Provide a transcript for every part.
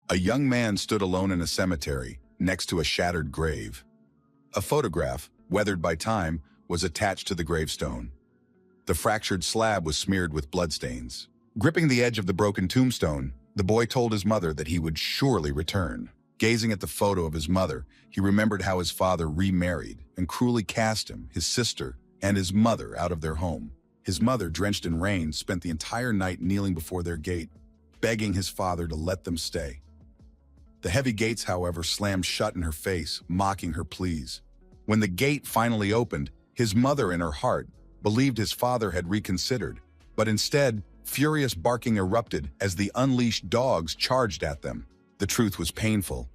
A young man stood alone in a cemetery, next to a shattered grave. A photograph, weathered by time, was attached to the gravestone. The fractured slab was smeared with bloodstains. Gripping the edge of the broken tombstone, the boy told his mother that he would surely return. Gazing at the photo of his mother, he remembered how his father remarried and cruelly cast him, his sister, and his mother out of their home. His mother, drenched in rain, spent the entire night kneeling before their gate, begging his father to let them stay. The heavy gates, however, slammed shut in her face, mocking her pleas. When the gate finally opened, his mother, in her heart, believed his father had reconsidered, but instead, furious barking erupted as the unleashed dogs charged at them. The truth was painful.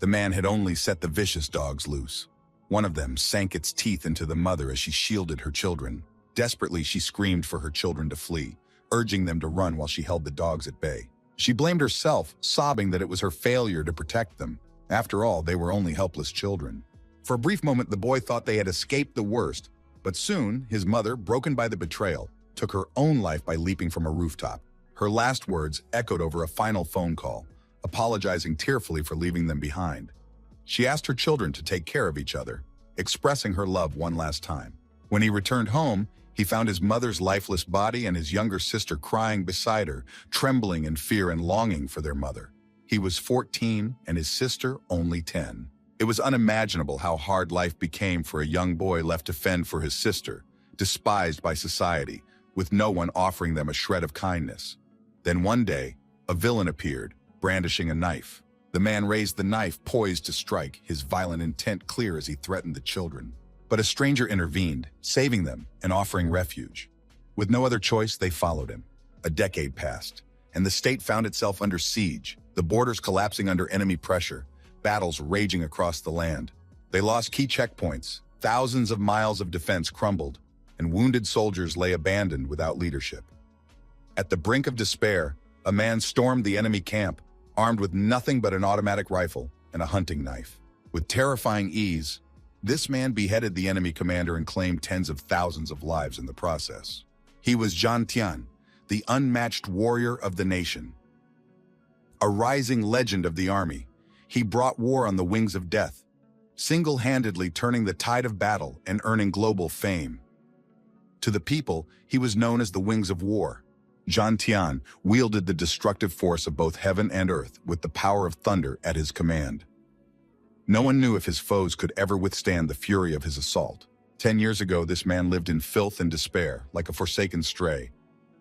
The man had only set the vicious dogs loose. One of them sank its teeth into the mother as she shielded her children. Desperately, she screamed for her children to flee, urging them to run while she held the dogs at bay. She blamed herself, sobbing that it was her failure to protect them. After all, they were only helpless children. For a brief moment, the boy thought they had escaped the worst, but soon, his mother, broken by the betrayal, took her own life by leaping from a rooftop. Her last words echoed over a final phone call, apologizing tearfully for leaving them behind. She asked her children to take care of each other, expressing her love one last time. When he returned home, he found his mother's lifeless body and his younger sister crying beside her, trembling in fear and longing for their mother. He was 14 and his sister only 10. It was unimaginable how hard life became for a young boy left to fend for his sister, despised by society, with no one offering them a shred of kindness. Then one day, a villain appeared, brandishing a knife. The man raised the knife, poised to strike, his violent intent clear as he threatened the children. But a stranger intervened, saving them and offering refuge. With no other choice, they followed him. A decade passed, and the state found itself under siege, the borders collapsing under enemy pressure, battles raging across the land. They lost key checkpoints, thousands of miles of defense crumbled, and wounded soldiers lay abandoned without leadership. At the brink of despair, a man stormed the enemy camp, armed with nothing but an automatic rifle and a hunting knife. With terrifying ease, this man beheaded the enemy commander and claimed tens of thousands of lives in the process. He was Jian Tian, the unmatched warrior of the nation. A rising legend of the army, he brought war on the wings of death, single-handedly turning the tide of battle and earning global fame. To the people, he was known as the Wings of War. Jian Tian wielded the destructive force of both heaven and earth with the power of thunder at his command. No one knew if his foes could ever withstand the fury of his assault. 10 years ago, this man lived in filth and despair, like a forsaken stray.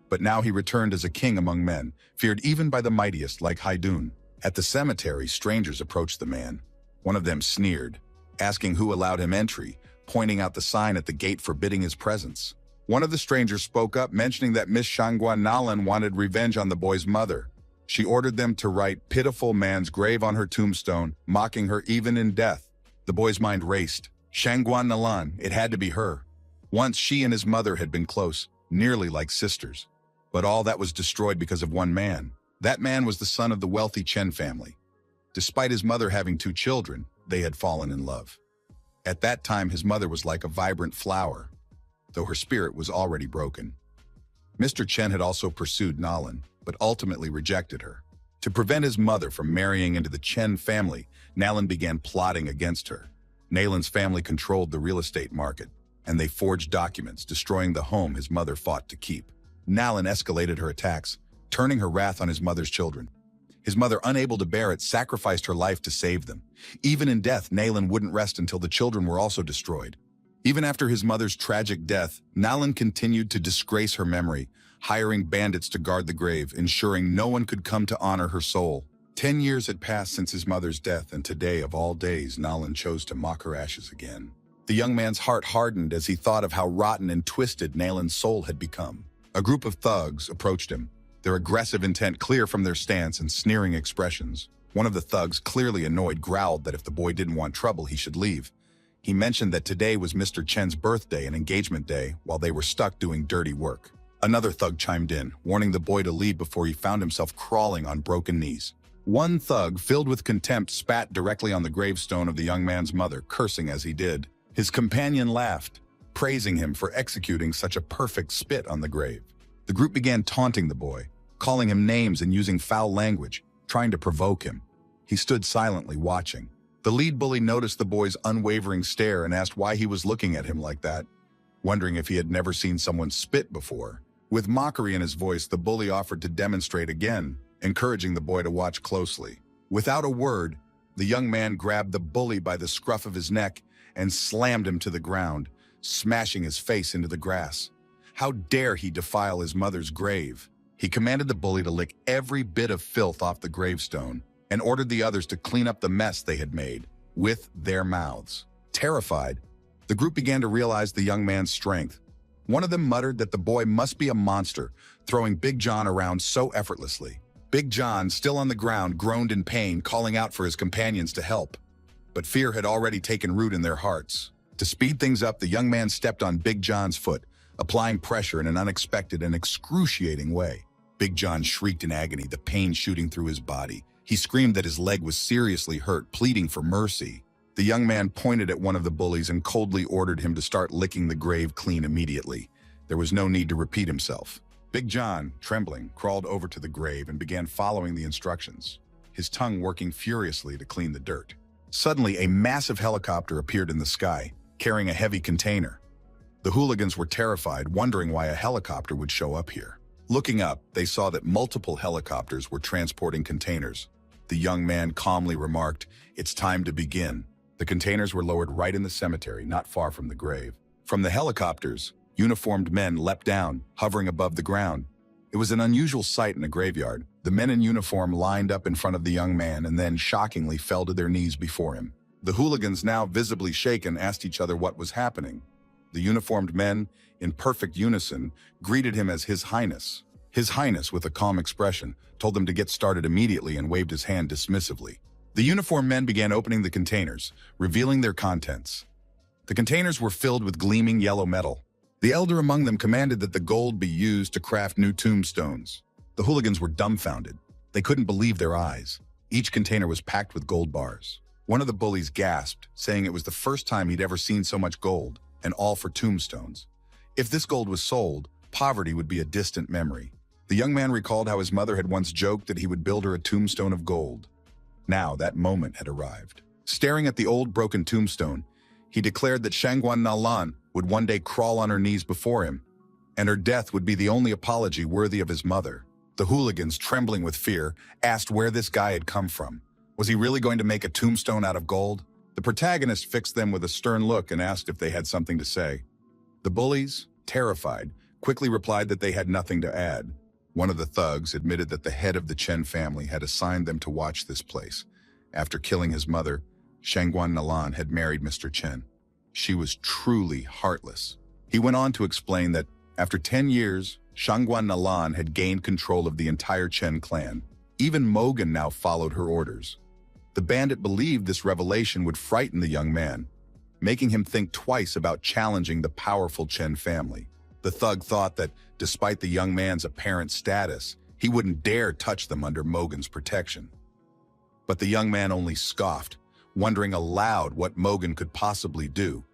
But now he returned as a king among men, feared even by the mightiest like Haidun. At the cemetery, strangers approached the man. One of them sneered, asking who allowed him entry, pointing out the sign at the gate forbidding his presence. One of the strangers spoke up, mentioning that Miss Shangguan Nalan wanted revenge on the boy's mother. She ordered them to write "pitiful man's grave" on her tombstone, mocking her even in death. The boy's mind raced. Shangguan Nalan, it had to be her. Once she and his mother had been close, nearly like sisters. But all that was destroyed because of one man. That man was the son of the wealthy Chen family. Despite his mother having 2 children, they had fallen in love. At that time, his mother was like a vibrant flower, though her spirit was already broken. Mr. Chen had also pursued Nalan, but ultimately rejected her. To prevent his mother from marrying into the Chen family, Nalan began plotting against her. Nalan's family controlled the real estate market, and they forged documents, destroying the home his mother fought to keep. Nalan escalated her attacks, turning her wrath on his mother's children. His mother, unable to bear it, sacrificed her life to save them. Even in death, Nalan wouldn't rest until the children were also destroyed. Even after his mother's tragic death, Nalan continued to disgrace her memory, hiring bandits to guard the grave, ensuring no one could come to honor her soul. 10 years had passed since his mother's death, and today, of all days, Nalan chose to mock her ashes again. The young man's heart hardened as he thought of how rotten and twisted Nalan's soul had become. A group of thugs approached him, their aggressive intent clear from their stance and sneering expressions. One of the thugs, clearly annoyed, growled that if the boy didn't want trouble, he should leave. He mentioned that today was Mr. Chen's birthday and engagement day, while they were stuck doing dirty work. Another thug chimed in, warning the boy to leave before he found himself crawling on broken knees. One thug, filled with contempt, spat directly on the gravestone of the young man's mother, cursing as he did. His companion laughed, praising him for executing such a perfect spit on the grave. The group began taunting the boy, calling him names and using foul language, trying to provoke him. He stood silently watching. The lead bully noticed the boy's unwavering stare and asked why he was looking at him like that, wondering if he had never seen someone spit before. With mockery in his voice, the bully offered to demonstrate again, encouraging the boy to watch closely. Without a word, the young man grabbed the bully by the scruff of his neck and slammed him to the ground, smashing his face into the grass. How dare he defile his mother's grave? He commanded the bully to lick every bit of filth off the gravestone and ordered the others to clean up the mess they had made with their mouths. Terrified, the group began to realize the young man's strength. One of them muttered that the boy must be a monster, throwing Big John around so effortlessly. Big John, still on the ground, groaned in pain, calling out for his companions to help. But fear had already taken root in their hearts. To speed things up, the young man stepped on Big John's foot, applying pressure in an unexpected and excruciating way. Big John shrieked in agony, the pain shooting through his body. He screamed that his leg was seriously hurt, pleading for mercy. The young man pointed at one of the bullies and coldly ordered him to start licking the grave clean immediately. There was no need to repeat himself. Big John, trembling, crawled over to the grave and began following the instructions, his tongue working furiously to clean the dirt. Suddenly, a massive helicopter appeared in the sky, carrying a heavy container. The hooligans were terrified, wondering why a helicopter would show up here. Looking up, they saw that multiple helicopters were transporting containers. The young man calmly remarked, "It's time to begin." The containers were lowered right in the cemetery, not far from the grave. From the helicopters, uniformed men leapt down, hovering above the ground. It was an unusual sight in a graveyard. The men in uniform lined up in front of the young man and then shockingly fell to their knees before him. The hooligans, now visibly shaken, asked each other what was happening. The uniformed men, in perfect unison, greeted him as His Highness. His Highness, with a calm expression, told them to get started immediately and waved his hand dismissively. The uniformed men began opening the containers, revealing their contents. The containers were filled with gleaming yellow metal. The elder among them commanded that the gold be used to craft new tombstones. The hooligans were dumbfounded. They couldn't believe their eyes. Each container was packed with gold bars. One of the bullies gasped, saying it was the first time he'd ever seen so much gold, and all for tombstones. If this gold was sold, poverty would be a distant memory. The young man recalled how his mother had once joked that he would build her a tombstone of gold. Now that moment had arrived. Staring at the old broken tombstone, he declared that Shangguan Nalan would one day crawl on her knees before him, and her death would be the only apology worthy of his mother. The hooligans, trembling with fear, asked where this guy had come from. Was he really going to make a tombstone out of gold? The protagonist fixed them with a stern look and asked if they had something to say. The bullies, terrified, quickly replied that they had nothing to add. One of the thugs admitted that the head of the Chen family had assigned them to watch this place. After killing his mother, Shangguan Nalan had married Mr. Chen. She was truly heartless. He went on to explain that after 10 years, Shangguan Nalan had gained control of the entire Chen clan. Even Mogan now followed her orders. The bandit believed this revelation would frighten the young man, making him think twice about challenging the powerful Chen family. The thug thought that, despite the young man's apparent status, he wouldn't dare touch them under Mogan's protection. But the young man only scoffed, wondering aloud what Mogan could possibly do.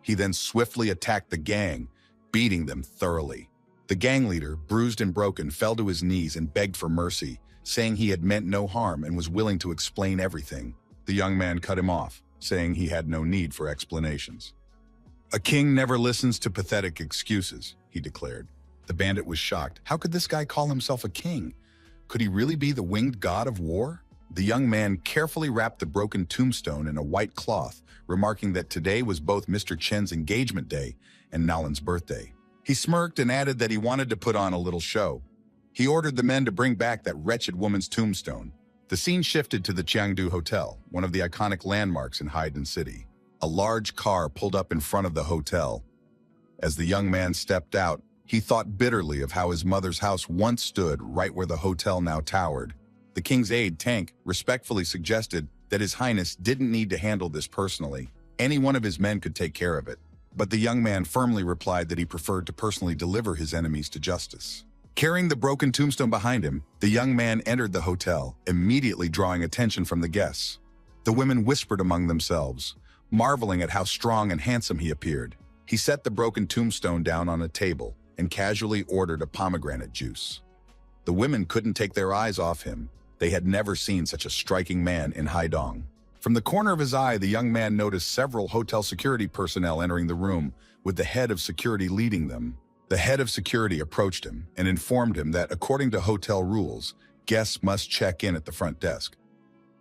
He then swiftly attacked the gang, beating them thoroughly. The gang leader, bruised and broken, fell to his knees and begged for mercy, saying he had meant no harm and was willing to explain everything. The young man cut him off, saying he had no need for explanations. "A king never listens to pathetic excuses," he declared. The bandit was shocked. How could this guy call himself a king? Could he really be the winged god of war? The young man carefully wrapped the broken tombstone in a white cloth, remarking that today was both Mr. Chen's engagement day and Nalan's birthday. He smirked and added that he wanted to put on a little show. He ordered the men to bring back that wretched woman's tombstone. The scene shifted to the Chengdu Hotel, one of the iconic landmarks in Haidin City. A large car pulled up in front of the hotel. As the young man stepped out, he thought bitterly of how his mother's house once stood right where the hotel now towered. The king's aide, Tank, respectfully suggested that His Highness didn't need to handle this personally. Any one of his men could take care of it. But the young man firmly replied that he preferred to personally deliver his enemies to justice. Carrying the broken tombstone behind him, the young man entered the hotel, immediately drawing attention from the guests. The women whispered among themselves, marveling at how strong and handsome he appeared. He set the broken tombstone down on a table and casually ordered a pomegranate juice. The women couldn't take their eyes off him. They had never seen such a striking man in Haidong. From the corner of his eye, the young man noticed several hotel security personnel entering the room, with the head of security leading them. The head of security approached him and informed him that, according to hotel rules, guests must check in at the front desk.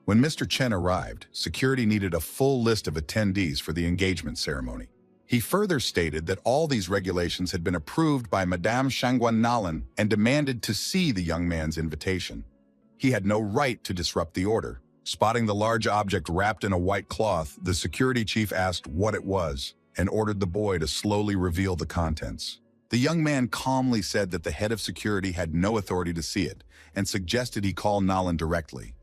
When Mr. Chen arrived, security needed a full list of attendees for the engagement ceremony. He further stated that all these regulations had been approved by Madame Shangguan Nalan and demanded to see the young man's invitation. He had no right to disrupt the order. Spotting the large object wrapped in a white cloth, the security chief asked what it was and ordered the boy to slowly reveal the contents. The young man calmly said that the head of security had no authority to see it and suggested he call Nalan directly.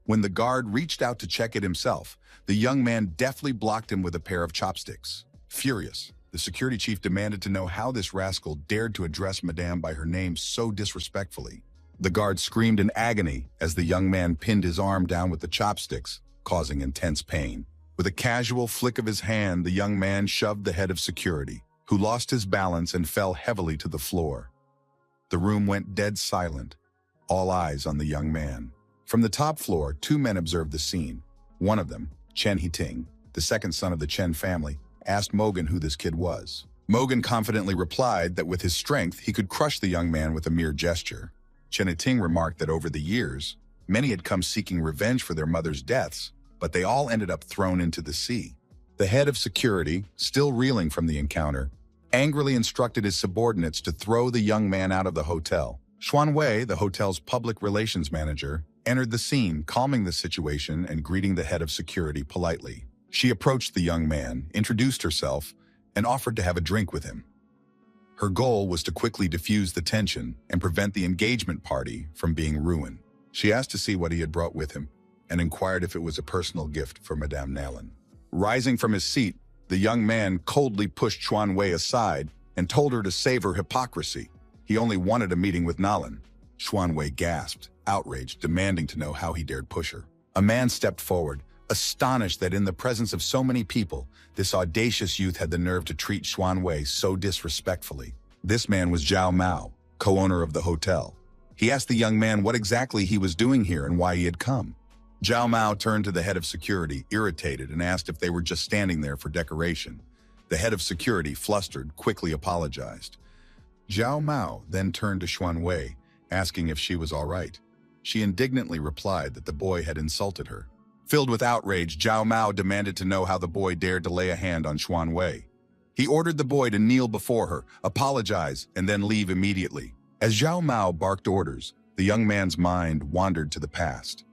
When the guard reached out to check it himself, the young man deftly blocked him with a pair of chopsticks. Furious, the security chief demanded to know how this rascal dared to address Madame by her name so disrespectfully. The guard screamed in agony as the young man pinned his arm down with the chopsticks, causing intense pain. With a casual flick of his hand, the young man shoved the head of security, who lost his balance and fell heavily to the floor. The room went dead silent, all eyes on the young man. From the top floor, two men observed the scene. One of them, Chen Hiting, the second son of the Chen family, asked Mogan who this kid was. Mogan confidently replied that with his strength, he could crush the young man with a mere gesture. Chen Hiting remarked that over the years, many had come seeking revenge for their mother's deaths, but they all ended up thrown into the sea. The head of security, still reeling from the encounter, angrily instructed his subordinates to throw the young man out of the hotel. Xuan Wei, the hotel's public relations manager, entered the scene, calming the situation and greeting the head of security politely. She approached the young man, introduced herself, and offered to have a drink with him. Her goal was to quickly diffuse the tension and prevent the engagement party from being ruined. She asked to see what he had brought with him and inquired if it was a personal gift for Madame Nalan. Rising from his seat, the young man coldly pushed Xuan Wei aside and told her to save her hypocrisy. He only wanted a meeting with Nalan. Xuan Wei gasped, outraged, demanding to know how he dared push her. A man stepped forward, astonished that in the presence of so many people, this audacious youth had the nerve to treat Xuan Wei so disrespectfully. This man was Zhao Mao, co-owner of the hotel. He asked the young man what exactly he was doing here and why he had come. Zhao Mao turned to the head of security, irritated, and asked if they were just standing there for decoration. The head of security, flustered, quickly apologized. Zhao Mao then turned to Xuan Wei, asking if she was all right. She indignantly replied that the boy had insulted her. Filled with outrage, Zhao Mao demanded to know how the boy dared to lay a hand on Xuan Wei. He ordered the boy to kneel before her, apologize, and then leave immediately. As Zhao Mao barked orders, the young man's mind wandered to the past.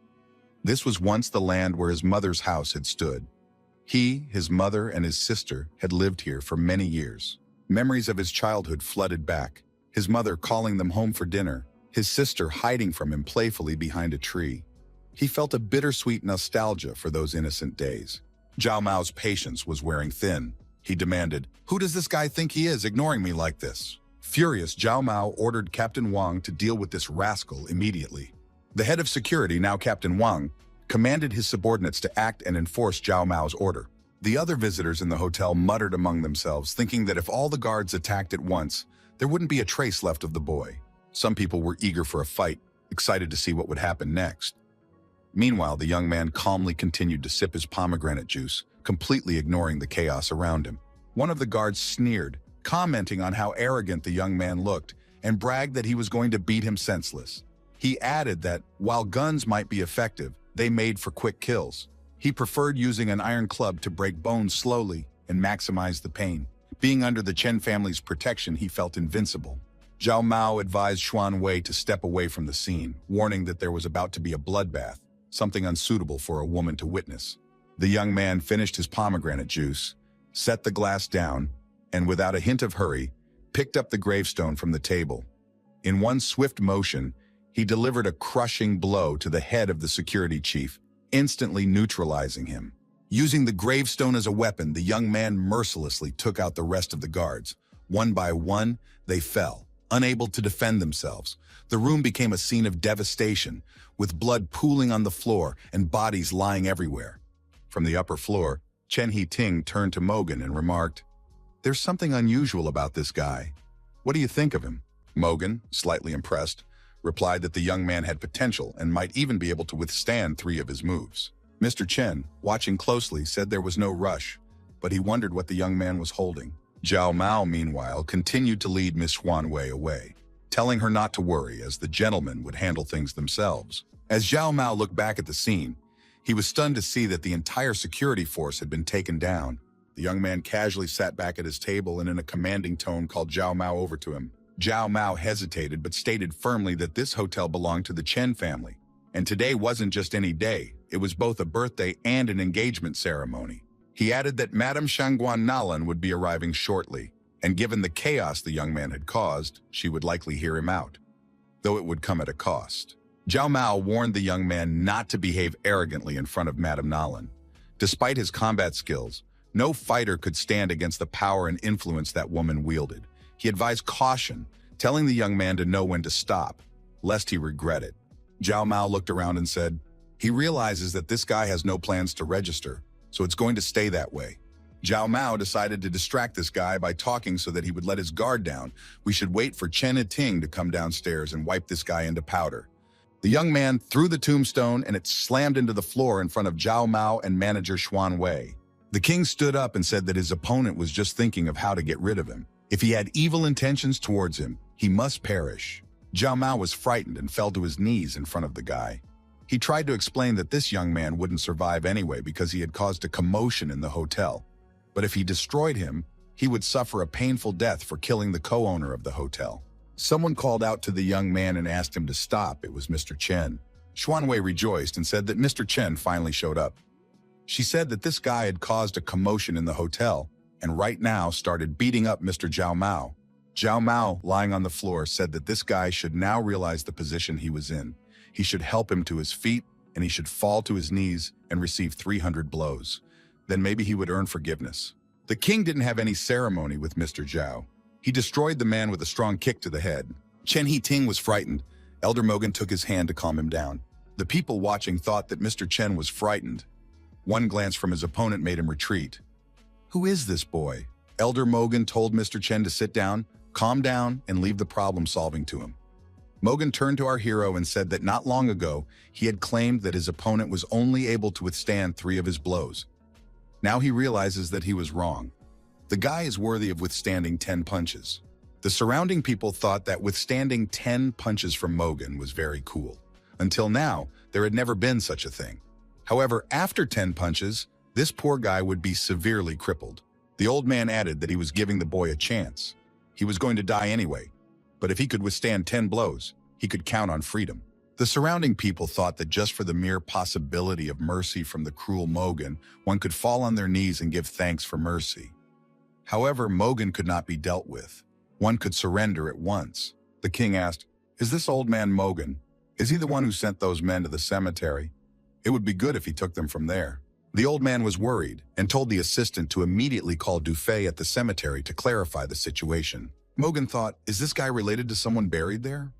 This was once the land where his mother's house had stood. He, his mother, and his sister had lived here for many years. Memories of his childhood flooded back, his mother calling them home for dinner, his sister hiding from him playfully behind a tree. He felt a bittersweet nostalgia for those innocent days. Zhao Mao's patience was wearing thin. He demanded, "Who does this guy think he is, ignoring me like this?" Furious, Zhao Mao ordered Captain Wang to deal with this rascal immediately. The head of security, now Captain Wang, commanded his subordinates to act and enforce Zhao Mao's order. The other visitors in the hotel muttered among themselves, thinking that if all the guards attacked at once, there wouldn't be a trace left of the boy. Some people were eager for a fight, excited to see what would happen next. Meanwhile, the young man calmly continued to sip his pomegranate juice, completely ignoring the chaos around him. One of the guards sneered, commenting on how arrogant the young man looked, and bragged that he was going to beat him senseless. He added that, while guns might be effective, they made for quick kills. He preferred using an iron club to break bones slowly and maximize the pain. Being under the Chen family's protection, he felt invincible. Zhao Mao advised Xuan Wei to step away from the scene, warning that there was about to be a bloodbath, something unsuitable for a woman to witness. The young man finished his pomegranate juice, set the glass down, and without a hint of hurry, picked up the gravestone from the table. In one swift motion, he delivered a crushing blow to the head of the security chief, instantly neutralizing him. Using the gravestone as a weapon, the young man mercilessly took out the rest of the guards. One by one, they fell, unable to defend themselves. The room became a scene of devastation, with blood pooling on the floor and bodies lying everywhere. From the upper floor, Chen Hiting turned to Mogan and remarked, "There's something unusual about this guy. What do you think of him?" Mogan, slightly impressed, replied that the young man had potential and might even be able to withstand 3 of his moves. Mr. Chen, watching closely, said there was no rush, but he wondered what the young man was holding. Zhao Mao, meanwhile, continued to lead Miss Xuanwei away, telling her not to worry as the gentlemen would handle things themselves. As Zhao Mao looked back at the scene, he was stunned to see that the entire security force had been taken down. The young man casually sat back at his table and in a commanding tone called Zhao Mao over to him. Zhao Mao hesitated but stated firmly that this hotel belonged to the Chen family. And today wasn't just any day, it was both a birthday and an engagement ceremony. He added that Madame Shangguan Nalan would be arriving shortly, and given the chaos the young man had caused, she would likely hear him out, though it would come at a cost. Zhao Mao warned the young man not to behave arrogantly in front of Madame Nalan. Despite his combat skills, no fighter could stand against the power and influence that woman wielded. He advised caution, telling the young man to know when to stop, lest he regret it. Zhao Mao looked around and said, "He realizes that this guy has no plans to register, so it's going to stay that way." Zhao Mao decided to distract this guy by talking so that he would let his guard down. "We should wait for Chen Yiting to come downstairs and wipe this guy into powder." The young man threw the tombstone and it slammed into the floor in front of Zhao Mao and manager Xuanwei. The king stood up and said that his opponent was just thinking of how to get rid of him. If he had evil intentions towards him, he must perish. Zhao Mao was frightened and fell to his knees in front of the guy. He tried to explain that this young man wouldn't survive anyway because he had caused a commotion in the hotel. But if he destroyed him, he would suffer a painful death for killing the co-owner of the hotel. Someone called out to the young man and asked him to stop. It was Mr. Chen. Xuanwei rejoiced and said that Mr. Chen finally showed up. She said that this guy had caused a commotion in the hotel and right now started beating up Mr. Zhao Mao. Zhao Mao, lying on the floor, said that this guy should now realize the position he was in. He should help him to his feet and he should fall to his knees and receive 300 blows. Then maybe he would earn forgiveness. The king didn't have any ceremony with Mr. Zhao. He destroyed the man with a strong kick to the head. Chen Yiting was frightened. Elder Mogan took his hand to calm him down. The people watching thought that Mr. Chen was frightened. One glance from his opponent made him retreat. "Who is this boy?" Elder Mogan told Mr. Chen to sit down, calm down, and leave the problem solving to him. Mogan turned to our hero and said that not long ago, he had claimed that his opponent was only able to withstand 3 of his blows. Now he realizes that he was wrong. The guy is worthy of withstanding 10 punches. The surrounding people thought that withstanding 10 punches from Mogan was very cool. Until now, there had never been such a thing. However, after 10 punches, this poor guy would be severely crippled. The old man added that he was giving the boy a chance. He was going to die anyway, but if he could withstand 10 blows, he could count on freedom. The surrounding people thought that just for the mere possibility of mercy from the cruel Mogan, one could fall on their knees and give thanks for mercy. However, Mogan could not be dealt with. One could surrender at once. The king asked, "Is this old man Mogan? Is he the one who sent those men to the cemetery? It would be good if he took them from there." The old man was worried and told the assistant to immediately call Dufay at the cemetery to clarify the situation. Mogan thought, "Is this guy related to someone buried there?"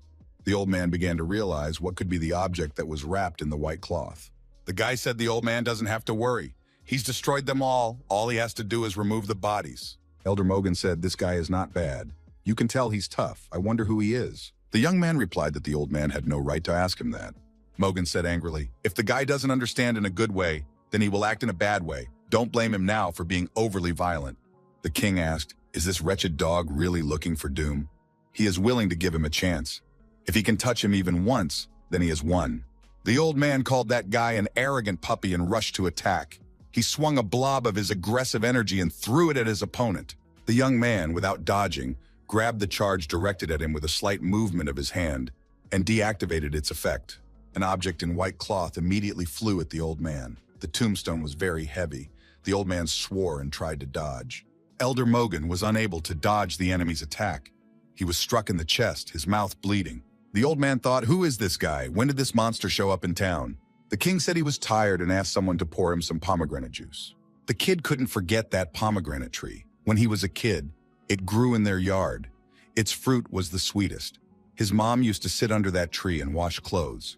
The old man began to realize what could be the object that was wrapped in the white cloth. The guy said the old man doesn't have to worry. He's destroyed them all. All he has to do is remove the bodies. Elder Mogan said, "This guy is not bad. You can tell he's tough. I wonder who he is." The young man replied that the old man had no right to ask him that. Mogan said angrily, "If the guy doesn't understand in a good way, then he will act in a bad way. Don't blame him now for being overly violent." The king asked, "Is this wretched dog really looking for doom?" He is willing to give him a chance. If he can touch him even once, then he has won. The old man called that guy an arrogant puppy and rushed to attack. He swung a blob of his aggressive energy and threw it at his opponent. The young man, without dodging, grabbed the charge directed at him with a slight movement of his hand and deactivated its effect. An object in white cloth immediately flew at the old man. The tombstone was very heavy. The old man swore and tried to dodge. Elder Mogan was unable to dodge the enemy's attack. He was struck in the chest, his mouth bleeding. The old man thought, "Who is this guy? When did this monster show up in town?" The king said he was tired and asked someone to pour him some pomegranate juice. The kid couldn't forget that pomegranate tree. When he was a kid, it grew in their yard. Its fruit was the sweetest. His mom used to sit under that tree and wash clothes.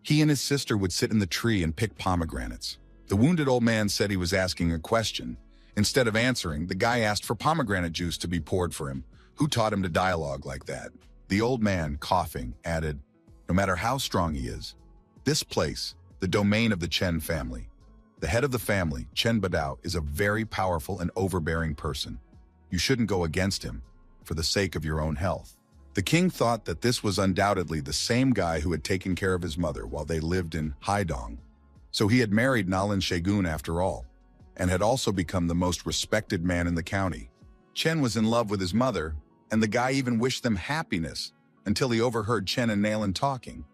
He and his sister would sit in the tree and pick pomegranates. The wounded old man said he was asking a question. Instead of answering, the guy asked for pomegranate juice to be poured for him. Who taught him to dialogue like that? The old man, coughing, added, no matter how strong he is. This place, the domain of the Chen family. The head of the family, Chen Badao, is a very powerful and overbearing person. You shouldn't go against him, for the sake of your own health. The king thought that this was undoubtedly the same guy who had taken care of his mother while they lived in Haidong. So he had married Nalan Shagun after all, and had also become the most respected man in the county. Chen was in love with his mother, and the guy even wished them happiness until he overheard Chen and Nalan talking.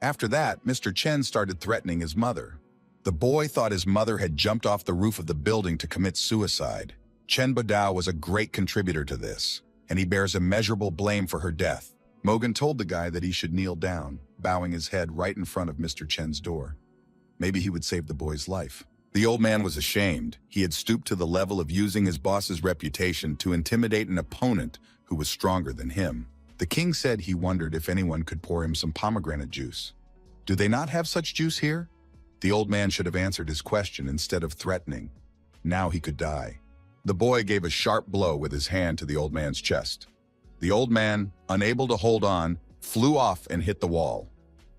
After that, Mr. Chen started threatening his mother. The boy thought his mother had jumped off the roof of the building to commit suicide. Chen Badao was a great contributor to this, and he bears immeasurable blame for her death. Mogan told the guy that he should kneel down, bowing his head right in front of Mr. Chen's door. Maybe he would save the boy's life. The old man was ashamed. He had stooped to the level of using his boss's reputation to intimidate an opponent who was stronger than him. The king said he wondered if anyone could pour him some pomegranate juice. Do they not have such juice here? The old man should have answered his question instead of threatening. Now he could die. The boy gave a sharp blow with his hand to the old man's chest. The old man, unable to hold on, flew off and hit the wall.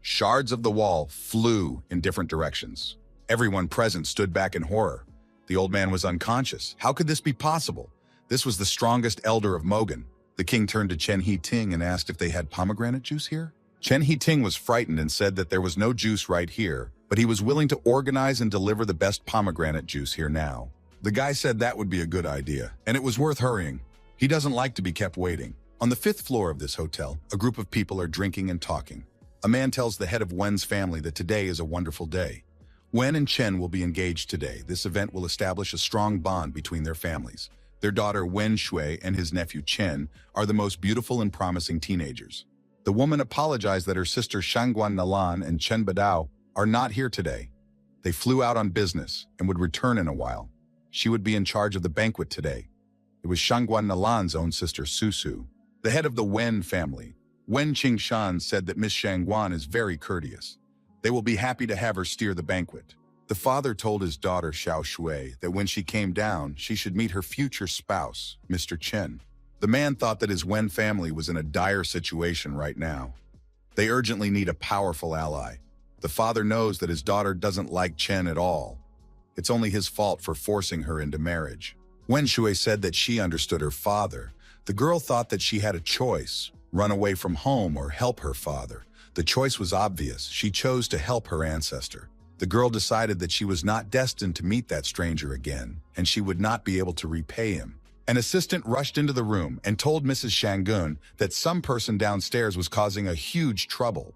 Shards of the wall flew in different directions. Everyone present stood back in horror. The old man was unconscious. How could this be possible? This was the strongest elder of Mogan. The king turned to Chen He-ting and asked if they had pomegranate juice here. Chen He-ting was frightened and said that there was no juice right here, but he was willing to organize and deliver the best pomegranate juice here now. The guy said that would be a good idea, and it was worth hurrying. He doesn't like to be kept waiting. On the 5th floor of this hotel, a group of people are drinking and talking. A man tells the head of Wen's family that today is a wonderful day. Wen and Chen will be engaged today. This event will establish a strong bond between their families. Their daughter Wen Shui and his nephew Chen are the most beautiful and promising teenagers. The woman apologized that her sister Shangguan Nalan and Chen Badao are not here today. They flew out on business and would return in a while. She would be in charge of the banquet today. It was Shangguan Nalan's own sister Susu. The head of the Wen family, Wen Qingshan, said that Miss Shangguan is very courteous. They will be happy to have her steer the banquet. The father told his daughter Xiao Shui that when she came down, she should meet her future spouse, Mr. Chen. The man thought that his Wen family was in a dire situation right now. They urgently need a powerful ally. The father knows that his daughter doesn't like Chen at all. It's only his fault for forcing her into marriage. Wen Shui said that she understood her father. The girl thought that she had a choice, run away from home or help her father. The choice was obvious. She chose to help her ancestor. The girl decided that she was not destined to meet that stranger again, and she would not be able to repay him. An assistant rushed into the room and told Mrs. Shangun that some person downstairs was causing a huge trouble.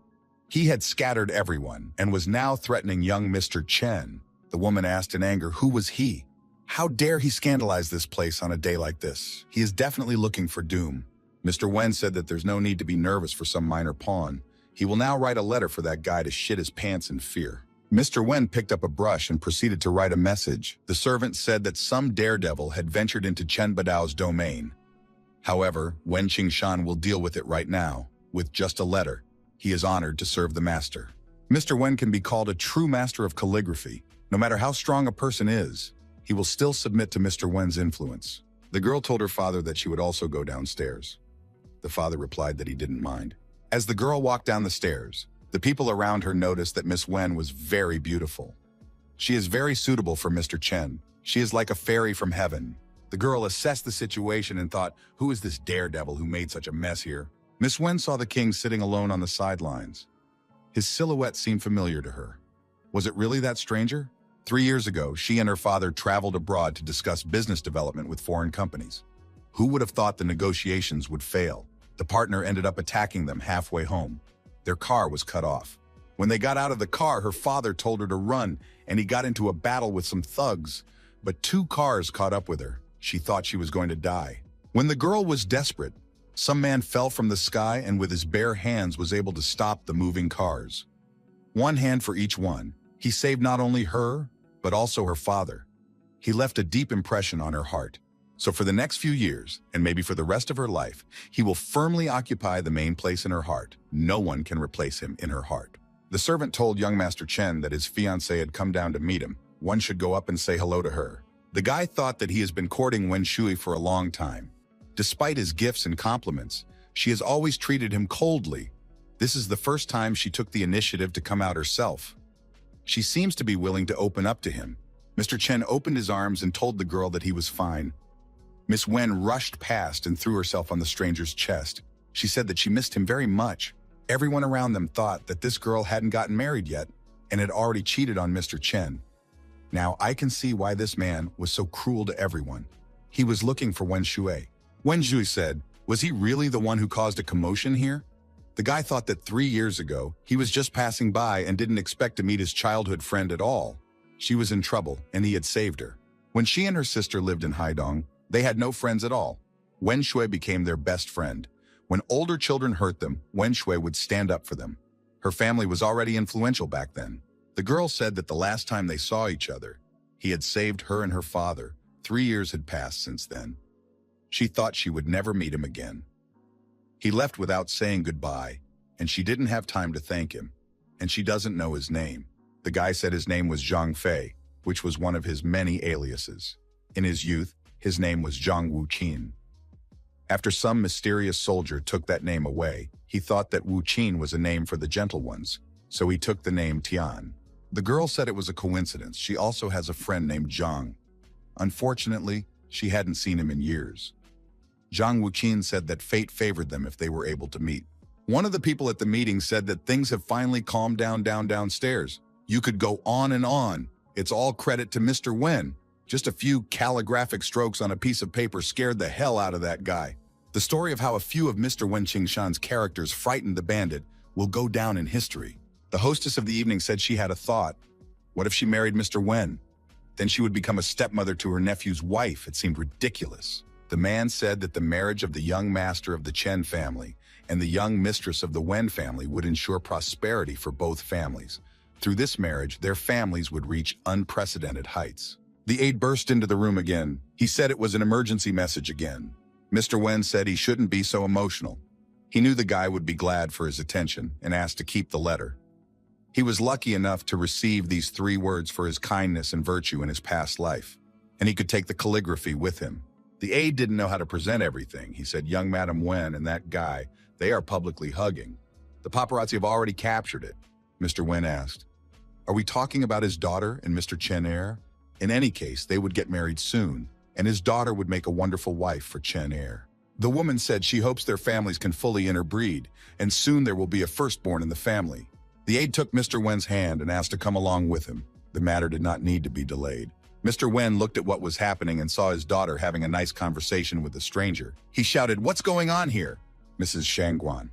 He had scattered everyone and was now threatening young Mr. Chen. The woman asked in anger, who was he? How dare he scandalize this place on a day like this? He is definitely looking for doom. Mr. Wen said that there's no need to be nervous for some minor pawn. He will now write a letter for that guy to shit his pants in fear. Mr. Wen picked up a brush and proceeded to write a message. The servant said that some daredevil had ventured into Chen Badao's domain. However, Wen Qingshan will deal with it right now, with just a letter. He is honored to serve the master. Mr. Wen can be called a true master of calligraphy. No matter how strong a person is, he will still submit to Mr. Wen's influence. The girl told her father that she would also go downstairs. The father replied that he didn't mind. As the girl walked down the stairs, the people around her noticed that Miss Wen was very beautiful. She is very suitable for Mr. Chen. She is like a fairy from heaven. The girl assessed the situation and thought, who is this daredevil who made such a mess here? Miss Wen saw the king sitting alone on the sidelines. His silhouette seemed familiar to her. Was it really that stranger? 3 years ago, she and her father traveled abroad to discuss business development with foreign companies. Who would have thought the negotiations would fail? The partner ended up attacking them halfway home. Their car was cut off. When they got out of the car, her father told her to run, and he got into a battle with some thugs. But 2 cars caught up with her. She thought she was going to die. When the girl was desperate, some man fell from the sky and with his bare hands was able to stop the moving cars. 1 hand for each one. He saved not only her, but also her father. He left a deep impression on her heart. So for the next few years, and maybe for the rest of her life, he will firmly occupy the main place in her heart. No one can replace him in her heart. The servant told young Master Chen that his fiancée had come down to meet him. One should go up and say hello to her. The guy thought that he has been courting Wen Shui for a long time. Despite his gifts and compliments, she has always treated him coldly. This is the first time she took the initiative to come out herself. She seems to be willing to open up to him. Mr. Chen opened his arms and told the girl that he was fine. Miss Wen rushed past and threw herself on the stranger's chest. She said that she missed him very much. Everyone around them thought that this girl hadn't gotten married yet and had already cheated on Mr. Chen. Now I can see why this man was so cruel to everyone. He was looking for Wen Shui. Wen Shui said, was he really the one who caused a commotion here? The guy thought that 3 years ago, he was just passing by and didn't expect to meet his childhood friend at all. She was in trouble, and he had saved her. When she and her sister lived in Haidong, they had no friends at all. Wen Shui became their best friend. When older children hurt them, Wen Shui would stand up for them. Her family was already influential back then. The girl said that the last time they saw each other, he had saved her and her father. 3 years had passed since then. She thought she would never meet him again. He left without saying goodbye, and she didn't have time to thank him, and she doesn't know his name. The guy said his name was Zhang Fei, which was one of his many aliases. In his youth, his name was Zhang Wuqin. After some mysterious soldier took that name away, he thought that Wuqin was a name for the gentle ones, so he took the name Tian. The girl said it was a coincidence. She also has a friend named Zhang. Unfortunately, she hadn't seen him in years. Zhang Wuqin said that fate favored them if they were able to meet. One of the people at the meeting said that things have finally calmed downstairs. You could go on and on. It's all credit to Mr. Wen. Just a few calligraphic strokes on a piece of paper scared the hell out of that guy. The story of how a few of Mr. Wen Qingshan's characters frightened the bandit will go down in history. The hostess of the evening said she had a thought. What if she married Mr. Wen? Then she would become a stepmother to her nephew's wife. It seemed ridiculous. The man said that the marriage of the young master of the Chen family and the young mistress of the Wen family would ensure prosperity for both families. Through this marriage, their families would reach unprecedented heights. The aide burst into the room again. He said it was an emergency message again. Mr. Wen said he shouldn't be so emotional. He knew the guy would be glad for his attention and asked to keep the letter. He was lucky enough to receive these 3 words for his kindness and virtue in his past life, and he could take the calligraphy with him. The aide didn't know how to present everything. He said, young Madam Wen and that guy, they are publicly hugging. The paparazzi have already captured it. Mr. Wen asked, are we talking about his daughter and Mr. Chen Heir? In any case, they would get married soon, and his daughter would make a wonderful wife for Chen Heir. The woman said she hopes their families can fully interbreed, and soon there will be a firstborn in the family. The aide took Mr. Wen's hand and asked to come along with him. The matter did not need to be delayed. Mr. Wen looked at what was happening and saw his daughter having a nice conversation with a stranger. He shouted, what's going on here? Mrs. Shangguan.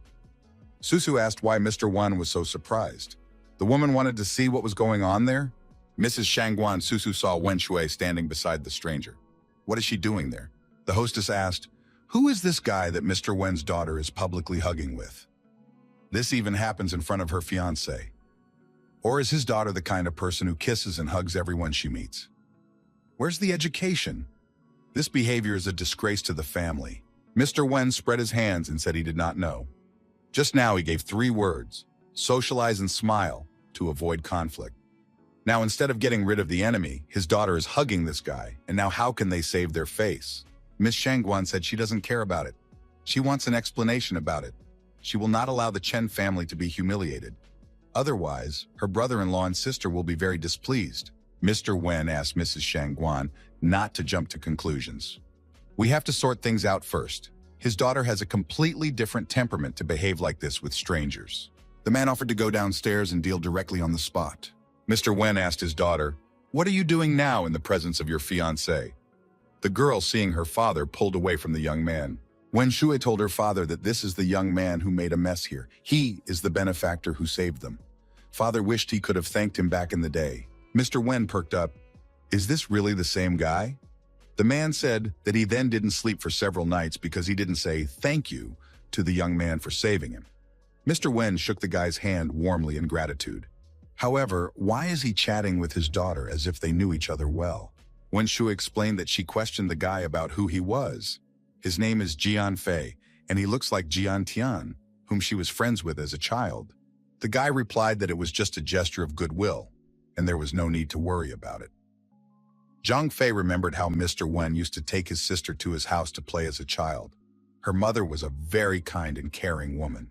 Susu asked why Mr. Wen was so surprised. The woman wanted to see what was going on there. Mrs. Shangguan Susu saw Wen Shui standing beside the stranger. What is she doing there? The hostess asked, who is this guy that Mr. Wen's daughter is publicly hugging with? This even happens in front of her fiancé. Or is his daughter the kind of person who kisses and hugs everyone she meets? Where's the education? This behavior is a disgrace to the family. Mr. Wen spread his hands and said he did not know. Just now he gave 3 words, socialize and smile, to avoid conflict. Now instead of getting rid of the enemy, his daughter is hugging this guy, and now how can they save their face? Miss Shangguan said she doesn't care about it. She wants an explanation about it. She will not allow the Chen family to be humiliated. Otherwise, her brother-in-law and sister will be very displeased. Mr. Wen asked Mrs. Shangguan not to jump to conclusions. We have to sort things out first. His daughter has a completely different temperament to behave like this with strangers. The man offered to go downstairs and deal directly on the spot. Mr. Wen asked his daughter, what are you doing now in the presence of your fiancé? The girl, seeing her father, pulled away from the young man. Wen Shui told her father that this is the young man who made a mess here. He is the benefactor who saved them. Father wished he could have thanked him back in the day. Mr. Wen perked up. Is this really the same guy? The man said that he then didn't sleep for several nights because he didn't say thank you to the young man for saving him. Mr. Wen shook the guy's hand warmly in gratitude. However, why is he chatting with his daughter as if they knew each other well? Wen Shui explained that she questioned the guy about who he was. His name is Jian Fei, and he looks like Jian Tian, whom she was friends with as a child. The guy replied that it was just a gesture of goodwill, and there was no need to worry about it. Zhang Fei remembered how Mr. Wen used to take his sister to his house to play as a child. Her mother was a very kind and caring woman.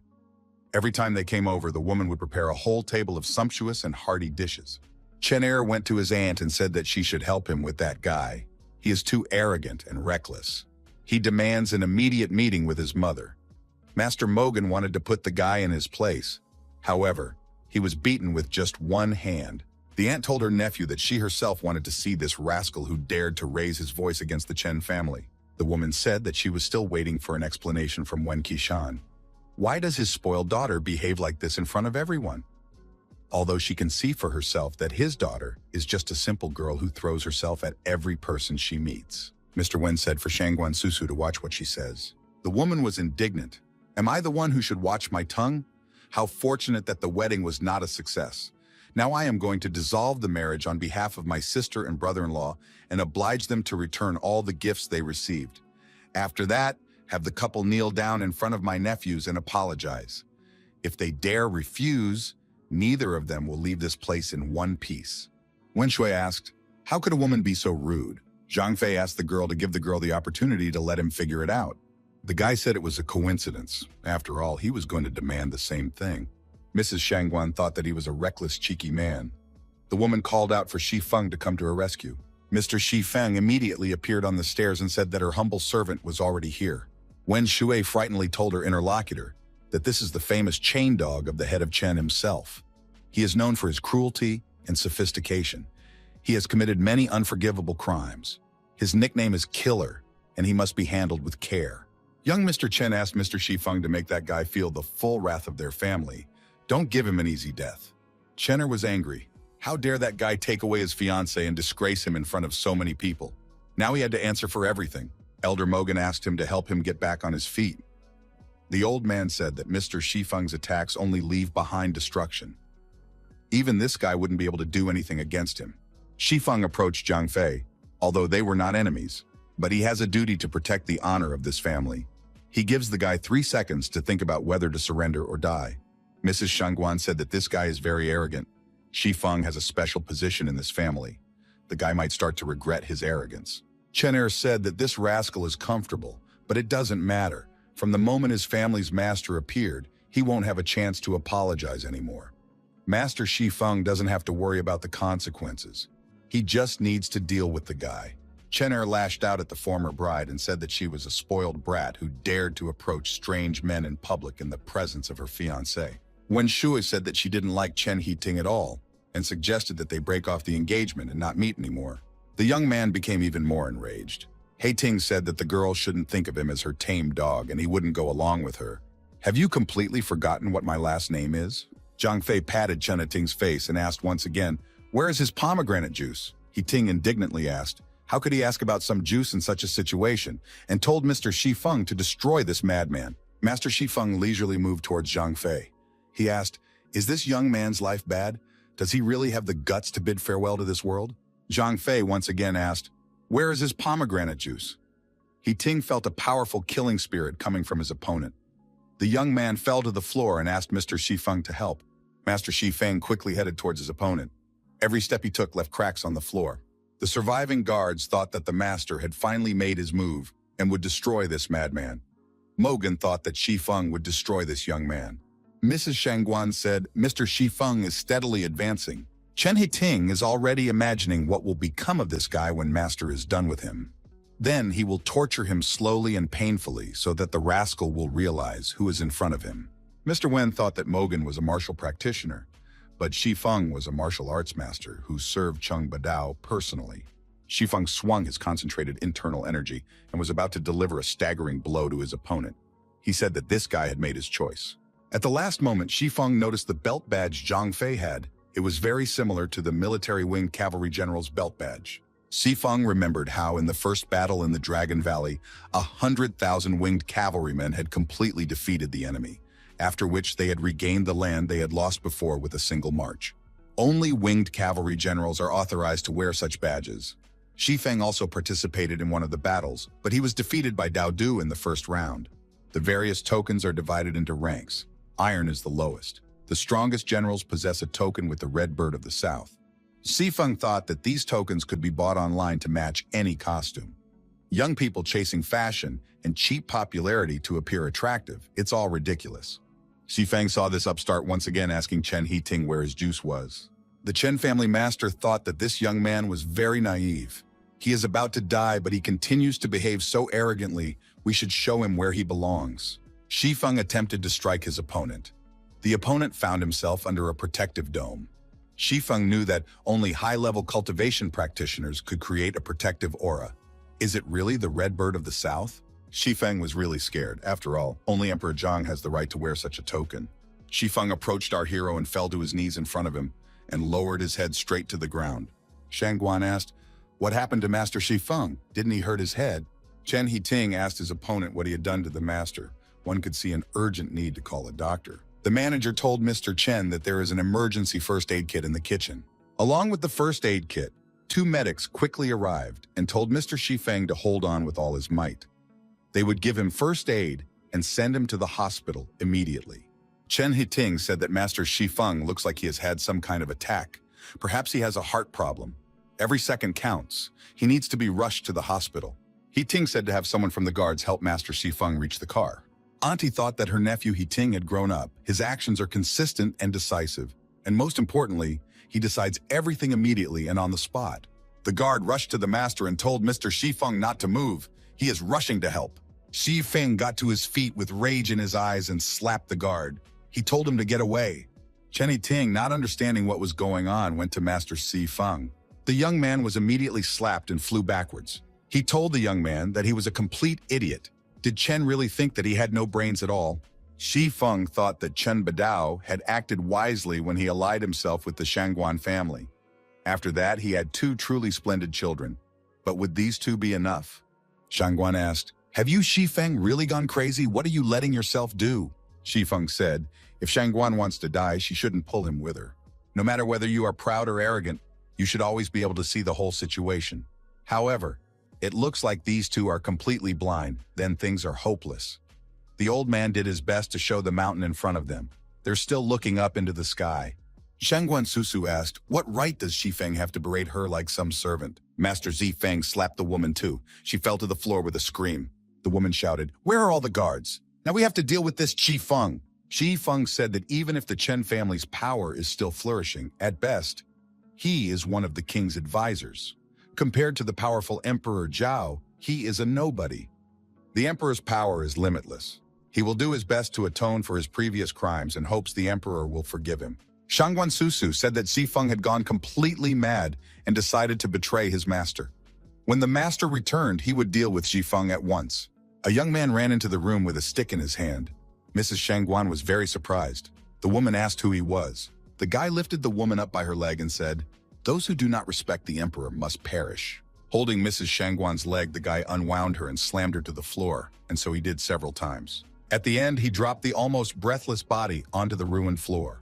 Every time they came over, the woman would prepare a whole table of sumptuous and hearty dishes. Chen Er went to his aunt and said that she should help him with that guy. He is too arrogant and reckless. He demands an immediate meeting with his mother. Master Mogan wanted to put the guy in his place. However, he was beaten with just one hand. The aunt told her nephew that she herself wanted to see this rascal who dared to raise his voice against the Chen family. The woman said that she was still waiting for an explanation from Wen Qishan. Why does his spoiled daughter behave like this in front of everyone? Although she can see for herself that his daughter is just a simple girl who throws herself at every person she meets. Mr. Wen said for Shangguan Susu to watch what she says. The woman was indignant. Am I the one who should watch my tongue? How fortunate that the wedding was not a success. Now I am going to dissolve the marriage on behalf of my sister and brother-in-law and oblige them to return all the gifts they received. After that, have the couple kneel down in front of my nephews and apologize. If they dare refuse, neither of them will leave this place in one piece. Wen Shui asked, how could a woman be so rude? Zhang Fei asked the girl to give the girl the opportunity to let him figure it out. The guy said it was a coincidence. After all, he was going to demand the same thing. Mrs. Shangguan thought that he was a reckless, cheeky man. The woman called out for Shi Feng to come to her rescue. Mr. Shi Feng immediately appeared on the stairs and said that her humble servant was already here. Wen Shui frighteningly told her interlocutor that this is the famous chain dog of the head of Chen himself. He is known for his cruelty and sophistication. He has committed many unforgivable crimes. His nickname is Killer, and he must be handled with care. Young Mr. Chen asked Mr. Shi Feng to make that guy feel the full wrath of their family. Don't give him an easy death. Chenner was angry. How dare that guy take away his fiancée and disgrace him in front of so many people? Now he had to answer for everything. Elder Mogan asked him to help him get back on his feet. The old man said that Mr. Shi Feng's attacks only leave behind destruction. Even this guy wouldn't be able to do anything against him. Shi Feng approached Zhang Fei, although they were not enemies, but he has a duty to protect the honor of this family. He gives the guy 3 seconds to think about whether to surrender or die. Mrs. Shangguan said that this guy is very arrogant. Shi Feng has a special position in this family. The guy might start to regret his arrogance. Chen Er said that this rascal is comfortable, but it doesn't matter. From the moment his family's master appeared, he won't have a chance to apologize anymore. Master Shi Feng doesn't have to worry about the consequences. He just needs to deal with the guy. Chen Er lashed out at the former bride and said that she was a spoiled brat who dared to approach strange men in public in the presence of her fiancé. Wen Shui said that she didn't like Chen Heting at all and suggested that they break off the engagement and not meet anymore. The young man became even more enraged. Heting said that the girl shouldn't think of him as her tame dog and he wouldn't go along with her. Have you completely forgotten what my last name is? Zhang Fei patted Chen Heting's face and asked once again, where is his pomegranate juice? Heting indignantly asked, how could he ask about some juice in such a situation, and told Mr. Shi Feng to destroy this madman. Master Shi Feng leisurely moved towards Zhang Fei. He asked, is this young man's life bad? Does he really have the guts to bid farewell to this world? Zhang Fei once again asked, where is his pomegranate juice? Heting felt a powerful killing spirit coming from his opponent. The young man fell to the floor and asked Mr. Shi Feng to help. Master Shi Feng quickly headed towards his opponent. Every step he took left cracks on the floor. The surviving guards thought that the master had finally made his move and would destroy this madman. Mogan thought that Shi Feng would destroy this young man. Mrs. Shangguan said, Mr. Shi Feng is steadily advancing. Chen Heting is already imagining what will become of this guy when master is done with him. Then he will torture him slowly and painfully so that the rascal will realize who is in front of him. Mr. Wen thought that Mogan was a martial practitioner, but Shi Feng was a martial arts master who served Chung Badao personally. Shi Feng swung his concentrated internal energy and was about to deliver a staggering blow to his opponent. He said that this guy had made his choice. At the last moment, Shi Feng noticed the belt badge Zhang Fei had. It was very similar to the military winged cavalry general's belt badge. Shi Feng remembered how in the first battle in the Dragon Valley, 100,000 winged cavalrymen had completely defeated the enemy, after which they had regained the land they had lost before with a single march. Only winged cavalry generals are authorized to wear such badges. Shi Feng also participated in one of the battles, but he was defeated by Dao Du in the first round. The various tokens are divided into ranks. Iron is the lowest. The strongest generals possess a token with the Red Bird of the South. Shi Feng thought that these tokens could be bought online to match any costume. Young people chasing fashion and cheap popularity to appear attractive, it's all ridiculous. Feng saw this upstart once again asking Chen Heting where his juice was. The Chen family master thought that this young man was very naive. He is about to die, but he continues to behave so arrogantly, we should show him where he belongs. Feng attempted to strike his opponent. The opponent found himself under a protective dome. Feng knew that only high-level cultivation practitioners could create a protective aura. Is it really the Red Bird of the South? Feng was really scared. After all, only Emperor Zhang has the right to wear such a token. Feng approached our hero and fell to his knees in front of him and lowered his head straight to the ground. Shangguan asked, "What happened to Master Feng? Didn't he hurt his head?" Chen Heting asked his opponent what he had done to the master. One could see an urgent need to call a doctor. The manager told Mr. Chen that there is an emergency first aid kit in the kitchen. Along with the first aid kit, 2 medics quickly arrived and told Mr. Feng to hold on with all his might. They would give him first aid and send him to the hospital immediately. Chen Heting said that Master Feng looks like he has had some kind of attack. Perhaps he has a heart problem. Every second counts. He needs to be rushed to the hospital. Heting said to have someone from the guards help Master Feng reach the car. Auntie thought that her nephew Heting had grown up. His actions are consistent and decisive. And most importantly, he decides everything immediately and on the spot. The guard rushed to the master and told Mr. Feng not to move. He is rushing to help. Feng got to his feet with rage in his eyes and slapped the guard. He told him to get away. Chen Heting, not understanding what was going on, went to Master Feng. The young man was immediately slapped and flew backwards. He told the young man that he was a complete idiot. Did Chen really think that he had no brains at all? Feng thought that Chen Badao had acted wisely when he allied himself with the Shangguan family. After that, he had 2 truly splendid children. But would these 2 be enough? Shangguan asked, "Have you Feng really gone crazy? What are you letting yourself do?" Feng said, "If Shangguan wants to die, she shouldn't pull him with her. No matter whether you are proud or arrogant, you should always be able to see the whole situation. However, it looks like these 2 are completely blind, then things are hopeless." The old man did his best to show the mountain in front of them. They're still looking up into the sky. Shangguan Susu asked, "What right does Feng have to berate her like some servant?" Master Feng slapped the woman too. She fell to the floor with a scream. The woman shouted, "Where are all the guards? Now we have to deal with this Feng." Feng said that even if the Chen family's power is still flourishing, at best, he is one of the king's advisors. Compared to the powerful Emperor Zhao, he is a nobody. The emperor's power is limitless. He will do his best to atone for his previous crimes and hopes the emperor will forgive him. Shangguan Susu said that Feng had gone completely mad and decided to betray his master. When the master returned, he would deal with Feng at once. A young man ran into the room with a stick in his hand. Mrs. Shangguan was very surprised. The woman asked who he was. The guy lifted the woman up by her leg and said, "Those who do not respect the emperor must perish." Holding Mrs. Shangguan's leg, the guy unwound her and slammed her to the floor, and so he did several times. At the end, he dropped the almost breathless body onto the ruined floor.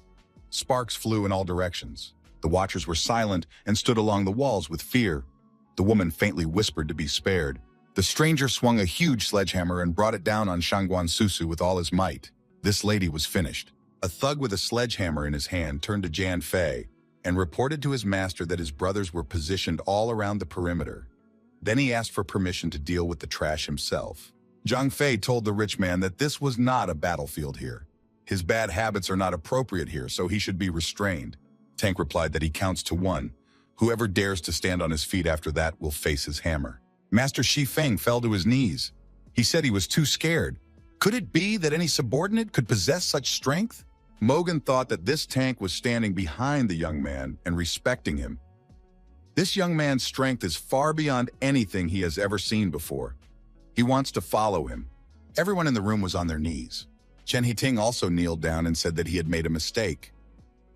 Sparks flew in all directions. The watchers were silent and stood along the walls with fear. The woman faintly whispered to be spared. The stranger swung a huge sledgehammer and brought it down on Shangguan Susu with all his might. This lady was finished. A thug with a sledgehammer in his hand turned to Jian Fei and reported to his master that his brothers were positioned all around the perimeter. Then he asked for permission to deal with the trash himself. Jiang Fei told the rich man that this was not a battlefield here. His bad habits are not appropriate here, so he should be restrained. Tank replied that he counts to 1. Whoever dares to stand on his feet after that will face his hammer. Master Feng fell to his knees. He said he was too scared. Could it be that any subordinate could possess such strength? Mogan thought that this tank was standing behind the young man and respecting him. This young man's strength is far beyond anything he has ever seen before. He wants to follow him. Everyone in the room was on their knees. Chen Heting also kneeled down and said that he had made a mistake.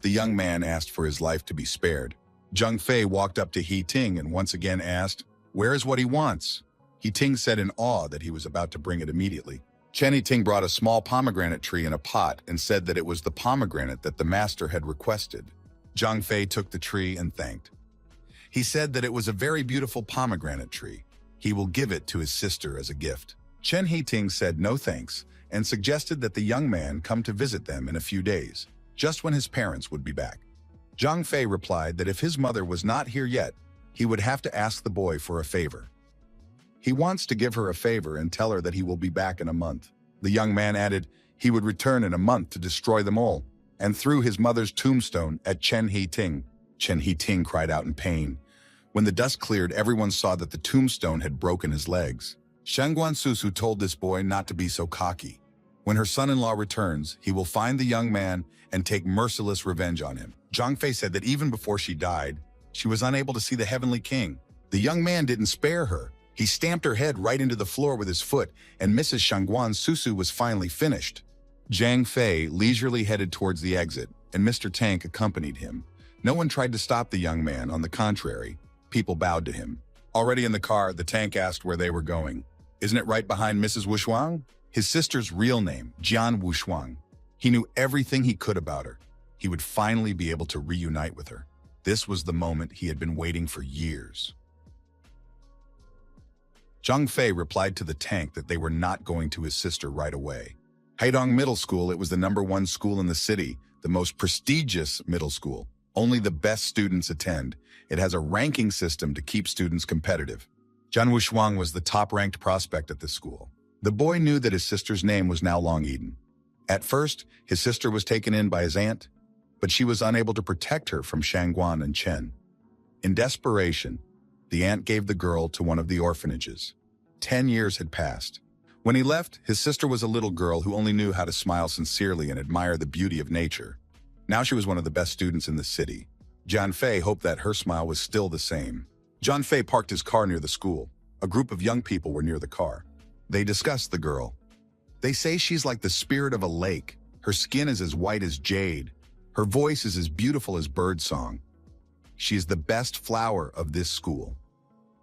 The young man asked for his life to be spared. Jiang Fei walked up to Heting and once again asked, "Where is what he wants?" Heting said in awe that he was about to bring it immediately. Chen Heting brought a small pomegranate tree in a pot and said that it was the pomegranate that the master had requested. Jiang Fei took the tree and thanked. He said that it was a very beautiful pomegranate tree. He will give it to his sister as a gift. Chen Heting said no thanks and suggested that the young man come to visit them in a few days, just when his parents would be back. Jiang Fei replied that if his mother was not here yet, he would have to ask the boy for a favor. He wants to give her a favor and tell her that he will be back in a month. The young man added, He would return in a month to destroy them all, and threw his mother's tombstone at Chen He-ting. Chen He-ting cried out in pain. When the dust cleared, everyone saw that the tombstone had broken his legs. Shangguan Susu told this boy not to be so cocky. When her son-in-law returns, he will find the young man and take merciless revenge on him. Zhang Fei said that even before she died, she was unable to see the heavenly king. The young man didn't spare her. He stamped her head right into the floor with his foot, and Mrs. Shangguan Susu was finally finished. Zhang Fei leisurely headed towards the exit, and Mr. Tank accompanied him. No one tried to stop the young man. On the contrary, people bowed to him. Already in the car, the Tank asked where they were going. Isn't it right behind Mrs. Wushuang? His sister's real name, Jian Wushuang. He knew everything he could about her. He would finally be able to reunite with her. This was the moment he had been waiting for years. Zhang Fei replied to the Tank that they were not going to his sister right away. Haidong Middle School, it was the #1 school in the city, the most prestigious middle school. Only the best students attend. It has a ranking system to keep students competitive. Jian Wushuang was the top-ranked prospect at this school. The boy knew that his sister's name was now Long Eden. At first, his sister was taken in by his aunt, but she was unable to protect her from Shangguan and Chen. In desperation, the aunt gave the girl to one of the orphanages. 10 years had passed. When he left, his sister was a little girl who only knew how to smile sincerely and admire the beauty of nature. Now she was one of the best students in the city. Zhang Fei hoped that her smile was still the same. Zhang Fei parked his car near the school. A group of young people were near the car. They discussed the girl. They say she's like the spirit of a lake. Her skin is as white as jade. Her voice is as beautiful as birdsong. She is the best flower of this school.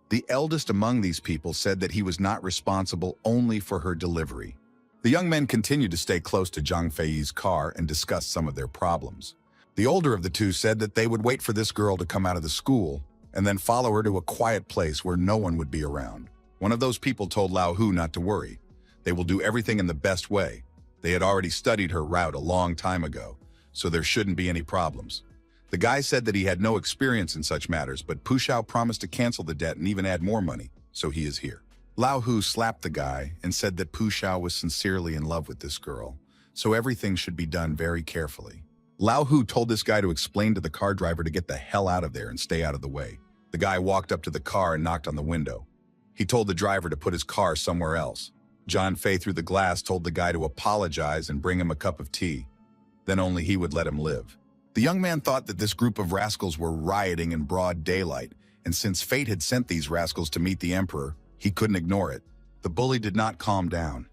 The eldest among these people said that he was not responsible only for her delivery. The young men continued to stay close to Zhang Fei's car and discuss some of their problems. The older of the two said that they would wait for this girl to come out of the school and then follow her to a quiet place where no one would be around. One of those people told Lao Hu not to worry. They will do everything in the best way. They had already studied her route a long time ago, so there shouldn't be any problems. The guy said that he had no experience in such matters, but Pu Shao promised to cancel the debt and even add more money, so he is here. Lao Hu slapped the guy and said that Pu Shao was sincerely in love with this girl, so everything should be done very carefully. Lao Hu told this guy to explain to the car driver to get the hell out of there and stay out of the way. The guy walked up to the car and knocked on the window. He told the driver to put his car somewhere else. Zhang Fei, through the glass, told the guy to apologize and bring him a cup of tea. Then only he would let him live. The young man thought that this group of rascals were rioting in broad daylight, and since fate had sent these rascals to meet the emperor, he couldn't ignore it. The bully did not calm down.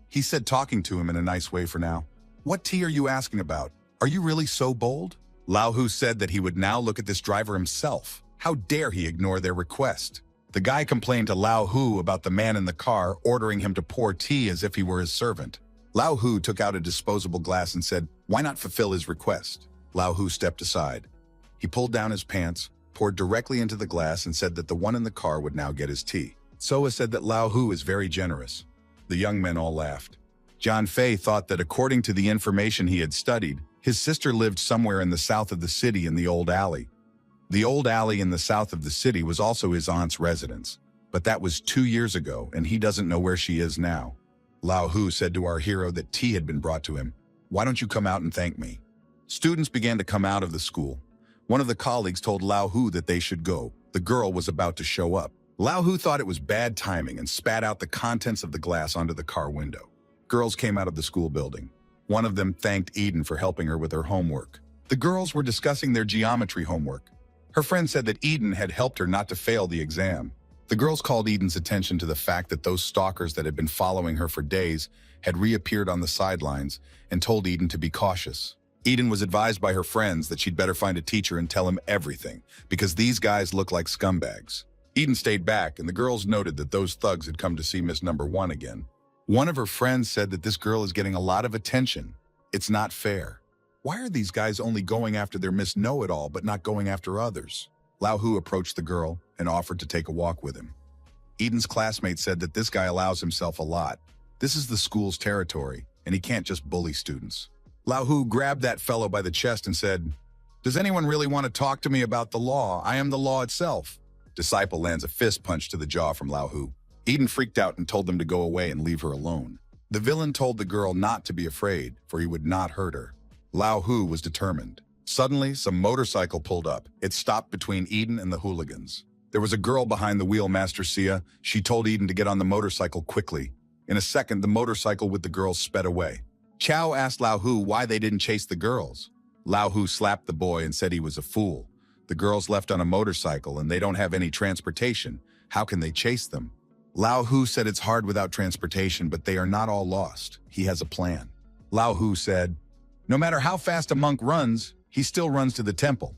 He said, talking to him in a nice way for now, "What tea are you asking about? Are you really so bold?" Lao Hu said that he would now look at this driver himself. How dare he ignore their request? The guy complained to Lao Hu about the man in the car, ordering him to pour tea as if he were his servant. Lao Hu took out a disposable glass and said, "Why not fulfill his request?" Lao Hu stepped aside. He pulled down his pants, poured directly into the glass, and said that the one in the car would now get his tea. Soa said that Lao Hu is very generous. The young men all laughed. Zhang Fei thought that according to the information he had studied, his sister lived somewhere in the south of the city in the old alley. The old alley in the south of the city was also his aunt's residence, but that was 2 years ago, and he doesn't know where she is now. Lao Hu said to our hero that tea had been brought to him. "Why don't you come out and thank me?" Students began to come out of the school. One of the colleagues told Lao Hu that they should go. The girl was about to show up. Lao Hu thought it was bad timing and spat out the contents of the glass onto the car window. Girls came out of the school building. One of them thanked Eden for helping her with her homework. The girls were discussing their geometry homework. Her friend said that Eden had helped her not to fail the exam. The girls called Eden's attention to the fact that those stalkers that had been following her for days had reappeared on the sidelines and told Eden to be cautious. Eden was advised by her friends that she'd better find a teacher and tell him everything, because these guys look like scumbags. Eden stayed back, and the girls noted that those thugs had come to see Miss Number 1 again. One of her friends said that this girl is getting a lot of attention. It's not fair. Why are these guys only going after their Miss Know-It-All but not going after others? Lao Hu approached the girl and offered to take a walk with him. Eden's classmate said that this guy allows himself a lot. This is the school's territory, and he can't just bully students. Lao Hu grabbed that fellow by the chest and said, "Does anyone really want to talk to me about the law? I am the law itself." Disciple lands a fist punch to the jaw from Lao Hu. Eden freaked out and told them to go away and leave her alone. The villain told the girl not to be afraid, for he would not hurt her. Lao Hu was determined. Suddenly, some motorcycle pulled up. It stopped between Eden and the hooligans. There was a girl behind the wheel, Master Sia. She told Eden to get on the motorcycle quickly. In a second, the motorcycle with the girls sped away. Chow asked Lao Hu why they didn't chase the girls. Lao Hu slapped the boy and said he was a fool. The girls left on a motorcycle and they don't have any transportation. How can they chase them? Lao Hu said it's hard without transportation, but they are not all lost. He has a plan. Lao Hu said, no matter how fast a monk runs, he still runs to the temple.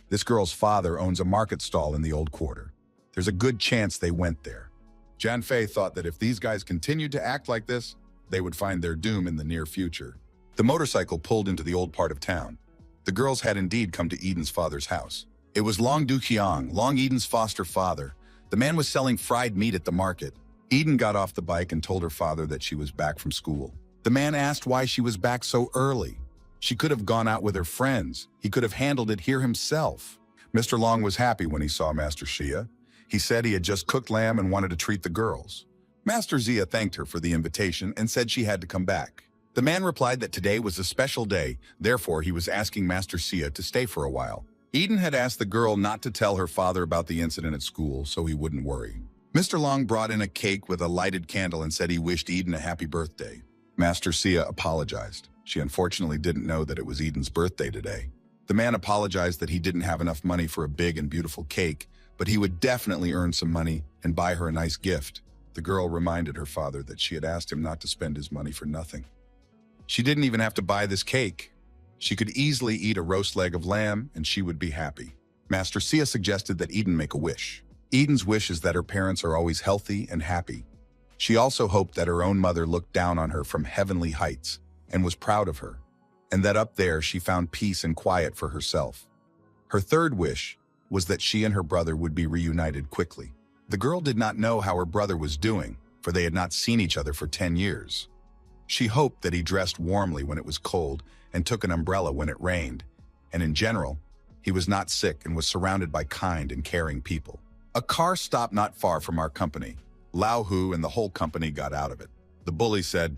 This girl's father owns a market stall in the old quarter. There's a good chance they went there. Jan Fei thought that if these guys continued to act like this, they would find their doom in the near future. The motorcycle pulled into the old part of town. The girls had indeed come to Eden's father's house. It was Long Duqiang, Long Eden's foster father. The man was selling fried meat at the market. Eden got off the bike and told her father that she was back from school. The man asked why she was back so early. She could have gone out with her friends. He could have handled it here himself. Mr. Long was happy when he saw Master Xia. He said he had just cooked lamb and wanted to treat the girls. Master Xia thanked her for the invitation and said she had to come back. The man replied that today was a special day, therefore he was asking Master Xia to stay for a while. Eden had asked the girl not to tell her father about the incident at school so he wouldn't worry. Mr. Long brought in a cake with a lighted candle and said he wished Eden a happy birthday. Master Xia apologized. She unfortunately didn't know that it was Eden's birthday today. The man apologized that he didn't have enough money for a big and beautiful cake, but he would definitely earn some money and buy her a nice gift. The girl reminded her father that she had asked him not to spend his money for nothing. She didn't even have to buy this cake. She could easily eat a roast leg of lamb and she would be happy. Master Xia suggested that Eden make a wish. Eden's wish is that her parents are always healthy and happy. She also hoped that her own mother looked down on her from heavenly heights and was proud of her, and that up there she found peace and quiet for herself. Her third wish was that she and her brother would be reunited quickly. The girl did not know how her brother was doing, for they had not seen each other for 10 years. She hoped that he dressed warmly when it was cold and took an umbrella when it rained, and in general, he was not sick and was surrounded by kind and caring people. A car stopped not far from our company. Lao Hu and the whole company got out of it. The bully said,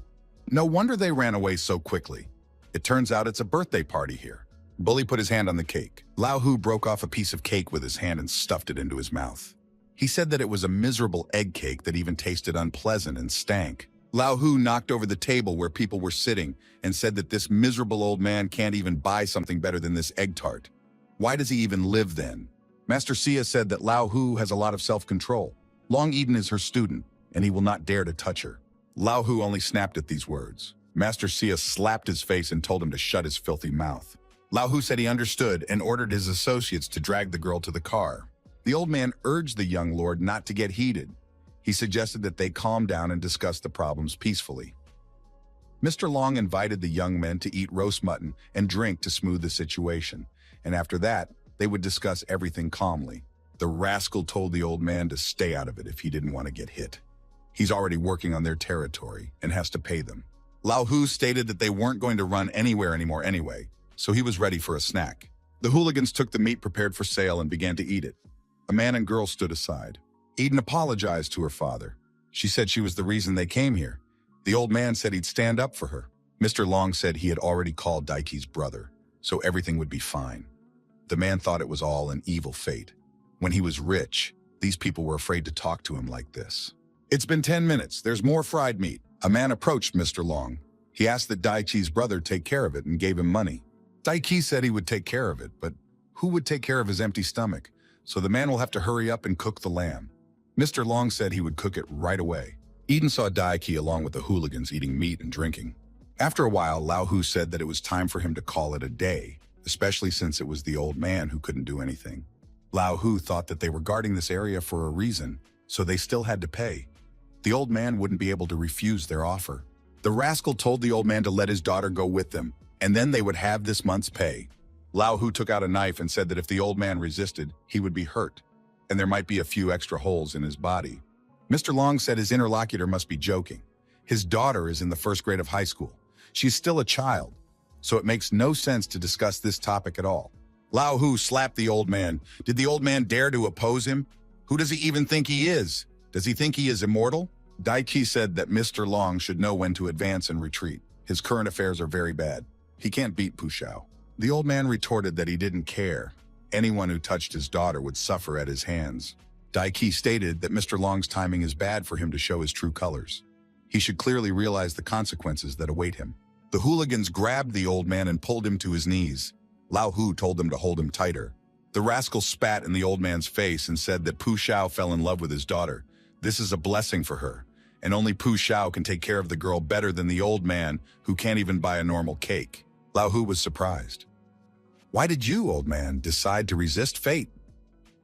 "No wonder they ran away so quickly. It turns out it's a birthday party here." Bully put his hand on the cake. Lao Hu broke off a piece of cake with his hand and stuffed it into his mouth. He said that it was a miserable egg cake that even tasted unpleasant and stank. Lao Hu knocked over the table where people were sitting and said that this miserable old man can't even buy something better than this egg tart. Why does he even live then? Master Xia said that Lao Hu has a lot of self-control. Long Eden is her student, and he will not dare to touch her. Lao Hu only snapped at these words. Master Xia slapped his face and told him to shut his filthy mouth. Lao Hu said he understood and ordered his associates to drag the girl to the car. The old man urged the young lord not to get heated. He suggested that they calm down and discuss the problems peacefully. Mr. Long invited the young men to eat roast mutton and drink to smooth the situation, and after that, they would discuss everything calmly. The rascal told the old man to stay out of it if he didn't want to get hit. He's already working on their territory and has to pay them. Lao Hu stated that they weren't going to run anywhere anymore anyway, so he was ready for a snack. The hooligans took the meat prepared for sale and began to eat it. A man and girl stood aside. Eden apologized to her father. She said she was the reason they came here. The old man said he'd stand up for her. Mr. Long said he had already called Daiki's brother, so everything would be fine. The man thought it was all an evil fate. When he was rich, these people were afraid to talk to him like this. "It's been 10 minutes. There's more fried meat." A man approached Mr. Long. He asked that Daiki's brother take care of it and gave him money. Daiki said he would take care of it, but who would take care of his empty stomach? So the man will have to hurry up and cook the lamb. Mr. Long said he would cook it right away. Eden saw Daiki along with the hooligans eating meat and drinking. After a while, Lao Hu said that it was time for him to call it a day, especially since it was the old man who couldn't do anything. Lao Hu thought that they were guarding this area for a reason, so they still had to pay. The old man wouldn't be able to refuse their offer. The rascal told the old man to let his daughter go with them, and then they would have this month's pay. Lao Hu took out a knife and said that if the old man resisted, he would be hurt, and there might be a few extra holes in his body. Mr. Long said his interlocutor must be joking. His daughter is in the first grade of high school. She's still a child, so it makes no sense to discuss this topic at all. Lao Hu slapped the old man. Did the old man dare to oppose him? Who does he even think he is? Does he think he is immortal? Daiqi said that Mr. Long should know when to advance and retreat. His current affairs are very bad. He can't beat Pu Xiao. The old man retorted that he didn't care. Anyone who touched his daughter would suffer at his hands. Daiqi stated that Mr. Long's timing is bad for him to show his true colors. He should clearly realize the consequences that await him. The hooligans grabbed the old man and pulled him to his knees. Lao Hu told them to hold him tighter. The rascal spat in the old man's face and said that Pu Xiao fell in love with his daughter. This is a blessing for her, and only Pu Xiao can take care of the girl better than the old man who can't even buy a normal cake. Lao Hu was surprised. Why did you, old man, decide to resist fate?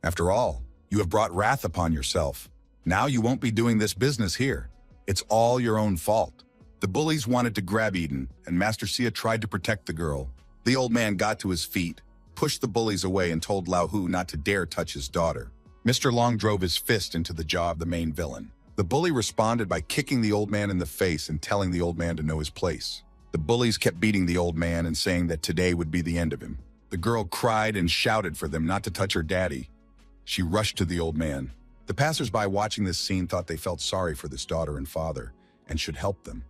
After all, you have brought wrath upon yourself. Now you won't be doing this business here. It's all your own fault. The bullies wanted to grab Eden, and Master Sia tried to protect the girl. The old man got to his feet, pushed the bullies away, and told Lao Hu not to dare touch his daughter. Mr. Long drove his fist into the jaw of the main villain. The bully responded by kicking the old man in the face and telling the old man to know his place. The bullies kept beating the old man and saying that today would be the end of him. The girl cried and shouted for them not to touch her daddy. She rushed to the old man. The passers-by watching this scene thought they felt sorry for this daughter and father and should help them.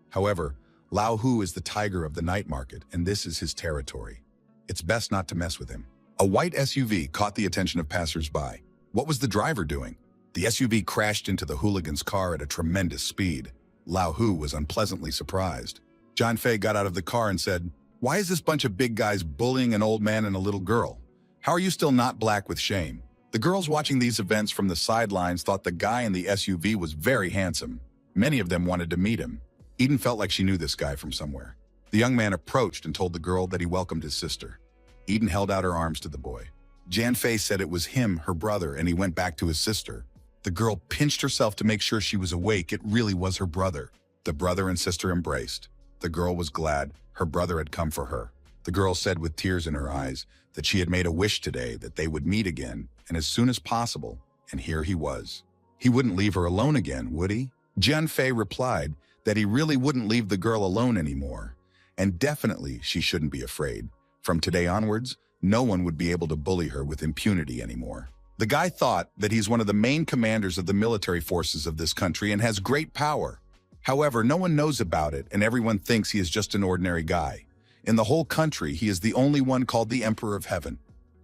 However, Lao Hu is the tiger of the night market, and this is his territory. It's best not to mess with him. A white SUV caught the attention of passers-by. What was the driver doing? The SUV crashed into the hooligan's car at a tremendous speed. Lao Hu was unpleasantly surprised. John Fei got out of the car and said, "Why is this bunch of big guys bullying an old man and a little girl? How are you still not black with shame?" The girls watching these events from the sidelines thought the guy in the SUV was very handsome. Many of them wanted to meet him. Eden felt like she knew this guy from somewhere. The young man approached and told the girl that he welcomed his sister. Eden held out her arms to the boy. Jan Fei said it was him, her brother, and he went back to his sister. The girl pinched herself to make sure she was awake. It really was her brother. The brother and sister embraced. The girl was glad her brother had come for her. The girl said with tears in her eyes that she had made a wish today that they would meet again, and as soon as possible, and here he was. He wouldn't leave her alone again, would he? Jian Fei replied that he really wouldn't leave the girl alone anymore, and definitely she shouldn't be afraid. From today onwards, no one would be able to bully her with impunity anymore. The guy thought that he's one of the main commanders of the military forces of this country and has great power. However, no one knows about it, and everyone thinks he is just an ordinary guy. In the whole country, he is the only one called the Emperor of Heaven.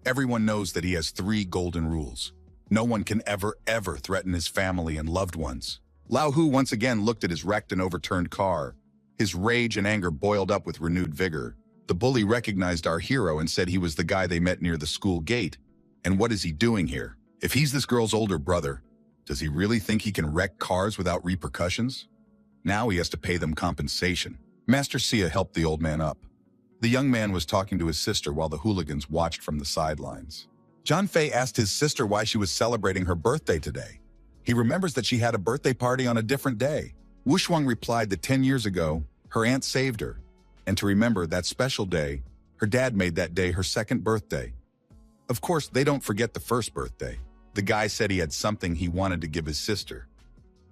Everyone knows that he has 3 golden rules. No one can ever threaten his family and loved ones. Lao Hu once again looked at his wrecked and overturned car. His rage and anger boiled up with renewed vigor. The bully recognized our hero and said he was the guy they met near the school gate. And what is he doing here? If he's this girl's older brother, does he really think he can wreck cars without repercussions? Now he has to pay them compensation. Master Sia helped the old man up. The young man was talking to his sister while the hooligans watched from the sidelines. John Fei asked his sister why she was celebrating her birthday today. He remembers that she had a birthday party on a different day. Wu Shuang replied that 10 years ago, her aunt saved her. And to remember that special day, her dad made that day her second birthday. Of course, they don't forget the first birthday. The guy said he had something he wanted to give his sister.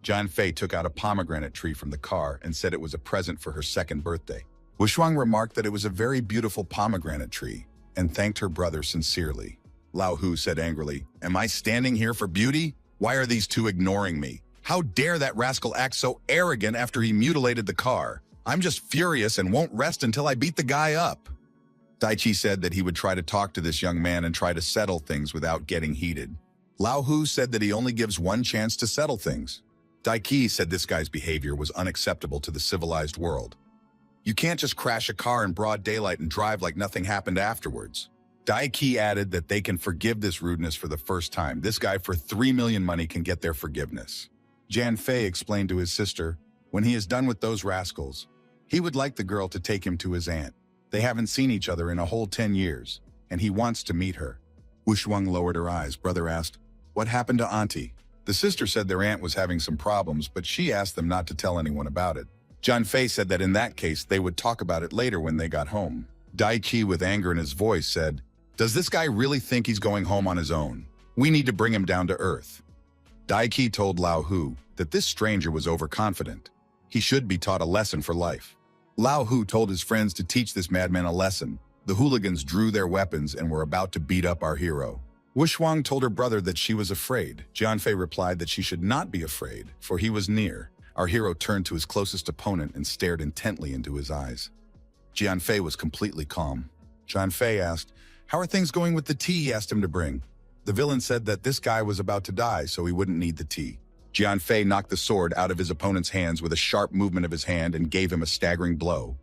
John Fei took out a pomegranate tree from the car and said it was a present for her second birthday. Wu Shuang remarked that it was a very beautiful pomegranate tree and thanked her brother sincerely. Lao Hu said angrily, "Am I standing here for beauty? Why are these two ignoring me? How dare that rascal act so arrogant after he mutilated the car? I'm just furious and won't rest until I beat the guy up." Daiqi said that he would try to talk to this young man and try to settle things without getting heated. Lao Hu said that he only gives one chance to settle things. Daiqi said this guy's behavior was unacceptable to the civilized world. You can't just crash a car in broad daylight and drive like nothing happened afterwards. Daiqi added that they can forgive this rudeness for the first time. This guy for 3 million money can get their forgiveness. Jan Fei explained to his sister, when he is done with those rascals, he would like the girl to take him to his aunt. They haven't seen each other in a whole 10 years, and he wants to meet her. Wu Shuang lowered her eyes. Brother asked, "What happened to Auntie?" The sister said their aunt was having some problems, but she asked them not to tell anyone about it. John Fei said that in that case, they would talk about it later when they got home. Daiqi, with anger in his voice, said, "Does this guy really think he's going home on his own? We need to bring him down to earth." Daiqi told Lao Hu that this stranger was overconfident. He should be taught a lesson for life. Lao Hu told his friends to teach this madman a lesson. The hooligans drew their weapons and were about to beat up our hero. Wu Shuang told her brother that she was afraid. Jianfei replied that she should not be afraid, for he was near. Our hero turned to his closest opponent and stared intently into his eyes. Jianfei was completely calm. Jianfei asked, "How are things going with the tea he asked him to bring?" The villain said that this guy was about to die, so he wouldn't need the tea. Jianfei knocked the sword out of his opponent's hands with a sharp movement of his hand and gave him a staggering blow.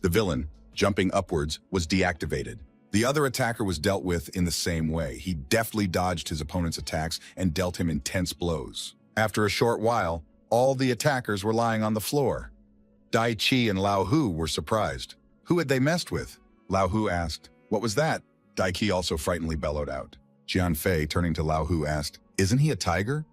The villain, jumping upwards, was deactivated. The other attacker was dealt with in the same way. He deftly dodged his opponent's attacks and dealt him intense blows. After a short while, all the attackers were lying on the floor. Dai Qi and Lao Hu were surprised. Who had they messed with? Lao Hu asked. What was that? Dai Qi also frighteningly bellowed out. Jianfei, turning to Lao Hu, asked, Isn't he a tiger?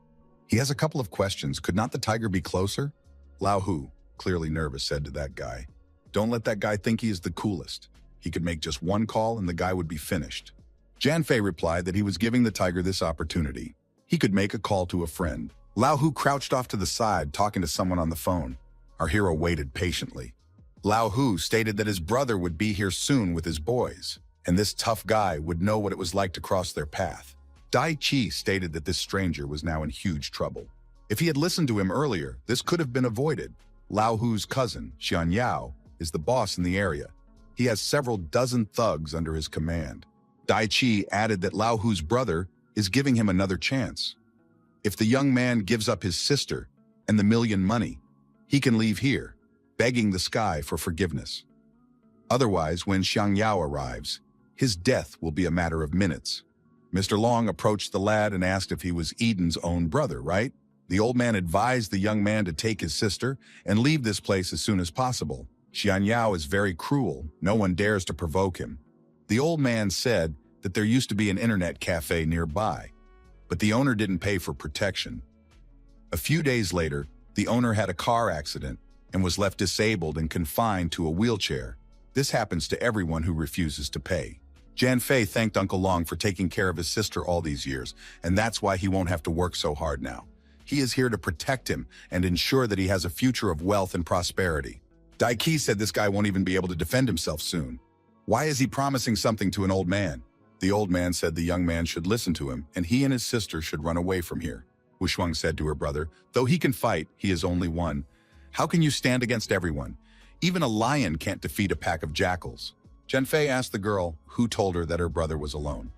He has a couple of questions. Could not the tiger be closer? Lao Hu, clearly nervous, said to that guy, Don't let that guy think he is the coolest. He could make just one call and the guy would be finished. Jianfei replied that he was giving the tiger this opportunity. He could make a call to a friend. Lao Hu crouched off to the side, talking to someone on the phone. Our hero waited patiently. Lao Hu stated that his brother would be here soon with his boys, and this tough guy would know what it was like to cross their path. Dai Qi stated that this stranger was now in huge trouble. If he had listened to him earlier, this could have been avoided. Lao Hu's cousin, Xian Yao, is the boss in the area. He has several dozen thugs under his command. Dai Qi added that Lao Hu's brother is giving him another chance. If the young man gives up his sister and the million money, he can leave here, begging the sky for forgiveness. Otherwise, when Xiang Yao arrives, his death will be a matter of minutes. Mr. Long approached the lad and asked if he was Eden's own brother, right? The old man advised the young man to take his sister and leave this place as soon as possible. Xian Yao is very cruel. No one dares to provoke him. The old man said that there used to be an internet cafe nearby, but the owner didn't pay for protection. A few days later, the owner had a car accident and was left disabled and confined to a wheelchair. This happens to everyone who refuses to pay. Jianfei thanked Uncle Long for taking care of his sister all these years, and that's why he won't have to work so hard now. He is here to protect him and ensure that he has a future of wealth and prosperity. Dai Qi said this guy won't even be able to defend himself soon. Why is he promising something to an old man? The old man said the young man should listen to him, and he and his sister should run away from here. Wu Shuang said to her brother, Though he can fight, he is only one. How can you stand against everyone? Even a lion can't defeat a pack of jackals. Jianfei asked the girl, who told her that her brother was alone.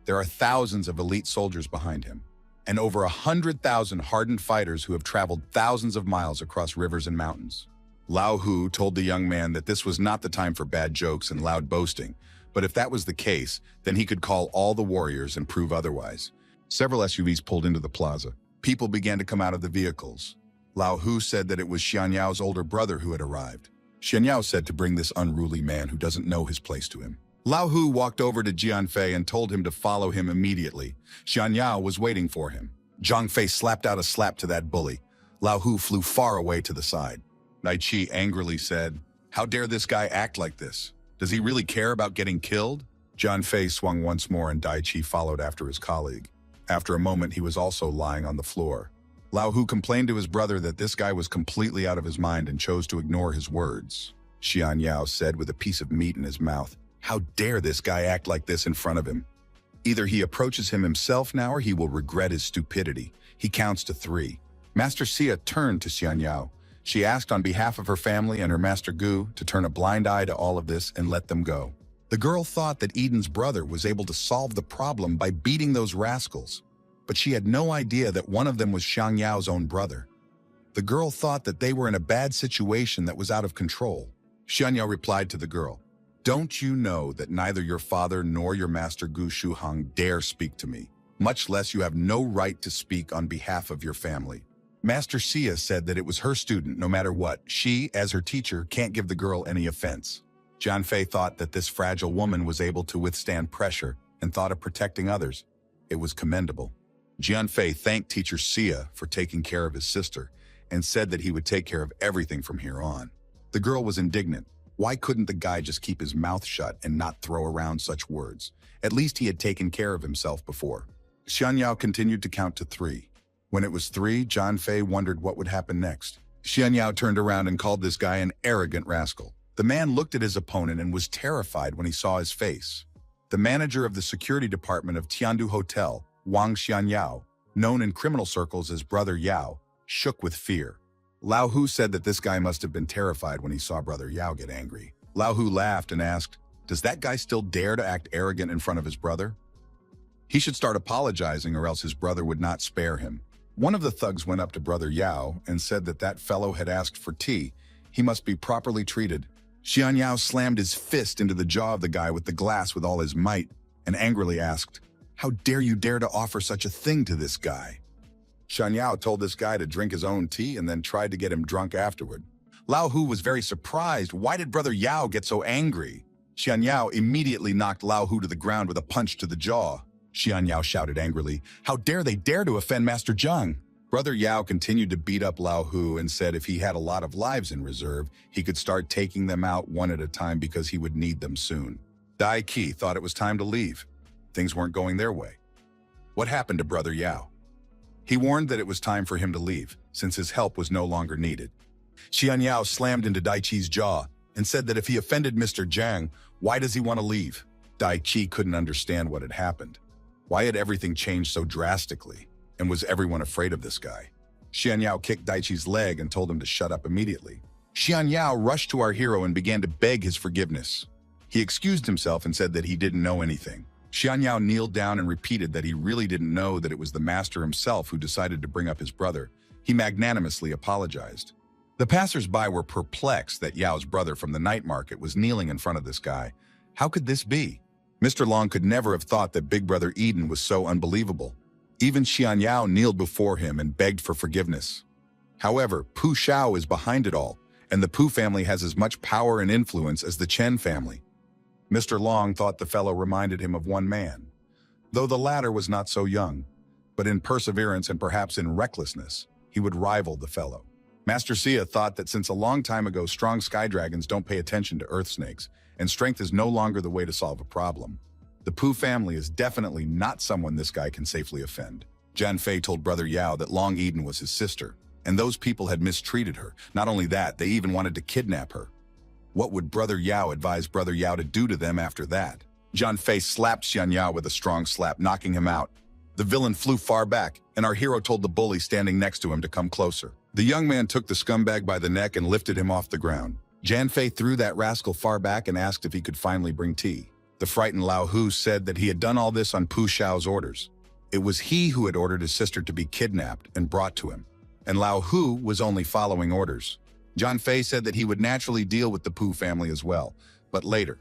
There are thousands of elite soldiers behind him, and over 100,000 hardened fighters who have traveled thousands of miles across rivers and mountains. Lao Hu told the young man that this was not the time for bad jokes and loud boasting, but if that was the case, then he could call all the warriors and prove otherwise. Several SUVs pulled into the plaza. People began to come out of the vehicles. Lao Hu said that it was Xian Yao's older brother who had arrived. Xian Yao said to bring this unruly man who doesn't know his place to him. Lao Hu walked over to Jianfei and told him to follow him immediately. Xian Yao was waiting for him. Jianfei slapped out a slap to that bully. Lao Hu flew far away to the side. Dai Qi angrily said, How dare this guy act like this? Does he really care about getting killed? Jianfei swung once more and Dai Qi followed after his colleague. After a moment, he was also lying on the floor. Lao Hu complained to his brother that this guy was completely out of his mind and chose to ignore his words. Xian Yao said with a piece of meat in his mouth, How dare this guy act like this in front of him? Either he approaches him himself now or he will regret his stupidity. He counts to 3. Master Xia turned to Xian Yao. She asked on behalf of her family and her Master Gu to turn a blind eye to all of this and let them go. The girl thought that Eden's brother was able to solve the problem by beating those rascals, but she had no idea that one of them was Xiang Yao's own brother. The girl thought that they were in a bad situation that was out of control. Xiang Yao replied to the girl, Don't you know that neither your father nor your Master Gu Shuhang dare speak to me, much less you have no right to speak on behalf of your family? Master Xia said that it was her student no matter what. She, as her teacher, can't give the girl any offense. Jianfei thought that this fragile woman was able to withstand pressure and thought of protecting others. It was commendable. Jianfei thanked teacher Xia for taking care of his sister and said that he would take care of everything from here on. The girl was indignant. Why couldn't the guy just keep his mouth shut and not throw around such words? At least he had taken care of himself before. Xian Yao continued to count to 3. When it was 3, Jianfei wondered what would happen next. Xian Yao turned around and called this guy an arrogant rascal. The man looked at his opponent and was terrified when he saw his face. The manager of the security department of Tiandu Hotel, Wang Xianyao, known in criminal circles as Brother Yao, shook with fear. Lao Hu said that this guy must have been terrified when he saw Brother Yao get angry. Lao Hu laughed and asked, "Does that guy still dare to act arrogant in front of his brother? He should start apologizing or else his brother would not spare him." One of the thugs went up to Brother Yao and said that that fellow had asked for tea. He must be properly treated. Xianyao slammed his fist into the jaw of the guy with the glass with all his might and angrily asked, "How dare you dare to offer such a thing to this guy?" Xianyao told this guy to drink his own tea and then tried to get him drunk afterward. Lao Hu was very surprised. Why did Brother Yao get so angry? Xianyao immediately knocked Lao Hu to the ground with a punch to the jaw. Xianyao shouted angrily, "How dare they dare to offend Master Zheng?" Brother Yao continued to beat up Lao Hu and said if he had a lot of lives in reserve, he could start taking them out one at a time because he would need them soon. Dai Qi thought it was time to leave. Things weren't going their way. What happened to Brother Yao? He warned that it was time for him to leave, since his help was no longer needed. Xianyao slammed into Dai Qi's jaw and said that if he offended Mr. Zhang, why does he want to leave? Dai Qi couldn't understand what had happened. Why had everything changed so drastically? And was everyone afraid of this guy? Xianyao kicked Daichi's leg and told him to shut up immediately. Xianyao rushed to our hero and began to beg his forgiveness. He excused himself and said that he didn't know anything. Xianyao kneeled down and repeated that he really didn't know that it was the master himself who decided to bring up his brother. He magnanimously apologized. The passers-by were perplexed that Yao's brother from the night market was kneeling in front of this guy. How could this be? Mr. Long could never have thought that Big Brother Eden was so unbelievable. Even Xianyao kneeled before him and begged for forgiveness. However, Pu Shao is behind it all, and the Pu family has as much power and influence as the Chen family. Mr. Long thought the fellow reminded him of one man, though the latter was not so young, but in perseverance and perhaps in recklessness, he would rival the fellow. Master Sia thought that since a long time ago strong sky dragons don't pay attention to earth snakes, and strength is no longer the way to solve a problem, the Pu family is definitely not someone this guy can safely offend. Jian Fei told Brother Yao that Long Eden was his sister, and those people had mistreated her. Not only that, they even wanted to kidnap her. What would Brother Yao advise Brother Yao to do to them after that? Jian Fei slapped Xianyao with a strong slap, knocking him out. The villain flew far back, and our hero told the bully standing next to him to come closer. The young man took the scumbag by the neck and lifted him off the ground. Jian Fei threw that rascal far back and asked if he could finally bring tea. The frightened Lao Hu said that he had done all this on Pu Shao's orders. It was he who had ordered his sister to be kidnapped and brought to him, and Lao Hu was only following orders. Jian Fei said that he would naturally deal with the Pu family as well, but later.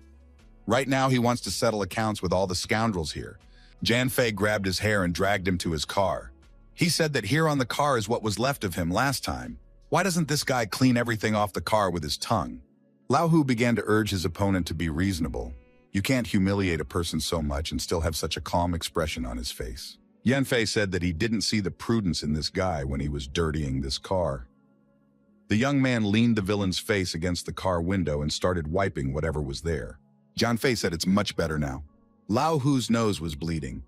Right now he wants to settle accounts with all the scoundrels here. Jian Fei grabbed his hair and dragged him to his car. He said that here on the car is what was left of him last time. Why doesn't this guy clean everything off the car with his tongue? Lao Hu began to urge his opponent to be reasonable. You can't humiliate a person so much and still have such a calm expression on his face. Yan Fei said that he didn't see the prudence in this guy when he was dirtying this car. The young man leaned the villain's face against the car window and started wiping whatever was there. Jian Fei said it's much better now. Lao Hu's nose was bleeding.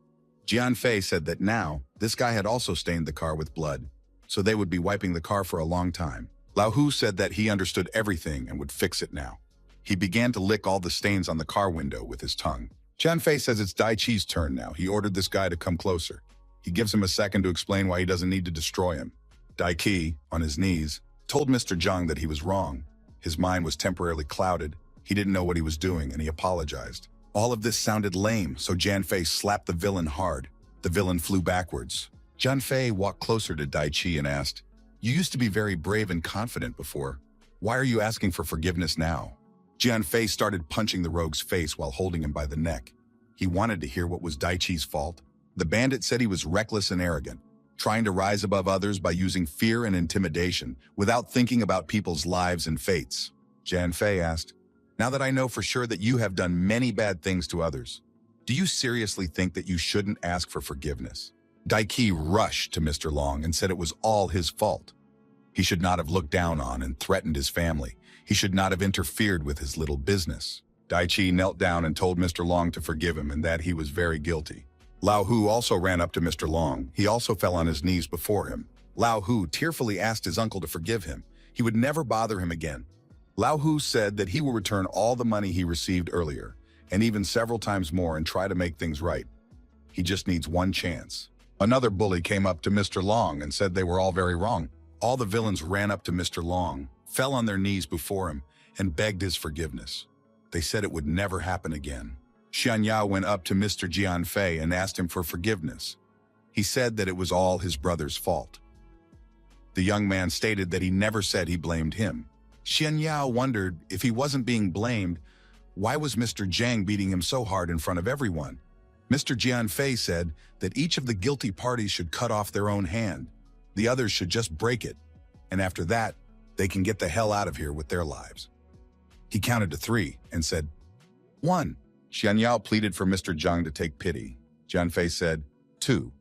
Jian Fei said that now, this guy had also stained the car with blood, so they would be wiping the car for a long time. Lao Hu said that he understood everything and would fix it now. He began to lick all the stains on the car window with his tongue. Jian Fei says it's Dai Qi's turn now. He ordered this guy to come closer. He gives him a second to explain why he doesn't need to destroy him. Dai Qi, on his knees, told Mr. Zheng that he was wrong. His mind was temporarily clouded. He didn't know what he was doing, and he apologized. All of this sounded lame, so Jian Fei slapped the villain hard. The villain flew backwards. Jian Fei walked closer to Dai Qi and asked, "You used to be very brave and confident before. Why are you asking for forgiveness now?" Jian Fei started punching the rogue's face while holding him by the neck. He wanted to hear what was Dai Qi's fault. The bandit said he was reckless and arrogant, trying to rise above others by using fear and intimidation without thinking about people's lives and fates. Jian Fei asked, "Now that I know for sure that you have done many bad things to others, do you seriously think that you shouldn't ask for forgiveness?" Dai Qi rushed to Mr. Long and said it was all his fault. He should not have looked down on and threatened his family. He should not have interfered with his little business. Dai Qi knelt down and told Mr. Long to forgive him and that he was very guilty. Lao Hu also ran up to Mr. Long. He also fell on his knees before him. Lao Hu tearfully asked his uncle to forgive him. He would never bother him again. Lao Hu said that he will return all the money he received earlier, and even several times more and try to make things right. He just needs one chance. Another bully came up to Mr. Long and said they were all very wrong. All the villains ran up to Mr. Long, fell on their knees before him, and begged his forgiveness. They said it would never happen again. Xian Yao went up to Mr. Jianfei and asked him for forgiveness. He said that it was all his brother's fault. The young man stated that he never said he blamed him. Xian Yao wondered if he wasn't being blamed, why was Mr. Zhang beating him so hard in front of everyone? Mr. Jianfei said that each of the guilty parties should cut off their own hand. The others should just break it, and after that, they can get the hell out of here with their lives. He counted to 3 and said, 1. Xian Yao pleaded for Mr. Zhang to take pity. Jianfei said, 2.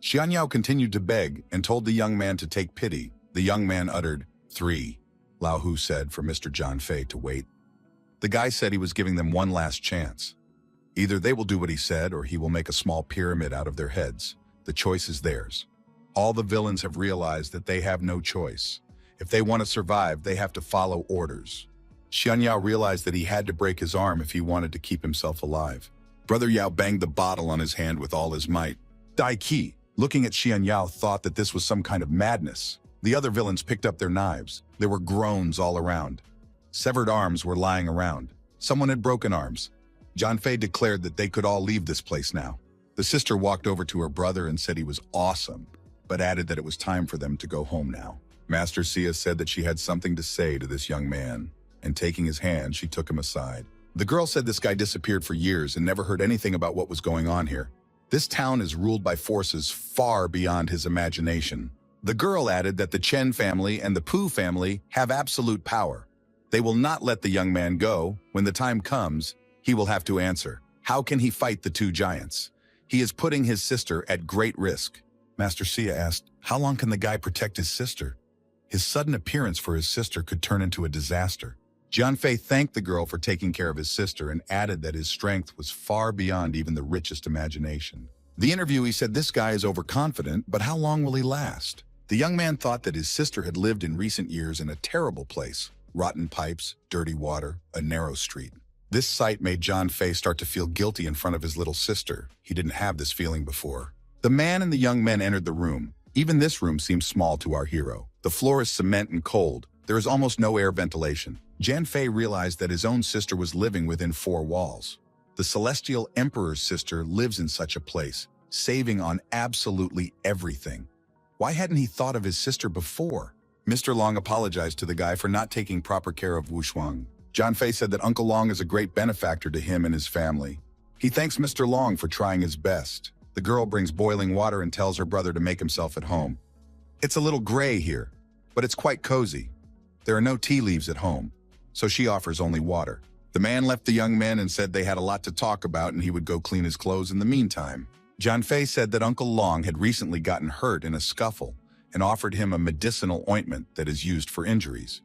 Xian Yao continued to beg and told the young man to take pity. The young man uttered, 3. Lao Hu said for Mr. Jianfei to wait. The guy said he was giving them one last chance. Either they will do what he said or he will make a small pyramid out of their heads. The choice is theirs. All the villains have realized that they have no choice. If they want to survive, they have to follow orders. Xian Yao realized that he had to break his arm if he wanted to keep himself alive. Brother Yao banged the bottle on his hand with all his might. Dai Qi, looking at Xian Yao, thought that this was some kind of madness. The other villains picked up their knives. There were groans all around. Severed arms were lying around. Someone had broken arms. Jianfei declared that they could all leave this place now. The sister walked over to her brother and said he was awesome, but added that it was time for them to go home now. Master Sia said that she had something to say to this young man, and taking his hand, she took him aside. The girl said this guy disappeared for years and never heard anything about what was going on here. This town is ruled by forces far beyond his imagination. The girl added that the Chen family and the Pu family have absolute power. They will not let the young man go. When the time comes, he will have to answer. How can he fight the 2 giants? He is putting his sister at great risk. Master Sia asked, how long can the guy protect his sister? His sudden appearance for his sister could turn into a disaster. Jianfei thanked the girl for taking care of his sister and added that his strength was far beyond even the richest imagination. The interviewee said this guy is overconfident, but how long will he last? The young man thought that his sister had lived in recent years in a terrible place. Rotten pipes, dirty water, a narrow street. This sight made Jianfei start to feel guilty in front of his little sister. He didn't have this feeling before. The man and the young men entered the room. Even this room seems small to our hero. The floor is cement and cold. There is almost no air ventilation. Jianfei realized that his own sister was living within 4 walls. The Celestial Emperor's sister lives in such a place, saving on absolutely everything. Why hadn't he thought of his sister before? Mr. Long apologized to the guy for not taking proper care of Wu Shuang. Jianfei said that Uncle Long is a great benefactor to him and his family. He thanks Mr. Long for trying his best. The girl brings boiling water and tells her brother to make himself at home. It's a little gray here, but it's quite cozy. There are no tea leaves at home, so she offers only water. The man left the young men and said they had a lot to talk about and he would go clean his clothes in the meantime. Jianfei said that Uncle Long had recently gotten hurt in a scuffle and offered him a medicinal ointment that is used for injuries.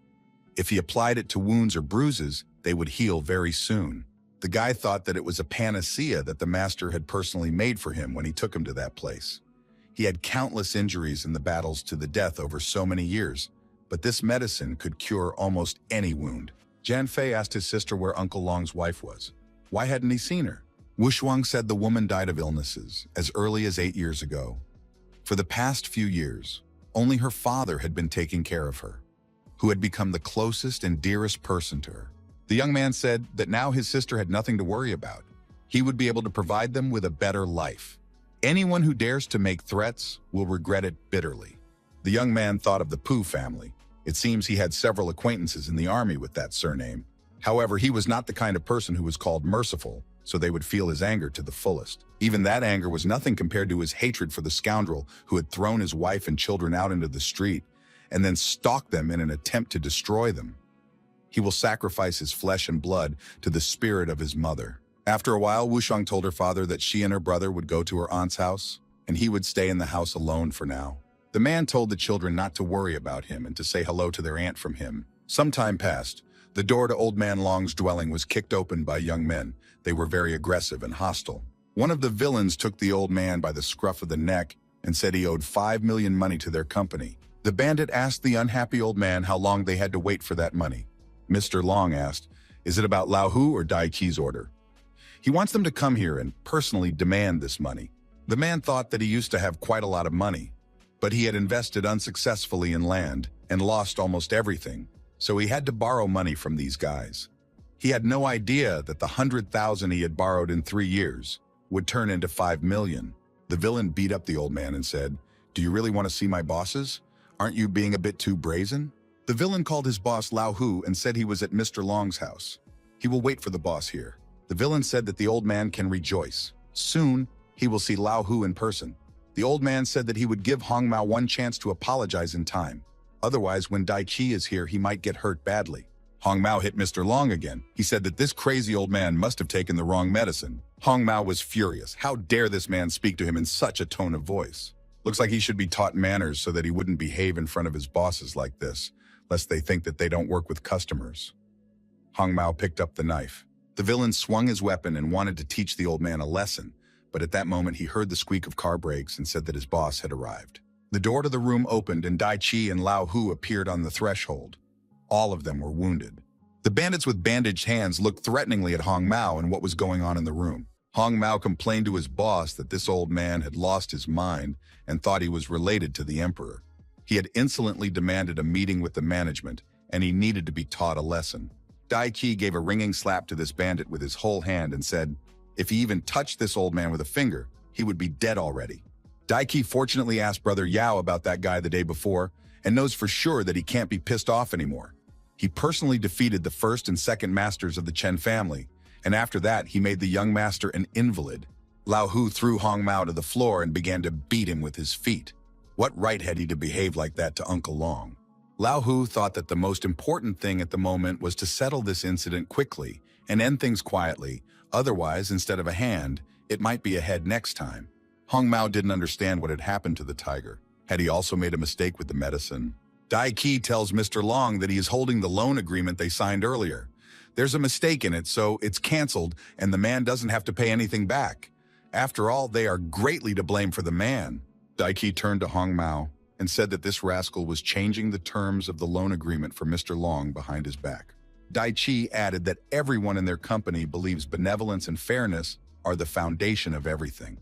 If he applied it to wounds or bruises, they would heal very soon. The guy thought that it was a panacea that the master had personally made for him when he took him to that place. He had countless injuries in the battles to the death over so many years, but this medicine could cure almost any wound. Jianfei asked his sister where Uncle Long's wife was. Why hadn't he seen her? Wu Shuang said the woman died of illnesses as early as 8 years ago. For the past few years, only her father had been taking care of her, who had become the closest and dearest person to her. The young man said that now his sister had nothing to worry about. He would be able to provide them with a better life. Anyone who dares to make threats will regret it bitterly. The young man thought of the Pu family. It seems he had several acquaintances in the army with that surname. However, he was not the kind of person who was called merciful, so they would feel his anger to the fullest. Even that anger was nothing compared to his hatred for the scoundrel who had thrown his wife and children out into the street and then stalked them in an attempt to destroy them. He will sacrifice his flesh and blood to the spirit of his mother. After a while, Wu Shuang told her father that she and her brother would go to her aunt's house, and he would stay in the house alone for now. The man told the children not to worry about him and to say hello to their aunt from him. Some time passed. The door to Old Man Long's dwelling was kicked open by young men. They were very aggressive and hostile. One of the villains took the old man by the scruff of the neck and said he owed 5 million money to their company. The bandit asked the unhappy old man how long they had to wait for that money. Mr. Long asked, "Is it about Lao Hu or Dai Qi's order?" He wants them to come here and personally demand this money. The man thought that he used to have quite a lot of money, but he had invested unsuccessfully in land and lost almost everything, so he had to borrow money from these guys. He had no idea that the 100,000 he had borrowed in 3 years would turn into 5 million. The villain beat up the old man and said, "Do you really want to see my bosses? Aren't you being a bit too brazen?" The villain called his boss Lao Hu and said he was at Mr. Long's house. He will wait for the boss here. The villain said that the old man can rejoice. Soon, he will see Lao Hu in person. The old man said that he would give Hong Mao one chance to apologize in time. Otherwise, when Dai Qi is here, he might get hurt badly. Hong Mao hit Mr. Long again. He said that this crazy old man must have taken the wrong medicine. Hong Mao was furious. How dare this man speak to him in such a tone of voice? Looks like he should be taught manners so that he wouldn't behave in front of his bosses like this, lest they think that they don't work with customers. Hong Mao picked up the knife. The villain swung his weapon and wanted to teach the old man a lesson, but at that moment he heard the squeak of car brakes and said that his boss had arrived. The door to the room opened and Dai Qi and Lao Hu appeared on the threshold. All of them were wounded. The bandits with bandaged hands looked threateningly at Hong Mao and what was going on in the room. Hong Mao complained to his boss that this old man had lost his mind and thought he was related to the emperor. He had insolently demanded a meeting with the management, and he needed to be taught a lesson. Dai Qi gave a ringing slap to this bandit with his whole hand and said, if he even touched this old man with a finger, he would be dead already. Dai Qi fortunately asked Brother Yao about that guy the day before and knows for sure that he can't be pissed off anymore. He personally defeated the first and second masters of the Chen family, and after that he made the young master an invalid. Lao Hu threw Hong Mao to the floor and began to beat him with his feet. What right had he to behave like that to Uncle Long? Lao Hu thought that the most important thing at the moment was to settle this incident quickly and end things quietly. Otherwise, instead of a hand, it might be a head next time. Hong Mao didn't understand what had happened to the tiger. Had he also made a mistake with the medicine? Dai Qi tells Mr. Long that he is holding the loan agreement they signed earlier. There's a mistake in it, so it's canceled, and the man doesn't have to pay anything back. After all, they are greatly to blame for the man. Dai Qi turned to Hong Mao and said that this rascal was changing the terms of the loan agreement for Mr. Long behind his back. Dai Qi added that everyone in their company believes benevolence and fairness are the foundation of everything.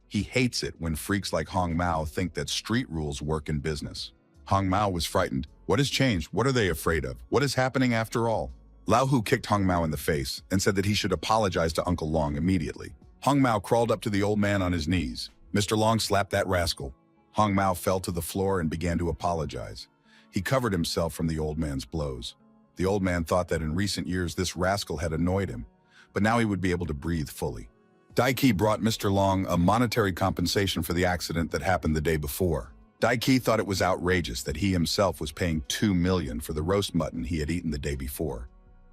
He hates it when freaks like Hong Mao think that street rules work in business. Hong Mao was frightened. What has changed? What are they afraid of? What is happening after all? Lao Hu kicked Hong Mao in the face and said that he should apologize to Uncle Long immediately. Hong Mao crawled up to the old man on his knees. Mr. Long slapped that rascal. Hong Mao fell to the floor and began to apologize. He covered himself from the old man's blows. The old man thought that in recent years this rascal had annoyed him, but now he would be able to breathe fully. Dai Qi brought Mr. Long a monetary compensation for the accident that happened the day before. Dai Qi thought it was outrageous that he himself was paying 2 million for the roast mutton he had eaten the day before.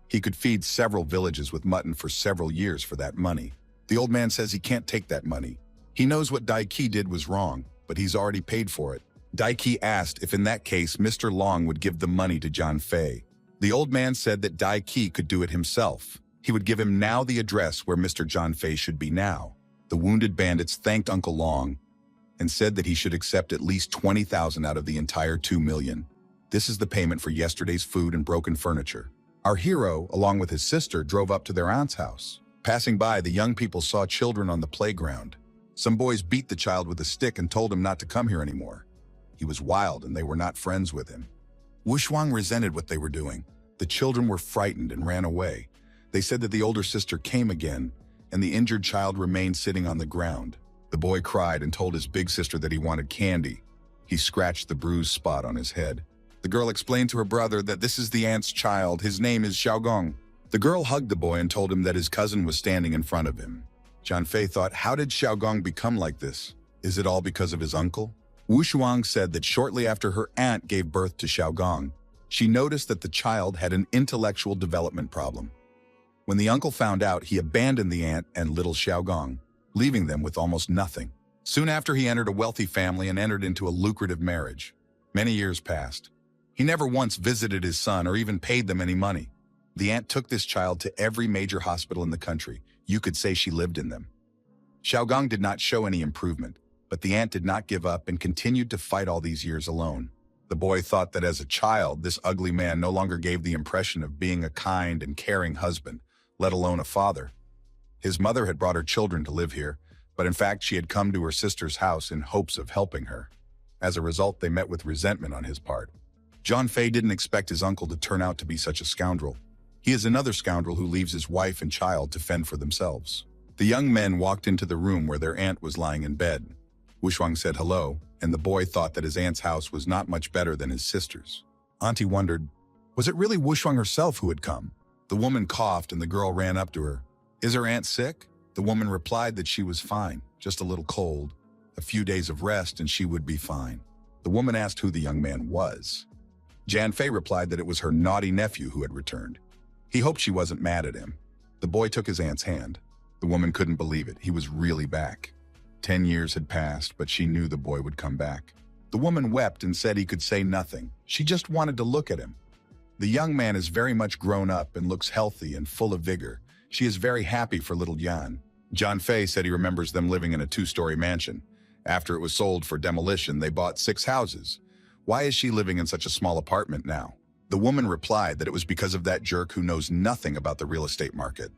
He could feed several villages with mutton for several years for that money. The old man says he can't take that money. He knows what Dai Qi did was wrong, but he's already paid for it. Dai Qi asked if in that case Mr. Long would give the money to John Fei. The old man said that Dai Qi could do it himself. He would give him now the address where Mr. John Fei should be now. The wounded bandits thanked Uncle Long and said that he should accept at least 20,000 out of the entire 2 million. This is the payment for yesterday's food and broken furniture. Our hero, along with his sister, drove up to their aunt's house. Passing by, the young people saw children on the playground. Some boys beat the child with a stick and told him not to come here anymore. He was wild and they were not friends with him. Wu Shuang resented what they were doing. The children were frightened and ran away. They said that the older sister came again, and the injured child remained sitting on the ground. The boy cried and told his big sister that he wanted candy. He scratched the bruised spot on his head. The girl explained to her brother that this is the aunt's child. His name is Xiaogong. The girl hugged the boy and told him that his cousin was standing in front of him. John Fei thought, how did Xiaogong become like this? Is it all because of his uncle? Wu Shuang said that shortly after her aunt gave birth to Xiaogong, she noticed that the child had an intellectual development problem. When the uncle found out, he abandoned the aunt and little Xiaogong, leaving them with almost nothing. Soon after, he entered a wealthy family and entered into a lucrative marriage. Many years passed. He never once visited his son or even paid them any money. The aunt took this child to every major hospital in the country. You could say she lived in them. Xiaogong did not show any improvement, but the aunt did not give up and continued to fight all these years alone. The boy thought that as a child, this ugly man no longer gave the impression of being a kind and caring husband, let alone a father. His mother had brought her children to live here, but in fact she had come to her sister's house in hopes of helping her. As a result, they met with resentment on his part. John Fay didn't expect his uncle to turn out to be such a scoundrel. He is another scoundrel who leaves his wife and child to fend for themselves. The young men walked into the room where their aunt was lying in bed. Wushuang said hello, and the boy thought that his aunt's house was not much better than his sister's. Auntie wondered, was it really Wushuang herself who had come? The woman coughed and the girl ran up to her. Is her aunt sick? The woman replied that she was fine, just a little cold. A few days of rest and she would be fine. The woman asked who the young man was. Jan Fei replied that it was her naughty nephew who had returned. He hoped she wasn't mad at him. The boy took his aunt's hand. The woman couldn't believe it. He was really back. 10 years had passed, but she knew the boy would come back. The woman wept and said he could say nothing. She just wanted to look at him. The young man is very much grown up and looks healthy and full of vigor. She is very happy for little Yan. John Fay said he remembers them living in a 2-story mansion. After it was sold for demolition, they bought 6 houses. Why is she living in such a small apartment now? The woman replied that it was because of that jerk who knows nothing about the real estate market.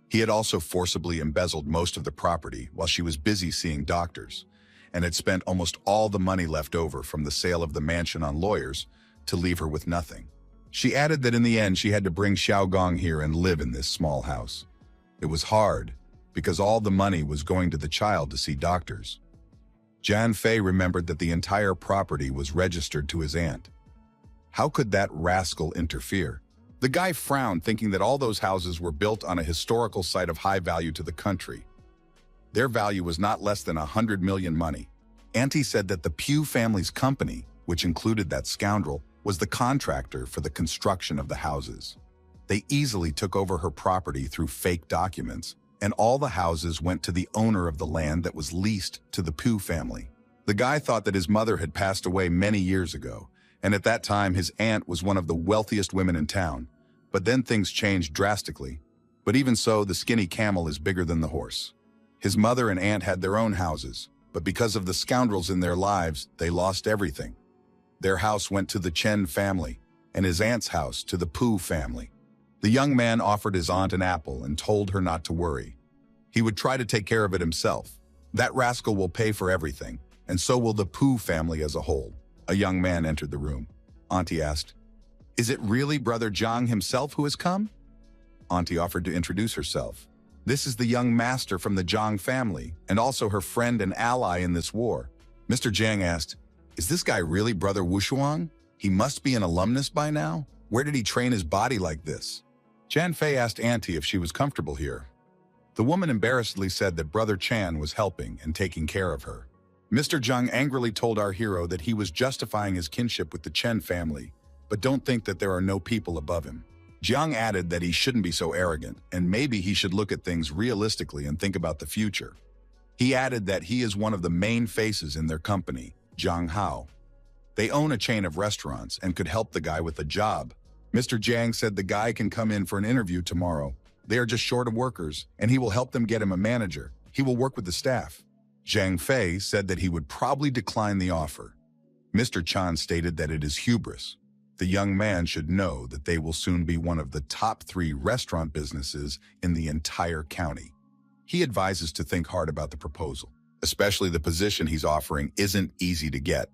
He had also forcibly embezzled most of the property while she was busy seeing doctors, and had spent almost all the money left over from the sale of the mansion on lawyers to leave her with nothing. She added that in the end she had to bring Xiaogong here and live in this small house. It was hard, because all the money was going to the child to see doctors. Jan Fei remembered that the entire property was registered to his aunt. How could that rascal interfere? The guy frowned, thinking that all those houses were built on a historical site of high value to the country. Their value was not less than 100 million money. Auntie said that the Pugh family's company, which included that scoundrel, was the contractor for the construction of the houses. They easily took over her property through fake documents, and all the houses went to the owner of the land that was leased to the Pugh family. The guy thought that his mother had passed away many years ago, and at that time his aunt was one of the wealthiest women in town. But then things changed drastically. But even so, the skinny camel is bigger than the horse. His mother and aunt had their own houses, but because of the scoundrels in their lives, they lost everything. Their house went to the Chen family, and his aunt's house to the Pugh family. The young man offered his aunt an apple and told her not to worry. He would try to take care of it himself. That rascal will pay for everything, and so will the Pugh family as a whole. A young man entered the room. Auntie asked, "Is it really Brother Zhang himself who has come?" Auntie offered to introduce herself. "This is the young master from the Zhang family, and also her friend and ally in this war." Mr. Zhang asked, "Is this guy really Brother Wushuang? He must be an alumnus by now. Where did he train his body like this?" Jan Fei asked Auntie if she was comfortable here. The woman embarrassedly said that Brother Chan was helping and taking care of her. Mr. Zhang angrily told our hero that he was justifying his kinship with the Chen family, but don't think that there are no people above him. Jiang added that he shouldn't be so arrogant, and maybe he should look at things realistically and think about the future. He added that he is one of the main faces in their company, Zhang Hao. They own a chain of restaurants and could help the guy with a job. Mr. Jiang said the guy can come in for an interview tomorrow. They are just short of workers, and he will help them get him a manager. He will work with the staff. Zhang Fei said that he would probably decline the offer. Mr. Chan stated that it is hubris. The young man should know that they will soon be one of the top 3 restaurant businesses in the entire county. He advises to think hard about the proposal, especially the position he's offering isn't easy to get.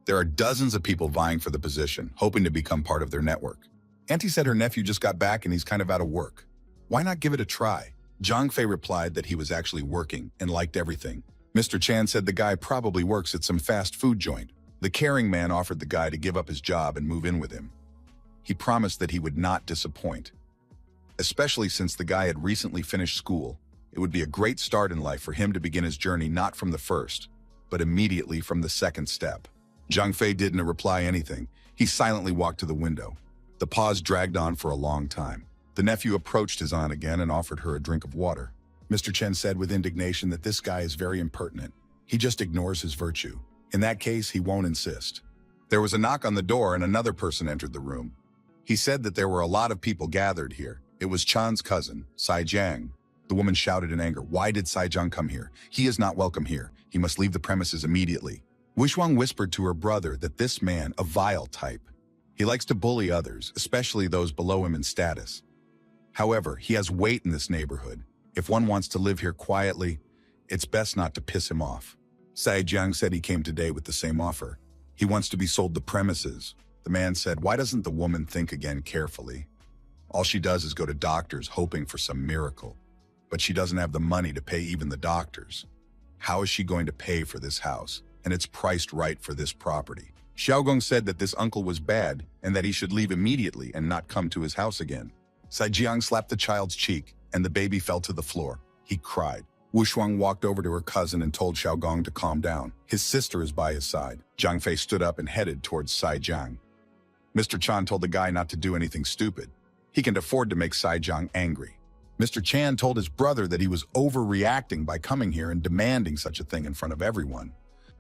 There are dozens of people vying for the position, hoping to become part of their network. Auntie said her nephew just got back and he's kind of out of work. Why not give it a try? Zhang Fei replied that he was actually working and liked everything. Mr. Chan said the guy probably works at some fast food joint. The caring man offered the guy to give up his job and move in with him. He promised that he would not disappoint. Especially since the guy had recently finished school, it would be a great start in life for him to begin his journey not from the first, but immediately from the second step. Zhang Fei didn't reply anything. He silently walked to the window. The pause dragged on for a long time. The nephew approached his aunt again and offered her a drink of water. Mr. Chen said with indignation that this guy is very impertinent. He just ignores his virtue. In that case, he won't insist. There was a knock on the door and another person entered the room. He said that there were a lot of people gathered here. It was Chan's cousin, Sai Jiang. The woman shouted in anger, "Why did Sai Jiang come here? He is not welcome here. He must leave the premises immediately." Wushuang whispered to her brother that this man, a vile type. He likes to bully others, especially those below him in status. However, he has weight in this neighborhood. If one wants to live here quietly, it's best not to piss him off. Zaijiang said he came today with the same offer. He wants to be sold the premises. The man said, why doesn't the woman think again carefully? All she does is go to doctors hoping for some miracle. But she doesn't have the money to pay even the doctors. How is she going to pay for this house? And it's priced right for this property. Xiaogong said that this uncle was bad and that he should leave immediately and not come to his house again. Zaijiang slapped the child's cheek and the baby fell to the floor. He cried. Wu Shuang walked over to her cousin and told Xiaogong to calm down. His sister is by his side. Zhang Fei stood up and headed towards Zaijiang. Mr. Chan told the guy not to do anything stupid. He can afford to make Zaijiang angry. Mr. Chan told his brother that he was overreacting by coming here and demanding such a thing in front of everyone.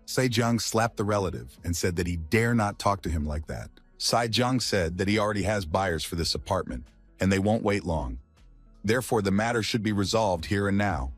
Zaijiang slapped the relative and said that he dare not talk to him like that. Zaijiang said that he already has buyers for this apartment and they won't wait long. Therefore, the matter should be resolved here and now.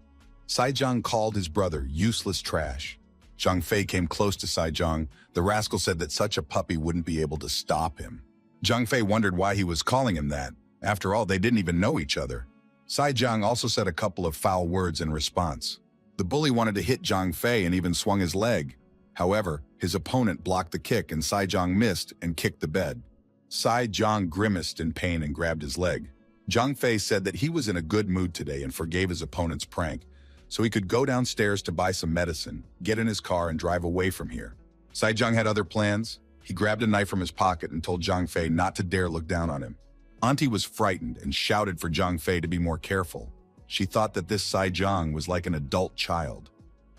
Zaijiang called his brother useless trash. Zhang Fei came close to Zaijiang. The rascal said that such a puppy wouldn't be able to stop him. Zhang Fei wondered why he was calling him that. After all, they didn't even know each other. Zaijiang also said a couple of foul words in response. The bully wanted to hit Zhang Fei and even swung his leg. However, his opponent blocked the kick and Zaijiang missed and kicked the bed. Zaijiang grimaced in pain and grabbed his leg. Zhang Fei said that he was in a good mood today and forgave his opponent's prank, so he could go downstairs to buy some medicine, get in his car, and drive away from here. Zaijiang had other plans. He grabbed a knife from his pocket and told Zhang Fei not to dare look down on him. Auntie was frightened and shouted for Zhang Fei to be more careful. She thought that this Zaijiang was like an adult child.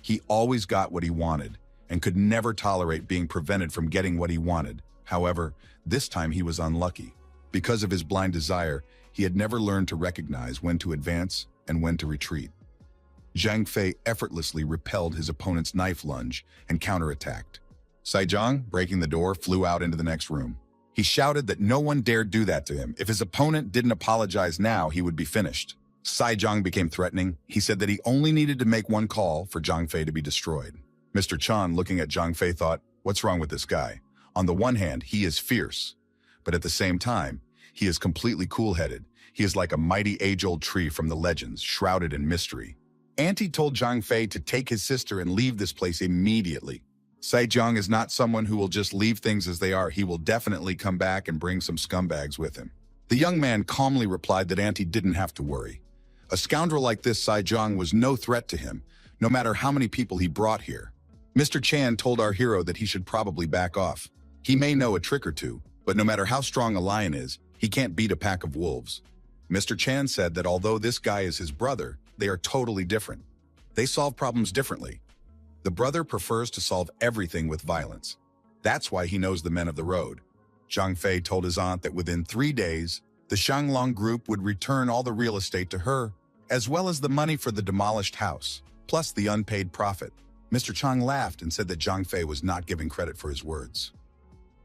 He always got what he wanted and could never tolerate being prevented from getting what he wanted. However, this time he was unlucky. Because of his blind desire, he had never learned to recognize when to advance and when to retreat. Zhang Fei effortlessly repelled his opponent's knife lunge and counterattacked. Zaijiang, breaking the door, flew out into the next room. He shouted that no one dared do that to him. If his opponent didn't apologize now, he would be finished. Zaijiang became threatening. He said that he only needed to make one call for Zhang Fei to be destroyed. Mr. Chan, looking at Zhang Fei, thought, what's wrong with this guy? On the one hand, he is fierce, but at the same time, he is completely cool-headed. He is like a mighty age-old tree from the legends, shrouded in mystery. Auntie told Zhang Fei to take his sister and leave this place immediately. Zaijiang is not someone who will just leave things as they are. He will definitely come back and bring some scumbags with him. The young man calmly replied that Auntie didn't have to worry. A scoundrel like this Zaijiang was no threat to him, no matter how many people he brought here. Mr. Chan told our hero that he should probably back off. He may know a trick or two, but no matter how strong a lion is, he can't beat a pack of wolves. Mr. Chan said that although this guy is his brother, they are totally different. They solve problems differently. The brother prefers to solve everything with violence. That's why he knows the men of the road. Zhang Fei told his aunt that within 3 days, the Shanglong group would return all the real estate to her, as well as the money for the demolished house, plus the unpaid profit. Mr. Chang laughed and said that Zhang Fei was not giving credit for his words.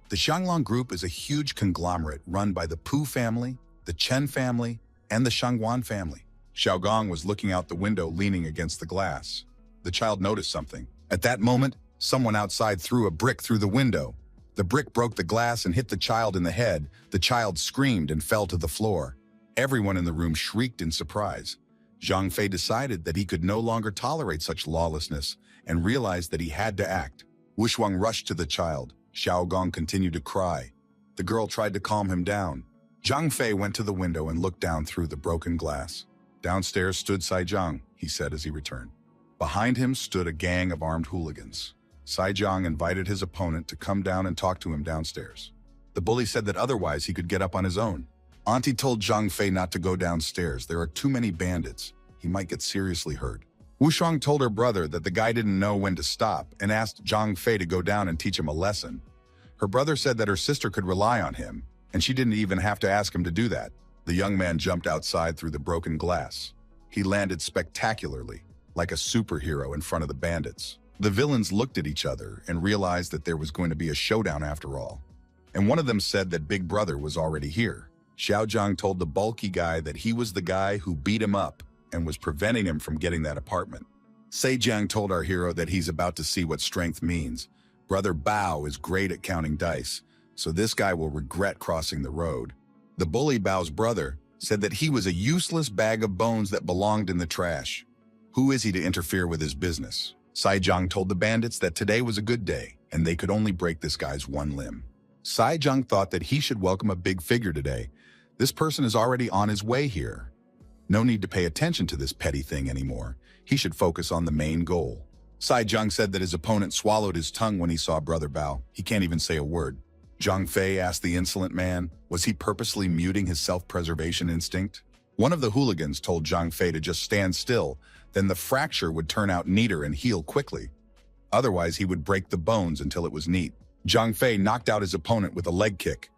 The Shanglong group is a huge conglomerate run by the Pu family, the Chen family, and the Shangguan family. Xiaogong was looking out the window, leaning against the glass. The child noticed something. At that moment, someone outside threw a brick through the window. The brick broke the glass and hit the child in the head. The child screamed and fell to the floor. Everyone in the room shrieked in surprise. Zhang Fei decided that he could no longer tolerate such lawlessness and realized that he had to act. Wu Shuang rushed to the child. Xiaogong continued to cry. The girl tried to calm him down. Zhang Fei went to the window and looked down through the broken glass. Downstairs stood Zaijiang, he said as he returned. Behind him stood a gang of armed hooligans. Zaijiang invited his opponent to come down and talk to him downstairs. The bully said that otherwise he could get up on his own. Auntie told Zhang Fei not to go downstairs. There are too many bandits. He might get seriously hurt. Wu Shuang told her brother that the guy didn't know when to stop and asked Zhang Fei to go down and teach him a lesson. Her brother said that her sister could rely on him, and she didn't even have to ask him to do that. The young man jumped outside through the broken glass. He landed spectacularly, like a superhero in front of the bandits. The villains looked at each other and realized that there was going to be a showdown after all. And one of them said that Big Brother was already here. Xiaojiang told the bulky guy that he was the guy who beat him up and was preventing him from getting that apartment. Zaijiang told our hero that he's about to see what strength means. Brother Bao is great at counting dice, so this guy will regret crossing the road. The bully Bao's brother said that he was a useless bag of bones that belonged in the trash. Who is he to interfere with his business? Saijang told the bandits that today was a good day, and they could only break this guy's one limb. Saijang thought that he should welcome a big figure today. This person is already on his way here. No need to pay attention to this petty thing anymore. He should focus on the main goal. Saijang said that his opponent swallowed his tongue when he saw Brother Bao. He can't even say a word. Zhang Fei asked the insolent man, was he purposely muting his self-preservation instinct? One of the hooligans told Zhang Fei to just stand still, then the fracture would turn out neater and heal quickly. Otherwise, he would break the bones until it was neat. Zhang Fei knocked out his opponent with a leg kick.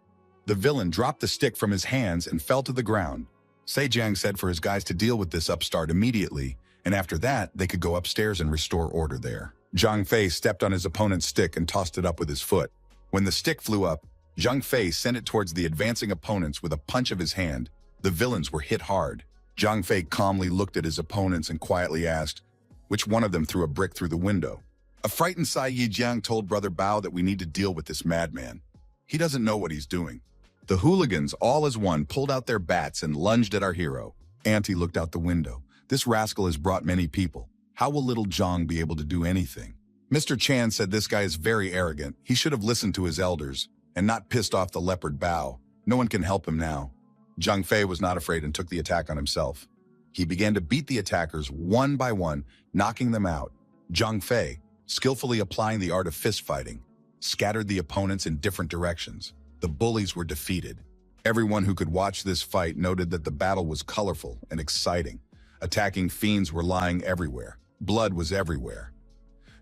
The villain dropped the stick from his hands and fell to the ground. Saijang said for his guys to deal with this upstart immediately, and after that, they could go upstairs and restore order there. Zhang Fei stepped on his opponent's stick and tossed it up with his foot. When the stick flew up, Zhang Fei sent it towards the advancing opponents with a punch of his hand. The villains were hit hard. Zhang Fei calmly looked at his opponents and quietly asked, which one of them threw a brick through the window? A frightened Sai Yijiang told Brother Bao that we need to deal with this madman. He doesn't know what he's doing. The hooligans, all as one, pulled out their bats and lunged at our hero. Auntie looked out the window. This rascal has brought many people. How will little Zhang be able to do anything? Mr. Chan said this guy is very arrogant. He should have listened to his elders and not pissed off the leopard Bao. No one can help him now. Zhang Fei was not afraid and took the attack on himself. He began to beat the attackers one by one, knocking them out. Zhang Fei, skillfully applying the art of fist fighting, scattered the opponents in different directions. The bullies were defeated. Everyone who could watch this fight noted that the battle was colorful and exciting. Attacking fiends were lying everywhere. Blood was everywhere.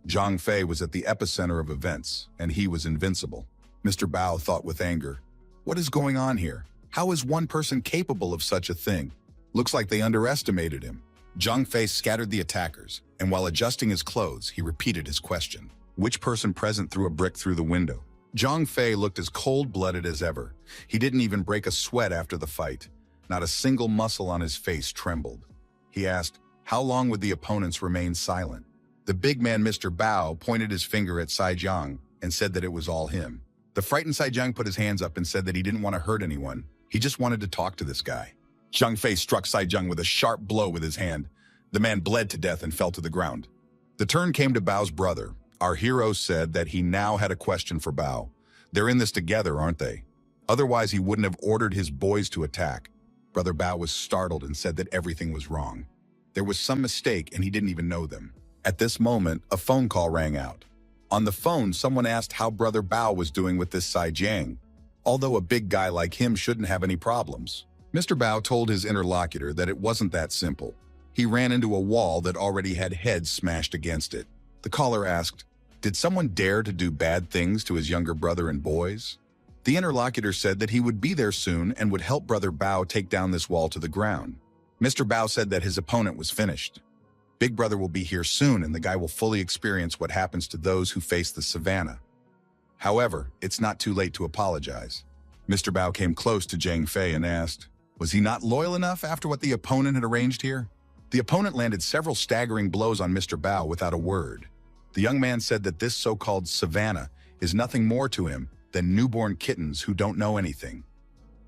Zhang Fei was at the epicenter of events, and he was invincible. Mr. Bao thought with anger, what is going on here? How is one person capable of such a thing? Looks like they underestimated him. Zhang Fei scattered the attackers, and while adjusting his clothes, he repeated his question. Which person present threw a brick through the window? Zhang Fei looked as cold-blooded as ever. He didn't even break a sweat after the fight. Not a single muscle on his face trembled. He asked, how long would the opponents remain silent? The big man, Mr. Bao, pointed his finger at Saijang and said that it was all him. The frightened Saijang put his hands up and said that he didn't want to hurt anyone. He just wanted to talk to this guy. Zhang Fei struck Saijang with a sharp blow with his hand. The man bled to death and fell to the ground. The turn came to Bao's brother. Our hero said that he now had a question for Bao. They're in this together, aren't they? Otherwise, he wouldn't have ordered his boys to attack. Brother Bao was startled and said that everything was wrong. There was some mistake and he didn't even know them. At this moment, a phone call rang out. On the phone, someone asked how Brother Bao was doing with this Saijang. Although a big guy like him shouldn't have any problems. Mr. Bao told his interlocutor that it wasn't that simple. He ran into a wall that already had heads smashed against it. The caller asked, did someone dare to do bad things to his younger brother and boys? The interlocutor said that he would be there soon and would help Brother Bao take down this wall to the ground. Mr. Bao said that his opponent was finished. Big Brother will be here soon and the guy will fully experience what happens to those who face the savannah. However, it's not too late to apologize. Mr. Bao came close to Zhang Fei and asked, was he not loyal enough after what the opponent had arranged here? The opponent landed several staggering blows on Mr. Bao without a word. The young man said that this so-called savannah is nothing more to him than newborn kittens who don't know anything.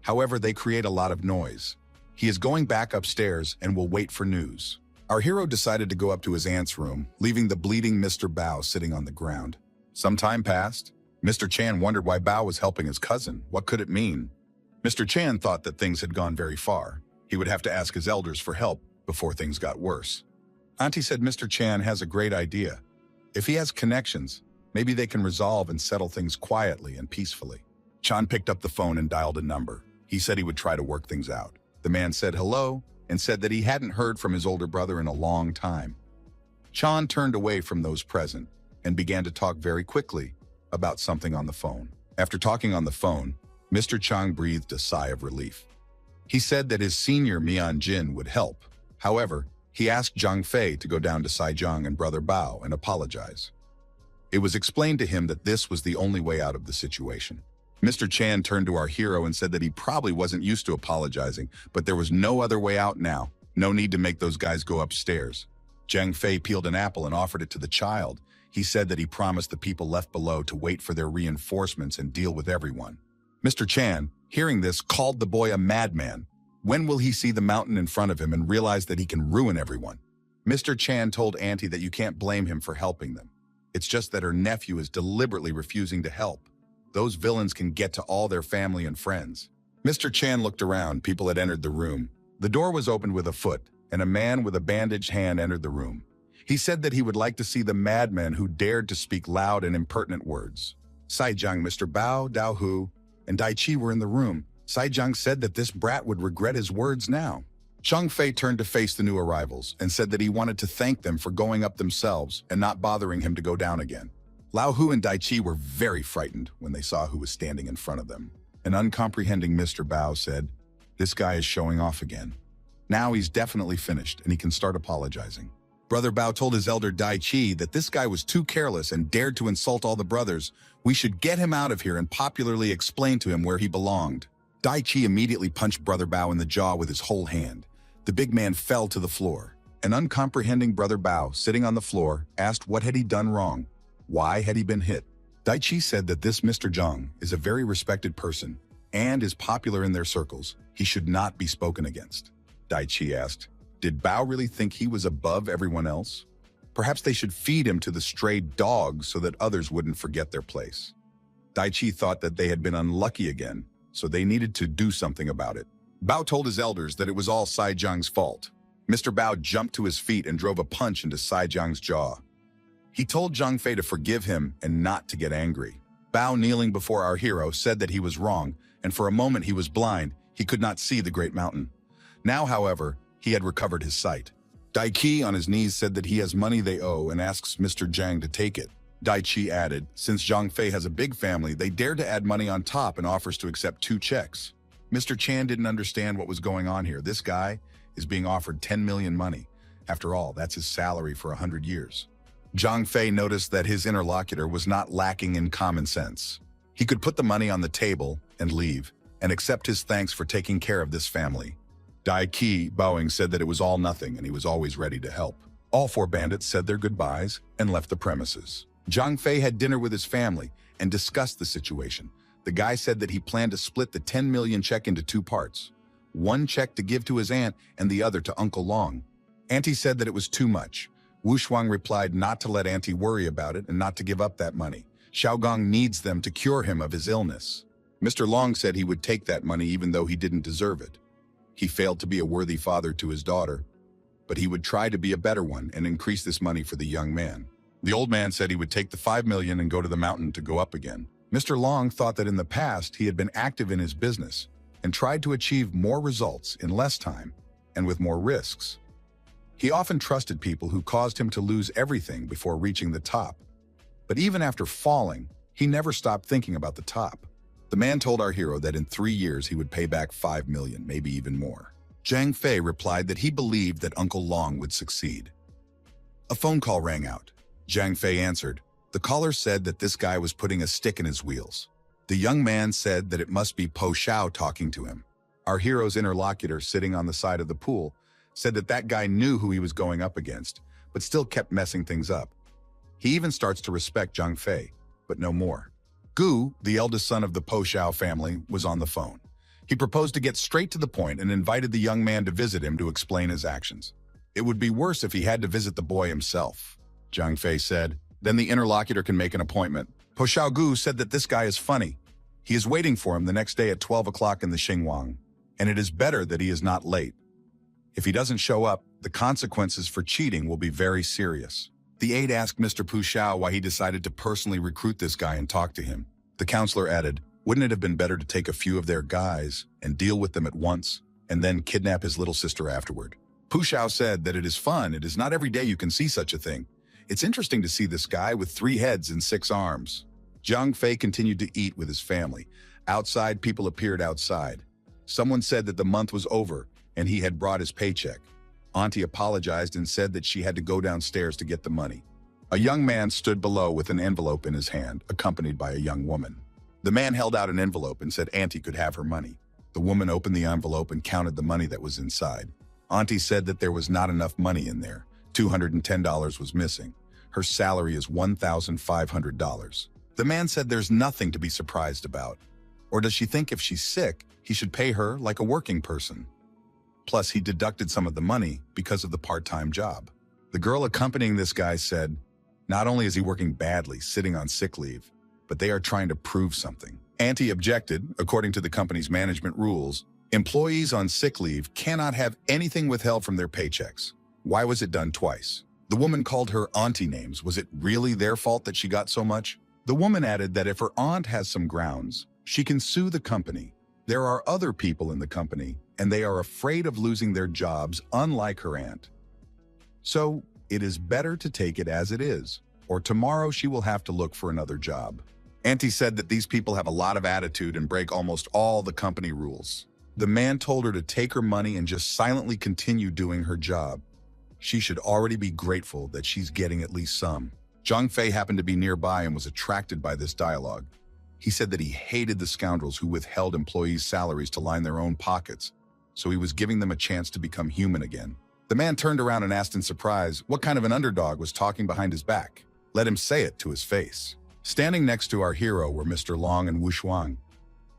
However, they create a lot of noise. He is going back upstairs and will wait for news. Our hero decided to go up to his aunt's room, leaving the bleeding Mr. Bao sitting on the ground. Some time passed. Mr. Chan wondered why Bao was helping his cousin. What could it mean? Mr. Chan thought that things had gone very far. He would have to ask his elders for help before things got worse. Auntie said Mr. Chan has a great idea. If he has connections, maybe they can resolve and settle things quietly and peacefully. Chan picked up the phone and dialed a number. He said he would try to work things out. The man said hello and said that he hadn't heard from his older brother in a long time. Chan turned away from those present and began to talk very quickly about something on the phone. After talking on the phone, Mr. Chang breathed a sigh of relief. He said that his senior Mian Jin would help. However, he asked Zhang Fei to go down to Saijang and Brother Bao and apologize. It was explained to him that this was the only way out of the situation. Mr. Chan turned to our hero and said that he probably wasn't used to apologizing, but there was no other way out now. No need to make those guys go upstairs. Zhang Fei peeled an apple and offered it to the child. He said that he promised the people left below to wait for their reinforcements and deal with everyone. Mr. Chan, hearing this, called the boy a madman. When will he see the mountain in front of him and realize that he can ruin everyone? Mr. Chan told Auntie that you can't blame him for helping them. It's just that her nephew is deliberately refusing to help. Those villains can get to all their family and friends. Mr. Chan looked around. People had entered the room. The door was opened with a foot, and a man with a bandaged hand entered the room. He said that he would like to see the madman who dared to speak loud and impertinent words. Saijiang, Mr. Bao, Dao Hu, and Dai Chi were in the room. Saijiang said that this brat would regret his words now. Zhang Fei turned to face the new arrivals and said that he wanted to thank them for going up themselves and not bothering him to go down again. Lao Hu and Dai Chi were very frightened when they saw who was standing in front of them. An uncomprehending Mr. Bao said, "This guy is showing off again. Now he's definitely finished and he can start apologizing." Brother Bao told his elder Dai Chi that this guy was too careless and dared to insult all the brothers. We should get him out of here and popularly explain to him where he belonged. Dai Chi immediately punched Brother Bao in the jaw with his whole hand. The big man fell to the floor. An uncomprehending Brother Bao, sitting on the floor, asked what had he done wrong. Why had he been hit? Dai Chi said that this Mr. Zhang is a very respected person and is popular in their circles. He should not be spoken against. Dai Chi asked, did Bao really think he was above everyone else? Perhaps they should feed him to the stray dogs so that others wouldn't forget their place. Dai Chi thought that they had been unlucky again, so they needed to do something about it. Bao told his elders that it was all Saijiang's fault. Mr. Bao jumped to his feet and drove a punch into Saijiang's jaw. He told Zhang Fei to forgive him and not to get angry. Bao, kneeling before our hero, said that he was wrong, and for a moment he was blind. He could not see the great mountain. Now, however, he had recovered his sight. Dai Qi, on his knees, said that he has money they owe and asks Mr. Zhang to take it. Dai Qi added, since Zhang Fei has a big family, they dared to add money on top and offers to accept 2 checks. Mr. Chan didn't understand what was going on here. This guy is being offered 10 million money. After all, that's his salary for 100 years. Zhang Fei noticed that his interlocutor was not lacking in common sense. He could put the money on the table and leave, and accept his thanks for taking care of this family. Dai Qi, bowing, said that it was all nothing and he was always ready to help. All 4 bandits said their goodbyes and left the premises. Zhang Fei had dinner with his family and discussed the situation. The guy said that he planned to split the 10 million check into 2 parts. 1 check to give to his aunt and the other to Uncle Long. Auntie said that it was too much. Wu Shuang replied not to let Auntie worry about it and not to give up that money. Xiaogong needs them to cure him of his illness. Mr. Long said he would take that money even though he didn't deserve it. He failed to be a worthy father to his daughter, but he would try to be a better one and increase this money for the young man. The old man said he would take the 5 million and go to the mountain to go up again. Mr. Long thought that in the past he had been active in his business and tried to achieve more results in less time and with more risks. He often trusted people who caused him to lose everything before reaching the top. But even after falling, he never stopped thinking about the top. The man told our hero that in 3 years he would pay back 5 million, maybe even more. Zhang Fei replied that he believed that Uncle Long would succeed. A phone call rang out. Zhang Fei answered. The caller said that this guy was putting a stick in his wheels. The young man said that it must be Po Xiao talking to him. Our hero's interlocutor, sitting on the side of the pool, said that that guy knew who he was going up against, but still kept messing things up. He even starts to respect Zhang Fei, but no more. Gu, the eldest son of the Po Xiao family, was on the phone. He proposed to get straight to the point and invited the young man to visit him to explain his actions. It would be worse if he had to visit the boy himself, Zhang Fei said. Then the interlocutor can make an appointment. Po Xiao Gu said that this guy is funny. He is waiting for him the next day at 12 o'clock in the Xinguang, and it is better that he is not late. If he doesn't show up, the consequences for cheating will be very serious. The aide asked Mr. Po Xiao why he decided to personally recruit this guy and talk to him. The counselor added, wouldn't it have been better to take a few of their guys and deal with them at once, and then kidnap his little sister afterward? Po Xiao said that it is fun. It is not every day you can see such a thing. It's interesting to see this guy with 3 heads and 6 arms. Zhang Fei continued to eat with his family. Outside, people appeared outside. Someone said that the month was over and he had brought his paycheck. Auntie apologized and said that she had to go downstairs to get the money. A young man stood below with an envelope in his hand, accompanied by a young woman. The man held out an envelope and said Auntie could have her money. The woman opened the envelope and counted the money that was inside. Auntie said that there was not enough money in there. $210 was missing. Her salary is $1,500. The man said there's nothing to be surprised about. Or does she think if she's sick, he should pay her like a working person? Plus, he deducted some of the money because of the part-time job. The girl accompanying this guy said, not only is he working badly, sitting on sick leave, but they are trying to prove something. Auntie objected. According to the company's management rules, employees on sick leave cannot have anything withheld from their paychecks. Why was it done twice? The woman called her auntie names. Was it really their fault that she got so much? The woman added that if her aunt has some grounds, she can sue the company. There are other people in the company, and they are afraid of losing their jobs, unlike her aunt. So, it is better to take it as it is, or tomorrow she will have to look for another job. Auntie said that these people have a lot of attitude and break almost all the company rules. The man told her to take her money and just silently continue doing her job. She should already be grateful that she's getting at least some. Zhang Fei happened to be nearby and was attracted by this dialogue. He said that he hated the scoundrels who withheld employees' salaries to line their own pockets, so he was giving them a chance to become human again. The man turned around and asked in surprise what kind of an underdog was talking behind his back. Let him say it to his face. Standing next to our hero were Mr. Long and Wu Shuang.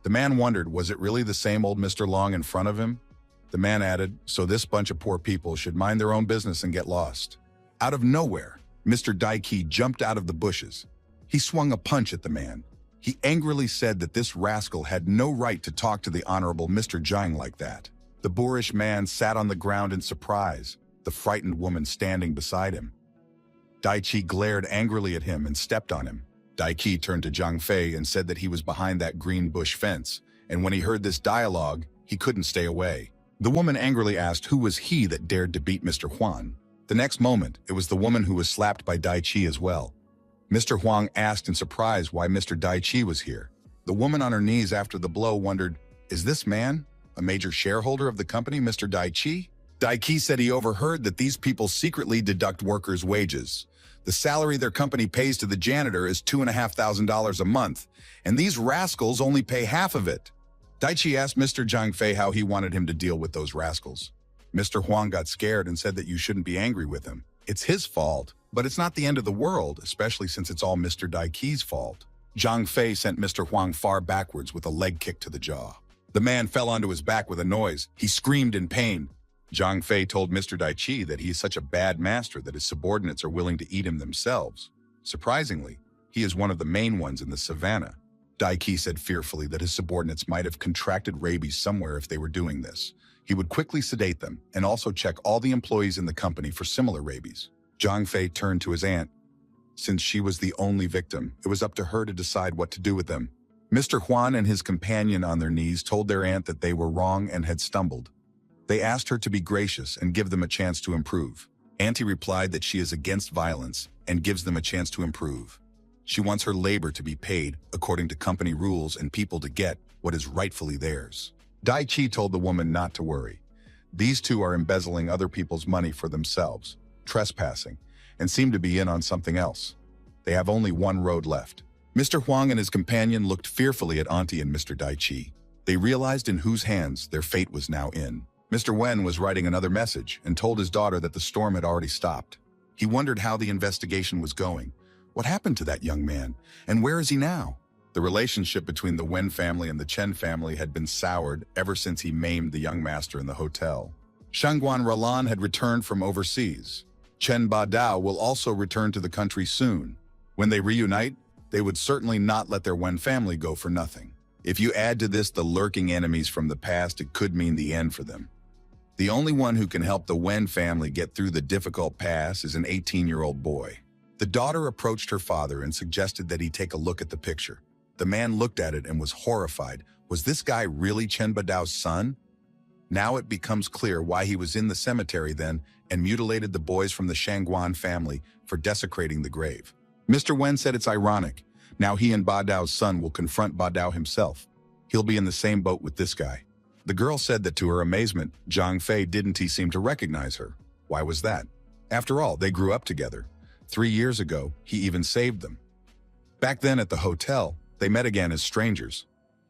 The man wondered, was it really the same old Mr. Long in front of him? The man added, so this bunch of poor people should mind their own business and get lost. Out of nowhere, Mr. Daiki jumped out of the bushes. He swung a punch at the man. He angrily said that this rascal had no right to talk to the Honorable Mr. Zhang like that. The boorish man sat on the ground in surprise, the frightened woman standing beside him. Daichi glared angrily at him and stepped on him. Daiki turned to Zhang Fei and said that he was behind that green bush fence, and when he heard this dialogue, he couldn't stay away. The woman angrily asked who was he that dared to beat Mr. Huan. The next moment, it was the woman who was slapped by Daichi as well. Mr. Huang asked in surprise why Mr. Daichi was here. The woman on her knees after the blow wondered, is this man a major shareholder of the company, Mr. Daichi? Daiki said he overheard that these people secretly deduct workers' wages. The salary their company pays to the janitor is $2,500 a month, and these rascals only pay half of it. Daichi asked Mr. Zhang Fei how he wanted him to deal with those rascals. Mr. Huang got scared and said that you shouldn't be angry with him. It's his fault, but it's not the end of the world, especially since it's all Mr. Daiki's fault. Zhang Fei sent Mr. Huang far backwards with a leg kick to the jaw. The man fell onto his back with a noise. He screamed in pain. Zhang Fei told Mr. Daichi that he is such a bad master that his subordinates are willing to eat him themselves. Surprisingly, he is one of the main ones in the savannah. Daiki said fearfully that his subordinates might have contracted rabies somewhere if they were doing this. He would quickly sedate them and also check all the employees in the company for similar rabies. Zhang Fei turned to his aunt. Since she was the only victim, it was up to her to decide what to do with them. Mr. Huan and his companion on their knees told their aunt that they were wrong and had stumbled. They asked her to be gracious and give them a chance to improve. Auntie replied that she is against violence and gives them a chance to improve. She wants her labor to be paid according to company rules and people to get what is rightfully theirs. Daichi told the woman not to worry. These two are embezzling other people's money for themselves, trespassing, and seem to be in on something else. They have only one road left. Mr. Huang and his companion looked fearfully at Auntie and Mr. Daichi. They realized in whose hands their fate was now in. Mr. Wen was writing another message and told his daughter that the storm had already stopped. He wondered how the investigation was going. What happened to that young man, and where is he now? The relationship between the Wen family and the Chen family had been soured ever since he maimed the young master in the hotel. Shangguan Ralan had returned from overseas. Chen Badao will also return to the country soon. When they reunite, they would certainly not let their Wen family go for nothing. If you add to this the lurking enemies from the past, it could mean the end for them. The only one who can help the Wen family get through the difficult pass is an 18-year-old boy. The daughter approached her father and suggested that he take a look at the picture. The man looked at it and was horrified. Was this guy really Chen Badao's son? Now it becomes clear why he was in the cemetery then and mutilated the boys from the Shangguan family for desecrating the grave. Mr. Wen said it's ironic. Now he and Badao's son will confront Badao himself. He'll be in the same boat with this guy. The girl said that to her amazement, Zhang Fei didn't seem to recognize her. Why was that? After all, they grew up together. 3 years ago, he even saved them. Back then at the hotel, they met again as strangers.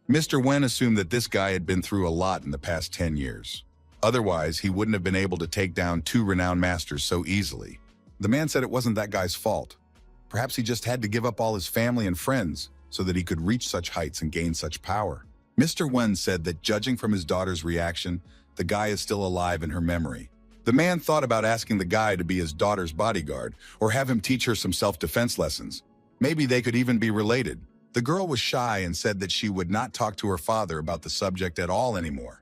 Mr. Wen assumed that this guy had been through a lot in the past 10 years. Otherwise, he wouldn't have been able to take down 2 renowned masters so easily. The man said it wasn't that guy's fault. Perhaps he just had to give up all his family and friends so that he could reach such heights and gain such power. Mr. Wen said that judging from his daughter's reaction, The guy is still alive in her memory. The man thought about asking the guy to be his daughter's bodyguard or have him teach her some self-defense lessons. Maybe they could even be related. The girl was shy and said that she would not talk to her father about the subject at all anymore.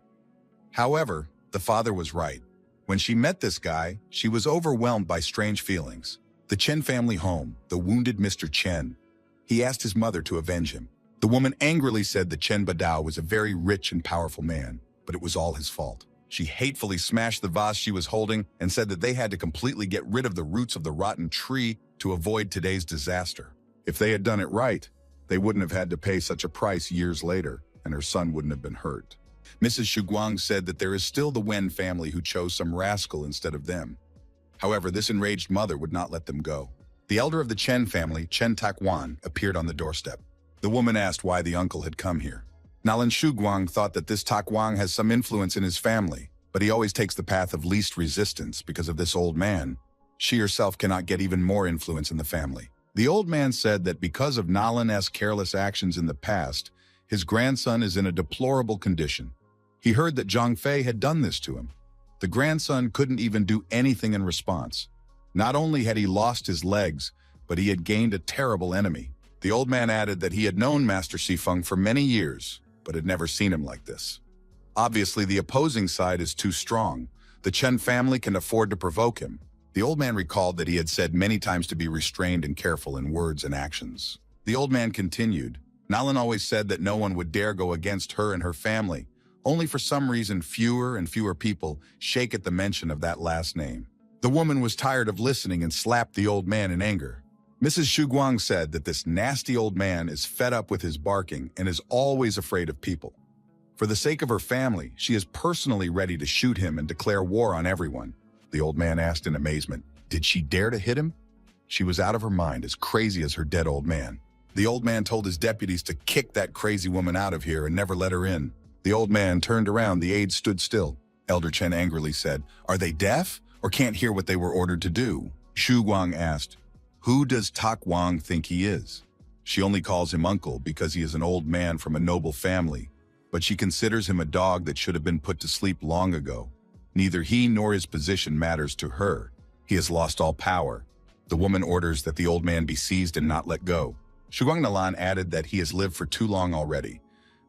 However, the father was right. When she met this guy, she was overwhelmed by strange feelings. The Chen family home, the wounded Mr. Chen. He asked his mother to avenge him. The woman angrily said that Chen Badao was a very rich and powerful man, but it was all his fault. She hatefully smashed the vase she was holding and said that they had to completely get rid of the roots of the rotten tree to avoid today's disaster. If they had done it right, they wouldn't have had to pay such a price years later, and her son wouldn't have been hurt. Mrs. Shuguang said that there is still the Wen family who chose some rascal instead of them. However, this enraged mother would not let them go. The elder of the Chen family, Chen Takwan, appeared on the doorstep. The woman asked why the uncle had come here. Nalan Shuguang thought that this Takwang has some influence in his family, but he always takes the path of least resistance because of this old man. She herself cannot get even more influence in the family. The old man said that because of Nalan's careless actions in the past, his grandson is in a deplorable condition. He heard that Zhang Fei had done this to him. The grandson couldn't even do anything in response. Not only had he lost his legs, but he had gained a terrible enemy. The old man added that he had known Master Xifeng for many years, but had never seen him like this. Obviously, the opposing side is too strong. The Chen family can afford to provoke him. The old man recalled that he had said many times to be restrained and careful in words and actions. The old man continued, Nalan always said that no one would dare go against her and her family. Only for some reason, fewer and fewer people shake at the mention of that last name. The woman was tired of listening and slapped the old man in anger. Mrs. Shuguang said that this nasty old man is fed up with his barking and is always afraid of people. For the sake of her family, she is personally ready to shoot him and declare war on everyone. The old man asked in amazement, did she dare to hit him? She was out of her mind, as crazy as her dead old man. The old man told his deputies to kick that crazy woman out of here and never let her in. The old man turned around, the aides stood still. Elder Chen angrily said, are they deaf or can't hear what they were ordered to do? Shu Guang asked, who does Tak Wang think he is? She only calls him uncle because he is an old man from a noble family, but she considers him a dog that should have been put to sleep long ago. Neither he nor his position matters to her. He has lost all power. The woman orders that the old man be seized and not let go. Shuguang Nalan added that he has lived for too long already,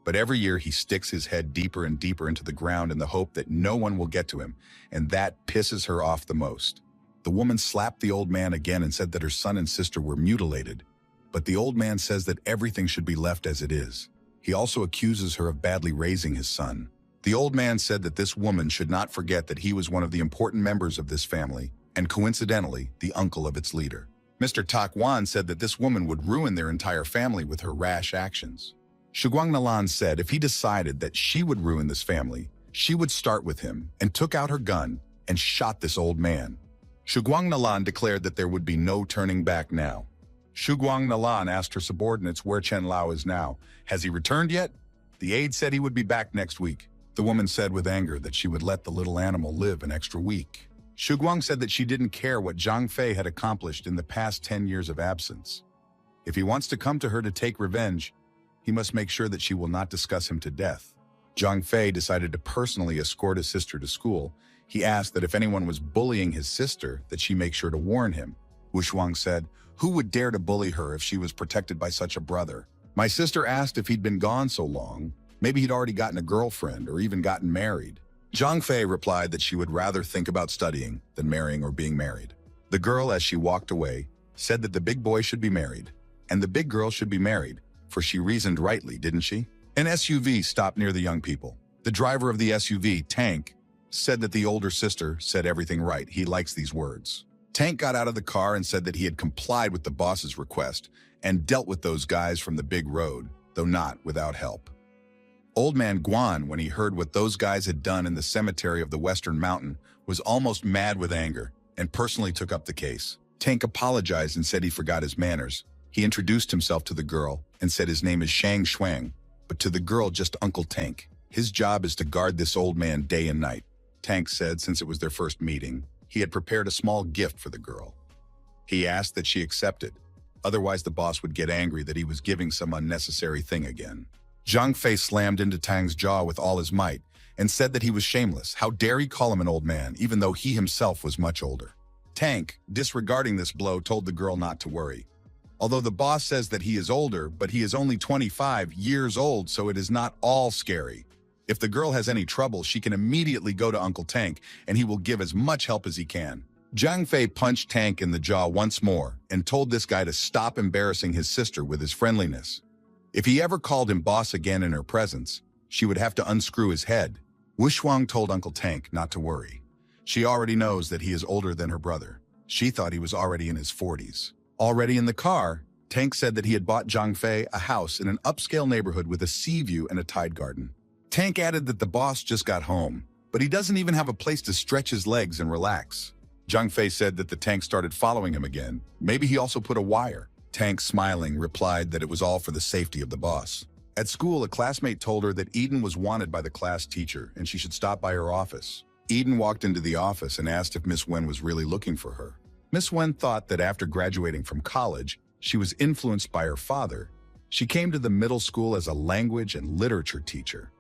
but every year he sticks his head deeper and deeper into the ground in the hope that no one will get to him, and that pisses her off the most. The woman slapped the old man again and said that her son and sister were mutilated, but the old man says that everything should be left as it is. He also accuses her of badly raising his son. The old man said that this woman should not forget that he was one of the important members of this family, and coincidentally, the uncle of its leader. Mr. Tak Wan said that this woman would ruin their entire family with her rash actions. Shuguang Nalan said if he decided that she would ruin this family, she would start with him and took out her gun and shot this old man. Shuguang Nalan declared that there would be no turning back now. Shuguang Nalan asked her subordinates where Chen Lao is now. Has he returned yet? The aide said he would be back next week. The woman said with anger that she would let the little animal live an extra week. Shuguang said that she didn't care what Zhang Fei had accomplished in the past 10 years of absence. If he wants to come to her to take revenge, he must make sure that she will not discuss him to death. Zhang Fei decided to personally escort his sister to school. He asked that if anyone was bullying his sister, that she make sure to warn him. Wu Shuang said, who would dare to bully her if she was protected by such a brother? My sister asked if he'd been gone so long. Maybe he'd already gotten a girlfriend or even gotten married. Zhang Fei replied that she would rather think about studying than marrying or being married. The girl, as she walked away, said that the big boy should be married and the big girl should be married, for she reasoned rightly, didn't she? An SUV stopped near the young people. The driver of the SUV, Tank, said that the older sister said everything right. He likes these words. Tank got out of the car and said that he had complied with the boss's request and dealt with those guys from the big road, though not without help. Old man Guan, when he heard what those guys had done in the cemetery of the Western Mountain, was almost mad with anger and personally took up the case. Tank apologized and said he forgot his manners. He introduced himself to the girl and said his name is Shang Shuang, but to the girl just Uncle Tank. His job is to guard this old man day and night. Tank said since it was their first meeting, he had prepared a small gift for the girl. He asked that she accept it, otherwise the boss would get angry that he was giving some unnecessary thing again. Zhang Fei slammed into Tang's jaw with all his might and said that he was shameless. How dare he call him an old man, even though he himself was much older. Tang, disregarding this blow, told the girl not to worry. Although the boss says that he is older, but he is only 25 years old, so it is not all scary. If the girl has any trouble, she can immediately go to Uncle Tank, and he will give as much help as he can. Zhang Fei punched Tank in the jaw once more and told this guy to stop embarrassing his sister with his friendliness. If he ever called him boss again in her presence, she would have to unscrew his head. Wu Shuang told Uncle Tank not to worry. She already knows that he is older than her brother. She thought he was already in his 40s. Already in the car, Tank said that he had bought Zhang Fei a house in an upscale neighborhood with a sea view and a tide garden. Tank added that the boss just got home, but he doesn't even have a place to stretch his legs and relax. Zhang Fei said that the Tank started following him again. Maybe he also put a wire. Tank, smiling, replied that it was all for the safety of the boss. At school, a classmate told her that Eden was wanted by the class teacher and she should stop by her office. Eden walked into the office and asked if Miss Wen was really looking for her. Miss Wen thought that after graduating from college, she was influenced by her father. She came to the middle school as a language and literature teacher.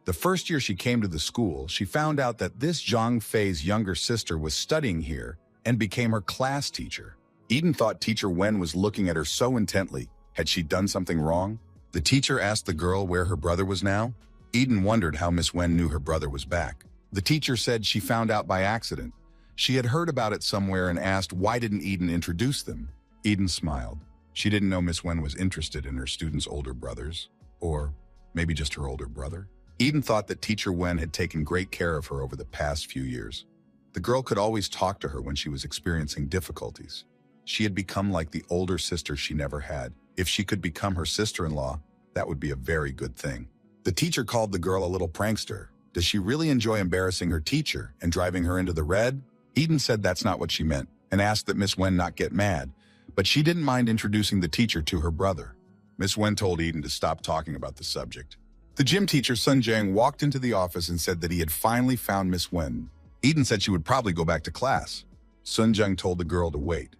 The first year she came to the school, she found out that this Zhang Fei's younger sister was studying here and became her class teacher. Eden thought Teacher Wen was looking at her so intently. Had she done something wrong? The teacher asked the girl where her brother was now. Eden wondered how Miss Wen knew her brother was back. The teacher said she found out by accident. She had heard about it somewhere and asked why didn't Eden introduce them. Eden smiled. She didn't know Miss Wen was interested in her students' older brothers, or maybe just her older brother. Eden thought that Teacher Wen had taken great care of her over the past few years. The girl could always talk to her when she was experiencing difficulties. She had become like the older sister she never had. If she could become her sister-in-law, that would be a very good thing. The teacher called the girl a little prankster. Does she really enjoy embarrassing her teacher and driving her into the red? Eden said that's not what she meant and asked that Miss Wen not get mad, but she didn't mind introducing the teacher to her brother. Miss Wen told Eden to stop talking about the subject. The gym teacher, Sun Jiang, walked into the office and said that he had finally found Miss Wen. Eden said she would probably go back to class. Sun Jiang told the girl to wait.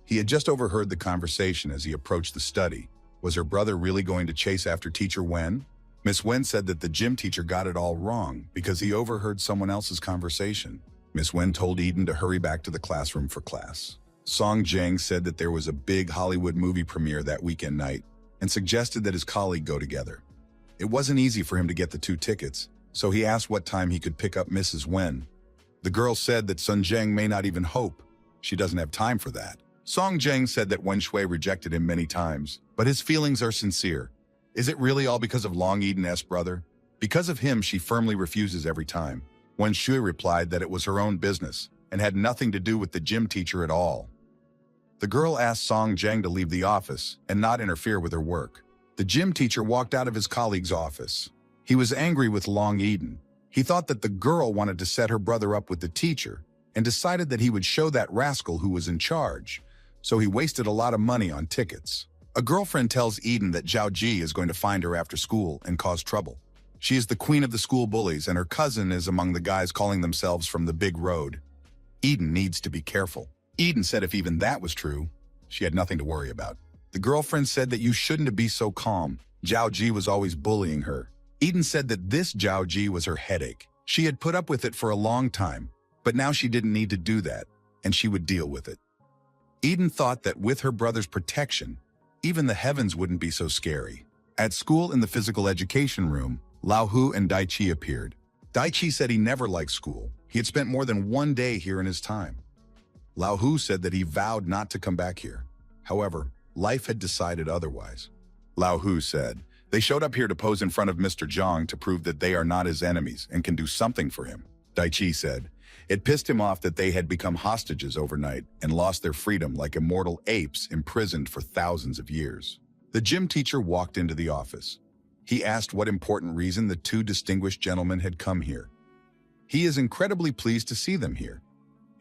He had just overheard the conversation as he approached the study. Was her brother really going to chase after Teacher Wen? Miss Wen said that the gym teacher got it all wrong because he overheard someone else's conversation. Miss Wen told Eden to hurry back to the classroom for class. Song Jiang said that there was a big Hollywood movie premiere that weekend night and suggested that his colleague go together. It wasn't easy for him to get the 2 tickets, so he asked what time he could pick up Mrs. Wen. The girl said that Sun Jiang may not even hope. She doesn't have time for that. Song Jiang said that Wen Shui rejected him many times, but his feelings are sincere. Is it really all because of Long Eden's brother? Because of him, she firmly refuses every time. Wen Shui replied that it was her own business and had nothing to do with the gym teacher at all. The girl asked Song Jiang to leave the office and not interfere with her work. The gym teacher walked out of his colleague's office. He was angry with Long Eden. He thought that the girl wanted to set her brother up with the teacher and decided that he would show that rascal who was in charge. So he wasted a lot of money on tickets. A girlfriend tells Eden that Zhao Ji is going to find her after school and cause trouble. She is the queen of the school bullies, and her cousin is among the guys calling themselves from the big road. Eden needs to be careful. Eden said if even that was true, she had nothing to worry about. The girlfriend said that you shouldn't be so calm. Zhao Ji was always bullying her. Eden said that this Zhao Ji was her headache. She had put up with it for a long time, but now she didn't need to do that, and she would deal with it. Eden thought that with her brother's protection, even the heavens wouldn't be so scary. At school in the physical education room, Lao Hu and Dai Chi appeared. Dai Chi said he never liked school. He had spent more than 1 day here in his time. Lao Hu said that he vowed not to come back here. However, life had decided otherwise. Lao Hu said, they showed up here to pose in front of Mr. Zhang to prove that they are not his enemies and can do something for him. Dai Chi said, it pissed him off that they had become hostages overnight and lost their freedom like immortal apes imprisoned for thousands of years. The gym teacher walked into the office. He asked what important reason the 2 distinguished gentlemen had come here. He is incredibly pleased to see them here.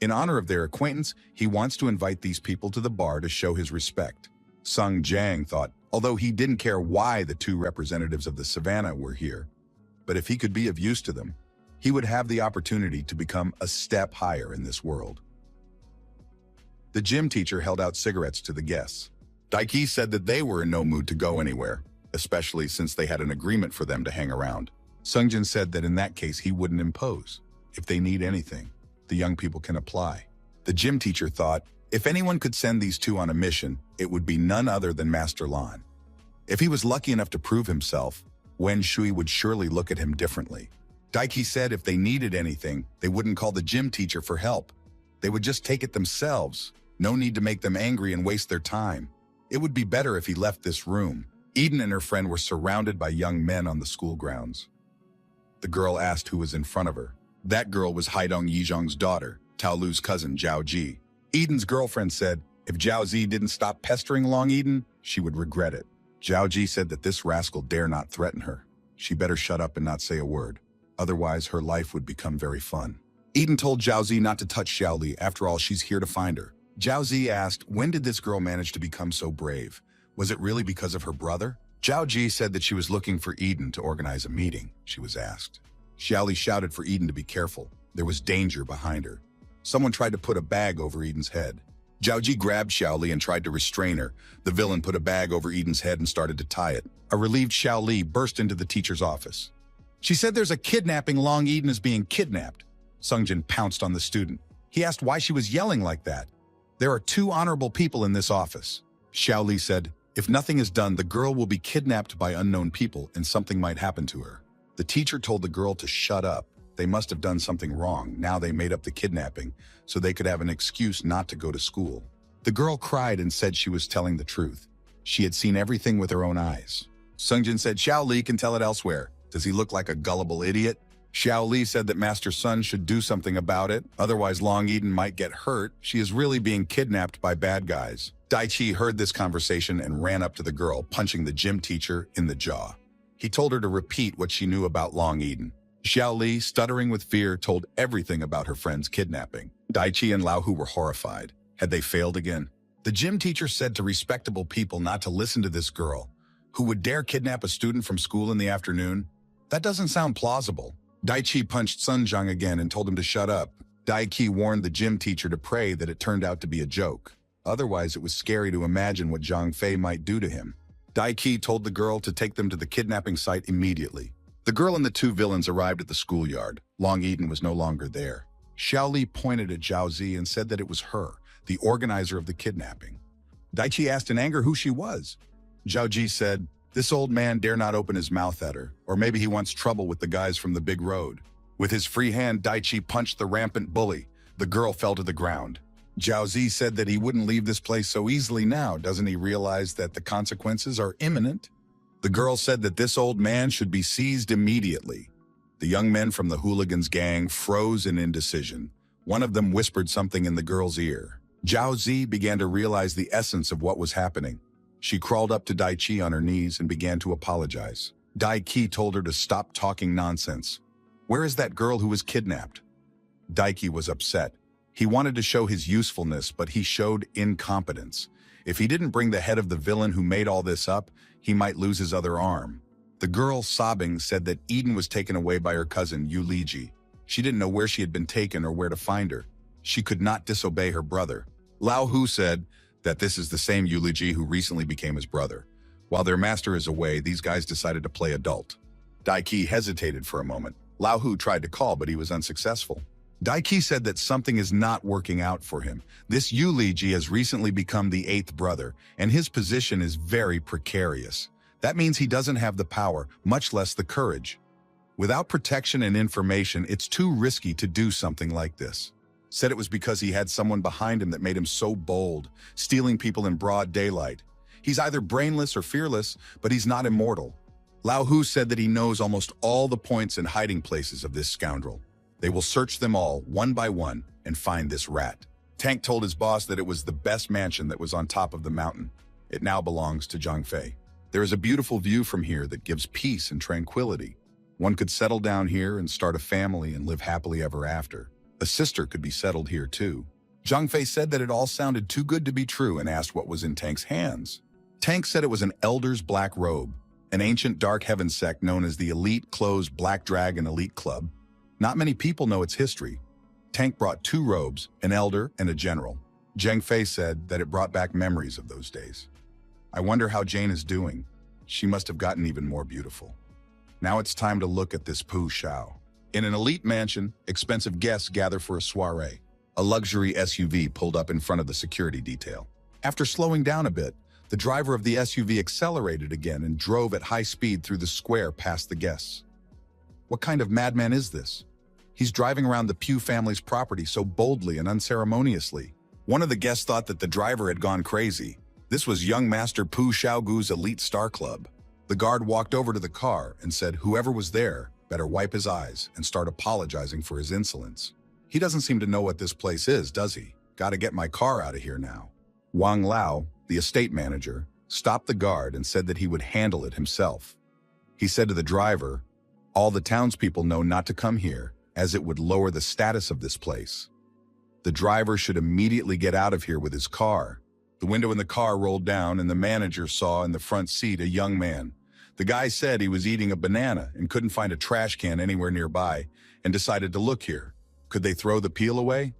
In honor of their acquaintance, he wants to invite these people to the bar to show his respect. Sung Jiang thought, although he didn't care why the 2 representatives of the savannah were here, but if he could be of use to them, he would have the opportunity to become a step higher in this world. The gym teacher held out cigarettes to the guests. Daiki said that they were in no mood to go anywhere, especially since they had an agreement for them to hang around. Sungjin said that in that case he wouldn't impose. If they need anything, the young people can apply. The gym teacher thought, if anyone could send these two on a mission, it would be none other than Master Lan. If he was lucky enough to prove himself, Wen Shui would surely look at him differently. Daiki said if they needed anything, they wouldn't call the gym teacher for help. They would just take it themselves. No need to make them angry and waste their time. It would be better if he left this room. Eden and her friend were surrounded by young men on the school grounds. The girl asked who was in front of her. That girl was Haidong Yizhong's daughter, Tao Lu's cousin, Zhao Ji. Eden's girlfriend said if Zhao Zi didn't stop pestering Long Eden, she would regret it. Zhao Ji said that this rascal dare not threaten her. She better shut up and not say a word. Otherwise, her life would become very fun. Eden told Zhao Zi not to touch Xiao Li. After all, she's here to find her. Zhao Zi asked, when did this girl manage to become so brave? Was it really because of her brother? Zhao Ji said that she was looking for Eden to organize a meeting, she was asked. Xiao Li shouted for Eden to be careful. There was danger behind her. Someone tried to put a bag over Eden's head. Zhao Ji grabbed Xiao Li and tried to restrain her. The villain put a bag over Eden's head and started to tie it. A relieved Xiao Li burst into the teacher's office. She said there's a kidnapping. Long Eden is being kidnapped. Sungjin pounced on the student. He asked why she was yelling like that. There are two honorable people in this office. Xiao Li said, if nothing is done, the girl will be kidnapped by unknown people and something might happen to her. The teacher told the girl to shut up. They must have done something wrong. Now they made up the kidnapping so they could have an excuse not to go to school. The girl cried and said she was telling the truth. She had seen everything with her own eyes. Sungjin said Xiao Li can tell it elsewhere. Does he look like a gullible idiot? Xiao Li said that Master Sun should do something about it, otherwise Long Eden might get hurt. She is really being kidnapped by bad guys. Daichi heard this conversation and ran up to the girl, punching the gym teacher in the jaw. He told her to repeat what she knew about Long Eden. Xiao Li, stuttering with fear, told everything about her friend's kidnapping. Daichi and Lao Hu were horrified. Had they failed again? The gym teacher said to respectable people not to listen to this girl, who would dare kidnap a student from school in the afternoon. That doesn't sound plausible. Daichi punched Sunjang again and told him to shut up. Daiki warned the gym teacher to pray that it turned out to be a joke. Otherwise, it was scary to imagine what Zhang Fei might do to him. Daiki told the girl to take them to the kidnapping site immediately. The girl and the two villains arrived at the schoolyard. Long Eden was no longer there. Xiao Li pointed at Zhao Zi and said that it was her, the organizer of the kidnapping. Daichi asked in anger who she was. Zhao Ji said, this old man dare not open his mouth at her, or maybe he wants trouble with the guys from the big road. With his free hand, Daichi punched the rampant bully. The girl fell to the ground. Zhao Zi said that he wouldn't leave this place so easily now. Doesn't he realize that the consequences are imminent? The girl said that this old man should be seized immediately. The young men from the hooligans gang froze in indecision. One of them whispered something in the girl's ear. Zhao Zi began to realize the essence of what was happening. She crawled up to Daichi on her knees and began to apologize. Daiki told her to stop talking nonsense. Where is that girl who was kidnapped? Daiki was upset. He wanted to show his usefulness, but he showed incompetence. If he didn't bring the head of the villain who made all this up, he might lose his other arm. The girl, sobbing, said that Eden was taken away by her cousin, Yu Liji. She didn't know where she had been taken or where to find her. She could not disobey her brother. Lao Hu said that this is the same Yu Liji who recently became his brother. While their master is away, these guys decided to play adult. Daiki hesitated for a moment. Lao Hu tried to call, but he was unsuccessful. Daiki said that something is not working out for him. This Yu Liji has recently become the eighth brother, and his position is very precarious. That means he doesn't have the power, much less the courage. Without protection and information, it's too risky to do something like this. Said it was because he had someone behind him that made him so bold, stealing people in broad daylight. He's either brainless or fearless, but he's not immortal. Lao Hu said that he knows almost all the points and hiding places of this scoundrel. They will search them all, one by one, and find this rat. Tank told his boss that it was the best mansion that was on top of the mountain. It now belongs to Zhang Fei. There is a beautiful view from here that gives peace and tranquility. One could settle down here and start a family and live happily ever after. A sister could be settled here too. Zhang Fei said that it all sounded too good to be true and asked what was in Tank's hands. Tank said it was an elder's black robe, an ancient dark heaven sect known as the Elite Closed Black Dragon Elite Club. Not many people know its history. Tank brought 2 robes, an elder and a general. Zhang Fei said that it brought back memories of those days. I wonder how Jane is doing. She must have gotten even more beautiful. Now it's time to look at this Pu Shao. In an elite mansion, expensive guests gather for a soiree. A luxury SUV pulled up in front of the security detail. After slowing down a bit, the driver of the SUV accelerated again and drove at high speed through the square past the guests. What kind of madman is this? He's driving around the Pu family's property so boldly and unceremoniously. One of the guests thought that the driver had gone crazy. This was young Master Pu Shaogu's elite star club. The guard walked over to the car and said whoever was there better wipe his eyes and start apologizing for his insolence. He doesn't seem to know what this place is, does he? Gotta get my car out of here now. Wang Lao, the estate manager, stopped the guard and said that he would handle it himself. He said to the driver, all the townspeople know not to come here, as it would lower the status of this place. The driver should immediately get out of here with his car. The window in the car rolled down and the manager saw in the front seat a young man. The guy said he was eating a banana and couldn't find a trash can anywhere nearby and decided to look here. Could they throw the peel away?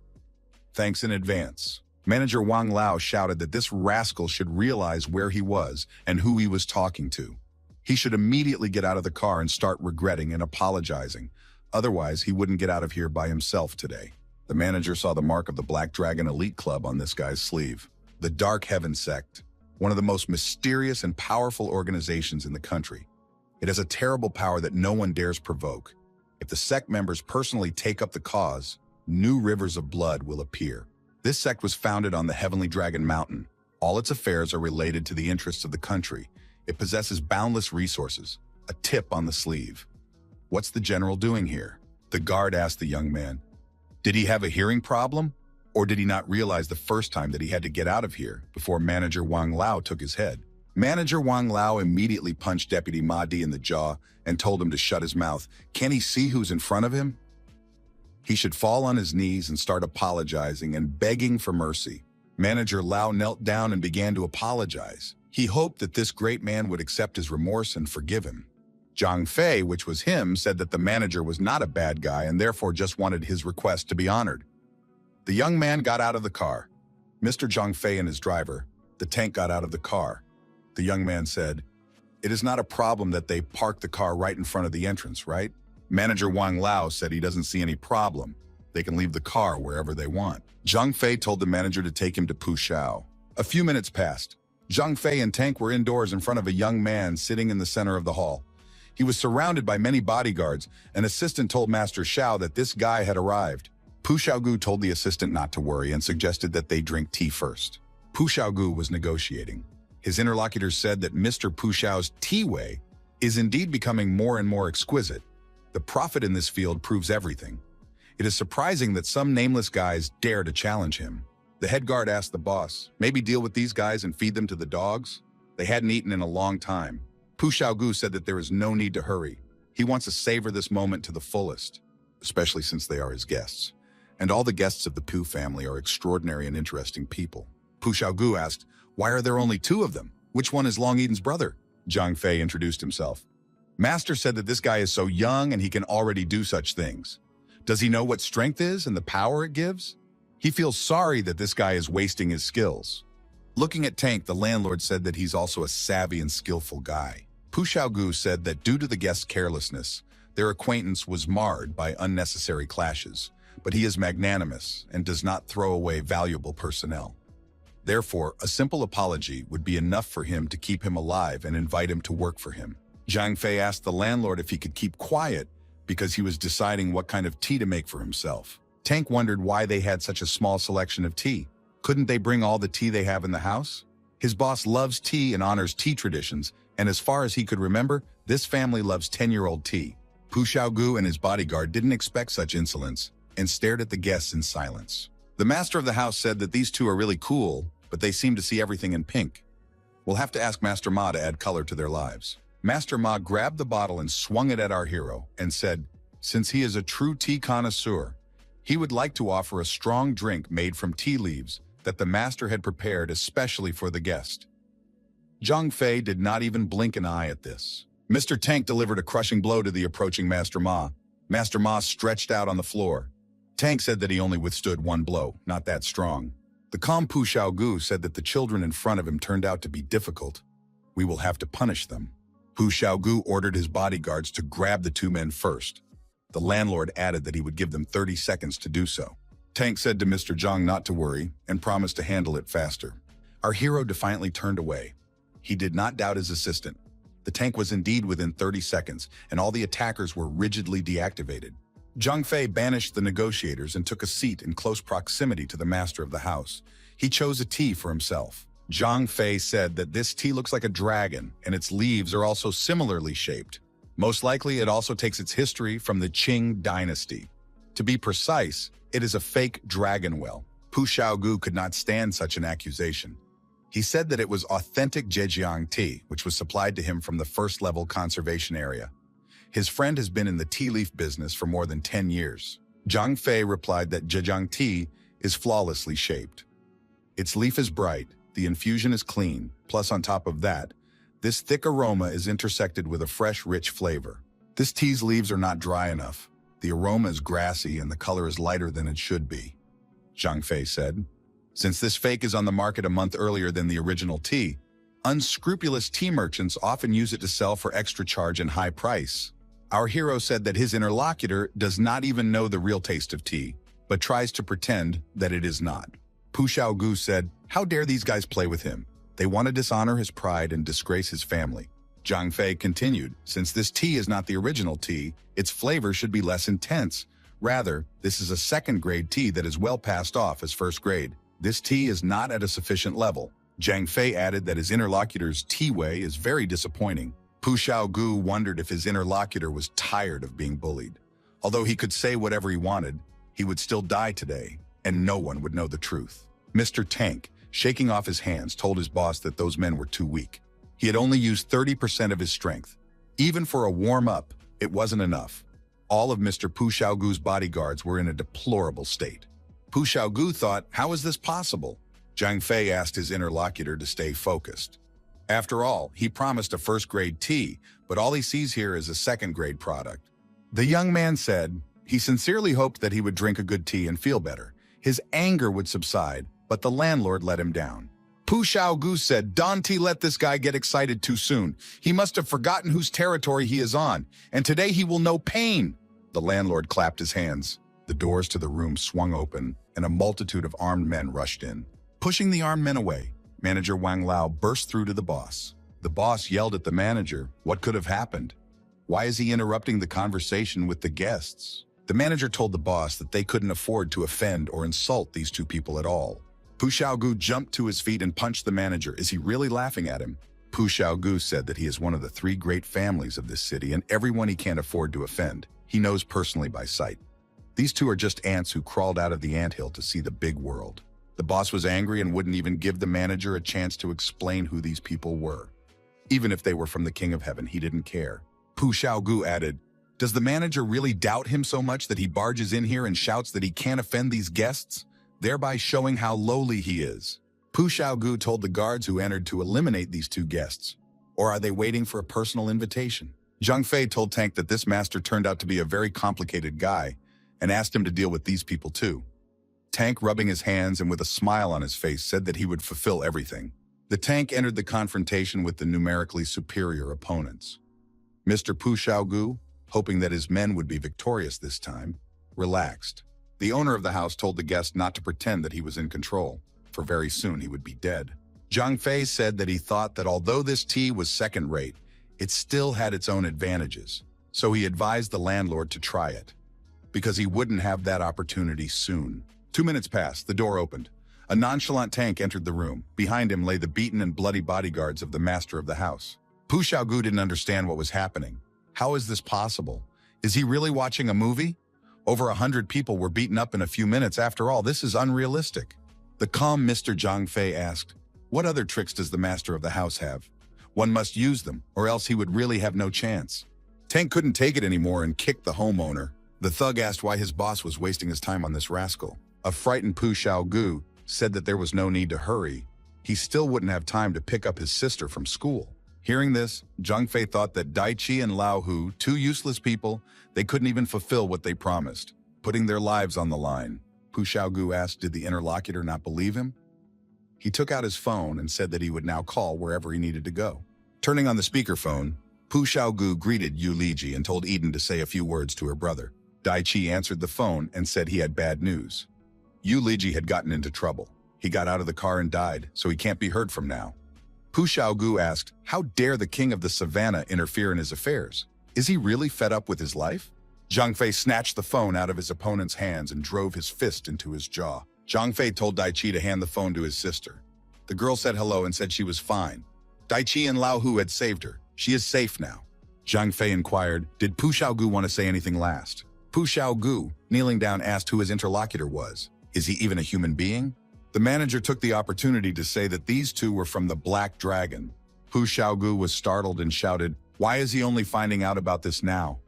Thanks in advance. Manager Wang Lao shouted that this rascal should realize where he was and who he was talking to. He should immediately get out of the car and start regretting and apologizing. Otherwise, he wouldn't get out of here by himself today. The manager saw the mark of the Black Dragon Elite Club on this guy's sleeve. The Dark Heaven Sect, one of the most mysterious and powerful organizations in the country. It has a terrible power that no one dares provoke. If the sect members personally take up the cause, new rivers of blood will appear. This sect was founded on the Heavenly Dragon Mountain. All its affairs are related to the interests of the country. It possesses boundless resources, a tip on the sleeve. What's the general doing here? The guard asked the young man. Did he have a hearing problem? Or did he not realize the first time that he had to get out of here before manager Wang Lao took his head? Manager Wang Lao immediately punched Deputy Ma Di in the jaw and told him to shut his mouth. Can't he see who's in front of him? He should fall on his knees and start apologizing and begging for mercy. Manager Lao knelt down and began to apologize. He hoped that this great man would accept his remorse and forgive him. Zhang Fei, which was him, said that the manager was not a bad guy and therefore just wanted his request to be honored. The young man got out of the car. Mr. Zhang Fei and his driver, the tank, got out of the car. The young man said, "It is not a problem that they park the car right in front of the entrance, right?" Manager Wang Lao said he doesn't see any problem. They can leave the car wherever they want. Zhang Fei told the manager to take him to Pu Shao. A few minutes passed. Zhang Fei and Tank were indoors in front of a young man sitting in the center of the hall. He was surrounded by many bodyguards. An assistant told Master Shao that this guy had arrived. Pu Shaogu told the assistant not to worry and suggested that they drink tea first. Pu Shaogu was negotiating. His interlocutors said that Mr. Pu Shao's tea way is indeed becoming more and more exquisite. The profit in this field proves everything. It is surprising that some nameless guys dare to challenge him. The head guard asked the boss, maybe deal with these guys and feed them to the dogs? They hadn't eaten in a long time. Pu Shaogu said that there is no need to hurry. He wants to savor this moment to the fullest, especially since they are his guests. And all the guests of the Pu family are extraordinary and interesting people. Pu Shaogu asked, why are there only two of them? Which one is Long Eden's brother? Zhang Fei introduced himself. Master said that this guy is so young and he can already do such things. Does he know what strength is and the power it gives? He feels sorry that this guy is wasting his skills. Looking at Tank, the landlord said that he's also a savvy and skillful guy. Pu Shaogu said that due to the guest's carelessness, their acquaintance was marred by unnecessary clashes, but he is magnanimous and does not throw away valuable personnel. Therefore, a simple apology would be enough for him to keep him alive and invite him to work for him. Zhang Fei asked the landlord if he could keep quiet because he was deciding what kind of tea to make for himself. Tank wondered why they had such a small selection of tea. Couldn't they bring all the tea they have in the house? His boss loves tea and honors tea traditions, and as far as he could remember, this family loves 10-year-old tea. Pu Shaogu and his bodyguard didn't expect such insolence and stared at the guests in silence. The master of the house said that these two are really cool, but they seem to see everything in pink. We'll have to ask Master Ma to add color to their lives. Master Ma grabbed the bottle and swung it at our hero and said, since he is a true tea connoisseur, he would like to offer a strong drink made from tea leaves that the master had prepared especially for the guest. Zhang Fei did not even blink an eye at this. Mr. Tank delivered a crushing blow to the approaching Master Ma. Master Ma stretched out on the floor. Tank said that he only withstood one blow, not that strong. The calm Pu Shaogu said that the children in front of him turned out to be difficult. We will have to punish them. Pu Xiaogu ordered his bodyguards to grab the two men first. The landlord added that he would give them 30 seconds to do so. Tank said to Mr. Zhang not to worry and promised to handle it faster. Our hero defiantly turned away. He did not doubt his assistant. The tank was indeed within 30 seconds, and all the attackers were rigidly deactivated. Zhang Fei banished the negotiators and took a seat in close proximity to the master of the house. He chose a tea for himself. Zhang Fei said that this tea looks like a dragon, and its leaves are also similarly shaped. Most likely, it also takes its history from the Qing dynasty. To be precise, it is a fake dragon well. Pu Xiaogu could not stand such an accusation. He said that it was authentic Zhejiang tea, which was supplied to him from the first-level conservation area. His friend has been in the tea leaf business for more than 10 years. Zhang Fei replied that Zhejiang tea is flawlessly shaped. Its leaf is bright, the infusion is clean, plus on top of that, this thick aroma is intersected with a fresh, rich flavor. This tea's leaves are not dry enough. The aroma is grassy and the color is lighter than it should be, Zhang Fei said. Since this fake is on the market a month earlier than the original tea, unscrupulous tea merchants often use it to sell for extra charge and high price. Our hero said that his interlocutor does not even know the real taste of tea, but tries to pretend that it is not. Pu Xiaogu said, "How dare these guys play with him? They want to dishonor his pride and disgrace his family." Zhang Fei continued, "Since this tea is not the original tea, its flavor should be less intense. Rather, this is a second-grade tea that is well passed off as first grade. This tea is not at a sufficient level." Zhang Fei added that his interlocutor's tea way is very disappointing. Pu Xiaogu wondered if his interlocutor was tired of being bullied. Although he could say whatever he wanted, he would still die today, and no one would know the truth. Mr. Tank, shaking off his hands, told his boss that those men were too weak. He had only used 30% of his strength. Even for a warm-up, it wasn't enough. All of Mr. Pu Xiaogu's bodyguards were in a deplorable state. Pu Xiaogu thought, how is this possible? Zhang Fei asked his interlocutor to stay focused. After all, he promised a first-grade tea, but all he sees here is a second-grade product. The young man said he sincerely hoped that he would drink a good tea and feel better. His anger would subside, but the landlord let him down. Pu Xiaogu said, "Don't let this guy get excited too soon. He must have forgotten whose territory he is on, and today he will know pain." The landlord clapped his hands. The doors to the room swung open, and a multitude of armed men rushed in. Pushing the armed men away, manager Wang Lao burst through to the boss. The boss yelled at the manager, what could have happened? Why is he interrupting the conversation with the guests? The manager told the boss that they couldn't afford to offend or insult these two people at all. Pu Xiaogu jumped to his feet and punched the manager. Is he really laughing at him? Pu Xiaogu said that he is one of the 3 great families of this city and everyone he can't afford to offend. He knows personally by sight. These two are just ants who crawled out of the anthill to see the big world. The boss was angry and wouldn't even give the manager a chance to explain who these people were. Even if they were from the King of Heaven, he didn't care. Pu Xiaogu added, "Does the manager really doubt him so much that he barges in here and shouts that he can't offend these guests, thereby showing how lowly he is?" Pu Xiaogu told the guards who entered to eliminate these 2 guests. Or are they waiting for a personal invitation? Zhang Fei told Tank that this master turned out to be a very complicated guy and asked him to deal with these people too. Tank, rubbing his hands and with a smile on his face, said that he would fulfill everything. The Tank entered the confrontation with the numerically superior opponents. Mr. Pu Xiaogu, hoping that his men would be victorious this time, relaxed. The owner of the house told the guest not to pretend that he was in control, for very soon he would be dead. Zhang Fei said that he thought that although this tea was second-rate, it still had its own advantages, so he advised the landlord to try it, because he wouldn't have that opportunity soon. 2 minutes passed, the door opened. A nonchalant Tank entered the room. Behind him lay the beaten and bloody bodyguards of the master of the house. Pu Xiaogu didn't understand what was happening. How is this possible? Is he really watching a movie? Over 100 people were beaten up in a few minutes. After all, this is unrealistic. The calm Mr. Zhang Fei asked, "What other tricks does the master of the house have? One must use them, or else he would really have no chance." Tank couldn't take it anymore and kicked the homeowner. The thug asked why his boss was wasting his time on this rascal. A frightened Pu Xiaogu said that there was no need to hurry. He still wouldn't have time to pick up his sister from school. Hearing this, Zhang Fei thought that Daichi and Lao Hu, 2 useless people, they couldn't even fulfill what they promised, putting their lives on the line. Pu Xiaogu asked, did the interlocutor not believe him? He took out his phone and said that he would now call wherever he needed to go. Turning on the speakerphone, Pu Xiaogu greeted Yu Liji and told Eden to say a few words to her brother. Dai Chi answered the phone and said he had bad news. Yu Liji had gotten into trouble. He got out of the car and died, so he can't be heard from now. Pu Xiaogu asked, how dare the king of the savannah interfere in his affairs? Is he really fed up with his life? Zhang Fei snatched the phone out of his opponent's hands and drove his fist into his jaw. Zhang Fei told Dai Chi to hand the phone to his sister. The girl said hello and said she was fine. Dai Chi and Lao Hu had saved her. She is safe now. Zhang Fei inquired, did Pu Xiaogu want to say anything last? Pu Xiaogu, kneeling down, asked who his interlocutor was. Is he even a human being? The manager took the opportunity to say that these two were from the Black Dragon. Pu Xiaogu was startled and shouted, why is he only finding out about this now?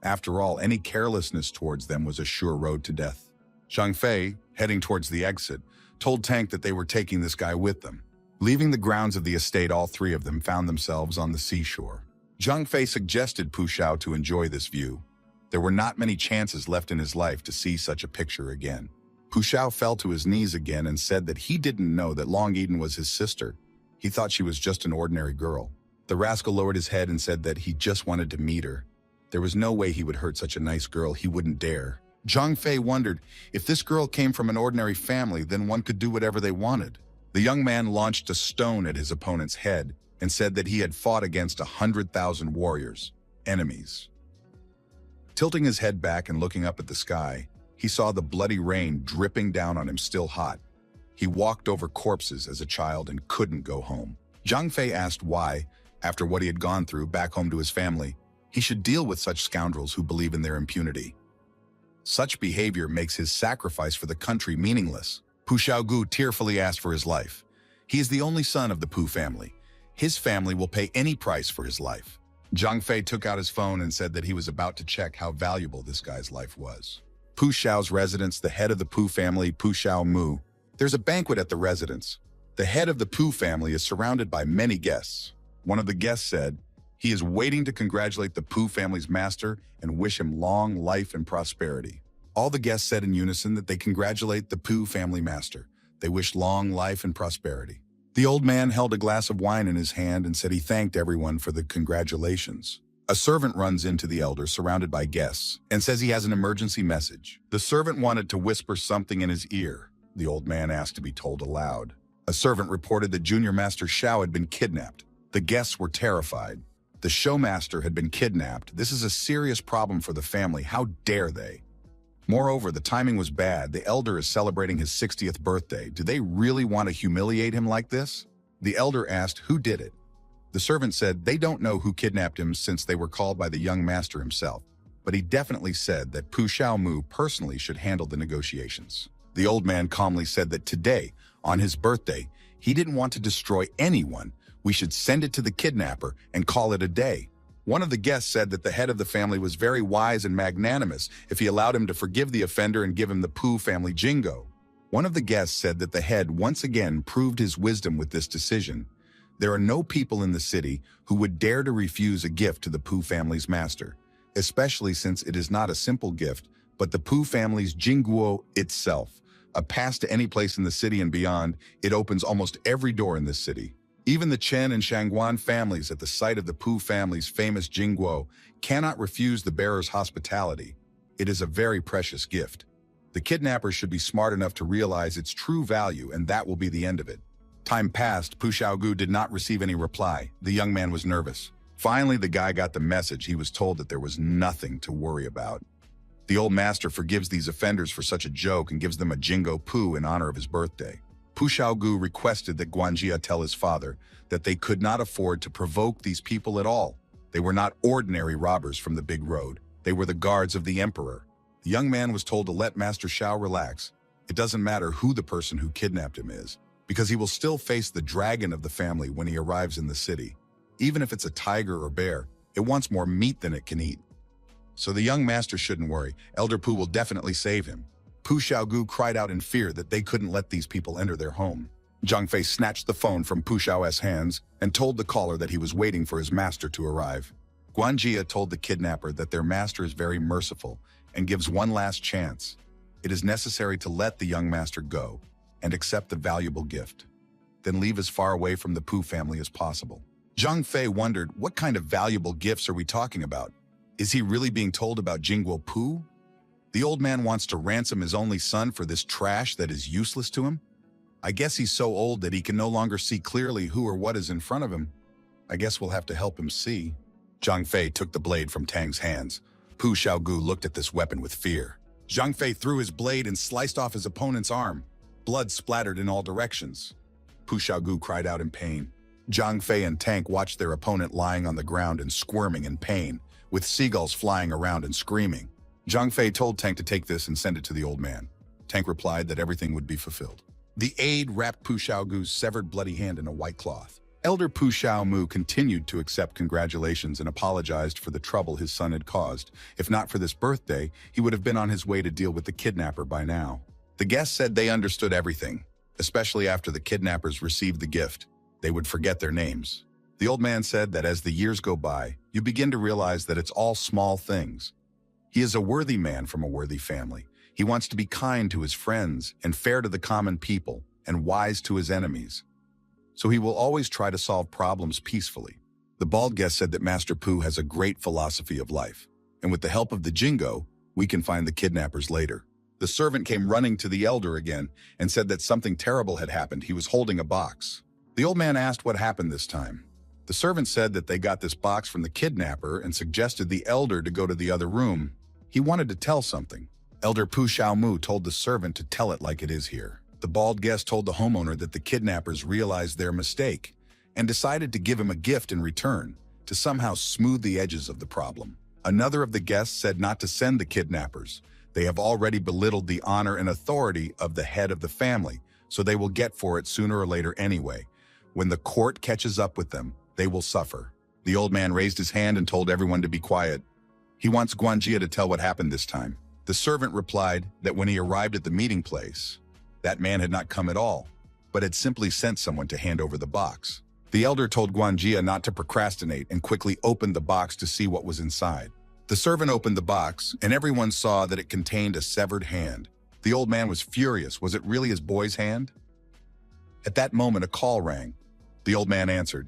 After all, any carelessness towards them was a sure road to death. Zhang Fei, heading towards the exit, told Tank that they were taking this guy with them. Leaving the grounds of the estate, all three of them found themselves on the seashore. Zhang Fei suggested Pu Xiao to enjoy this view. There were not many chances left in his life to see such a picture again. Pu Xiao fell to his knees again and said that he didn't know that Long Eden was his sister. He thought she was just an ordinary girl. The rascal lowered his head and said that he just wanted to meet her. There was no way he would hurt such a nice girl. He wouldn't dare. Zhang Fei wondered, if this girl came from an ordinary family, then one could do whatever they wanted. The young man launched a stone at his opponent's head and said that he had fought against 100,000 warriors, enemies. Tilting his head back and looking up at the sky, he saw the bloody rain dripping down on him, still hot. He walked over corpses as a child and couldn't go home. Zhang Fei asked why, after what he had gone through back home to his family, he should deal with such scoundrels who believe in their impunity. Such behavior makes his sacrifice for the country meaningless. Pu Xiaogu tearfully asked for his life. He is the only son of the Pu family. His family will pay any price for his life. Zhang Fei took out his phone and said that he was about to check how valuable this guy's life was. Pu Xiao's residence, the head of the Pu family, Pu Xiao Mu. There's a banquet at the residence. The head of the Pu family is surrounded by many guests. One of the guests said, he is waiting to congratulate the Pu family's master and wish him long life and prosperity. All the guests said in unison that they congratulate the Pu family master. They wished long life and prosperity. The old man held a glass of wine in his hand and said he thanked everyone for the congratulations. A servant runs into the elder, surrounded by guests, and says he has an emergency message. The servant wanted to whisper something in his ear. The old man asked to be told aloud. A servant reported that Junior Master Xiao had been kidnapped. The guests were terrified. The showmaster had been kidnapped. This is a serious problem for the family. How dare they? Moreover, the timing was bad. The elder is celebrating his 60th birthday. Do they really want to humiliate him like this? The elder asked who did it. The servant said they don't know who kidnapped him since they were called by the young master himself, but he definitely said that Pu Xiaomu personally should handle the negotiations. The old man calmly said that today, on his birthday, he didn't want to destroy anyone. We should send it to the kidnapper and call it a day. One of the guests said that the head of the family was very wise and magnanimous if he allowed him to forgive the offender and give him the Pu family jingo. One of the guests said that the head once again proved his wisdom with this decision. There are no people in the city who would dare to refuse a gift to the Pu family's master, especially since it is not a simple gift, but the Pu family's Jingguo itself. A pass to any place in the city and beyond, it opens almost every door in this city. Even the Chen and Shangguan families at the sight of the Pu family's famous Jingguo cannot refuse the bearer's hospitality. It is a very precious gift. The kidnapper should be smart enough to realize its true value, and that will be the end of it. Time passed. Pu Xiaogu did not receive any reply. The young man was nervous. Finally, the guy got the message. He was told that there was nothing to worry about. The old master forgives these offenders for such a joke and gives them a Jingo Pu in honor of his birthday. Pu Xiaogu requested that Guanjia tell his father that they could not afford to provoke these people at all. They were not ordinary robbers from the big road. They were the guards of the emperor. The young man was told to let Master Xiao relax. It doesn't matter who the person who kidnapped him is, because he will still face the dragon of the family when he arrives in the city. Even if it's a tiger or bear, it wants more meat than it can eat. So the young master shouldn't worry. Elder Pu will definitely save him. Pu Xiaogu cried out in fear that they couldn't let these people enter their home. Zhang Fei snatched the phone from Pu Xiao's hands and told the caller that he was waiting for his master to arrive. Guanjia told the kidnapper that their master is very merciful and gives one last chance. It is necessary to let the young master go and accept the valuable gift. Then leave as far away from the Pu family as possible. Zhang Fei wondered, what kind of valuable gifts are we talking about? Is he really being told about Jingguo Pu? The old man wants to ransom his only son for this trash that is useless to him? I guess he's so old that he can no longer see clearly who or what is in front of him. I guess we'll have to help him see. Zhang Fei took the blade from Tang's hands. Pu Xiaogu looked at this weapon with fear. Zhang Fei threw his blade and sliced off his opponent's arm. Blood splattered in all directions. Pu Xiaogu cried out in pain. Zhang Fei and Tang watched their opponent lying on the ground and squirming in pain, with seagulls flying around and screaming. Zhang Fei told Tang to take this and send it to the old man. Tang replied that everything would be fulfilled. The aide wrapped Pu Xiaogu's severed bloody hand in a white cloth. Elder Pu Xiaomu continued to accept congratulations and apologized for the trouble his son had caused. If not for this birthday, he would have been on his way to deal with the kidnapper by now. The guests said they understood everything, especially after the kidnappers received the gift. They would forget their names. The old man said that as the years go by, you begin to realize that it's all small things. He is a worthy man from a worthy family. He wants to be kind to his friends and fair to the common people and wise to his enemies. So he will always try to solve problems peacefully. The bald guest said that Master Pu has a great philosophy of life, and with the help of the Jingo, we can find the kidnappers later. The servant came running to the elder again and said that something terrible had happened. He was holding a box. The old man asked what happened this time. The servant said that they got this box from the kidnapper and suggested the elder to go to the other room. He wanted to tell something. Elder Pu Xiaomu told the servant to tell it like it is here. The bald guest told the homeowner that the kidnappers realized their mistake and decided to give him a gift in return to somehow smooth the edges of the problem. Another of the guests said not to send the kidnappers. They have already belittled the honor and authority of the head of the family, so they will get for it sooner or later anyway. When the court catches up with them, they will suffer. The old man raised his hand and told everyone to be quiet. He wants Guanjia to tell what happened this time. The servant replied that when he arrived at the meeting place, that man had not come at all, but had simply sent someone to hand over the box. The elder told Guanjia not to procrastinate and quickly opened the box to see what was inside. The servant opened the box, and everyone saw that it contained a severed hand. The old man was furious. Was it really his boy's hand? At that moment, a call rang. The old man answered.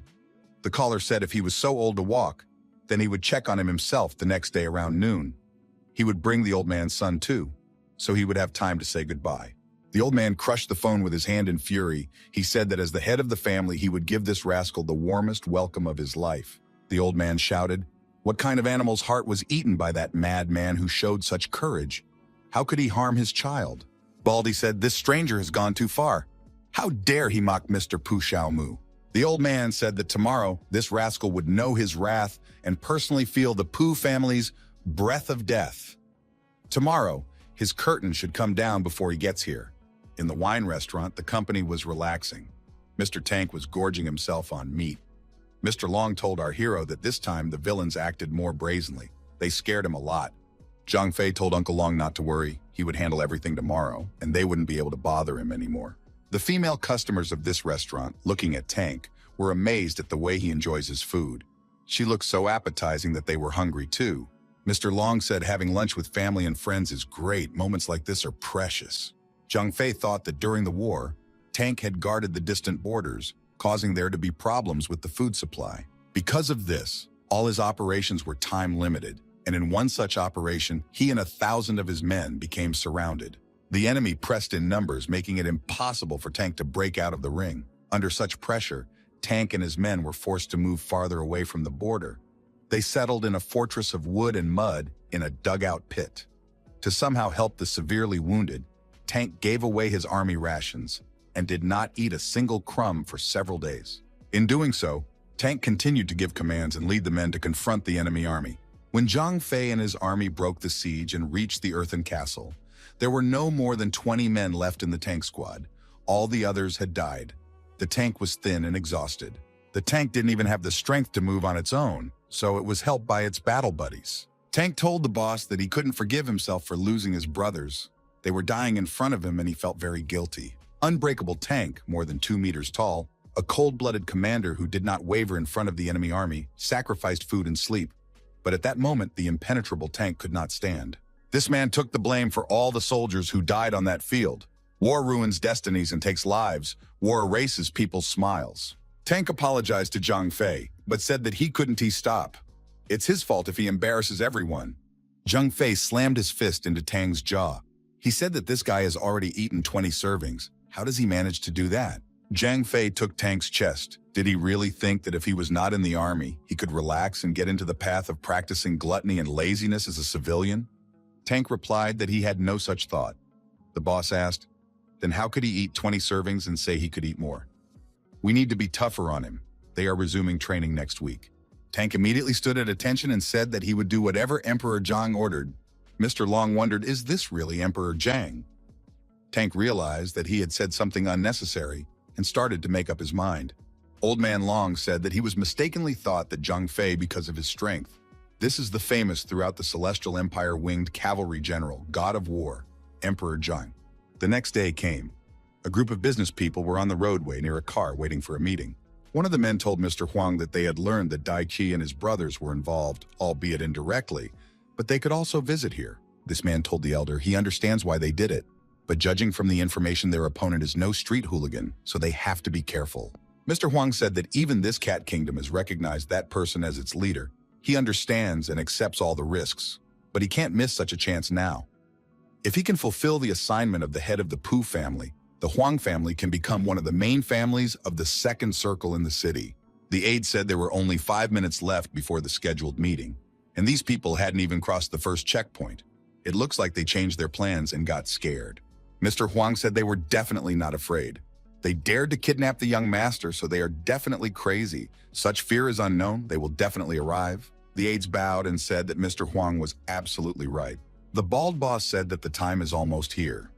The caller said if he was so old to walk, then he would check on him himself the next day around noon. He would bring the old man's son too, so he would have time to say goodbye. The old man crushed the phone with his hand in fury. He said that as the head of the family, he would give this rascal the warmest welcome of his life. The old man shouted, "What kind of animal's heart was eaten by that madman who showed such courage? How could he harm his child?" Baldy said, "This stranger has gone too far. How dare he mock Mr. Pu Xiaomu?" The old man said that tomorrow this rascal would know his wrath and personally feel the Pu family's breath of death. Tomorrow, his curtain should come down before he gets here. In the wine restaurant, the company was relaxing. Mr. Tank was gorging himself on meat. Mr. Long told our hero that this time the villains acted more brazenly. They scared him a lot. Zhang Fei told Uncle Long not to worry. He would handle everything tomorrow, and they wouldn't be able to bother him anymore. The female customers of this restaurant, looking at Tank, were amazed at the way he enjoys his food. She looked so appetizing that they were hungry too. Mr. Long said having lunch with family and friends is great. Moments like this are precious. Zhang Fei thought that during the war, Tank had guarded the distant borders, causing there to be problems with the food supply. Because of this, all his operations were time-limited, and in one such operation, he and 1,000 of his men became surrounded. The enemy pressed in numbers, making it impossible for Tank to break out of the ring. Under such pressure, Tank and his men were forced to move farther away from the border. They settled in a fortress of wood and mud in a dugout pit. To somehow help the severely wounded, Tank gave away his army rations and did not eat a single crumb for several days. In doing so, Tank continued to give commands and lead the men to confront the enemy army. When Zhang Fei and his army broke the siege and reached the earthen castle, there were no more than 20 men left in the tank squad. All the others had died. The tank was thin and exhausted. The tank didn't even have the strength to move on its own, so it was helped by its battle buddies. Tank told the boss that he couldn't forgive himself for losing his brothers. They were dying in front of him and he felt very guilty. Unbreakable Tank, more than 2 meters tall, a cold-blooded commander who did not waver in front of the enemy army, sacrificed food and sleep. But at that moment, the impenetrable Tank could not stand. This man took the blame for all the soldiers who died on that field. War ruins destinies and takes lives. War erases people's smiles. Tank apologized to Zhang Fei, but said that he couldn't stop. It's his fault if he embarrasses everyone. Zhang Fei slammed his fist into Tang's jaw. He said that this guy has already eaten 20 servings. How does he manage to do that? Zhang Fei took Tang's chest. Did he really think that if he was not in the army, he could relax and get into the path of practicing gluttony and laziness as a civilian? Tank replied that he had no such thought. The boss asked, then how could he eat 20 servings and say he could eat more? We need to be tougher on him. They are resuming training next week. Tank immediately stood at attention and said that he would do whatever Emperor Zhang ordered. Mr. Long wondered, is this really Emperor Zhang? Tank realized that he had said something unnecessary and started to make up his mind. Old Man Long said that he was mistakenly thought that Zhang Fei because of his strength. This is the famous throughout the Celestial Empire winged cavalry general, god of war, Emperor Zhang. The next day came. A group of business people were on the roadway near a car waiting for a meeting. One of the men told Mr. Huang that they had learned that Dai Qi and his brothers were involved, albeit indirectly, but they could also visit here. This man told the elder he understands why they did it, but judging from the information, their opponent is no street hooligan, so they have to be careful. Mr. Huang said that even this cat kingdom has recognized that person as its leader. He understands and accepts all the risks, but he can't miss such a chance now. If he can fulfill the assignment of the head of the Pu family, the Huang family can become one of the main families of the second circle in the city. The aide said there were only 5 minutes left before the scheduled meeting, and these people hadn't even crossed the first checkpoint. It looks like they changed their plans and got scared. Mr. Huang said they were definitely not afraid. They dared to kidnap the young master, so they are definitely crazy. Such fear is unknown. They will definitely arrive. The aides bowed and said that Mr. Huang was absolutely right. The bald boss said that the time is almost here.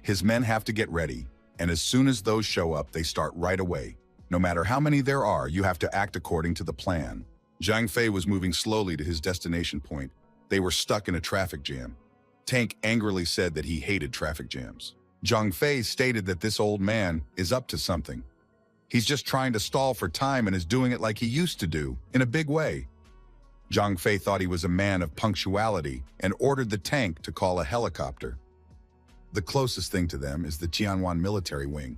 His men have to get ready, and as soon as those show up, they start right away. No matter how many there are, you have to act according to the plan. Zhang Fei was moving slowly to his destination point. They were stuck in a traffic jam. Tank angrily said that he hated traffic jams. Zhang Fei stated that this old man is up to something. He's just trying to stall for time and is doing it like he used to do, in a big way. Zhang Fei thought he was a man of punctuality and ordered the tank to call a helicopter. The closest thing to them is the Tianwan military wing.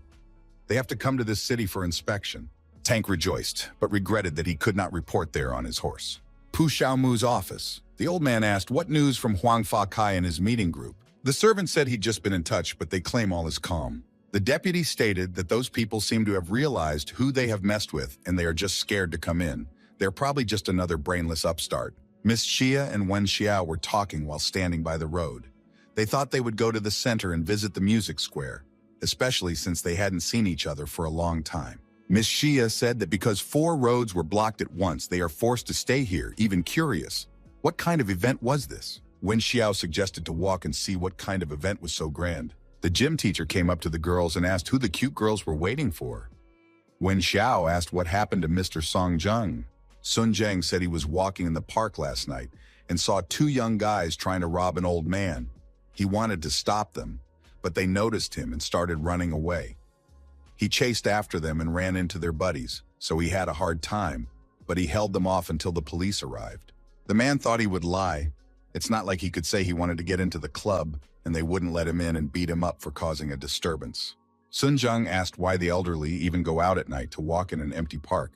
They have to come to this city for inspection. Tank rejoiced, but regretted that he could not report there on his horse. Pu Xiaomu's office. The old man asked what news from Huang Fa Kai and his meeting group. The servant said he'd just been in touch, but they claim all is calm. The deputy stated that those people seem to have realized who they have messed with and they are just scared to come in. They're probably just another brainless upstart. Miss Xia and Wen Xiao were talking while standing by the road. They thought they would go to the center and visit the music square, especially since they hadn't seen each other for a long time. Miss Xia said that because 4 roads were blocked at once, they are forced to stay here, even curious. What kind of event was this? Wen Xiao suggested to walk and see what kind of event was so grand. The gym teacher came up to the girls and asked who the cute girls were waiting for. Wen Xiao asked what happened to Mr. Song Zheng. Sun Zheng said he was walking in the park last night and saw 2 young guys trying to rob an old man. He wanted to stop them, but they noticed him and started running away. He chased after them and ran into their buddies, so he had a hard time, but he held them off until the police arrived. The man thought he would lie. It's not like he could say he wanted to get into the club and they wouldn't let him in and beat him up for causing a disturbance. Sun Zheng asked why the elderly even go out at night to walk in an empty park.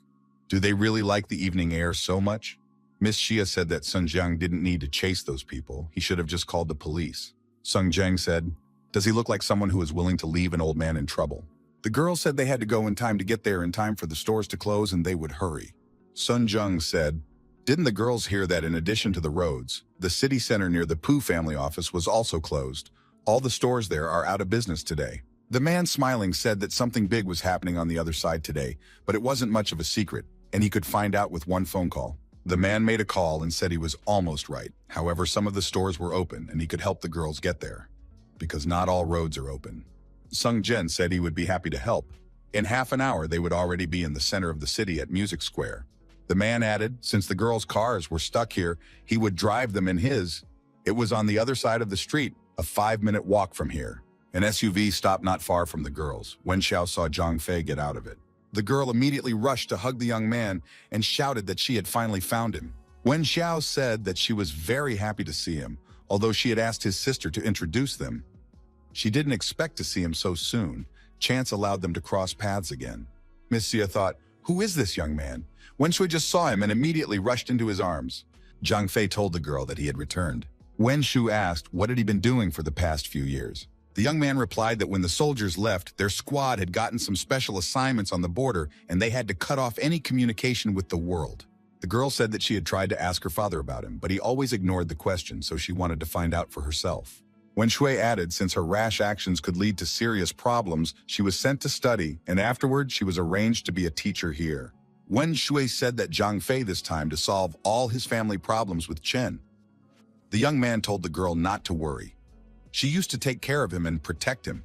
Do they really like the evening air so much? Miss Xia said that Sun Zheng didn't need to chase those people. He should have just called the police. Sun Zheng said, does he look like someone who is willing to leave an old man in trouble? The girls said they had to go in time to get there in time for the stores to close and they would hurry. Sun Zheng said, didn't the girls hear that in addition to the roads, the city center near the Pu family office was also closed? All the stores there are out of business today. The man smiling said that something big was happening on the other side today, but it wasn't much of a secret, and he could find out with one phone call. The man made a call and said he was almost right. However, some of the stores were open and he could help the girls get there, because not all roads are open. Sung Jen said he would be happy to help. In half an hour, they would already be in the center of the city at Music Square. The man added, since the girls' cars were stuck here, he would drive them in his. It was on the other side of the street, a 5-minute walk from here. An SUV stopped not far from the girls. Wen Xiao saw Zhang Fei get out of it. The girl immediately rushed to hug the young man and shouted that she had finally found him. Wen Xiao said that she was very happy to see him, although she had asked his sister to introduce them. She didn't expect to see him so soon. Chance allowed them to cross paths again. Miss Xia thought, who is this young man? Wen Shui just saw him and immediately rushed into his arms. Zhang Fei told the girl that he had returned. Wen Shu asked what had he been doing for the past few years. The young man replied that when the soldiers left, their squad had gotten some special assignments on the border and they had to cut off any communication with the world. The girl said that she had tried to ask her father about him, but he always ignored the question, so she wanted to find out for herself. Wen Shui added since her rash actions could lead to serious problems, she was sent to study, and afterward she was arranged to be a teacher here. Wen Shui said that Zhang Fei this time to solve all his family problems with Chen. The young man told the girl not to worry. She used to take care of him and protect him,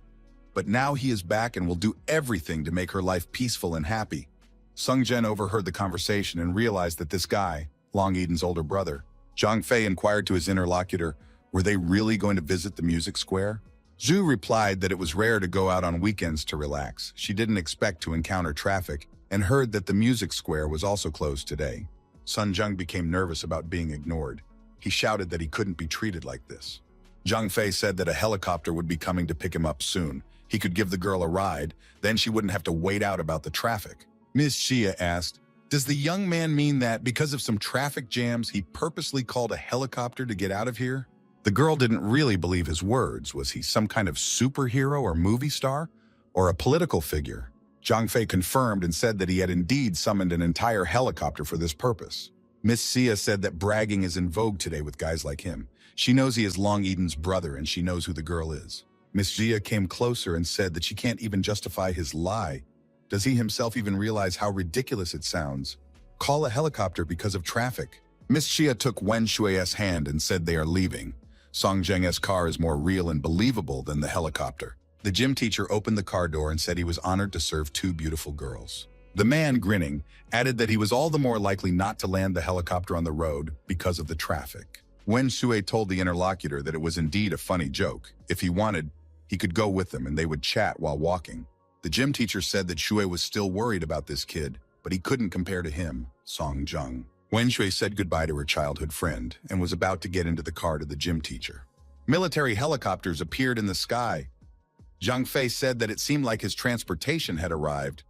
but now he is back and will do everything to make her life peaceful and happy. Sung Zhen overheard the conversation and realized that this guy, Long Eden's older brother, Zhang Fei inquired to his interlocutor, were they really going to visit the music square? Zhu replied that it was rare to go out on weekends to relax. She didn't expect to encounter traffic and heard that the music square was also closed today. Sun Zheng became nervous about being ignored. He shouted that he couldn't be treated like this. Zhang Fei said that a helicopter would be coming to pick him up soon. He could give the girl a ride, then she wouldn't have to wait out about the traffic. Miss Xia asked, does the young man mean that because of some traffic jams, he purposely called a helicopter to get out of here? The girl didn't really believe his words. Was he some kind of superhero or movie star? Or a political figure? Zhang Fei confirmed and said that he had indeed summoned an entire helicopter for this purpose. Miss Xia said that bragging is in vogue today with guys like him. She knows he is Long Eden's brother and she knows who the girl is. Miss Xia came closer and said that she can't even justify his lie. Does he himself even realize how ridiculous it sounds? Call a helicopter because of traffic. Miss Xia took Wen Shui's hand and said they are leaving. Song Zheng's car is more real and believable than the helicopter. The gym teacher opened the car door and said he was honored to serve two beautiful girls. The man, grinning, added that he was all the more likely not to land the helicopter on the road because of the traffic. Wen Shui told the interlocutor that it was indeed a funny joke. If he wanted, he could go with them and they would chat while walking. The gym teacher said that Shui was still worried about this kid, but he couldn't compare to him, Song Zheng. Wen Shui said goodbye to her childhood friend and was about to get into the car to the gym teacher. Military helicopters appeared in the sky. Zhang Fei said that it seemed like his transportation had arrived.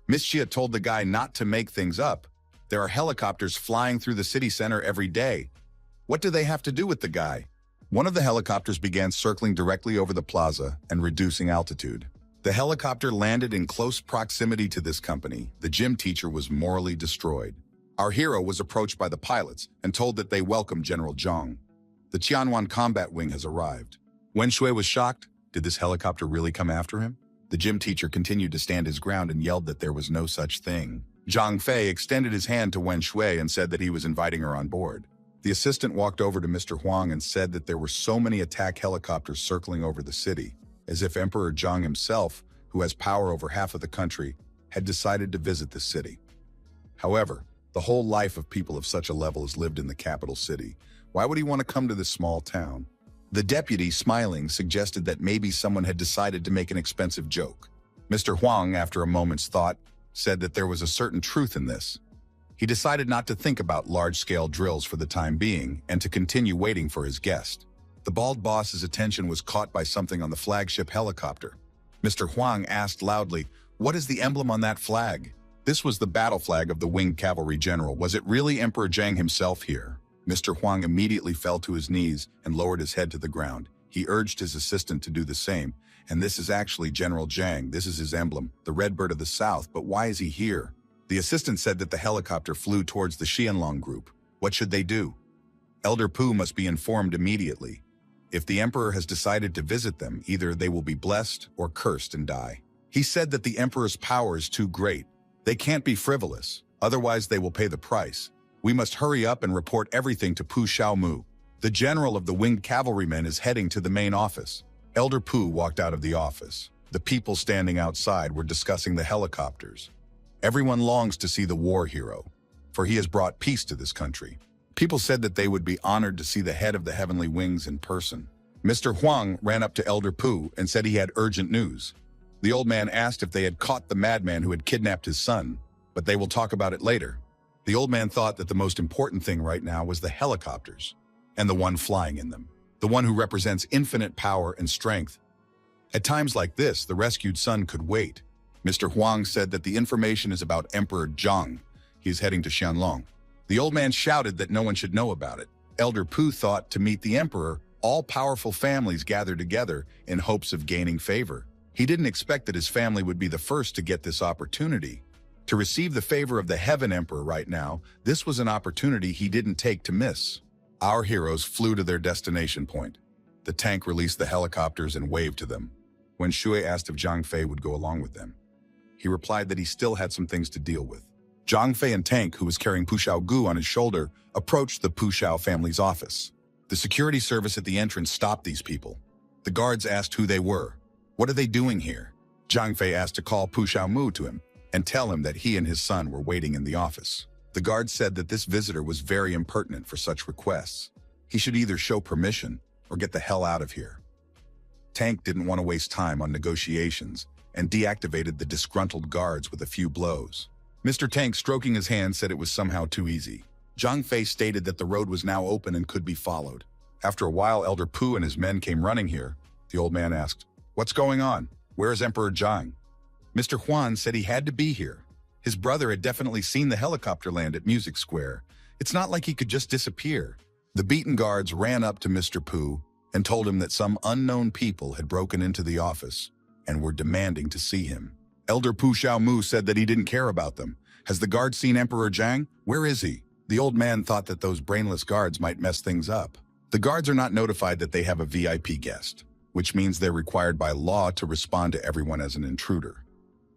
Miss Xia told the guy not to make things up. There are helicopters flying through the city center every day. What do they have to do with the guy? One of the helicopters began circling directly over the plaza and reducing altitude. The helicopter landed in close proximity to this company. The gym teacher was morally destroyed. Our hero was approached by the pilots and told that they welcome General Zhang. The Tianwan combat wing has arrived. Wen Shui was shocked. Did this helicopter really come after him? The gym teacher continued to stand his ground and yelled that there was no such thing. Zhang Fei extended his hand to Wen Shui and said that he was inviting her on board. The assistant walked over to Mr. Huang and said that there were so many attack helicopters circling over the city, as if Emperor Zhang himself, who has power over half of the country, had decided to visit the city. However, the whole life of people of such a level is lived in the capital city. Why would he want to come to this small town? The deputy, smiling, suggested that maybe someone had decided to make an expensive joke. Mr. Huang, after a moment's thought, said that there was a certain truth in this. He decided not to think about large-scale drills for the time being and to continue waiting for his guest. The bald boss's attention was caught by something on the flagship helicopter. Mr. Huang asked loudly, "What is the emblem on that flag?" This was the battle flag of the winged cavalry general. Was it really Emperor Zhang himself here? Mr. Huang immediately fell to his knees and lowered his head to the ground. He urged his assistant to do the same. And this is actually General Zhang. This is his emblem, the Red Bird of the South. But why is he here? The assistant said that the helicopter flew towards the Xianlong group. What should they do? Elder Pu must be informed immediately. If the emperor has decided to visit them, either they will be blessed or cursed and die. He said that the emperor's power is too great. They can't be frivolous, otherwise they will pay the price. We must hurry up and report everything to Pu Xiaomu. The general of the winged cavalrymen is heading to the main office. Elder Pu walked out of the office. The people standing outside were discussing the helicopters. Everyone longs to see the war hero, for he has brought peace to this country. People said that they would be honored to see the head of the heavenly wings in person. Mr. Huang ran up to Elder Pu and said he had urgent news. The old man asked if they had caught the madman who had kidnapped his son, but they will talk about it later. The old man thought that the most important thing right now was the helicopters, and the one flying in them, the one who represents infinite power and strength. At times like this, the rescued son could wait. Mr. Huang said that the information is about Emperor Zhang. He is heading to Xianlong. The old man shouted that no one should know about it. Elder Pu thought to meet the emperor, all powerful families gathered together in hopes of gaining favor. He didn't expect that his family would be the first to get this opportunity. To receive the favor of the Heaven Emperor right now, this was an opportunity he didn't take to miss. Our heroes flew to their destination point. The tank released the helicopters and waved to them. When Shui asked if Zhang Fei would go along with them, he replied that he still had some things to deal with. Zhang Fei and Tank, who was carrying Pu Xiaogu on his shoulder, approached the Pu Xiao family's office. The security service at the entrance stopped these people. The guards asked who they were. What are they doing here? Zhang Fei asked to call Pu Xiaomu to him and tell him that he and his son were waiting in the office. The guard said that this visitor was very impertinent for such requests. He should either show permission or get the hell out of here. Tank didn't want to waste time on negotiations and deactivated the disgruntled guards with a few blows. Mr. Tank, stroking his hand, said it was somehow too easy. Zhang Fei stated that the road was now open and could be followed. After a while, Elder Pu and his men came running here. The old man asked, "What's going on? Where is Emperor Zhang?" Mr. Huan said he had to be here. His brother had definitely seen the helicopter land at Music Square. It's not like he could just disappear. The beaten guards ran up to Mr. Pu and told him that some unknown people had broken into the office and were demanding to see him. Elder Pu Xiaomu said that he didn't care about them. Has the guard seen Emperor Zhang? Where is he? The old man thought that those brainless guards might mess things up. The guards are not notified that they have a VIP guest, which means they're required by law to respond to everyone as an intruder.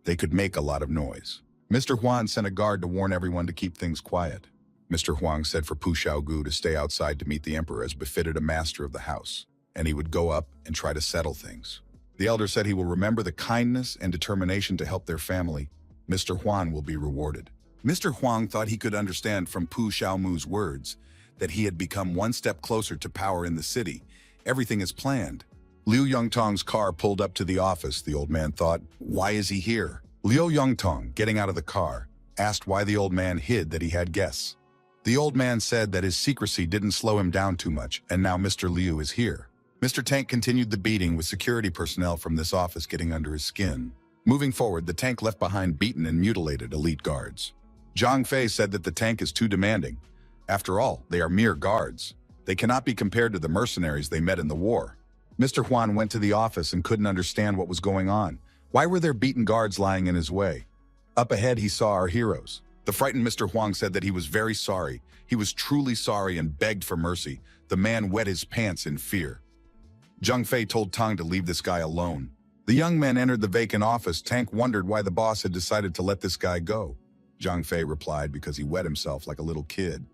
They could make a lot of noise. Mr. Huang sent a guard to warn everyone to keep things quiet. Mr. Huang said for Pu Xiaogu to stay outside to meet the emperor as befitted a master of the house, and he would go up and try to settle things. The elder said he will remember the kindness and determination to help their family. Mr. Huang will be rewarded. Mr. Huang thought he could understand from Pu Xiaomu's words that he had become one step closer to power in the city. Everything is planned. Liu Yongtong's car pulled up to the office. The old man thought, why is he here? Liu Yongtong, getting out of the car, asked why the old man hid that he had guests. The old man said that his secrecy didn't slow him down too much, and now Mr. Liu is here. Mr. Tank continued the beating with security personnel from this office getting under his skin. Moving forward, the tank left behind beaten and mutilated elite guards. Zhang Fei said that the tank is too demanding. After all, they are mere guards. They cannot be compared to the mercenaries they met in the war. Mr. Huan went to the office and couldn't understand what was going on. Why were there beaten guards lying in his way? Up ahead, he saw our heroes. The frightened Mr. Huang said that he was very sorry. He was truly sorry and begged for mercy. The man wet his pants in fear. Zhang Fei told Tang to leave this guy alone. The young men entered the vacant office. Tank wondered why the boss had decided to let this guy go. Zhang Fei replied because he wet himself like a little kid.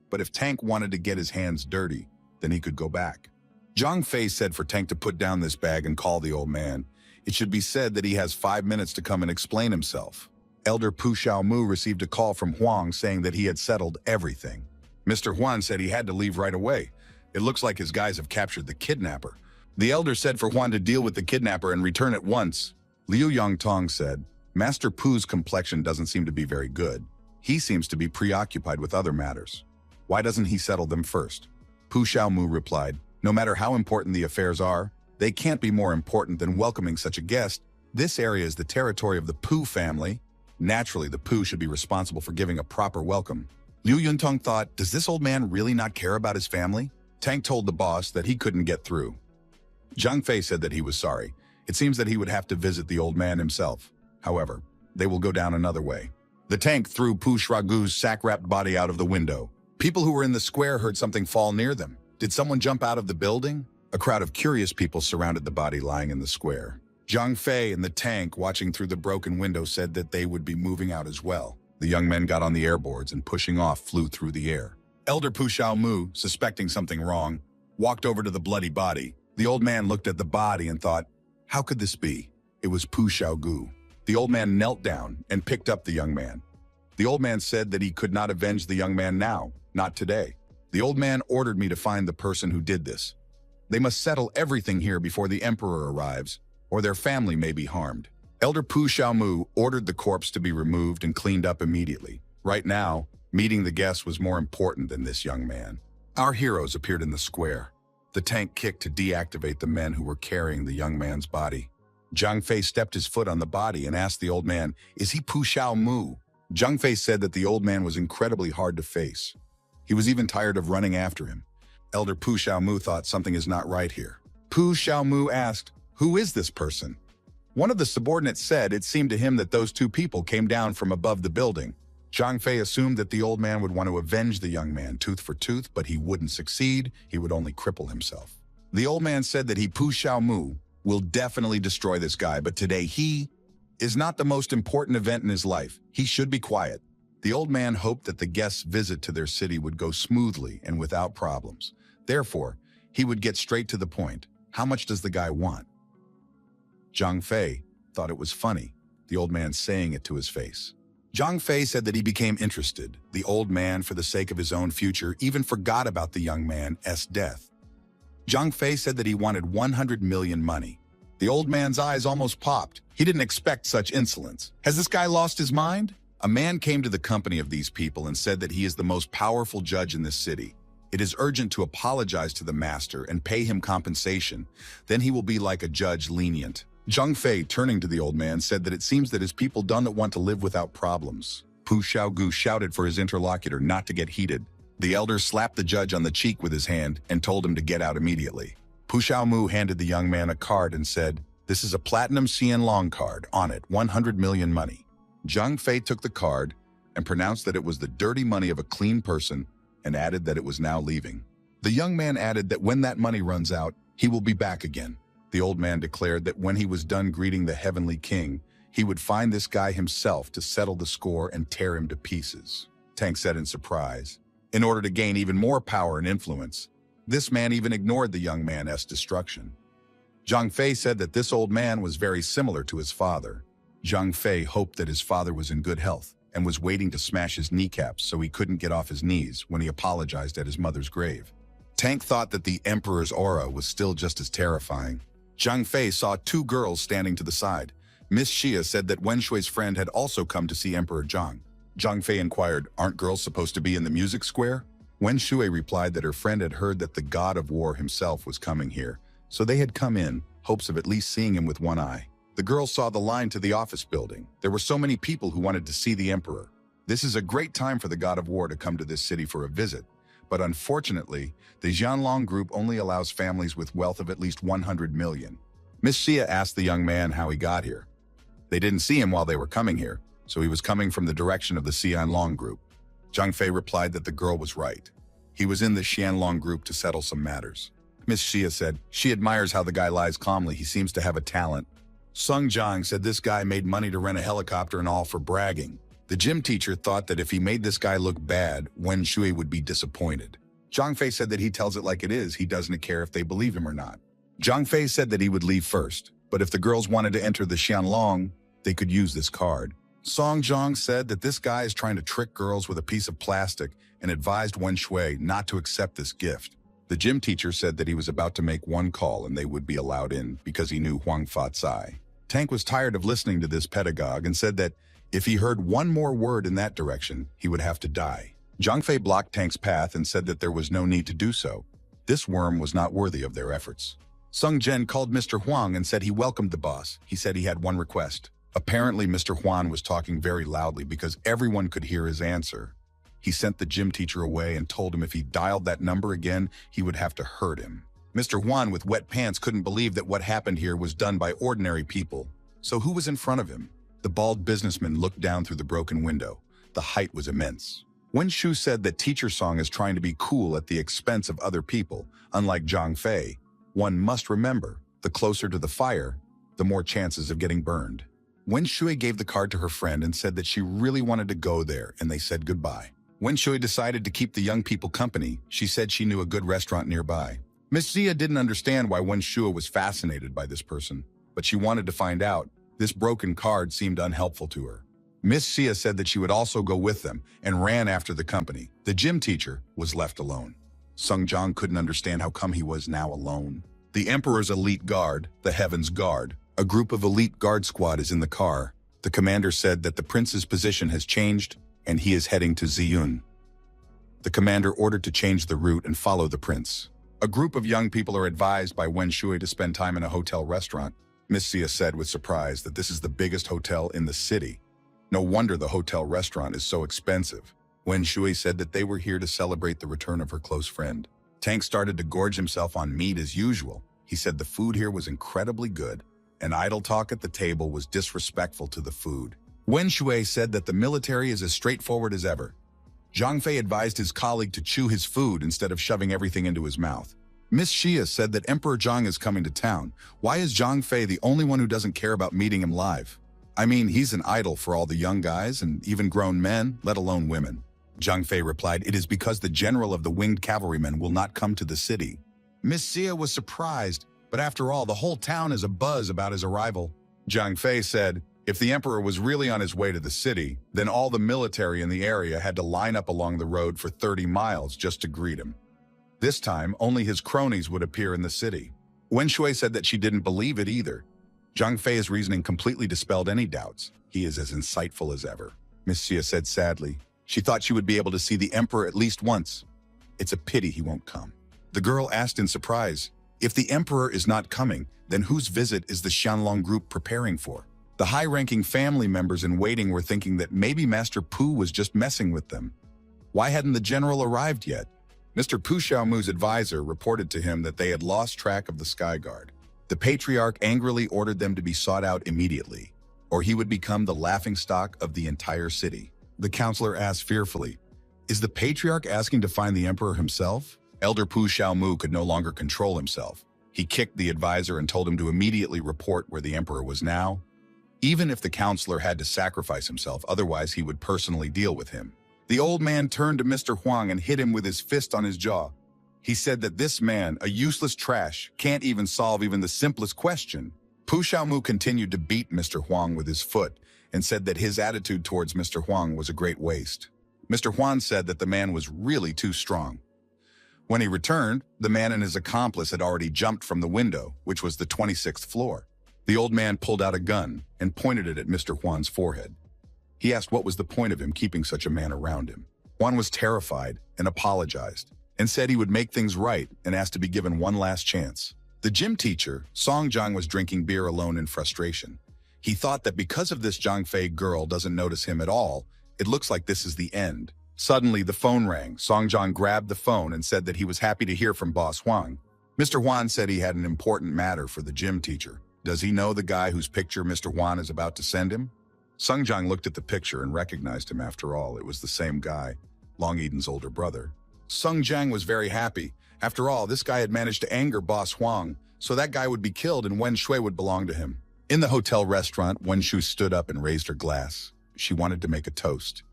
But if Tank wanted to get his hands dirty, then he could go back. Zhang Fei said for Tank to put down this bag and call the old man. It should be said that he has 5 minutes to come and explain himself. Elder Pu Xiaomu received a call from Huang saying that he had settled everything. Mr. Huang said he had to leave right away. It looks like his guys have captured the kidnapper. The elder said for Huang to deal with the kidnapper and return at once. Liu Yongtong said, Master Pu's complexion doesn't seem to be very good. He seems to be preoccupied with other matters. Why doesn't he settle them first? Pu Xiaomu replied, no matter how important the affairs are, they can't be more important than welcoming such a guest. This area is the territory of the Pu family. Naturally, the Pu should be responsible for giving a proper welcome. Liu Yuntong thought, does this old man really not care about his family? Tank told the boss that he couldn't get through. Zhang Fei said that he was sorry. It seems that he would have to visit the old man himself. However, they will go down another way. The tank threw Pu Shragu's sack-wrapped body out of the window. People who were in the square heard something fall near them. Did someone jump out of the building? A crowd of curious people surrounded the body lying in the square. Zhang Fei and the tank, watching through the broken window, said that they would be moving out as well. The young men got on the airboards and pushing off flew through the air. Elder Pu Xiaomu, suspecting something wrong, walked over to the bloody body. The old man looked at the body and thought, how could this be? It was Pu Xiaogu. The old man knelt down and picked up the young man. The old man said that he could not avenge the young man now, not today. The old man ordered me to find the person who did this. They must settle everything here before the emperor arrives, or their family may be harmed. Elder Pu Xiaomu ordered the corpse to be removed and cleaned up immediately. Right now, meeting the guests was more important than this young man. Our heroes appeared in the square. The tank kicked to deactivate the men who were carrying the young man's body. Zhang Fei stepped his foot on the body and asked the old man, is he Pu Xiaomu? Zhang Fei said that the old man was incredibly hard to face. He was even tired of running after him. Elder Pu Xiaomu thought something is not right here. Pu Xiaomu asked, "Who is this person?" One of the subordinates said it seemed to him that those two people came down from above the building. Zhang Fei assumed that the old man would want to avenge the young man tooth for tooth, but he wouldn't succeed. He would only cripple himself. The old man said that Pu Xiaomu will definitely destroy this guy, but today he is not the most important event in his life. He should be quiet. The old man hoped that the guest's visit to their city would go smoothly and without problems. Therefore, he would get straight to the point. How much does the guy want? Zhang Fei thought it was funny, the old man saying it to his face. Zhang Fei said that he became interested. The old man, for the sake of his own future, even forgot about the young man's death. Zhang Fei said that he wanted 100 million money. The old man's eyes almost popped. He didn't expect such insolence. Has this guy lost his mind? A man came to the company of these people and said that he is the most powerful judge in this city. It is urgent to apologize to the master and pay him compensation. Then he will be like a judge, lenient. Zhang Fei, turning to the old man, said that it seems that his people do not want to live without problems. Pu Xiaogu shouted for his interlocutor not to get heated. The elder slapped the judge on the cheek with his hand and told him to get out immediately. Pu Xiaomu handed the young man a card and said, "This is a platinum Xianlong card. On it, 100 million money." Zhang Fei took the card and pronounced that it was the dirty money of a clean person and added that it was now leaving. The young man added that when that money runs out, he will be back again. The old man declared that when he was done greeting the heavenly king, he would find this guy himself to settle the score and tear him to pieces. Tank said in surprise. In order to gain even more power and influence, this man even ignored the young man's destruction. Zhang Fei said that this old man was very similar to his father. Zhang Fei hoped that his father was in good health and was waiting to smash his kneecaps so he couldn't get off his knees when he apologized at his mother's grave. Tank thought that the emperor's aura was still just as terrifying. Zhang Fei saw two girls standing to the side. Miss Xia said that Wen Shui's friend had also come to see Emperor Zhang. Zhang Fei inquired, "Aren't girls supposed to be in the music square?" Wen Shui replied that her friend had heard that the god of war himself was coming here, so they had come in, hopes of at least seeing him with one eye. The girls saw the line to the office building. There were so many people who wanted to see the emperor. This is a great time for the god of war to come to this city for a visit. But unfortunately, the Jianlong group only allows families with wealth of at least 100 million. Miss Xia asked the young man how he got here. They didn't see him while they were coming here, so he was coming from the direction of the Xianlong group. Zhang Fei replied that the girl was right. He was in the Xianlong group to settle some matters. Miss Xia said she admires how the guy lies calmly. He seems to have a talent. Sung Jiang said this guy made money to rent a helicopter and all for bragging. The gym teacher thought that if he made this guy look bad, Wen Shui would be disappointed. Zhang Fei said that he tells it like it is. He doesn't care if they believe him or not. Zhang Fei said that he would leave first, but if the girls wanted to enter the Xianlong, they could use this card. Song Zhang said that this guy is trying to trick girls with a piece of plastic and advised Wen Shui not to accept this gift. The gym teacher said that he was about to make one call and they would be allowed in because he knew Huang Fa-Cai. Tank was tired of listening to this pedagogue and said that if he heard one more word in that direction, he would have to die. Zhang Fei blocked Tank's path and said that there was no need to do so. This worm was not worthy of their efforts. Sung Zhen called Mr. Huang and said he welcomed the boss. He said he had one request. Apparently, Mr. Huang was talking very loudly because everyone could hear his answer. He sent the gym teacher away and told him if he dialed that number again, he would have to hurt him. Mr. Huang with wet pants couldn't believe that what happened here was done by ordinary people. So who was in front of him? The bald businessman looked down through the broken window. The height was immense. Wen Shu said that Teacher Song is trying to be cool at the expense of other people. Unlike Zhang Fei, one must remember, the closer to the fire, the more chances of getting burned. Wen Shui gave the card to her friend and said that she really wanted to go there, and they said goodbye. Wen Shui decided to keep the young people company. She said she knew a good restaurant nearby. Miss Xia didn't understand why Wen Shui was fascinated by this person, but she wanted to find out. This broken card seemed unhelpful to her. Miss Xia said that she would also go with them and ran after the company. The gym teacher was left alone. Sung Jiang couldn't understand how come he was now alone. The Emperor's elite guard, the Heaven's Guard, a group of elite guard squad is in the car. The commander said that the prince's position has changed and he is heading to Ziyun. The commander ordered to change the route and follow the prince. A group of young people are advised by Wen Shui to spend time in a hotel restaurant. Miss Xia said with surprise that this is the biggest hotel in the city. No wonder the hotel restaurant is so expensive. Wen Shui said that they were here to celebrate the return of her close friend. Tank started to gorge himself on meat as usual. He said the food here was incredibly good, and idle talk at the table was disrespectful to the food. Wen Shui said that the military is as straightforward as ever. Zhang Fei advised his colleague to chew his food instead of shoving everything into his mouth. Miss Xia said that Emperor Zhang is coming to town. Why is Zhang Fei the only one who doesn't care about meeting him live? I mean, he's an idol for all the young guys and even grown men, let alone women. Zhang Fei replied, it is because the general of the winged cavalrymen will not come to the city. Miss Xia was surprised, but after all, the whole town is abuzz about his arrival. Zhang Fei said, if the emperor was really on his way to the city, then all the military in the area had to line up along the road for 30 miles just to greet him. This time, only his cronies would appear in the city. Wen Shui said that she didn't believe it either. Zhang Fei's reasoning completely dispelled any doubts. He is as insightful as ever. Miss Xia said sadly. She thought she would be able to see the emperor at least once. It's a pity he won't come. The girl asked in surprise, if the emperor is not coming, then whose visit is the Xianlong group preparing for? The high-ranking family members in waiting were thinking that maybe Master Pu was just messing with them. Why hadn't the general arrived yet? Mr. Pu Xiaomu's advisor reported to him that they had lost track of the Sky Guard. The patriarch angrily ordered them to be sought out immediately, or he would become the laughingstock of the entire city. The counselor asked fearfully, is the patriarch asking to find the emperor himself? Elder Pu Xiaomu could no longer control himself. He kicked the advisor and told him to immediately report where the emperor was now, even if the counselor had to sacrifice himself, otherwise he would personally deal with him. The old man turned to Mr. Huang and hit him with his fist on his jaw. He said that this man, a useless trash, can't even solve even the simplest question. Pu Xiaomu continued to beat Mr. Huang with his foot and said that his attitude towards Mr. Huang was a great waste. Mr. Huang said that the man was really too strong. When he returned, the man and his accomplice had already jumped from the window, which was the 26th floor. The old man pulled out a gun and pointed it at Mr. Huang's forehead. He asked what was the point of him keeping such a man around him. Huang was terrified and apologized, and said he would make things right and asked to be given one last chance. The gym teacher, Song Jiang, was drinking beer alone in frustration. He thought that because of this Zhang Fei girl doesn't notice him at all, it looks like this is the end. Suddenly, the phone rang. Song Jiang grabbed the phone and said that he was happy to hear from Boss Huang. Mr. Huang said he had an important matter for the gym teacher. Does he know the guy whose picture Mr. Huang is about to send him? Sung Jiang looked at the picture and recognized him. After all, it was the same guy, Long Eden's older brother. Sung Jiang was very happy. After all, this guy had managed to anger Boss Huang, so that guy would be killed and Wen Shui would belong to him. In the hotel restaurant, Wen Shui stood up and raised her glass. She wanted to make a toast.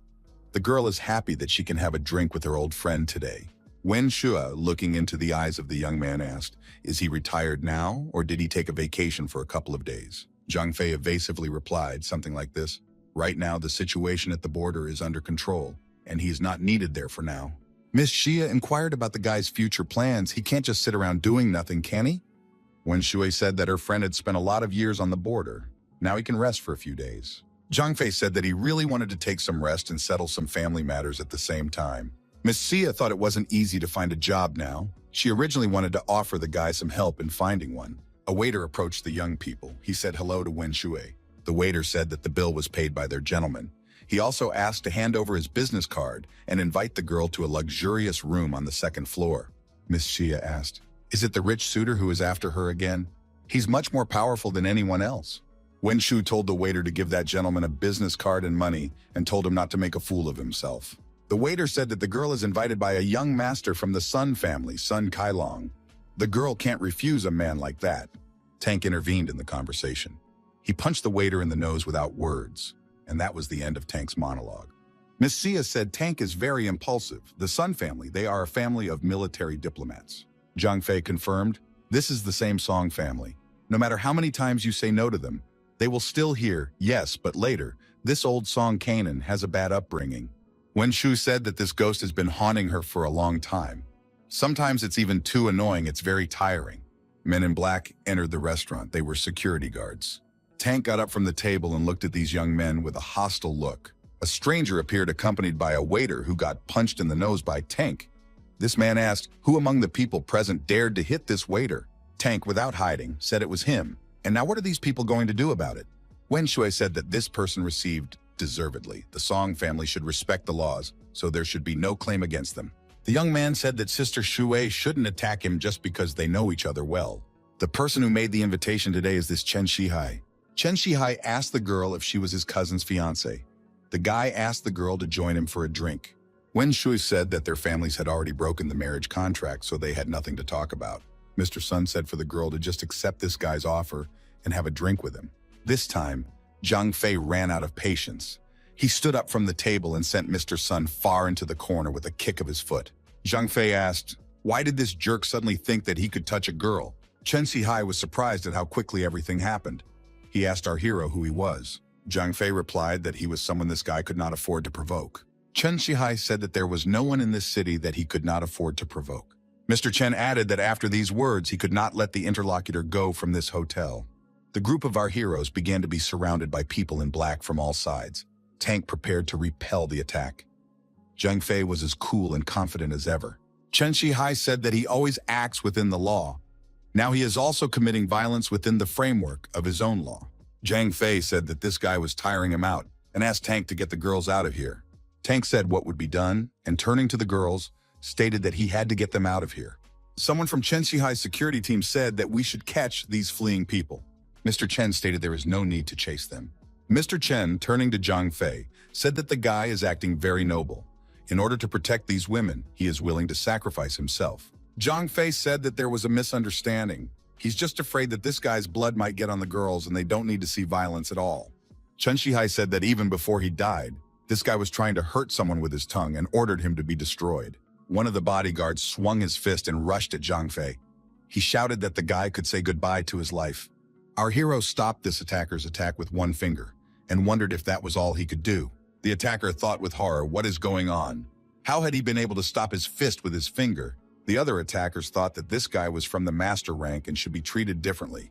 The girl is happy that she can have a drink with her old friend today. Wen Shui, looking into the eyes of the young man, asked, is he retired now, or did he take a vacation for a couple of days? Zhang Fei evasively replied, something like this. Right now, the situation at the border is under control, and he is not needed there for now. Miss Xia inquired about the guy's future plans. He can't just sit around doing nothing, can he? Wen Shui said that her friend had spent a lot of years on the border. Now he can rest for a few days. Zhang Fei said that he really wanted to take some rest and settle some family matters at the same time. Miss Xia thought it wasn't easy to find a job now. She originally wanted to offer the guy some help in finding one. A waiter approached the young people. He said hello to Wen Shui. The waiter said that the bill was paid by their gentleman. He also asked to hand over his business card and invite the girl to a luxurious room on the second floor. Miss Xia asked, is it the rich suitor who is after her again? He's much more powerful than anyone else. Wen Shui told the waiter to give that gentleman a business card and money and told him not to make a fool of himself. The waiter said that the girl is invited by a young master from the Sun family, Sun Kailong. The girl can't refuse a man like that. Tank intervened in the conversation. He punched the waiter in the nose without words, and that was the end of Tank's monologue. Miss Xia said Tank is very impulsive. The Sun family, they are a family of military diplomats. Zhang Fei confirmed, this is the same Song family. No matter how many times you say no to them, they will still hear, yes, but later, this old Song Kanan has a bad upbringing. Wen Shu said that this ghost has been haunting her for a long time. Sometimes it's even too annoying, it's very tiring. Men in black entered the restaurant. They were security guards. Tank got up from the table and looked at these young men with a hostile look. A stranger appeared accompanied by a waiter who got punched in the nose by Tank. This man asked, who among the people present dared to hit this waiter? Tank, without hiding, said it was him. And now what are these people going to do about it? Wen Shui said that this person received Deservedly, the Song family should respect the laws, so there should be no claim against them. The young man said that Sister Shui shouldn't attack him just because they know each other well. The person who made the invitation today is this Chen Shihai. Chen Shihai asked the girl if she was his cousin's fiancée. The guy asked the girl to join him for a drink. Wen Shui said that their families had already broken the marriage contract, so they had nothing to talk about. Mr. Sun said for the girl to just accept this guy's offer and have a drink with him. This time, Zhang Fei ran out of patience. He stood up from the table and sent Mr. Sun far into the corner with a kick of his foot. Zhang Fei asked, "Why did this jerk suddenly think that he could touch a girl?" Chen Shihai was surprised at how quickly everything happened. He asked our hero who he was. Zhang Fei replied that he was someone this guy could not afford to provoke. Chen Shihai said that there was no one in this city that he could not afford to provoke. Mr. Chen added that after these words, he could not let the interlocutor go from this hotel. The group of our heroes began to be surrounded by people in black from all sides. Tank prepared to repel the attack. Zhang Fei was as cool and confident as ever. Chen Shihai said that he always acts within the law. Now he is also committing violence within the framework of his own law. Zhang Fei said that this guy was tiring him out and asked Tank to get the girls out of here. Tank said what would be done, and turning to the girls, stated that he had to get them out of here. Someone from Chen Shihai's security team said that we should catch these fleeing people. Mr. Chen stated there is no need to chase them. Mr. Chen, turning to Zhang Fei, said that the guy is acting very noble. In order to protect these women, he is willing to sacrifice himself. Zhang Fei said that there was a misunderstanding. He's just afraid that this guy's blood might get on the girls and they don't need to see violence at all. Chen Shihai said that even before he died, this guy was trying to hurt someone with his tongue and ordered him to be destroyed. One of the bodyguards swung his fist and rushed at Zhang Fei. He shouted that the guy could say goodbye to his life. Our hero stopped this attacker's attack with one finger and wondered if that was all he could do. The attacker thought with horror, what is going on? How had he been able to stop his fist with his finger? The other attackers thought that this guy was from the master rank and should be treated differently.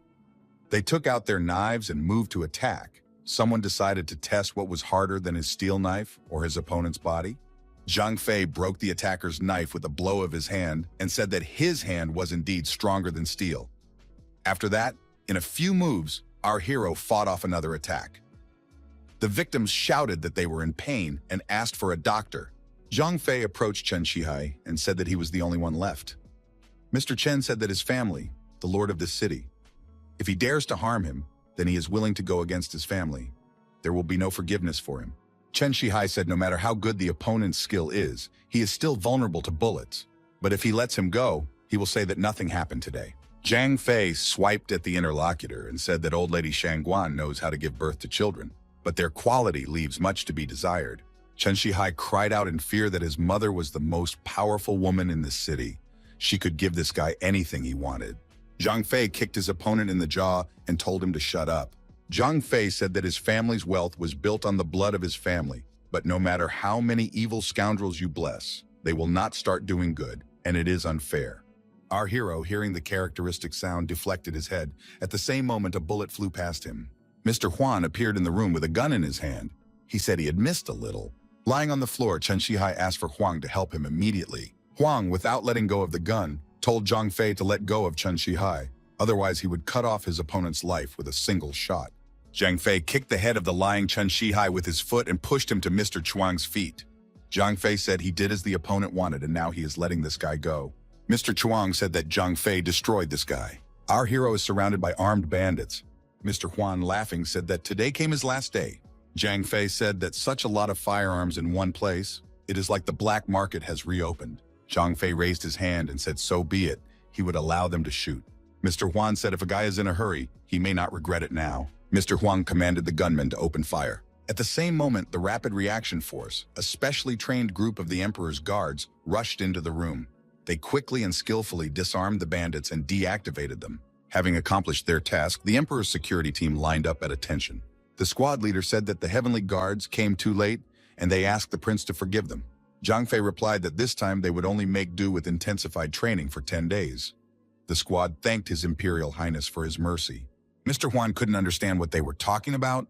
They took out their knives and moved to attack. Someone decided to test what was harder than his steel knife or his opponent's body. Zhang Fei broke the attacker's knife with a blow of his hand and said that his hand was indeed stronger than steel. After that, in a few moves, our hero fought off another attack. The victims shouted that they were in pain and asked for a doctor. Zhang Fei approached Chen Shihai and said that he was the only one left. Mr. Chen said that his family, the lord of this city, if he dares to harm him, then he is willing to go against his family. There will be no forgiveness for him. Chen Shihai said no matter how good the opponent's skill is, he is still vulnerable to bullets. But if he lets him go, he will say that nothing happened today. Zhang Fei swiped at the interlocutor and said that old lady Shangguan knows how to give birth to children, but their quality leaves much to be desired. Chen Shihai cried out in fear that his mother was the most powerful woman in the city. She could give this guy anything he wanted. Zhang Fei kicked his opponent in the jaw and told him to shut up. Zhang Fei said that his family's wealth was built on the blood of his family, but no matter how many evil scoundrels you bless, they will not start doing good, and it is unfair. Our hero, hearing the characteristic sound, deflected his head. At the same moment, a bullet flew past him. Mr. Huan appeared in the room with a gun in his hand. He said he had missed a little. Lying on the floor, Chen Shihai asked for Huang to help him immediately. Huang, without letting go of the gun, told Zhang Fei to let go of Chen Shihai, otherwise he would cut off his opponent's life with a single shot. Zhang Fei kicked the head of the lying Chen Shihai with his foot and pushed him to Mr. Chuang's feet. Zhang Fei said he did as the opponent wanted and now he is letting this guy go. Mr. Chuang said that Zhang Fei destroyed this guy. Our hero is surrounded by armed bandits. Mr. Huan, laughing, said that today came his last day. Zhang Fei said that such a lot of firearms in one place, it is like the black market has reopened. Zhang Fei raised his hand and said so be it, he would allow them to shoot. Mr. Huan said if a guy is in a hurry, he may not regret it now. Mr. Huang commanded the gunmen to open fire. At the same moment, the Rapid Reaction Force, a specially trained group of the Emperor's guards, rushed into the room. They quickly and skillfully disarmed the bandits and deactivated them. Having accomplished their task, the Emperor's security team lined up at attention. The squad leader said that the heavenly guards came too late, and they asked the prince to forgive them. Zhang Fei replied that this time they would only make do with intensified training for 10 days. The squad thanked His Imperial Highness for his mercy. Mr. Huan couldn't understand what they were talking about.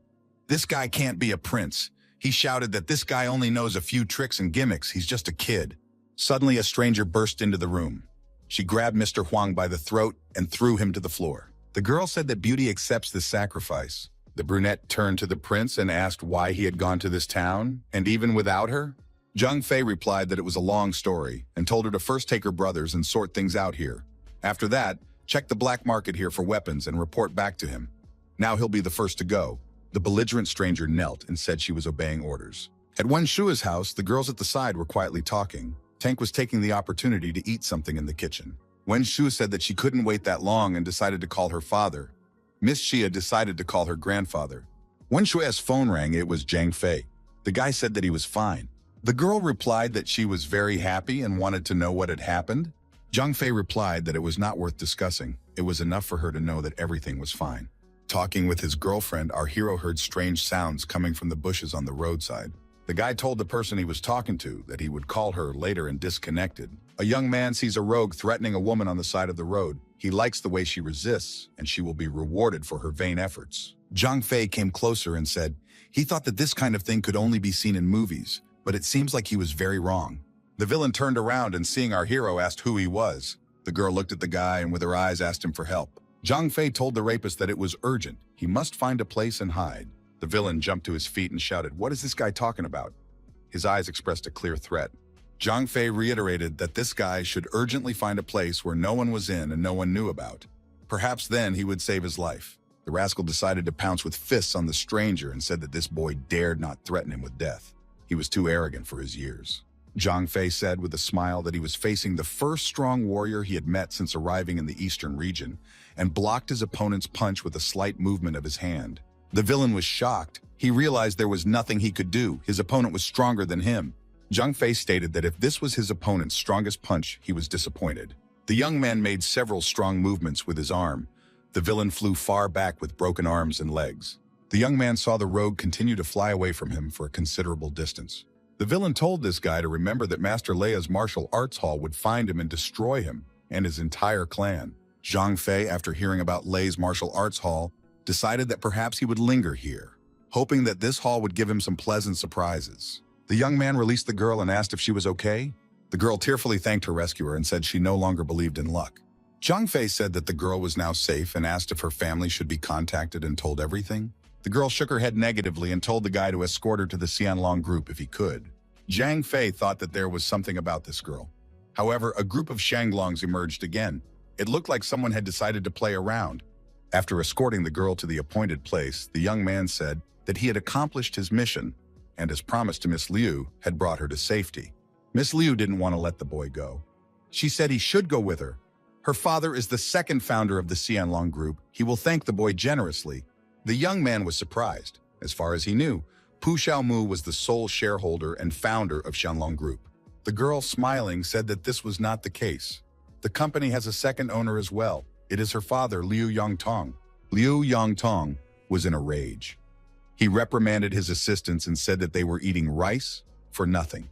This guy can't be a prince. He shouted that this guy only knows a few tricks and gimmicks, he's just a kid. Suddenly, a stranger burst into the room. She grabbed Mr. Huang by the throat and threw him to the floor. The girl said that beauty accepts this sacrifice. The brunette turned to the prince and asked why he had gone to this town, and even without her? Zhang Fei replied that it was a long story and told her to first take her brothers and sort things out here. After that, check the black market here for weapons and report back to him. Now he'll be the first to go. The belligerent stranger knelt and said she was obeying orders. At Wen Shua's house, the girls at the side were quietly talking. Tank was taking the opportunity to eat something in the kitchen. Wen Shua said that she couldn't wait that long and decided to call her father. Miss Xia decided to call her grandfather. When Shua's phone rang, it was Zhang Fei. The guy said that he was fine. The girl replied that she was very happy and wanted to know what had happened. Zhang Fei replied that it was not worth discussing. It was enough for her to know that everything was fine. Talking with his girlfriend, our hero heard strange sounds coming from the bushes on the roadside. The guy told the person he was talking to that he would call her later and disconnected. A young man sees a rogue threatening a woman on the side of the road. He likes the way she resists, and she will be rewarded for her vain efforts. Zhang Fei came closer and said he thought that this kind of thing could only be seen in movies, but it seems like he was very wrong. The villain turned around and seeing our hero asked who he was. The girl looked at the guy and with her eyes asked him for help. Zhang Fei told the rapist that it was urgent. He must find a place and hide. The villain jumped to his feet and shouted, "What is this guy talking about?" His eyes expressed a clear threat. Zhang Fei reiterated that this guy should urgently find a place where no one was in and no one knew about. Perhaps then he would save his life. The rascal decided to pounce with fists on the stranger and said that this boy dared not threaten him with death. He was too arrogant for his years. Zhang Fei said with a smile that he was facing the first strong warrior he had met since arriving in the eastern region, and blocked his opponent's punch with a slight movement of his hand. The villain was shocked. He realized there was nothing he could do. His opponent was stronger than him. Zhang Fei stated that if this was his opponent's strongest punch, he was disappointed. The young man made several strong movements with his arm. The villain flew far back with broken arms and legs. The young man saw the rogue continue to fly away from him for a considerable distance. The villain told this guy to remember that Master Leia's martial arts hall would find him and destroy him and his entire clan. Zhang Fei, after hearing about Lei's martial arts hall, decided that perhaps he would linger here, hoping that this hall would give him some pleasant surprises. The young man released the girl and asked if she was okay. The girl tearfully thanked her rescuer and said she no longer believed in luck. Zhang Fei said that the girl was now safe and asked if her family should be contacted and told everything. The girl shook her head negatively and told the guy to escort her to the Xianlong group if he could. Zhang Fei thought that there was something about this girl. However, a group of Shanglongs emerged again. It looked like someone had decided to play around. After escorting the girl to the appointed place, the young man said that he had accomplished his mission and, as promised to Miss Liu, had brought her to safety. Miss Liu didn't want to let the boy go. She said he should go with her. Her father is the second founder of the Xianlong group. He will thank the boy generously. The young man was surprised. As far as he knew, Pu Xiaomu was the sole shareholder and founder of Xianlong Group. The girl, smiling, said that this was not the case. The company has a second owner as well. It is her father, Liu Yongtong. Liu Yongtong was in a rage. He reprimanded his assistants and said that they were eating rice for nothing.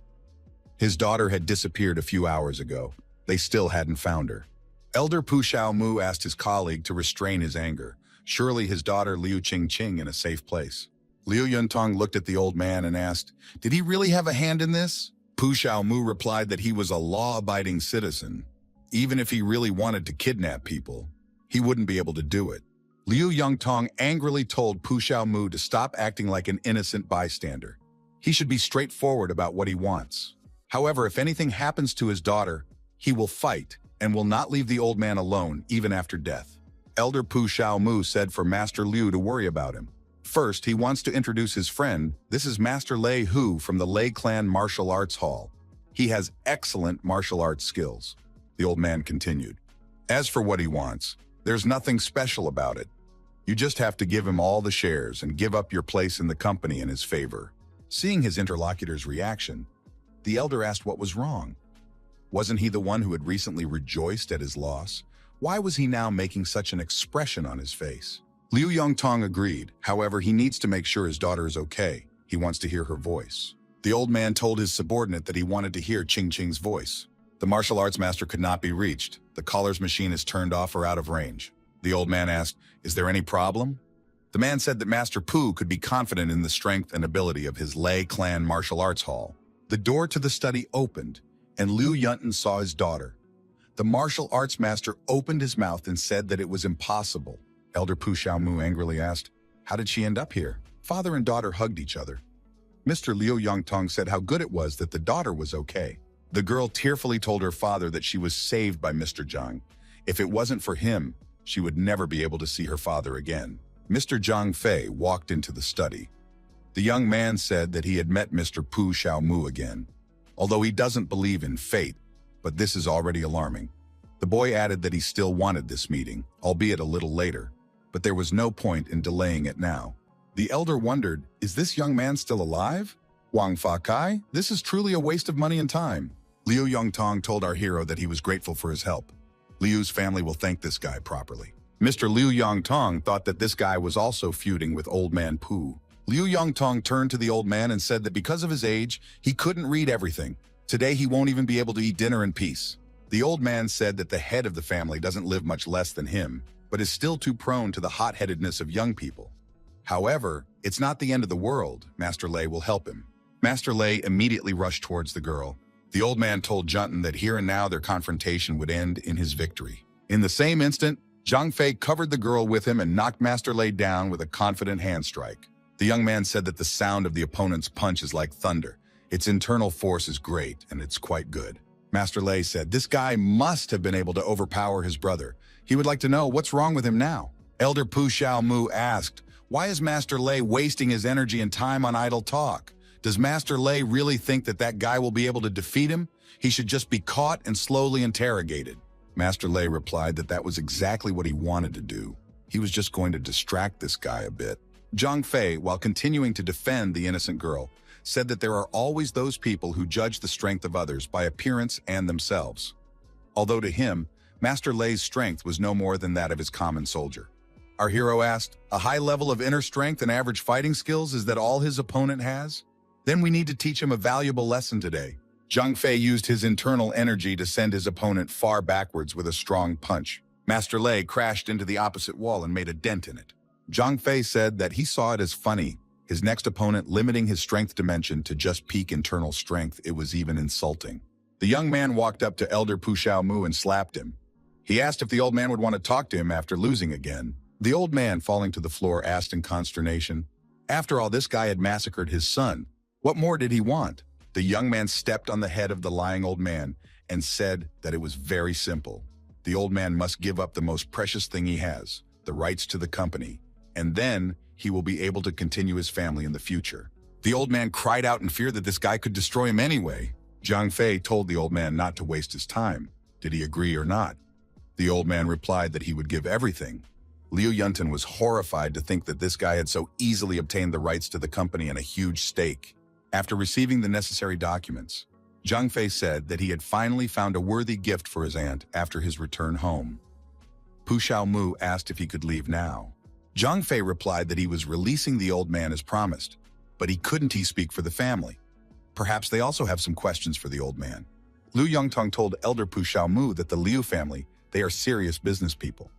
His daughter had disappeared a few hours ago. They still hadn't found her. Elder Pu Xiaomu asked his colleague to restrain his anger. Surely his daughter Liu Qingqing in a safe place. Liu Yuntong looked at the old man and asked, "Did he really have a hand in this?" Pu Xiaomu replied that he was a law-abiding citizen. Even if he really wanted to kidnap people, he wouldn't be able to do it. Liu Yongtong angrily told Pu Xiaomu to stop acting like an innocent bystander. He should be straightforward about what he wants. However, if anything happens to his daughter, he will fight and will not leave the old man alone even after death. Elder Pu Xiaomu said for Master Liu to worry about him. First, he wants to introduce his friend. This is Master Lei Hu from the Lei Clan Martial Arts Hall. He has excellent martial arts skills. The old man continued. As for what he wants, there's nothing special about it. You just have to give him all the shares and give up your place in the company in his favor. Seeing his interlocutor's reaction, the elder asked what was wrong. Wasn't he the one who had recently rejoiced at his loss? Why was he now making such an expression on his face? Liu Yongtong agreed. However, he needs to make sure his daughter is okay. He wants to hear her voice. The old man told his subordinate that he wanted to hear Qingqing's voice. The martial arts master could not be reached. The caller's machine is turned off or out of range. The old man asked, "Is there any problem?" The man said that Master Pu could be confident in the strength and ability of his Lei Clan Martial Arts Hall. The door to the study opened, and Liu Yunton saw his daughter. The martial arts master opened his mouth and said that it was impossible. Elder Pu Xiaomu angrily asked, How did she end up here? Father and daughter hugged each other. Mr. Liu Yongtong said how good it was that the daughter was okay. The girl tearfully told her father that she was saved by Mr. Zhang. If it wasn't for him, she would never be able to see her father again. Mr. Zhang Fei walked into the study. The young man said that he had met Mr. Pu Xiaomu again, although he doesn't believe in fate, but this is already alarming. The boy added that he still wanted this meeting, albeit a little later, but there was no point in delaying it now. The elder wondered, is this young man still alive? Wang Fa Kai? This is truly a waste of money and time. Liu Yongtong told our hero that he was grateful for his help. Liu's family will thank this guy properly. Mr. Liu Yongtong thought that this guy was also feuding with Old Man Pu. Liu Yongtong turned to the old man and said that because of his age, he couldn't read everything. Today he won't even be able to eat dinner in peace. The old man said that the head of the family doesn't live much less than him, but is still too prone to the hot-headedness of young people. However, it's not the end of the world. Master Lei will help him. Master Lei immediately rushed towards the girl. The old man told Juntin that here and now their confrontation would end in his victory. In the same instant, Zhang Fei covered the girl with him and knocked Master Lei down with a confident hand strike. The young man said that the sound of the opponent's punch is like thunder. Its internal force is great, and it's quite good. Master Lei said, this guy must have been able to overpower his brother. He would like to know what's wrong with him now. Elder Pu Xiaomu asked, why is Master Lei wasting his energy and time on idle talk? Does Master Lei really think that that guy will be able to defeat him? He should just be caught and slowly interrogated. Master Lei replied that that was exactly what he wanted to do. He was just going to distract this guy a bit. Zhang Fei, while continuing to defend the innocent girl, said that there are always those people who judge the strength of others by appearance and themselves. Although to him, Master Lei's strength was no more than that of his common soldier. Our hero asked, a high level of inner strength and average fighting skills, is that all his opponent has? Then we need to teach him a valuable lesson today. Zhang Fei used his internal energy to send his opponent far backwards with a strong punch. Master Lei crashed into the opposite wall and made a dent in it. Zhang Fei said that he saw it as funny, his next opponent limiting his strength dimension to just peak internal strength. It was even insulting. The young man walked up to Elder Pu Xiaomu and slapped him. He asked if the old man would want to talk to him after losing again. The old man, falling to the floor, asked in consternation, after all, this guy had massacred his son. What more did he want? The young man stepped on the head of the lying old man and said that it was very simple. The old man must give up the most precious thing he has, the rights to the company, and then he will be able to continue his family in the future. The old man cried out in fear that this guy could destroy him anyway. Zhang Fei told the old man not to waste his time. Did he agree or not? The old man replied that he would give everything. Liu Yuntin was horrified to think that this guy had so easily obtained the rights to the company and a huge stake. After receiving the necessary documents, Zhang Fei said that he had finally found a worthy gift for his aunt after his return home. Pu Xiaomu asked if he could leave now. Zhang Fei replied that he was releasing the old man as promised, but couldn't speak for the family. Perhaps they also have some questions for the old man. Liu Yongtong told Elder Pu Xiaomu that the Liu family, they are serious business people.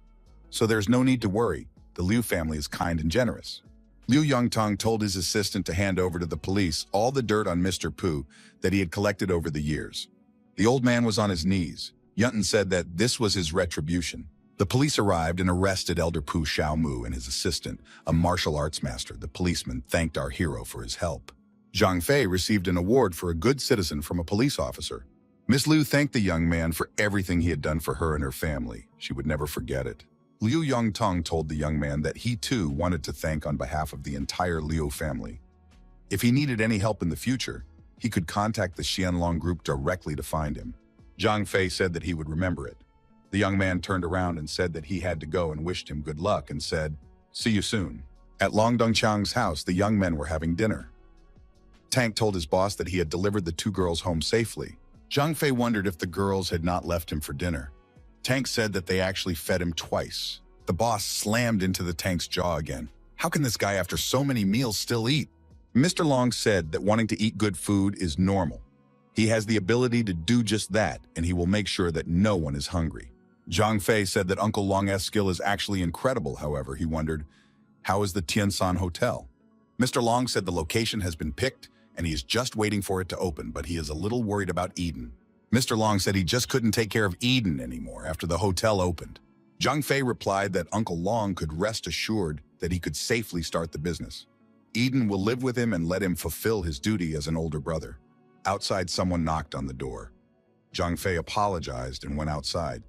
So there's no need to worry, the Liu family is kind and generous. Liu Yongtong told his assistant to hand over to the police all the dirt on Mr. Pu that he had collected over the years. The old man was on his knees. Yuntin said that this was his retribution. The police arrived and arrested Elder Pu Xiaomu and his assistant, a martial arts master. The policeman thanked our hero for his help. Zhang Fei received an award for a good citizen from a police officer. Miss Liu thanked the young man for everything he had done for her and her family. She would never forget it. Liu Yongtong told the young man that he too wanted to thank on behalf of the entire Liu family. If he needed any help in the future, he could contact the Xianlong group directly to find him. Zhang Fei said that he would remember it. The young man turned around and said that he had to go and wished him good luck and said, see you soon. At Long Dongqiang's house, the young men were having dinner. Tank told his boss that he had delivered the two girls home safely. Zhang Fei wondered if the girls had not left him for dinner. Tank said that they actually fed him twice. The boss slammed into the Tank's jaw again. How can this guy after so many meals still eat? Mr. Long said that wanting to eat good food is normal. He has the ability to do just that, and he will make sure that no one is hungry. Zhang Fei said that Uncle Long's skill is actually incredible. However, he wondered, how is the Tiansan Hotel? Mr. Long said the location has been picked, and he is just waiting for it to open, but he is a little worried about Eden. Mr. Long said he just couldn't take care of Eden anymore after the hotel opened. Zhang Fei replied that Uncle Long could rest assured that he could safely start the business. Eden will live with him and let him fulfill his duty as an older brother. Outside, someone knocked on the door. Zhang Fei apologized and went outside.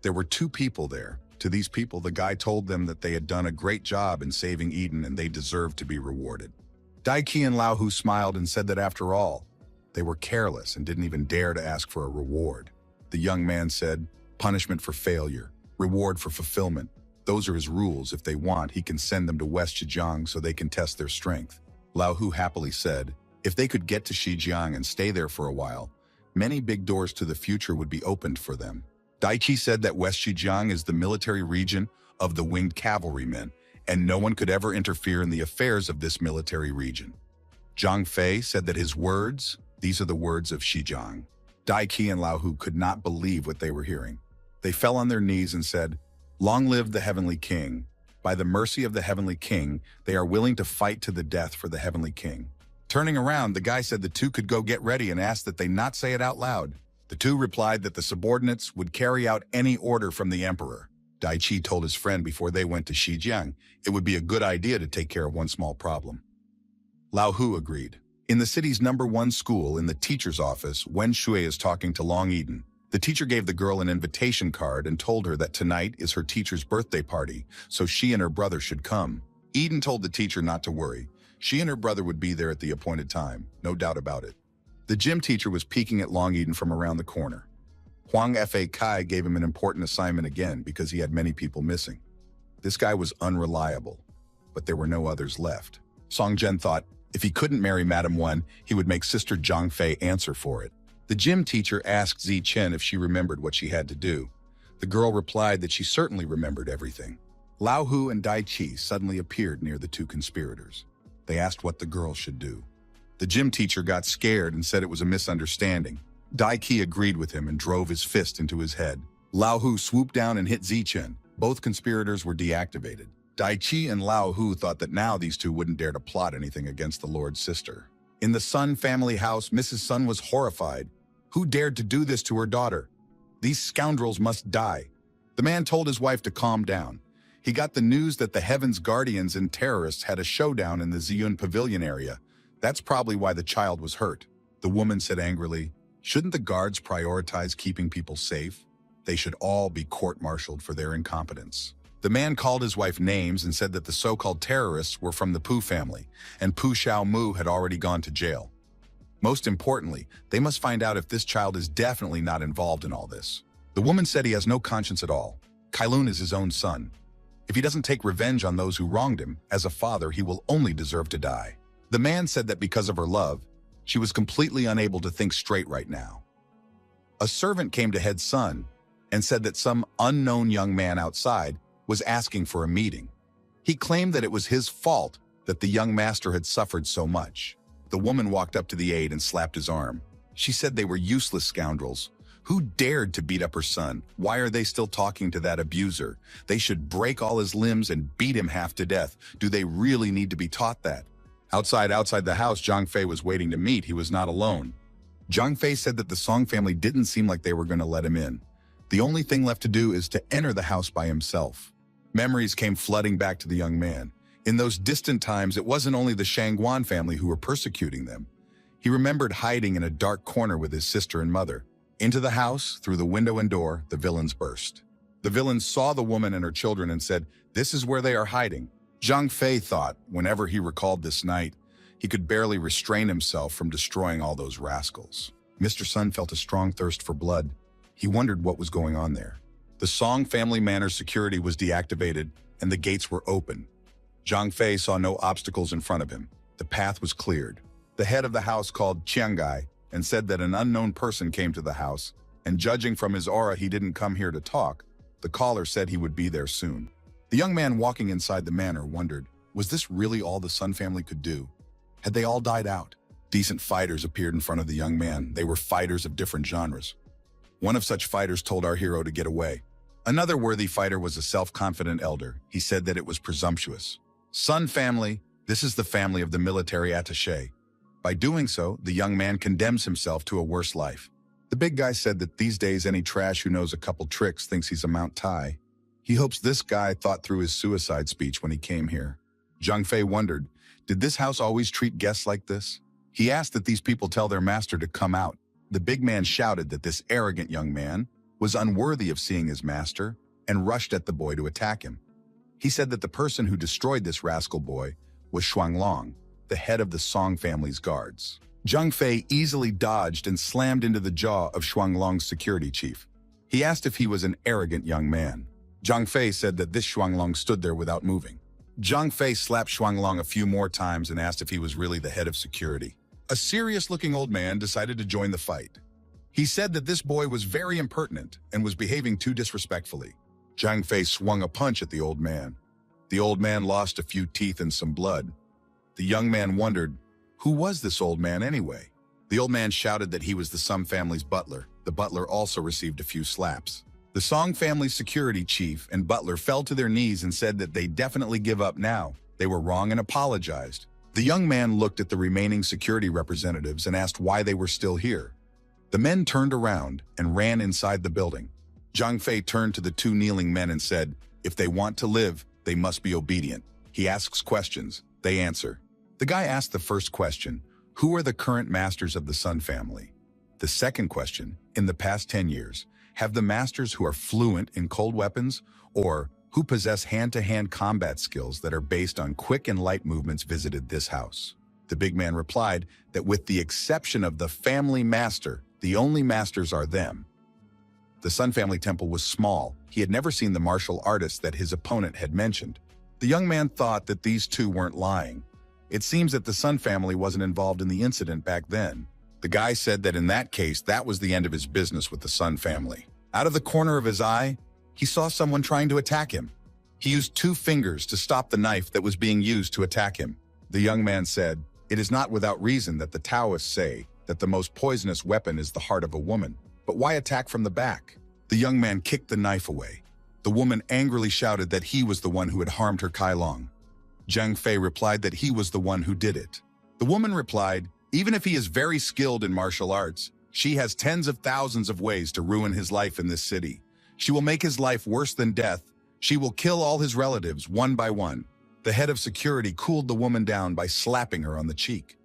There were two people there. To these people, the guy told them that they had done a great job in saving Eden and they deserved to be rewarded. Dai Qi and Lao Hu smiled and said that after all, they were careless and didn't even dare to ask for a reward. The young man said, punishment for failure, reward for fulfillment. Those are his rules. If they want, he can send them to West Zhejiang so they can test their strength. Lao Hu happily said, if they could get to Zhejiang and stay there for a while, many big doors to the future would be opened for them. Dai Qi said that West Zhejiang is the military region of the winged cavalrymen, and no one could ever interfere in the affairs of this military region. Zhang Fei said that his words, these are the words of Zhejiang. Dai Qi and Lao Hu could not believe what they were hearing. They fell on their knees and said, long live the Heavenly King. By the mercy of the Heavenly King, they are willing to fight to the death for the Heavenly King. Turning around, the guy said the two could go get ready and asked that they not say it out loud. The two replied that the subordinates would carry out any order from the emperor. Dai Qi told his friend before they went to Zhejiang it would be a good idea to take care of one small problem. Lao Hu agreed. In the city's #1 school, in the teacher's office, Wen Shui is talking to Long Eden. The teacher gave the girl an invitation card and told her that tonight is her teacher's birthday party, so she and her brother should come. Eden told the teacher not to worry. She and her brother would be there at the appointed time, no doubt about it. The gym teacher was peeking at Long Eden from around the corner. Huang Fa Kai gave him an important assignment again because he had many people missing. This guy was unreliable, but there were no others left. Song Zhen thought if he couldn't marry Madam Wen, he would make Sister Zhang Fei answer for it. The gym teacher asked Zi Chen if she remembered what she had to do. The girl replied that she certainly remembered everything. Lao Hu and Dai Qi suddenly appeared near the two conspirators. They asked what the girl should do. The gym teacher got scared and said it was a misunderstanding. Dai Qi agreed with him and drove his fist into his head. Lao Hu swooped down and hit Zi Chen. Both conspirators were deactivated. Dai Qi and Lao Hu thought that now these two wouldn't dare to plot anything against the Lord's sister. In the Sun family house, Mrs. Sun was horrified. Who dared to do this to her daughter? These scoundrels must die. The man told his wife to calm down. He got the news that the Heaven's Guardians and terrorists had a showdown in the Ziyun Pavilion area. That's probably why the child was hurt. The woman said angrily, shouldn't the guards prioritize keeping people safe? They should all be court-martialed for their incompetence. The man called his wife names and said that the so-called terrorists were from the Pu family, and Pu Xiaomu had already gone to jail. Most importantly, they must find out if this child is definitely not involved in all this. The woman said he has no conscience at all. Kailun is his own son. If he doesn't take revenge on those who wronged him, as a father, he will only deserve to die. The man said that because of her love, she was completely unable to think straight right now. A servant came to Head's son and said that some unknown young man outside was asking for a meeting. He claimed that it was his fault that the young master had suffered so much. The woman walked up to the aide and slapped his arm. She said they were useless scoundrels. Who dared to beat up her son? Why are they still talking to that abuser? They should break all his limbs and beat him half to death. Do they really need to be taught that? Outside the house, Zhang Fei was waiting to meet. He was not alone. Zhang Fei said that the Song family didn't seem like they were going to let him in. The only thing left to do is to enter the house by himself. Memories came flooding back to the young man. In those distant times, it wasn't only the Shangguan family who were persecuting them. He remembered hiding in a dark corner with his sister and mother. Into the house, through the window and door, the villains burst. The villains saw the woman and her children and said, "This is where they are hiding." Zhang Fei thought, whenever he recalled this night, he could barely restrain himself from destroying all those rascals. Mr. Sun felt a strong thirst for blood. He wondered what was going on there. The Song family manor's security was deactivated, and the gates were open. Zhang Fei saw no obstacles in front of him. The path was cleared. The head of the house called Chianggai and said that an unknown person came to the house, and judging from his aura, he didn't come here to talk. The caller said he would be there soon. The young man walking inside the manor wondered, was this really all the Sun family could do? Had they all died out? Decent fighters appeared in front of the young man. They were fighters of different genres. One of such fighters told our hero to get away. Another worthy fighter was a self-confident elder. He said that it was presumptuous. Sun family, this is the family of the military attaché. By doing so, the young man condemns himself to a worse life. The big guy said that these days any trash who knows a couple tricks thinks he's a Mount Tai. He hopes this guy thought through his suicide speech when he came here. Zhang Fei wondered, did this house always treat guests like this? He asked that these people tell their master to come out. The big man shouted that this arrogant young man was unworthy of seeing his master and rushed at the boy to attack him. He said that the person who destroyed this rascal boy was Shuanglong, the head of the Song family's guards. Zhang Fei easily dodged and slammed into the jaw of Shuanglong's security chief. He asked if he was an arrogant young man. Zhang Fei said that this Shuanglong stood there without moving. Zhang Fei slapped Shuanglong a few more times and asked if he was really the head of security. A serious-looking old man decided to join the fight. He said that this boy was very impertinent and was behaving too disrespectfully. Zhang Fei swung a punch at the old man. The old man lost a few teeth and some blood. The young man wondered, who was this old man anyway? The old man shouted that he was the Sum family's butler. The butler also received a few slaps. The Song family's security chief and butler fell to their knees and said that they definitely give up now. They were wrong and apologized. The young man looked at the remaining security representatives and asked why they were still here. The men turned around and ran inside the building. Zhang Fei turned to the two kneeling men and said, if they want to live, they must be obedient. He asks questions, they answer. The guy asked the first question, who are the current masters of the Sun family? The second question, in the past 10 years, have the masters who are fluent in cold weapons or who possess hand-to-hand combat skills that are based on quick and light movements visited this house? The big man replied that with the exception of the family master, the only masters are them. The Sun family temple was small. He had never seen the martial artist that his opponent had mentioned. The young man thought that these two weren't lying. It seems that the Sun family wasn't involved in the incident back then. The guy said that in that case, that was the end of his business with the Sun family. Out of the corner of his eye, he saw someone trying to attack him. He used 2 fingers to stop the knife that was being used to attack him. The young man said, it is not without reason that the Taoists say that the most poisonous weapon is the heart of a woman. But why attack from the back? The young man kicked the knife away. The woman angrily shouted that he was the one who had harmed her Kailong. Zhang Fei replied that he was the one who did it. The woman replied, even if he is very skilled in martial arts, she has tens of thousands of ways to ruin his life in this city. She will make his life worse than death. She will kill all his relatives one by one. The head of security cooled the woman down by slapping her on the cheek.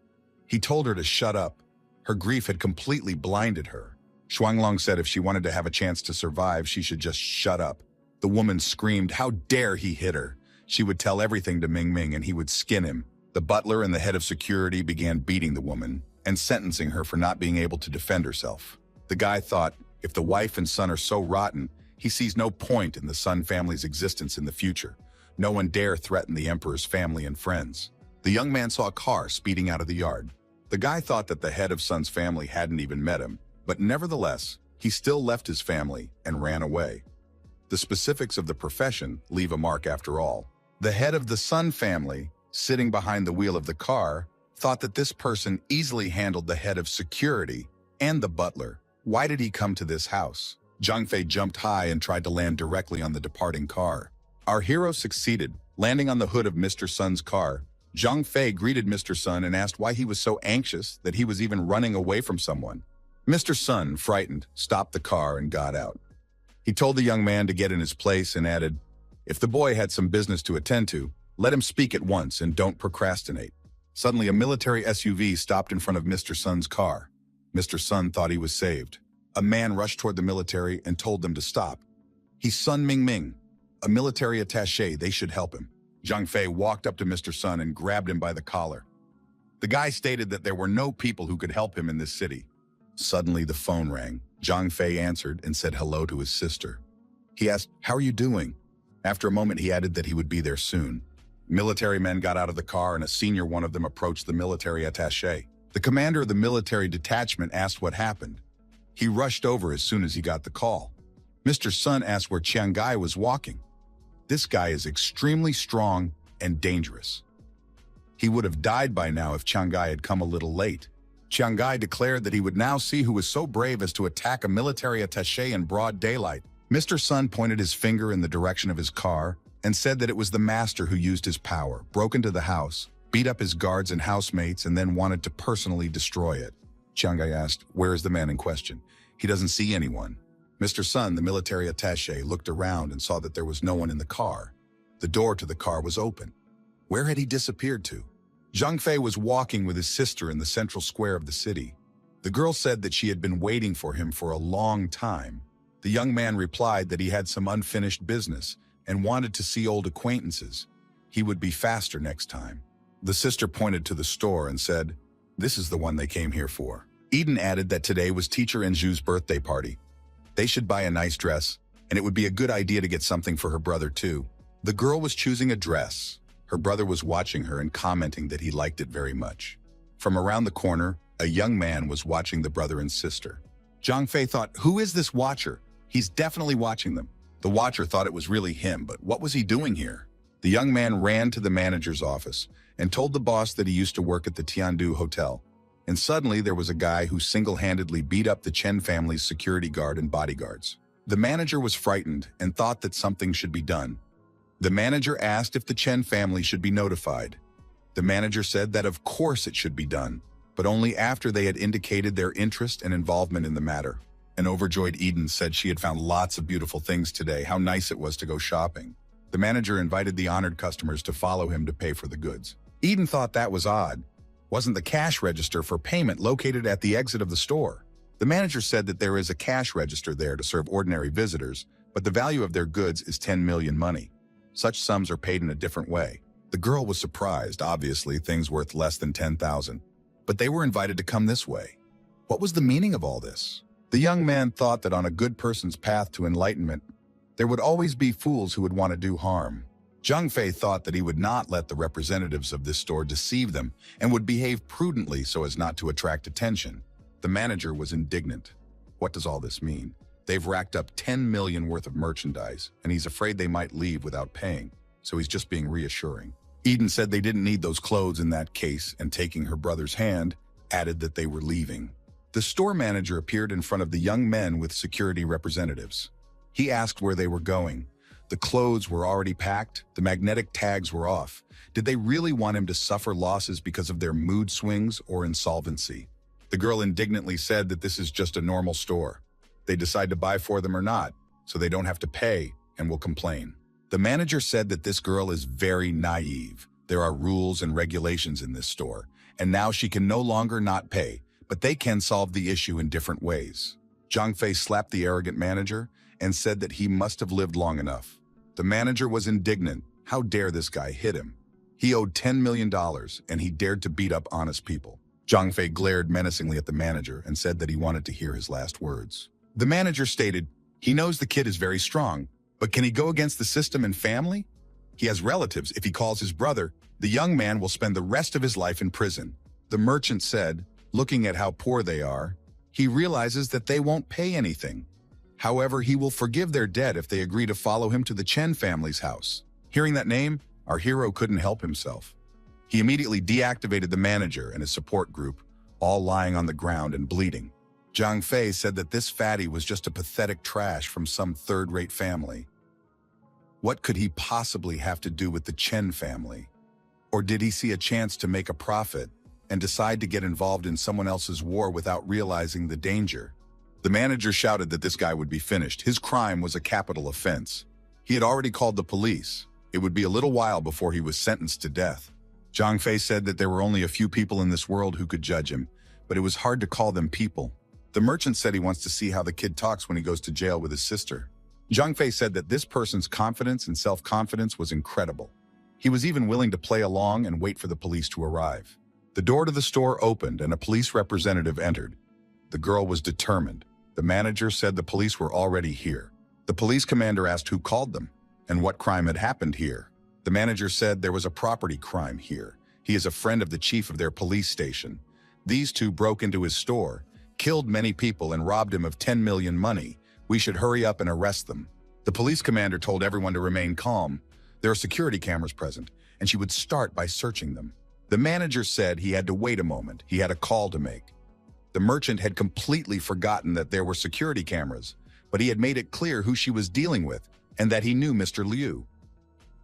He told her to shut up. Her grief had completely blinded her. Shuanglong said if she wanted to have a chance to survive, she should just shut up. The woman screamed, how dare he hit her? She would tell everything to Ming Ming and he would skin him. The butler and the head of security began beating the woman and sentencing her for not being able to defend herself. The guy thought, if the wife and son are so rotten, he sees no point in the Sun family's existence in the future. No one dare threaten the emperor's family and friends. The young man saw a car speeding out of the yard. The guy thought that the head of Sun's family hadn't even met him, but nevertheless, he still left his family and ran away. The specifics of the profession leave a mark after all. The head of the Sun family, sitting behind the wheel of the car, thought that this person easily handled the head of security and the butler. Why did he come to this house? Zhang Fei jumped high and tried to land directly on the departing car. Our hero succeeded, landing on the hood of Mr. Sun's car. Zhang Fei greeted Mr. Sun and asked why he was so anxious that he was even running away from someone. Mr. Sun, frightened, stopped the car and got out. He told the young man to get in his place and added, if the boy had some business to attend to, let him speak at once and don't procrastinate. Suddenly, a military SUV stopped in front of Mr. Sun's car. Mr. Sun thought he was saved. A man rushed toward the military and told them to stop. He's Sun Ming Ming, a military attaché. They should help him. Zhang Fei walked up to Mr. Sun and grabbed him by the collar. The guy stated that there were no people who could help him in this city. Suddenly, the phone rang. Zhang Fei answered and said hello to his sister. He asked, how are you doing? After a moment, he added that he would be there soon. Military men got out of the car and a senior one of them approached the military attaché. The commander of the military detachment asked what happened. He rushed over as soon as he got the call. Mr. Sun asked where Chiang Gai was walking. This guy is extremely strong and dangerous. He would have died by now if Chiang Gai had come a little late. Chiang Gai declared that he would now see who was so brave as to attack a military attaché in broad daylight. Mr. Sun pointed his finger in the direction of his car and said that it was the master who used his power, broke into the house, beat up his guards and housemates, and then wanted to personally destroy it. Chiang Gai asked, where is the man in question? He doesn't see anyone. Mr. Sun, the military attaché, looked around and saw that there was no one in the car. The door to the car was open. Where had he disappeared to? Zhang Fei was walking with his sister in the central square of the city. The girl said that she had been waiting for him for a long time. The young man replied that he had some unfinished business and wanted to see old acquaintances. He would be faster next time. The sister pointed to the store and said, "This is the one they came here for." Eden added that today was Teacher Enju's birthday party. They should buy a nice dress, and it would be a good idea to get something for her brother too. The girl was choosing a dress. Her brother was watching her and commenting that he liked it very much. From around the corner, a young man was watching the brother and sister. Zhang Fei thought, who is this watcher? He's definitely watching them. The watcher thought it was really him, but what was he doing here? The young man ran to the manager's office and told the boss that he used to work at the Tiandu Hotel. And suddenly there was a guy who single-handedly beat up the Chen family's security guard and bodyguards. The manager was frightened and thought that something should be done. The manager asked if the Chen family should be notified. The manager said that of course it should be done, but only after they had indicated their interest and involvement in the matter. An overjoyed Eden said she had found lots of beautiful things today, how nice it was to go shopping. The manager invited the honored customers to follow him to pay for the goods. Eden thought that was odd. Wasn't the cash register for payment located at the exit of the store? The manager said that there is a cash register there to serve ordinary visitors, but the value of their goods is 10 million money. Such sums are paid in a different way. The girl was surprised, obviously, things worth less than 10,000. But they were invited to come this way. What was the meaning of all this? The young man thought that on a good person's path to enlightenment, there would always be fools who would want to do harm. Zhang Fei thought that he would not let the representatives of this store deceive them and would behave prudently so as not to attract attention. The manager was indignant. What does all this mean? They've racked up 10 million worth of merchandise, and he's afraid they might leave without paying, so he's just being reassuring. Eden said they didn't need those clothes in that case, and taking her brother's hand, added that they were leaving. The store manager appeared in front of the young men with security representatives. He asked where they were going. The clothes were already packed, the magnetic tags were off. Did they really want him to suffer losses because of their mood swings or insolvency? The girl indignantly said that this is just a normal store. They decide to buy for them or not, so they don't have to pay and will complain. The manager said that this girl is very naive. There are rules and regulations in this store, and now she can no longer not pay, but they can solve the issue in different ways. Zhang Fei slapped the arrogant manager and said that he must have lived long enough. The manager was indignant. How dare this guy hit him? He owed $10 million, and he dared to beat up honest people. Zhang Fei glared menacingly at the manager and said that he wanted to hear his last words. The manager stated, he knows the kid is very strong, but can he go against the system and family? He has relatives. If he calls his brother, the young man will spend the rest of his life in prison. The merchant said, looking at how poor they are, he realizes that they won't pay anything. However, he will forgive their debt if they agree to follow him to the Chen family's house. Hearing that name, our hero couldn't help himself. He immediately deactivated the manager and his support group, all lying on the ground and bleeding. Zhang Fei said that this fatty was just a pathetic trash from some third-rate family. What could he possibly have to do with the Chen family? Or did he see a chance to make a profit and decide to get involved in someone else's war without realizing the danger? The manager shouted that this guy would be finished. His crime was a capital offense. He had already called the police. It would be a little while before he was sentenced to death. Zhang Fei said that there were only a few people in this world who could judge him, but it was hard to call them people. The merchant said he wants to see how the kid talks when he goes to jail with his sister. Zhang Fei said that this person's confidence and self-confidence was incredible. He was even willing to play along and wait for the police to arrive. The door to the store opened and a police representative entered. The girl was determined. The manager said the police were already here. The police commander asked who called them and what crime had happened here. The manager said there was a property crime here. He is a friend of the chief of their police station. These two broke into his store, killed many people and robbed him of 10 million money. We should hurry up and arrest them. The police commander told everyone to remain calm. There are security cameras present, and she would start by searching them. The manager said he had to wait a moment. He had a call to make. The merchant had completely forgotten that there were security cameras, but he had made it clear who she was dealing with and that he knew Mr. Liu.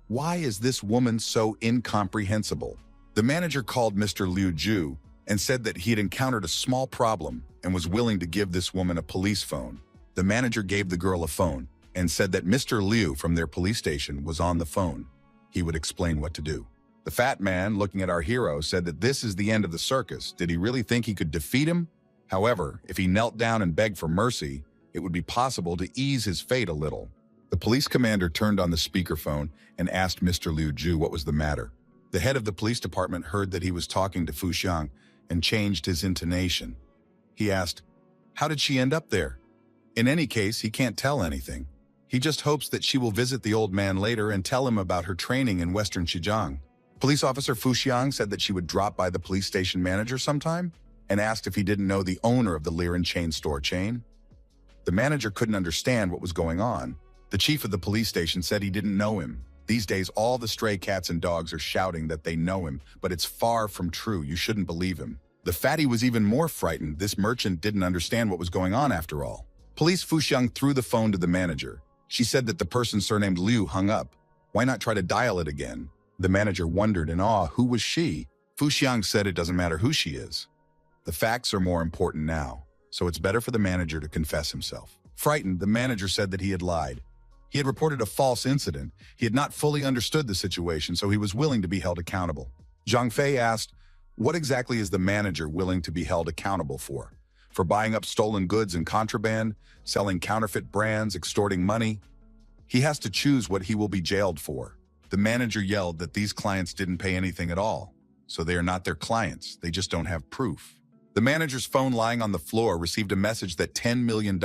Why is this woman so incomprehensible? The manager called Mr. Liu Ju and said that he had encountered a small problem and was willing to give this woman a police phone. The manager gave the girl a phone and said that Mr. Liu from their police station was on the phone. He would explain what to do. The fat man, looking at our hero, said that this is the end of the circus. Did he really think he could defeat him? However, if he knelt down and begged for mercy, it would be possible to ease his fate a little. The police commander turned on the speakerphone and asked Mr. Liu Ju what was the matter. The head of the police department heard that he was talking to Fu Xiang and changed his intonation. He asked, "How did she end up there?" In any case, he can't tell anything. He just hopes that she will visit the old man later and tell him about her training in Western Xizang. Police officer Fu Xiang said that she would drop by the police station manager sometime and asked if he didn't know the owner of the Liren chain store chain. The manager couldn't understand what was going on. The chief of the police station said he didn't know him. These days, all the stray cats and dogs are shouting that they know him, but it's far from true. You shouldn't believe him. The fatty was even more frightened. This merchant didn't understand what was going on after all. Police Fu Xiang threw the phone to the manager. She said that the person surnamed Liu hung up. Why not try to dial it again? The manager wondered in awe, who was she? Fu Xiang said it doesn't matter who she is. The facts are more important now, so it's better for the manager to confess himself. Frightened, the manager said that he had lied. He had reported a false incident. He had not fully understood the situation, so he was willing to be held accountable. Zhang Fei asked, what exactly is the manager willing to be held accountable for? For buying up stolen goods and contraband, selling counterfeit brands, extorting money? He has to choose what he will be jailed for. The manager yelled that these clients didn't pay anything at all, so they are not their clients. They just don't have proof. The manager's phone lying on the floor received a message that $10 million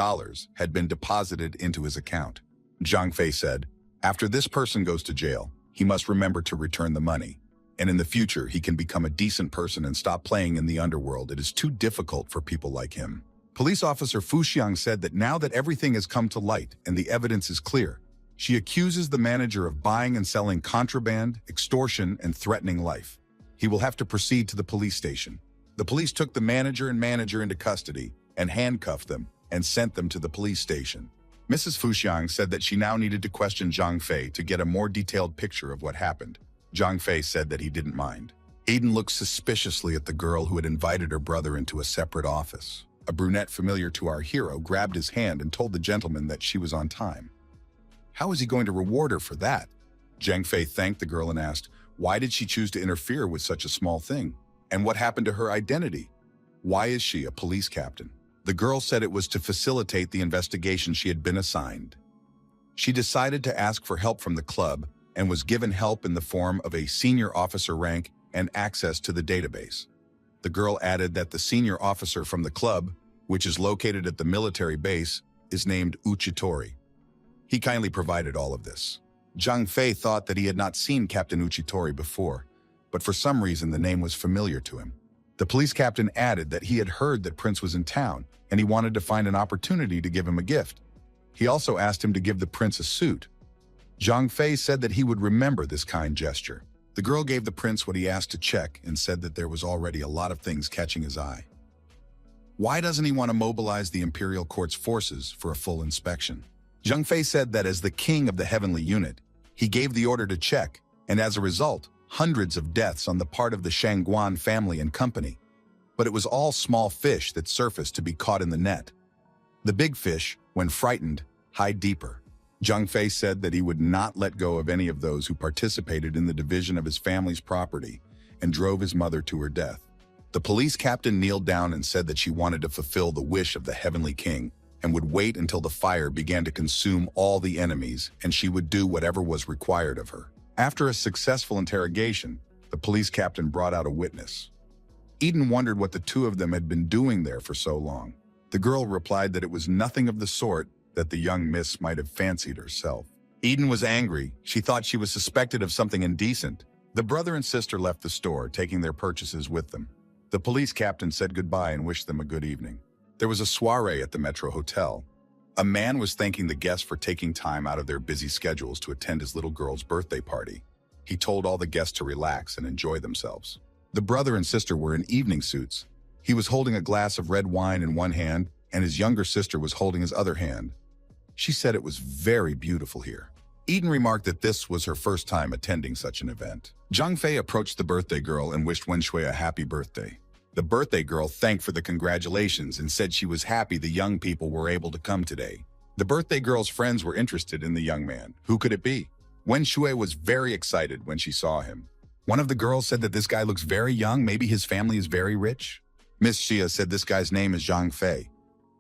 had been deposited into his account. Zhang Fei said, after this person goes to jail, he must remember to return the money. And in the future, he can become a decent person and stop playing in the underworld. It is too difficult for people like him. Police officer Fu Xiang said that now that everything has come to light and the evidence is clear, she accuses the manager of buying and selling contraband, extortion, and threatening life. He will have to proceed to the police station. The police took the manager into custody and handcuffed them and sent them to the police station. Mrs. Fu Xiang said that she now needed to question Zhang Fei to get a more detailed picture of what happened. Zhang Fei said that he didn't mind. Aiden looked suspiciously at the girl who had invited her brother into a separate office. A brunette familiar to our hero grabbed his hand and told the gentleman that she was on time. How is he going to reward her for that? Zhang Fei thanked the girl and asked, why did she choose to interfere with such a small thing? And what happened to her identity? Why is she a police captain? The girl said it was to facilitate the investigation she had been assigned. She decided to ask for help from the club and was given help in the form of a senior officer rank and access to the database. The girl added that the senior officer from the club, which is located at the military base, is named Uchitori. He kindly provided all of this. Zhang Fei thought that he had not seen Captain Uchitori before, but for some reason the name was familiar to him. The police captain added that he had heard that Prince was in town and he wanted to find an opportunity to give him a gift. He also asked him to give the prince a suit. Zhang Fei said that he would remember this kind gesture. The girl gave the prince what he asked to check and said that there was already a lot of things catching his eye. Why doesn't he want to mobilize the Imperial Court's forces for a full inspection? Zhang Fei said that as the king of the heavenly unit, he gave the order to check, and as a result, hundreds of deaths on the part of the Shangguan family and company. But it was all small fish that surfaced to be caught in the net. The big fish, when frightened, hide deeper. Zhang Fei said that he would not let go of any of those who participated in the division of his family's property and drove his mother to her death. The police captain kneeled down and said that she wanted to fulfill the wish of the heavenly king and would wait until the fire began to consume all the enemies, and she would do whatever was required of her. After a successful interrogation, the police captain brought out a witness. Eden wondered what the two of them had been doing there for so long. The girl replied that it was nothing of the sort, that the young miss might have fancied herself. Eden was angry. She thought she was suspected of something indecent. The brother and sister left the store, taking their purchases with them. The police captain said goodbye and wished them a good evening. There was a soiree at the Metro Hotel. A man was thanking the guests for taking time out of their busy schedules to attend his little girl's birthday party. He told all the guests to relax and enjoy themselves. The brother and sister were in evening suits. He was holding a glass of red wine in one hand, and his younger sister was holding his other hand. She said it was very beautiful here. Eden remarked that this was her first time attending such an event. Zhang Fei approached the birthday girl and wished Wen Shui a happy birthday. The birthday girl thanked for the congratulations and said she was happy the young people were able to come today. The birthday girl's friends were interested in the young man. Who could it be? Wen Shui was very excited when she saw him. One of the girls said that this guy looks very young, maybe his family is very rich. Miss Xia said this guy's name is Zhang Fei.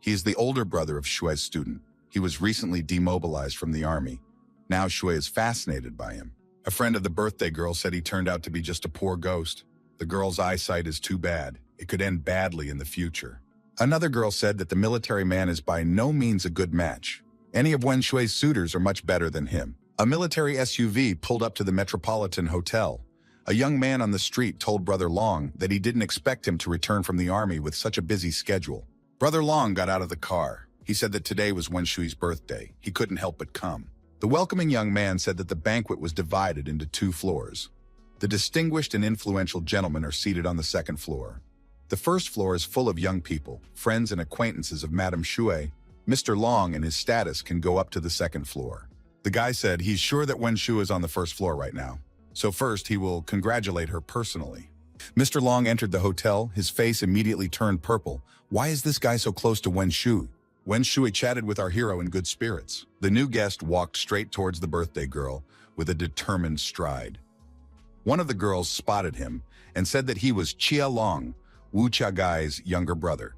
He is the older brother of Shui's student. He was recently demobilized from the army. Now Shui is fascinated by him. A friend of the birthday girl said he turned out to be just a poor ghost. The girl's eyesight is too bad. It could end badly in the future. Another girl said that the military man is by no means a good match. Any of Wen Shui's suitors are much better than him. A military SUV pulled up to the Metropolitan Hotel. A young man on the street told Brother Long that he didn't expect him to return from the army with such a busy schedule. Brother Long got out of the car. He said that today was Wen Shui's birthday. He couldn't help but come. The welcoming young man said that the banquet was divided into 2 floors. The distinguished and influential gentlemen are seated on the 2nd floor. The 1st floor is full of young people, friends and acquaintances of Madame Shui. Mr. Long and his status can go up to the 2nd floor. The guy said he's sure that Wen Shui is on the 1st floor right now. So first, he will congratulate her personally. Mr. Long entered the hotel. His face immediately turned purple. Why is this guy so close to Wen Shui? Wen Shui chatted with our hero in good spirits. The new guest walked straight towards the birthday girl with a determined stride. One of the girls spotted him and said that he was Chia Long, Wu Chiagai's younger brother.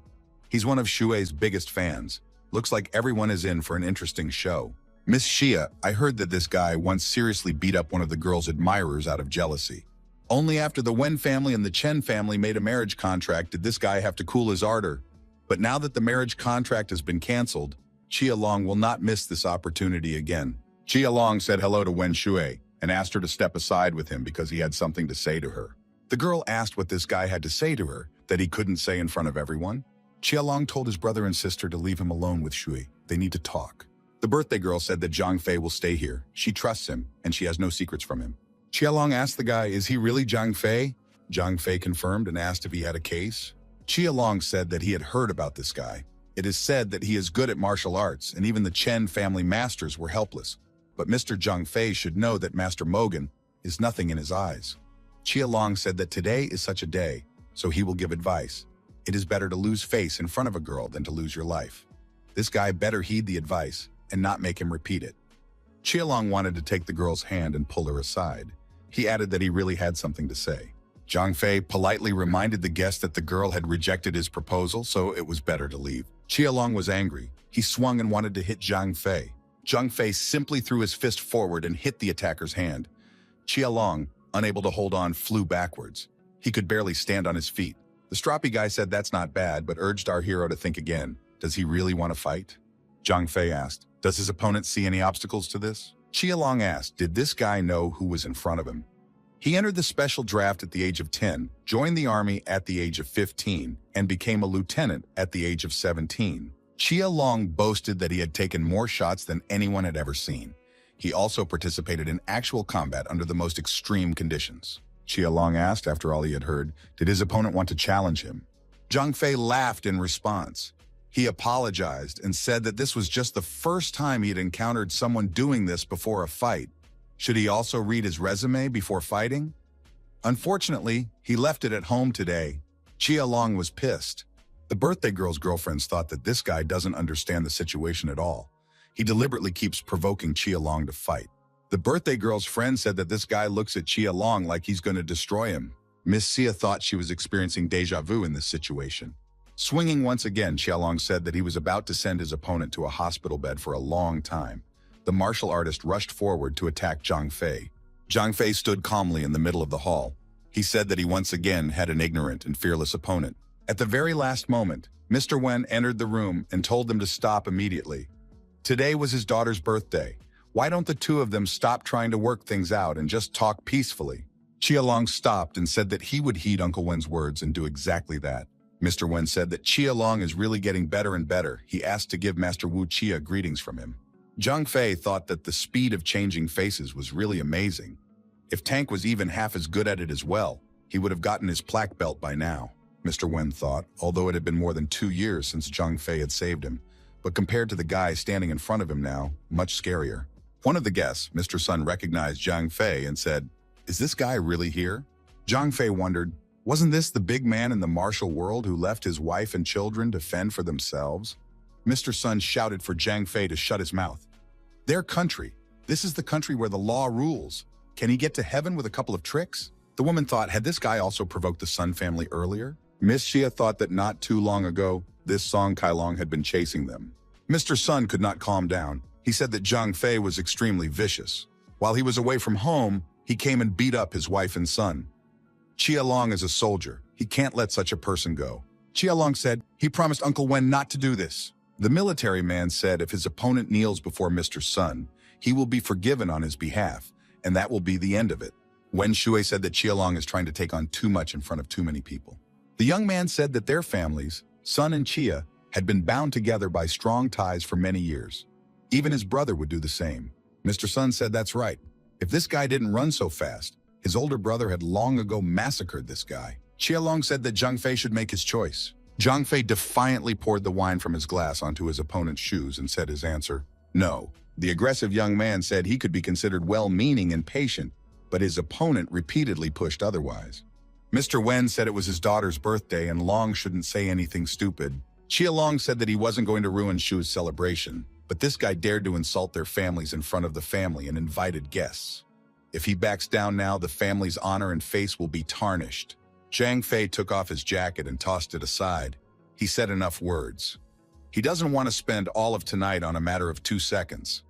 He's one of Shui's biggest fans. Looks like everyone is in for an interesting show. Miss Xia, I heard that this guy once seriously beat up one of the girl's admirers out of jealousy. Only after the Wen family and the Chen family made a marriage contract did this guy have to cool his ardor. But now that the marriage contract has been canceled, Chia Long will not miss this opportunity again. Chia Long said hello to Wen Shui and asked her to step aside with him because he had something to say to her. The girl asked what this guy had to say to her that he couldn't say in front of everyone. Chia Long told his brother and sister to leave him alone with Shui. They need to talk. The birthday girl said that Zhang Fei will stay here. She trusts him, and she has no secrets from him. Chia Long asked the guy, is he really Zhang Fei? Zhang Fei confirmed and asked if he had a case. Chia Long said that he had heard about this guy. It is said that he is good at martial arts, and even the Chen family masters were helpless. But Mr. Zhang Fei should know that Master Mogan is nothing in his eyes. Chia Long said that today is such a day, so he will give advice. It is better to lose face in front of a girl than to lose your life. This guy better heed the advice and not make him repeat it. Chia Long wanted to take the girl's hand and pull her aside. He added that he really had something to say. Zhang Fei politely reminded the guest that the girl had rejected his proposal, so it was better to leave. Chia Long was angry. He swung and wanted to hit Zhang Fei. Zhang Fei simply threw his fist forward and hit the attacker's hand. Chia Long, unable to hold on, flew backwards. He could barely stand on his feet. The stroppy guy said that's not bad, but urged our hero to think again. Does he really want to fight? Zhang Fei asked, does his opponent see any obstacles to this? Chia Long asked, did this guy know who was in front of him? He entered the special draft at the age of 10, joined the army at the age of 15, and became a lieutenant at the age of 17. Chia Long boasted that he had taken more shots than anyone had ever seen. He also participated in actual combat under the most extreme conditions. Chia Long asked, after all he had heard, did his opponent want to challenge him? Zhang Fei laughed in response. He apologized and said that this was just the first time he had encountered someone doing this before a fight. Should he also read his resume before fighting? Unfortunately, he left it at home today. Chia Long was pissed. The birthday girl's girlfriends thought that this guy doesn't understand the situation at all. He deliberately keeps provoking Chia Long to fight. The birthday girl's friend said that this guy looks at Chia Long like he's going to destroy him. Miss Xia thought she was experiencing deja vu in this situation. Swinging once again, Chia Long said that he was about to send his opponent to a hospital bed for a long time. The martial artist rushed forward to attack Zhang Fei. Zhang Fei stood calmly in the middle of the hall. He said that he once again had an ignorant and fearless opponent. At the very last moment, Mr. Wen entered the room and told them to stop immediately. Today was his daughter's birthday. Why don't the two of them stop trying to work things out and just talk peacefully? Chia Long stopped and said that he would heed Uncle Wen's words and do exactly that. Mr. Wen said that Chia Long is really getting better and better. He asked to give Master Wu Chia greetings from him. Zhang Fei thought that the speed of changing faces was really amazing. If Tank was even half as good at it as well, he would have gotten his plaque belt by now, Mr. Wen thought, although it had been more than 2 years since Zhang Fei had saved him. But compared to the guy standing in front of him now, much scarier. One of the guests, Mr. Sun, recognized Zhang Fei and said, is this guy really here? Zhang Fei wondered, Wasn't this the big man in the martial world who left his wife and children to fend for themselves? Mr. Sun shouted for Zhang Fei to shut his mouth. Their country. This is the country where the law rules. Can he get to heaven with a couple of tricks? The woman thought, had this guy also provoked the Sun family earlier? Miss Xia thought that not too long ago, this Song Kailong had been chasing them. Mr. Sun could not calm down. He said that Zhang Fei was extremely vicious. While he was away from home, he came and beat up his wife and son. Chia Long is a soldier. He can't let such a person go. Chia Long said, he promised Uncle Wen not to do this. The military man said if his opponent kneels before Mr. Sun, he will be forgiven on his behalf, and that will be the end of it. Wen Shui said that Chia Long is trying to take on too much in front of too many people. The young man said that their families, Sun and Chia, had been bound together by strong ties for many years. Even his brother would do the same. Mr. Sun said that's right. If this guy didn't run so fast, his older brother had long ago massacred this guy. Chia Long said that Zhang Fei should make his choice. Zhang Fei defiantly poured the wine from his glass onto his opponent's shoes and said his answer, no. The aggressive young man said he could be considered well-meaning and patient, but his opponent repeatedly pushed otherwise. Mr. Wen said it was his daughter's birthday and Long shouldn't say anything stupid. Chia Long said that he wasn't going to ruin Shu's celebration, but this guy dared to insult their families in front of the family and invited guests. If he backs down now, the family's honor and face will be tarnished. Zhang Fei took off his jacket and tossed it aside. He said enough words. He doesn't want to spend all of tonight on a matter of 2 seconds.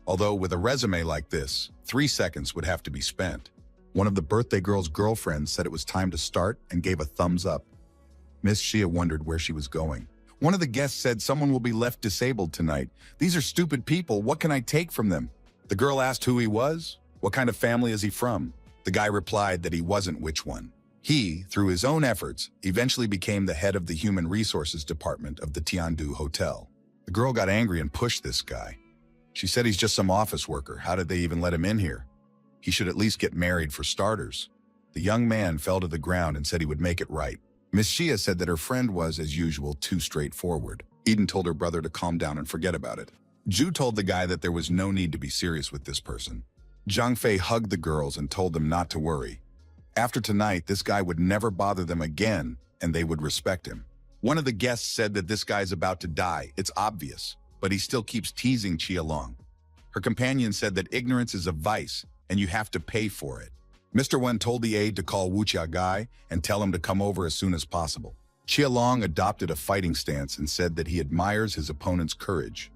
Although with a resume like this, 3 seconds would have to be spent. One of the birthday girl's girlfriends said it was time to start and gave a thumbs up. Miss Xia wondered where she was going. One of the guests said someone will be left disabled tonight. These are stupid people. What can I take from them? The girl asked who he was. What kind of family is he from? The guy replied that he wasn't which one. He, through his own efforts, eventually became the head of the Human Resources Department of the Tiandu Hotel. The girl got angry and pushed this guy. She said he's just some office worker. How did they even let him in here? He should at least get married for starters. The young man fell to the ground and said he would make it right. Miss Xia said that her friend was, as usual, too straightforward. Eden told her brother to calm down and forget about it. Zhu told the guy that there was no need to be serious with this person. Zhang Fei hugged the girls and told them not to worry. After tonight, this guy would never bother them again, and they would respect him. One of the guests said that this guy's about to die. It's obvious, but he still keeps teasing Chia Long. Her companion said that ignorance is a vice, and you have to pay for it. Mr. Wen told the aide to call Wu Chia Gai and tell him to come over as soon as possible. Chia Long adopted a fighting stance and said that he admires his opponent's courage.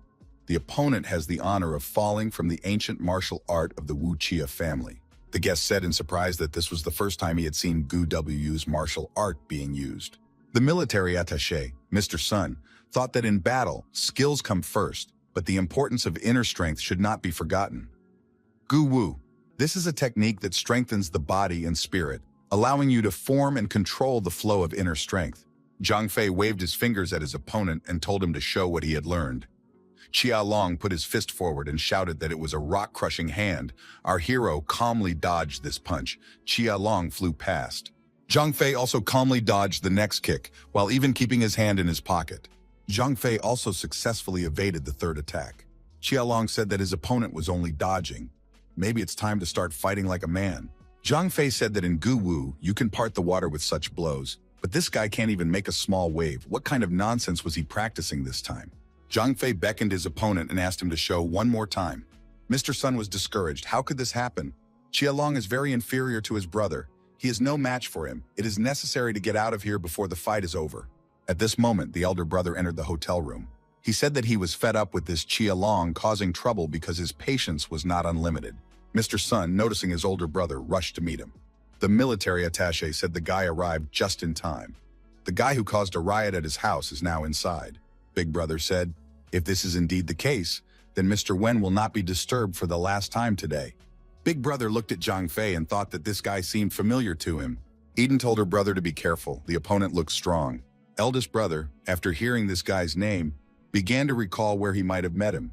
The opponent has the honor of falling from the ancient martial art of the Wu Chia family. The guest said in surprise that this was the first time he had seen Gu Wu's martial art being used. The military attaché, Mr. Sun, thought that in battle, skills come first, but the importance of inner strength should not be forgotten. Gu Wu. This is a technique that strengthens the body and spirit, allowing you to form and control the flow of inner strength. Zhang Fei waved his fingers at his opponent and told him to show what he had learned. Chia Long put his fist forward and shouted that it was a rock-crushing hand. Our hero calmly dodged this punch. Chia Long flew past. Zhang Fei also calmly dodged the next kick, while even keeping his hand in his pocket. Zhang Fei also successfully evaded the third attack. Chia Long said that his opponent was only dodging. Maybe it's time to start fighting like a man. Zhang Fei said that in Gu Wu, you can part the water with such blows, but this guy can't even make a small wave. What kind of nonsense was he practicing this time? Zhang Fei beckoned his opponent and asked him to show one more time. Mr. Sun was discouraged. How could this happen? Chia Long is very inferior to his brother. He is no match for him. It is necessary to get out of here before the fight is over. At this moment, the elder brother entered the hotel room. He said that he was fed up with this Chia Long causing trouble because his patience was not unlimited. Mr. Sun, noticing his older brother, rushed to meet him. The military attaché said the guy arrived just in time. The guy who caused a riot at his house is now inside. Big Brother said, if this is indeed the case, then Mr. Wen will not be disturbed for the last time today. Big Brother looked at Zhang Fei and thought that this guy seemed familiar to him. Eden told her brother to be careful. The opponent looked strong. Eldest brother, after hearing this guy's name, began to recall where he might have met him.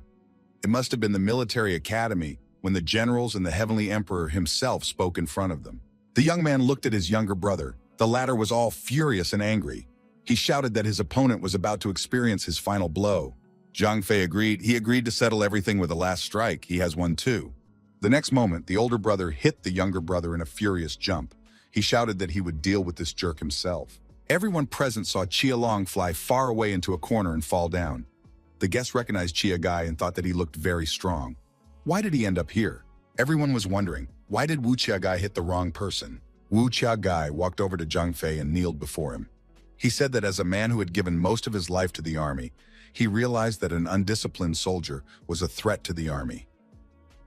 It must have been the military academy when the generals and the Heavenly Emperor himself spoke in front of them. The young man looked at his younger brother. The latter was all furious and angry. He shouted that his opponent was about to experience his final blow. Zhang Fei agreed. He agreed to settle everything with a last strike. He has one too. The next moment, the older brother hit the younger brother in a furious jump. He shouted that he would deal with this jerk himself. Everyone present saw Chia Long fly far away into a corner and fall down. The guests recognized Chia Gai and thought that he looked very strong. Why did he end up here? Everyone was wondering, why did Wu Chia Gai hit the wrong person? Wu Chia Gai walked over to Zhang Fei and kneeled before him. He said that as a man who had given most of his life to the army, he realized that an undisciplined soldier was a threat to the army.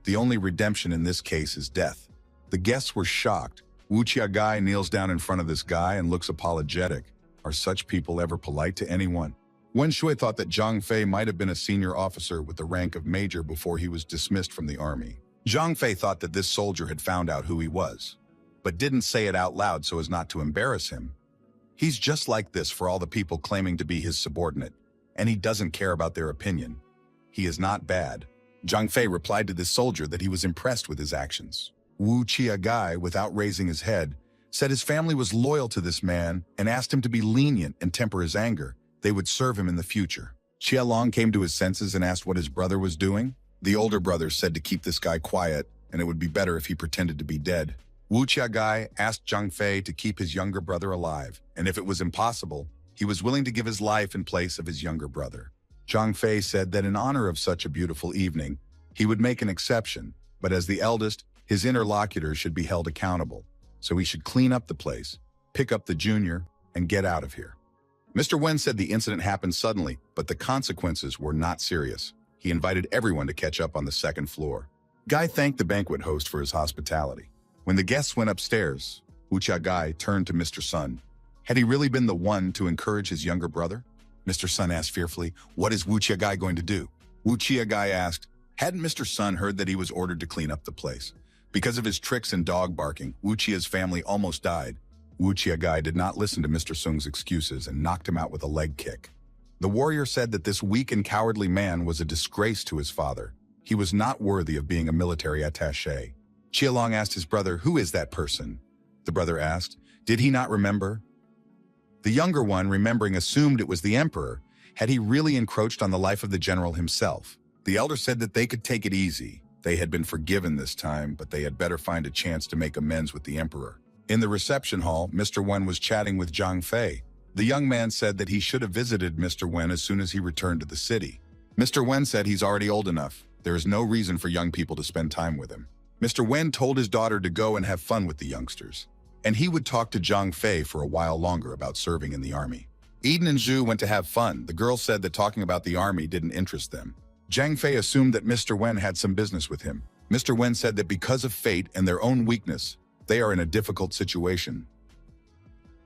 The only redemption in this case is death. The guests were shocked. Wu Chia Gai kneels down in front of this guy and looks apologetic. Are such people ever polite to anyone? Wen Shui thought that Zhang Fei might have been a senior officer with the rank of major before he was dismissed from the army. Zhang Fei thought that this soldier had found out who he was, but didn't say it out loud so as not to embarrass him. He's just like this for all the people claiming to be his subordinate, and he doesn't care about their opinion. He is not bad. Zhang Fei replied to this soldier that he was impressed with his actions. Wu Chia Gai, without raising his head, said his family was loyal to this man and asked him to be lenient and temper his anger. They would serve him in the future. Chia Long came to his senses and asked what his brother was doing. The older brother said to keep this guy quiet, and it would be better if he pretended to be dead. Wu Chia Gai asked Zhang Fei to keep his younger brother alive, and if it was impossible, he was willing to give his life in place of his younger brother. Zhang Fei said that in honor of such a beautiful evening, he would make an exception, but as the eldest, his interlocutors should be held accountable, so he should clean up the place, pick up the junior, and get out of here. Mr. Wen said the incident happened suddenly, but the consequences were not serious. He invited everyone to catch up on the second floor. Guy thanked the banquet host for his hospitality. When the guests went upstairs, Wu Chia Gai turned to Mr. Sun. Had he really been the one to encourage his younger brother? Mr. Sun asked fearfully, what is Wu Chia Gai going to do? Wu Chia Gai asked, hadn't Mr. Sun heard that he was ordered to clean up the place? Because of his tricks and dog barking, Wu Chia's family almost died. Wu Chia Gai did not listen to Mr. Sung's excuses and knocked him out with a leg kick. The warrior said that this weak and cowardly man was a disgrace to his father. He was not worthy of being a military attaché. Chia Long asked his brother, who is that person? The brother asked, did he not remember? The younger one, remembering, assumed it was the emperor. Had he really encroached on the life of the general himself? The elder said that they could take it easy. They had been forgiven this time, but they had better find a chance to make amends with the emperor. In the reception hall, Mr. Wen was chatting with Zhang Fei. The young man said that he should have visited Mr. Wen as soon as he returned to the city. Mr. Wen said he's already old enough. There is no reason for young people to spend time with him. Mr. Wen told his daughter to go and have fun with the youngsters, and he would talk to Zhang Fei for a while longer about serving in the army. Eden and Zhu went to have fun. The girls said that talking about the army didn't interest them. Zhang Fei assumed that Mr. Wen had some business with him. Mr. Wen said that because of fate and their own weakness, they are in a difficult situation.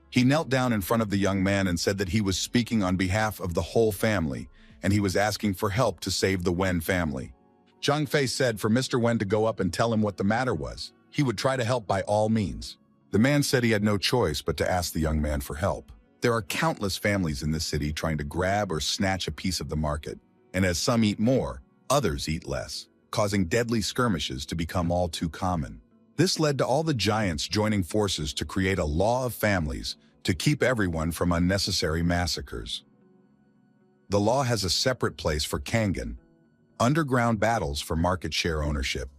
He knelt down in front of the young man and said that he was speaking on behalf of the whole family, and he was asking for help to save the Wen family. Zhang Fei said for Mr. Wen to go up and tell him what the matter was. He would try to help by all means. The man said he had no choice but to ask the young man for help. There are countless families in this city trying to grab or snatch a piece of the market, and as some eat more, others eat less, causing deadly skirmishes to become all too common. This led to all the giants joining forces to create a law of families to keep everyone from unnecessary massacres. The law has a separate place for Kangen, underground battles for market share ownership.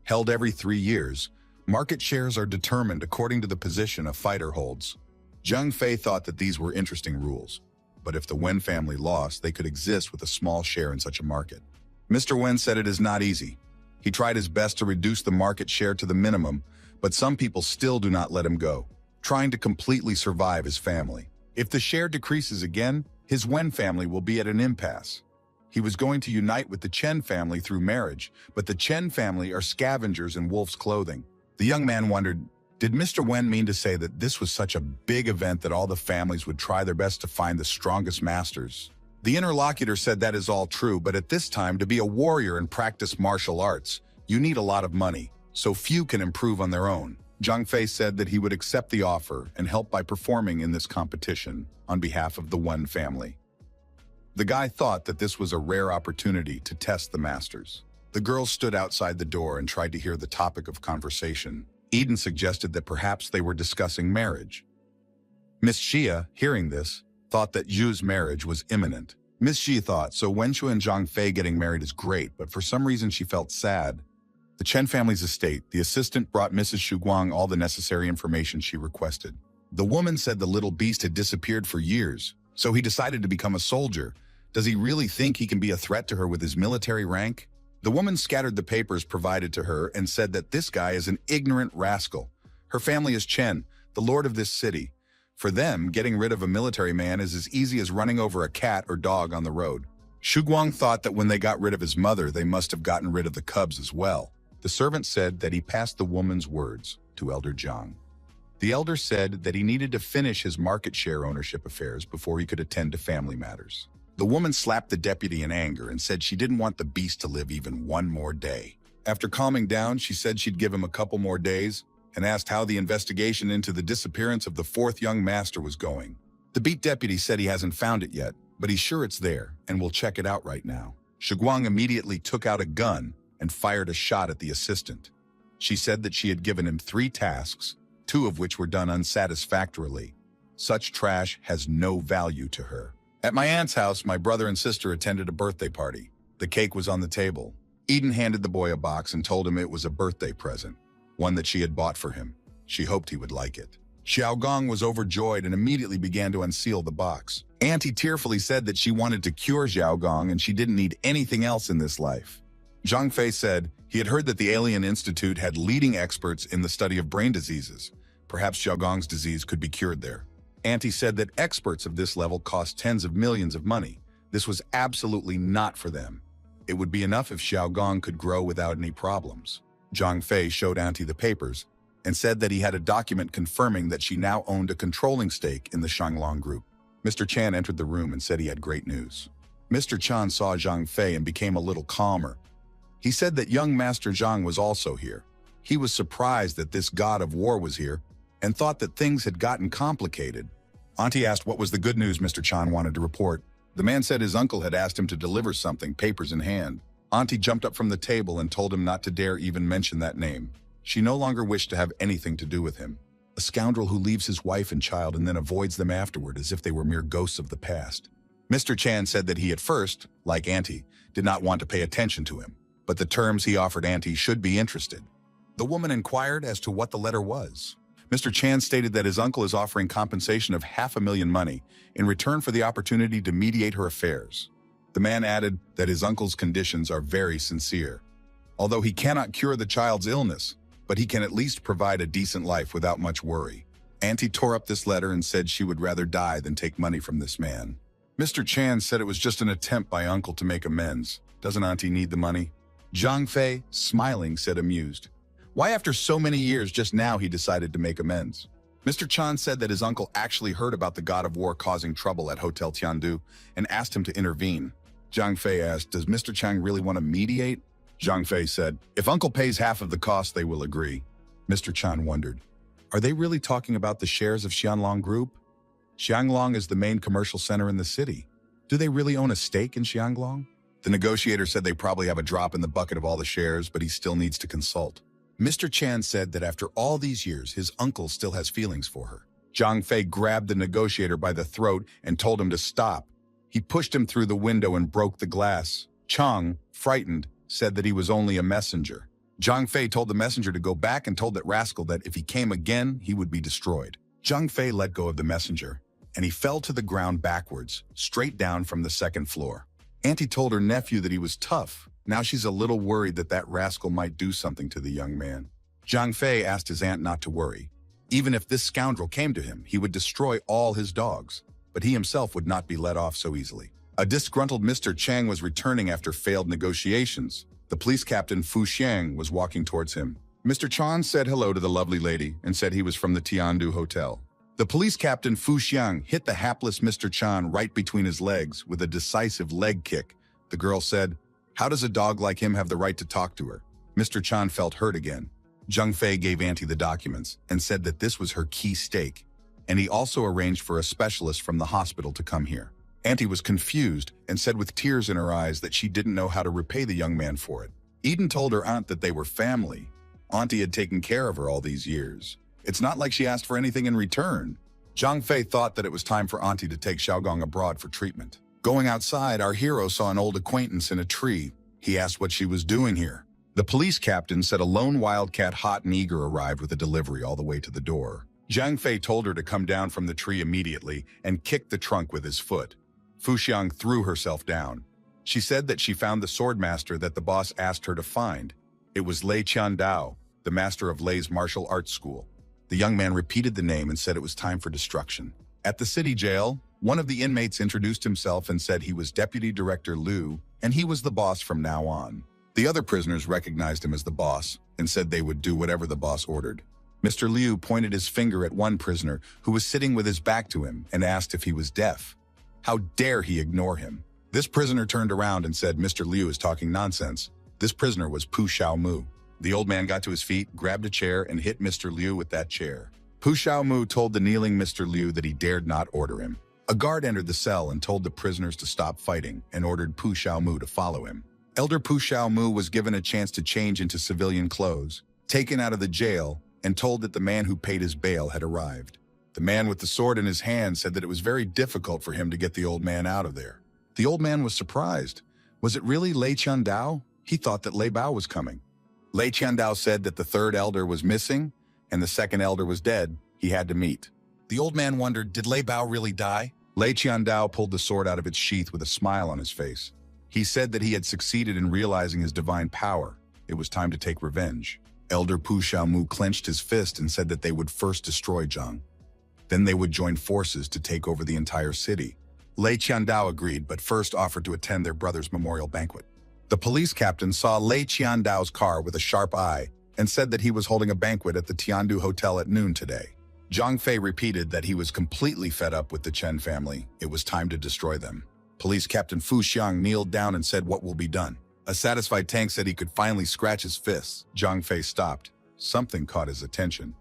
Held every 3 years, market shares are determined according to the position a fighter holds. Zhang Fei thought that these were interesting rules, but if the Wen family lost, they could exist with a small share in such a market. Mr. Wen said it is not easy. He tried his best to reduce the market share to the minimum, but some people still do not let him go, trying to completely survive his family. If the share decreases again, his Wen family will be at an impasse. He was going to unite with the Chen family through marriage, but the Chen family are scavengers in wolf's clothing. The young man wondered, did Mr. Wen mean to say that this was such a big event that all the families would try their best to find the strongest masters? The interlocutor said that is all true, but at this time, to be a warrior and practice martial arts, you need a lot of money, so few can improve on their own. Zhang Fei said that he would accept the offer and help by performing in this competition on behalf of the Wen family. The guy thought that this was a rare opportunity to test the masters. The girls stood outside the door and tried to hear the topic of conversation. Eden suggested that perhaps they were discussing marriage. Miss Xia, hearing this, thought that Zhu's marriage was imminent. Miss Xi thought, so Wenshu and Zhang Fei getting married is great, but for some reason she felt sad. The Chen family's estate, the assistant brought Mrs. Shuguang all the necessary information she requested. The woman said the little beast had disappeared for years, so he decided to become a soldier. Does he really think he can be a threat to her with his military rank? The woman scattered the papers provided to her and said that this guy is an ignorant rascal. Her family is Chen, the lord of this city. For them, getting rid of a military man is as easy as running over a cat or dog on the road. Shuguang thought that when they got rid of his mother, they must have gotten rid of the cubs as well. The servant said that he passed the woman's words to Elder Zhang. The elder said that he needed to finish his market share ownership affairs before he could attend to family matters. The woman slapped the deputy in anger and said she didn't want the beast to live even one more day. After calming down, she said she'd give him a couple more days and asked how the investigation into the disappearance of the fourth young master was going. The beat deputy said he hasn't found it yet, but he's sure it's there and will check it out right now. Shuguang immediately took out a gun and fired a shot at the assistant. She said that she had given him 3 tasks, 2 of which were done unsatisfactorily. Such trash has no value to her. At my aunt's house, my brother and sister attended a birthday party. The cake was on the table. Eden handed the boy a box and told him it was a birthday present, one that she had bought for him. She hoped he would like it. Xiaogong was overjoyed and immediately began to unseal the box. Auntie tearfully said that she wanted to cure Xiaogong and she didn't need anything else in this life. Zhang Fei said he had heard that the Alien Institute had leading experts in the study of brain diseases. Perhaps Xiaogong's disease could be cured there. Auntie said that experts of this level cost tens of millions of money. This was absolutely not for them. It would be enough if Xiaogong could grow without any problems. Zhang Fei showed Auntie the papers and said that he had a document confirming that she now owned a controlling stake in the Shanglong Group. Mr. Chan entered the room and said he had great news. Mr. Chan saw Zhang Fei and became a little calmer. He said that young Master Zhang was also here. He was surprised that this god of war was here and thought that things had gotten complicated. Auntie asked what was the good news Mr. Chan wanted to report. The man said his uncle had asked him to deliver something, papers in hand. Auntie jumped up from the table and told him not to dare even mention that name. She no longer wished to have anything to do with him. A scoundrel who leaves his wife and child and then avoids them afterward as if they were mere ghosts of the past. Mr. Chan said that he at first, like Auntie, did not want to pay attention to him, but the terms he offered Auntie should be interested. The woman inquired as to what the letter was. Mr. Chan stated that his uncle is offering compensation of $500,000 money in return for the opportunity to mediate her affairs. The man added that his uncle's conditions are very sincere. Although he cannot cure the child's illness, but he can at least provide a decent life without much worry. Auntie tore up this letter and said she would rather die than take money from this man. Mr. Chan said it was just an attempt by uncle to make amends. Doesn't Auntie need the money? Zhang Fei, smiling, said amused. Why after so many years just now he decided to make amends? Mr. Chan said that his uncle actually heard about the god of war causing trouble at Hotel Tiandu and asked him to intervene. Zhang Fei asked, does Mr. Chang really want to mediate? Zhang Fei said, if uncle pays half of the cost, they will agree. Mr. Chan wondered, are they really talking about the shares of Xianlong Group? Xianglong is the main commercial center in the city. Do they really own a stake in Xianglong? The negotiator said they probably have a drop in the bucket of all the shares, but he still needs to consult. Mr. Chan said that after all these years, his uncle still has feelings for her. Zhang Fei grabbed the negotiator by the throat and told him to stop. He pushed him through the window and broke the glass. Chang, frightened, said that he was only a messenger. Zhang Fei told the messenger to go back and told that rascal that if he came again, he would be destroyed. Zhang Fei let go of the messenger, and he fell to the ground backwards, straight down from the 2nd floor. Auntie told her nephew that he was tough. Now she's a little worried that that rascal might do something to the young man. Zhang Fei asked his aunt not to worry. Even if this scoundrel came to him, he would destroy all his dogs, but he himself would not be let off so easily. A disgruntled Mr. Chang was returning after failed negotiations. The police captain Fu Xiang was walking towards him. Mr. Chan said hello to the lovely lady and said he was from the Tiandu Hotel. The police captain Fu Xiang hit the hapless Mr. Chan right between his legs with a decisive leg kick. The girl said, how does a dog like him have the right to talk to her? Mr. Chan felt hurt again. Zhang Fei gave Auntie the documents and said that this was her key stake, and he also arranged for a specialist from the hospital to come here. Auntie was confused and said with tears in her eyes that she didn't know how to repay the young man for it. Eden told her aunt that they were family. Auntie had taken care of her all these years. It's not like she asked for anything in return. Zhang Fei thought that it was time for Auntie to take Xiaogong abroad for treatment. Going outside, our hero saw an old acquaintance in a tree. He asked what she was doing here. The police captain said a lone wildcat hot and eager arrived with a delivery all the way to the door. Zhang Fei told her to come down from the tree immediately and kicked the trunk with his foot. Fu Xiang threw herself down. She said that she found the swordmaster that the boss asked her to find. It was Lei Qiandao, the master of Lei's martial arts school. The young man repeated the name and said it was time for destruction. At the city jail, one of the inmates introduced himself and said he was Deputy Director Liu, and he was the boss from now on. The other prisoners recognized him as the boss and said they would do whatever the boss ordered. Mr. Liu pointed his finger at one prisoner who was sitting with his back to him and asked if he was deaf. How dare he ignore him? This prisoner turned around and said Mr. Liu is talking nonsense. This prisoner was Pu Xiaomu. The old man got to his feet, grabbed a chair, and hit Mr. Liu with that chair. Pu Xiaomu told the kneeling Mr. Liu that he dared not order him. A guard entered the cell and told the prisoners to stop fighting and ordered Pu Xiaomu to follow him. Elder Pu Xiaomu was given a chance to change into civilian clothes, taken out of the jail, and told that the man who paid his bail had arrived. The man with the sword in his hand said that it was very difficult for him to get the old man out of there. The old man was surprised. Was it really Lei Qiandao? He thought that Lei Bao was coming. Lei Qiandao said that the third elder was missing and the second elder was dead. He had to meet. The old man wondered, did Lei Bao really die? Lei Qiandao pulled the sword out of its sheath with a smile on his face. He said that he had succeeded in realizing his divine power. It was time to take revenge. Elder Pu Xiaomu clenched his fist and said that they would first destroy Zhang. Then they would join forces to take over the entire city. Lei Qiandao agreed, but first offered to attend their brother's memorial banquet. The police captain saw Lei Qiandao's car with a sharp eye and said that he was holding a banquet at the Tiandu Hotel at noon today. Zhang Fei repeated that he was completely fed up with the Chen family. It was time to destroy them. Police Captain Fu Xiang kneeled down and said what will be done. A satisfied Tang said he could finally scratch his fists. Zhang Fei stopped. Something caught his attention.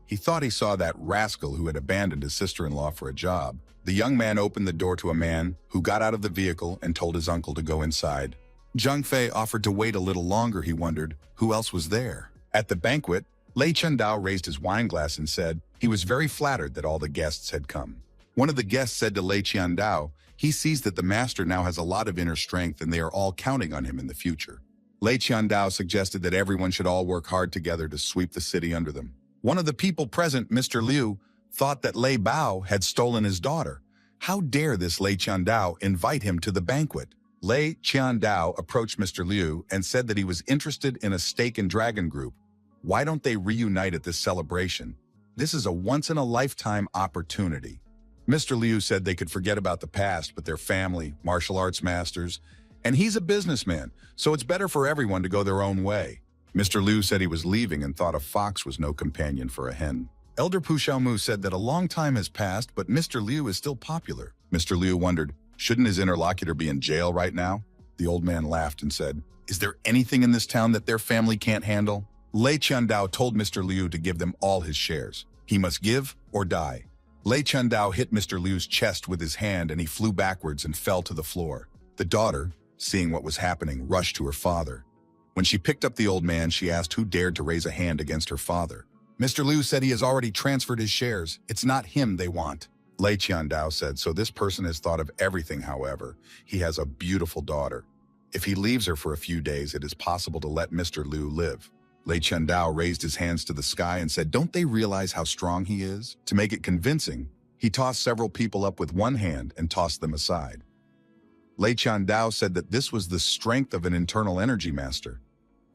He thought he saw that rascal who had abandoned his sister-in-law for a job. The young man opened the door to a man who got out of the vehicle and told his uncle to go inside. Zhang Fei offered to wait a little longer. He wondered who else was there. At the banquet, Lei Qiandao raised his wine glass and said he was very flattered that all the guests had come. One of the guests said to Lei Qiandao, he sees that the master now has a lot of inner strength and they are all counting on him in the future. Lei Qiandao suggested that everyone should all work hard together to sweep the city under them. One of the people present, Mr. Liu, thought that Lei Bao had stolen his daughter. How dare this Lei Qiandao invite him to the banquet? Lei Qiandao approached Mr. Liu and said that he was interested in a stake in Dragon Group. Why don't they reunite at this celebration? This is a once-in-a-lifetime opportunity. Mr. Liu said they could forget about the past, but their family, martial arts masters, and he's a businessman, so it's better for everyone to go their own way. Mr. Liu said he was leaving and thought a fox was no companion for a hen. Elder Pu Xiaomu said that a long time has passed, but Mr. Liu is still popular. Mr. Liu wondered, shouldn't his interlocutor be in jail right now? The old man laughed and said, is there anything in this town that their family can't handle? Lei Qiandao told Mr. Liu to give them all his shares. He must give or die. Lei Qiandao hit Mr. Liu's chest with his hand and he flew backwards and fell to the floor. The daughter, seeing what was happening, rushed to her father. When she picked up the old man, she asked who dared to raise a hand against her father. Mr. Liu said he has already transferred his shares. It's not him they want. Lei Qiandao said, so this person has thought of everything, however. He has a beautiful daughter. If he leaves her for a few days, it is possible to let Mr. Liu live. Lei Qiandao raised his hands to the sky and said, don't they realize how strong he is? To make it convincing, he tossed several people up with one hand and tossed them aside. Lei Qiandao said that this was the strength of an internal energy master.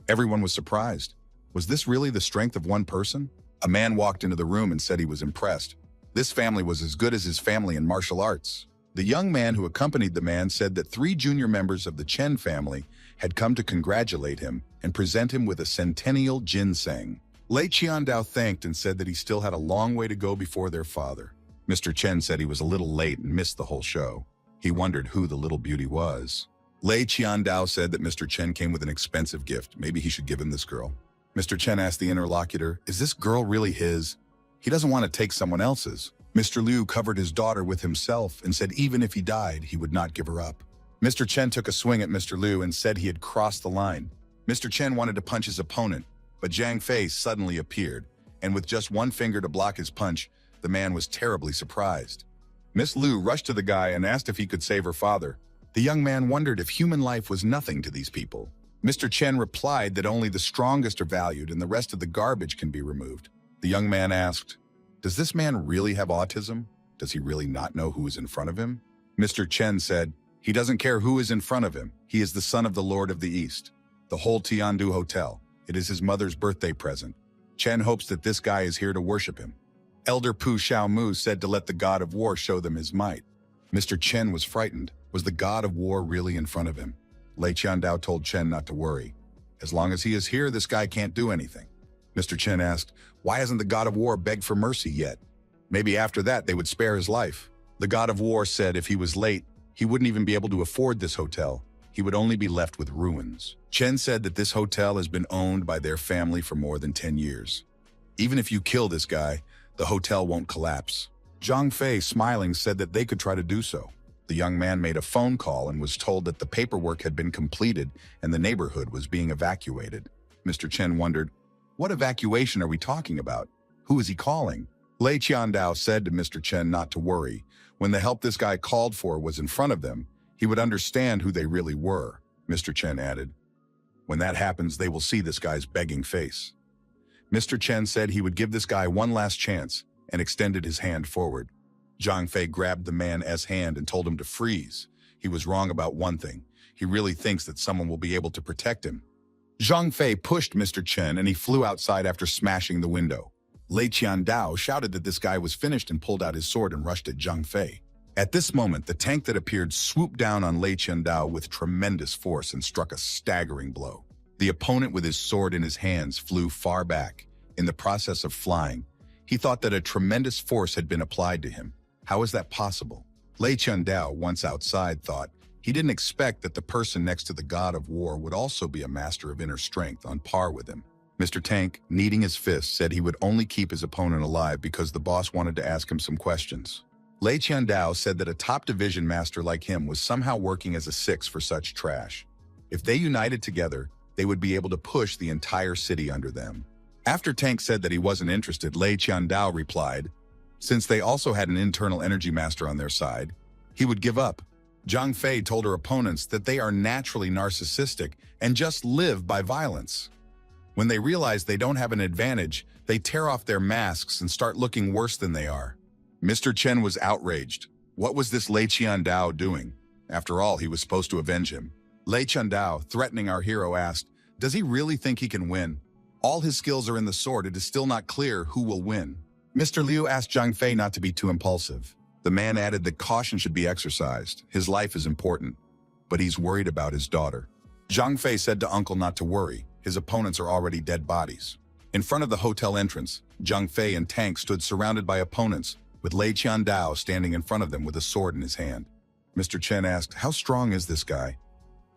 Everyone was surprised. Was this really the strength of one person? A man walked into the room and said he was impressed. This family was as good as his family in martial arts. The young man who accompanied the man said that 3 junior members of the Chen family had come to congratulate him and present him with a centennial ginseng. Lei Qiandao thanked and said that he still had a long way to go before their father. Mr. Chen said he was a little late and missed the whole show. He wondered who the little beauty was. Lei Qiandao said that Mr. Chen came with an expensive gift. Maybe he should give him this girl. Mr. Chen asked the interlocutor, is this girl really his? He doesn't want to take someone else's. Mr. Liu covered his daughter with himself and said even if he died, he would not give her up. Mr. Chen took a swing at Mr. Liu and said he had crossed the line. Mr. Chen wanted to punch his opponent, but Zhang Fei suddenly appeared, and with just one finger to block his punch, the man was terribly surprised. Miss Liu rushed to the guy and asked if he could save her father. The young man wondered if human life was nothing to these people. Mr. Chen replied that only the strongest are valued and the rest of the garbage can be removed. The young man asked, "Does this man really have autism? Does he really not know who is in front of him?" Mr. Chen said, "He doesn't care who is in front of him. He is the son of the Lord of the East. The whole Tiandu Hotel. It is his mother's birthday present. Chen hopes that this guy is here to worship him." Elder Pu Xiaomu said to let the god of war show them his might. Mr. Chen was frightened. Was the god of war really in front of him? Lei Qiandao told Chen not to worry. As long as he is here, this guy can't do anything. Mr. Chen asked, "Why hasn't the god of war begged for mercy yet? Maybe after that they would spare his life." The god of war said if he was late, he wouldn't even be able to afford this hotel. He would only be left with ruins. Chen said that this hotel has been owned by their family for more than 10 years. Even if you kill this guy, the hotel won't collapse. Zhang Fei, smiling, said that they could try to do so. The young man made a phone call and was told that the paperwork had been completed and the neighborhood was being evacuated. Mr. Chen wondered, what evacuation are we talking about? Who is he calling? Lei Qiandao said to Mr. Chen not to worry. When the help this guy called for was in front of them, he would understand who they really were. Mr. Chen added, "When that happens, they will see this guy's begging face." Mr. Chen said he would give this guy one last chance and extended his hand forward. Zhang Fei grabbed the man's hand and told him to freeze. He was wrong about one thing. He really thinks that someone will be able to protect him. Zhang Fei pushed Mr. Chen and he flew outside after smashing the window. Lei Qiandao shouted that this guy was finished and pulled out his sword and rushed at Zhang Fei. At this moment, the tank that appeared swooped down on Lei Qiandao with tremendous force and struck a staggering blow. The opponent with his sword in his hands flew far back. In the process of flying, he thought that a tremendous force had been applied to him. How is that possible? Lei Qiandao, once outside, thought he didn't expect that the person next to the god of war would also be a master of inner strength on par with him. Mr. Tank, kneading his fist, said he would only keep his opponent alive because the boss wanted to ask him some questions. Lei Qiandao said that a top division master like him was somehow working as a six for such trash. If they united together, they would be able to push the entire city under them. After Tank said that he wasn't interested, Lei Qiandao replied, since they also had an internal energy master on their side, he would give up. Zhang Fei told her opponents that they are naturally narcissistic and just live by violence. When they realize they don't have an advantage, they tear off their masks and start looking worse than they are. Mr. Chen was outraged. What was this Lei Qiandao doing? After all, he was supposed to avenge him. Lei Qiandao, threatening our hero, asked, does he really think he can win? All his skills are in the sword. It is still not clear who will win. Mr. Liu asked Zhang Fei not to be too impulsive. The man added that caution should be exercised. His life is important, but he's worried about his daughter. Zhang Fei said to Uncle not to worry. His opponents are already dead bodies. In front of the hotel entrance, Zhang Fei and Tank stood surrounded by opponents, with Lei Qiandao standing in front of them with a sword in his hand. Mr. Chen asked, how strong is this guy?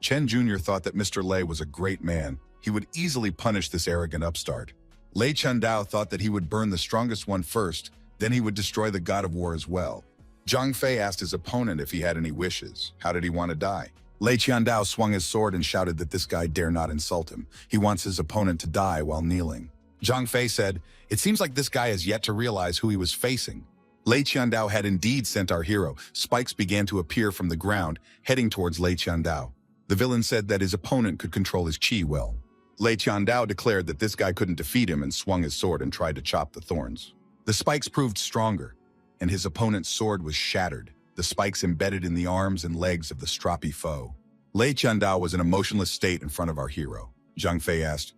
Chen Jr. thought that Mr. Lei was a great man. He would easily punish this arrogant upstart. Lei Qiandao thought that he would burn the strongest one first, then he would destroy the god of war as well. Zhang Fei asked his opponent if he had any wishes. How did he want to die? Lei Qiandao swung his sword and shouted that this guy dare not insult him. He wants his opponent to die while kneeling. Zhang Fei said, it seems like this guy has yet to realize who he was facing. Lei Qiandao had indeed sent our hero. Spikes began to appear from the ground, heading towards Lei Qiandao. The villain said that his opponent could control his chi well. Lei Qiandao declared that this guy couldn't defeat him and swung his sword and tried to chop the thorns. The spikes proved stronger, and his opponent's sword was shattered, the spikes embedded in the arms and legs of the stroppy foe. Lei Qiandao was in a motionless state in front of our hero. Zhang Fei asked,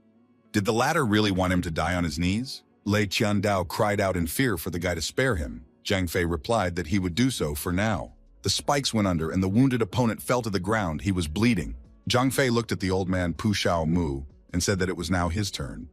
did the latter really want him to die on his knees? Lei Qiandao cried out in fear for the guy to spare him. Zhang Fei replied that he would do so for now. The spikes went under and the wounded opponent fell to the ground. He was bleeding. Zhang Fei looked at the old man Pu Xiaomu and said that it was now his turn.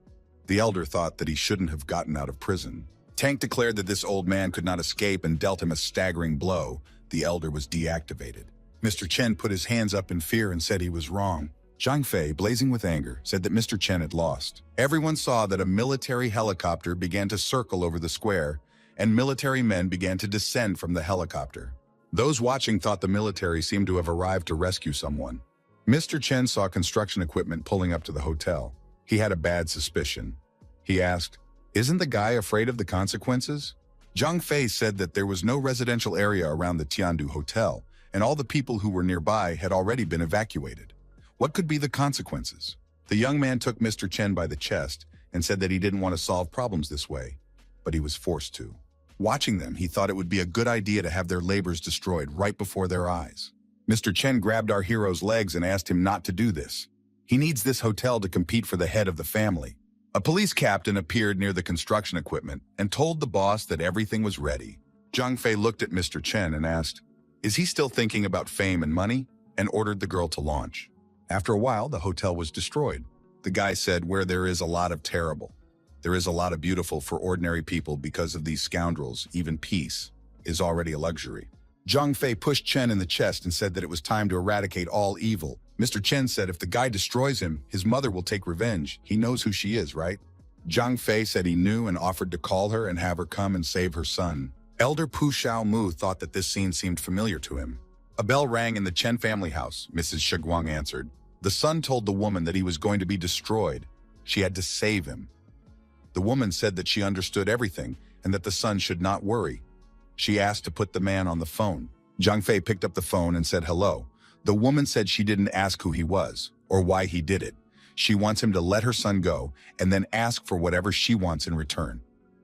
The elder thought that he shouldn't have gotten out of prison. Tank declared that this old man could not escape and dealt him a staggering blow. The elder was deactivated. Mr. Chen put his hands up in fear and said he was wrong. Zhang Fei, blazing with anger, said that Mr. Chen had lost. Everyone saw that a military helicopter began to circle over the square, and military men began to descend from the helicopter. Those watching thought the military seemed to have arrived to rescue someone. Mr. Chen saw construction equipment pulling up to the hotel. He had a bad suspicion. He asked, isn't the guy afraid of the consequences? Zhang Fei said that there was no residential area around the Tiandu Hotel, and all the people who were nearby had already been evacuated. What could be the consequences? The young man took Mr. Chen by the chest and said that he didn't want to solve problems this way, but he was forced to. Watching them, he thought it would be a good idea to have their labors destroyed right before their eyes. Mr. Chen grabbed our hero's legs and asked him not to do this. He needs this hotel to compete for the head of the family. A police captain appeared near the construction equipment and told the boss that everything was ready. Zhang Fei looked at Mr. Chen and asked, "Is he still thinking about fame and money?" and ordered the girl to launch. After a while, the hotel was destroyed. The guy said, "Where there is a lot of terrible, there is a lot of beautiful for ordinary people because of these scoundrels. Even peace is already a luxury." Zhang Fei pushed Chen in the chest and said that it was time to eradicate all evil. Mr. Chen said if the guy destroys him, his mother will take revenge. He knows who she is, right? Zhang Fei said he knew and offered to call her and have her come and save her son. Elder Pu Xiaomu thought that this scene seemed familiar to him. A bell rang in the Chen family house, Mrs. Shiguang answered. The son told the woman that he was going to be destroyed. She had to save him. The woman said that she understood everything and that the son should not worry. She asked to put the man on the phone. Zhang Fei picked up the phone and said hello. The woman said she didn't ask who he was or why he did it. She wants him to let her son go and then ask for whatever she wants in return.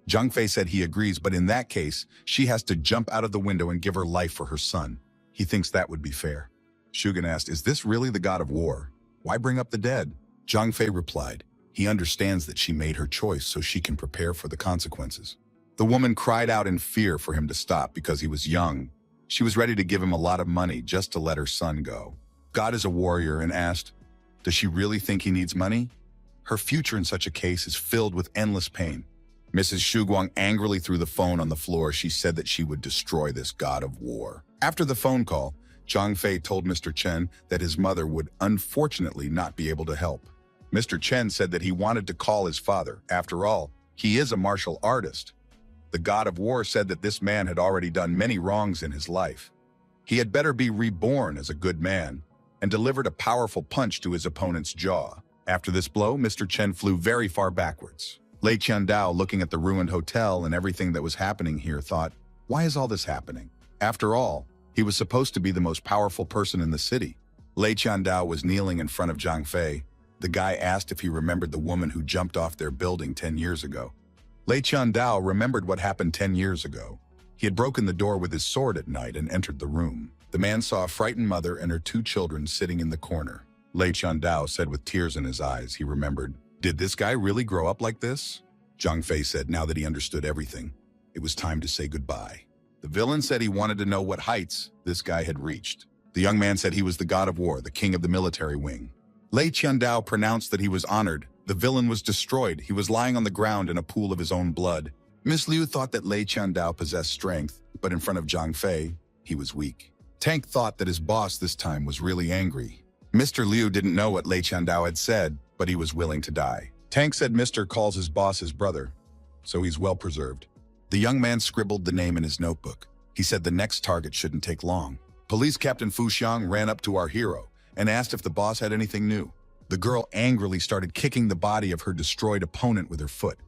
Zhang Fei said he agrees, but in that case, she has to jump out of the window and give her life for her son. He thinks that would be fair. Shugen asked, "Is this really the god of war? Why bring up the dead?" Zhang Fei replied, "He understands that she made her choice so she can prepare for the consequences." The woman cried out in fear for him to stop because he was young. She was ready to give him a lot of money just to let her son go. God is a warrior and asked, "Does she really think he needs money?" Her future in such a case is filled with endless pain. Mrs. Shuguang angrily threw the phone on the floor. She said that she would destroy this god of war. After the phone call, Zhang Fei told Mr. Chen that his mother would unfortunately not be able to help. Mr. Chen said that he wanted to call his father. After all, he is a martial artist. The god of war said that this man had already done many wrongs in his life. He had better be reborn as a good man, and delivered a powerful punch to his opponent's jaw. After this blow, Mr. Chen flew very far backwards. Lei Qiandao, looking at the ruined hotel and everything that was happening here, thought, why is all this happening? After all, he was supposed to be the most powerful person in the city. Lei Qiandao was kneeling in front of Zhang Fei. The guy asked if he remembered the woman who jumped off their building 10 years ago. Lei Qiandao remembered what happened 10 years ago. He had broken the door with his sword at night and entered the room. The man saw a frightened mother and her 2 children sitting in the corner. Lei Qiandao said with tears in his eyes, he remembered, "Did this guy really grow up like this?" Zhang Fei said now that he understood everything, it was time to say goodbye. The villain said he wanted to know what heights this guy had reached. The young man said he was the god of war, the king of the military wing. Lei Qiandao pronounced that he was honored. The villain was destroyed. He was lying on the ground in a pool of his own blood. Miss Liu thought that Lei Qiandao possessed strength, but in front of Zhang Fei, he was weak. Tank thought that his boss this time was really angry. Mr. Liu didn't know what Lei Qiandao had said, but he was willing to die. Tank said Mr. calls his boss his brother, so he's well preserved. The young man scribbled the name in his notebook. He said the next target shouldn't take long. Police Captain Fu Xiang ran up to our hero and asked if the boss had anything new. The girl angrily started kicking the body of her destroyed opponent with her foot.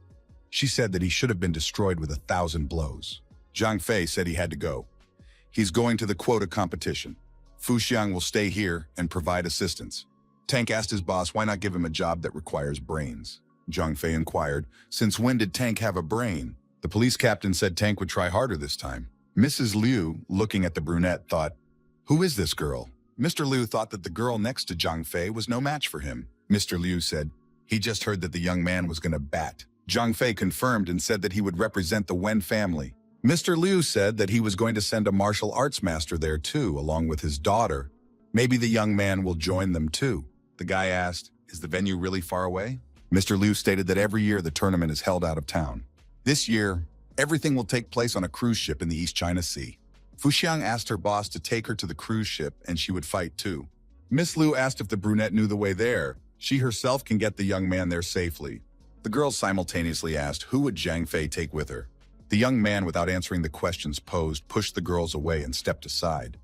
She said that he should have been destroyed with 1,000 blows. Zhang Fei said he had to go. He's going to the quota competition. Fu Xiang will stay here and provide assistance. Tank asked his boss why not give him a job that requires brains. Zhang Fei inquired, since when did Tank have a brain? The police captain said Tank would try harder this time. Mrs. Liu, looking at the brunette, thought, who is this girl? Mr. Liu thought that the girl next to Zhang Fei was no match for him. Mr. Liu said, he just heard that the young man was going to bat. Zhang Fei confirmed and said that he would represent the Wen family. Mr. Liu said that he was going to send a martial arts master there too, along with his daughter. Maybe the young man will join them too. The guy asked, is the venue really far away? Mr. Liu stated that every year the tournament is held out of town. This year, everything will take place on a cruise ship in the East China Sea. Fu Xiang asked her boss to take her to the cruise ship and she would fight too. Miss Liu asked if the brunette knew the way there. She herself can get the young man there safely. The girls simultaneously asked who would Zhang Fei take with her. The young man, without answering the questions posed, pushed the girls away and stepped aside.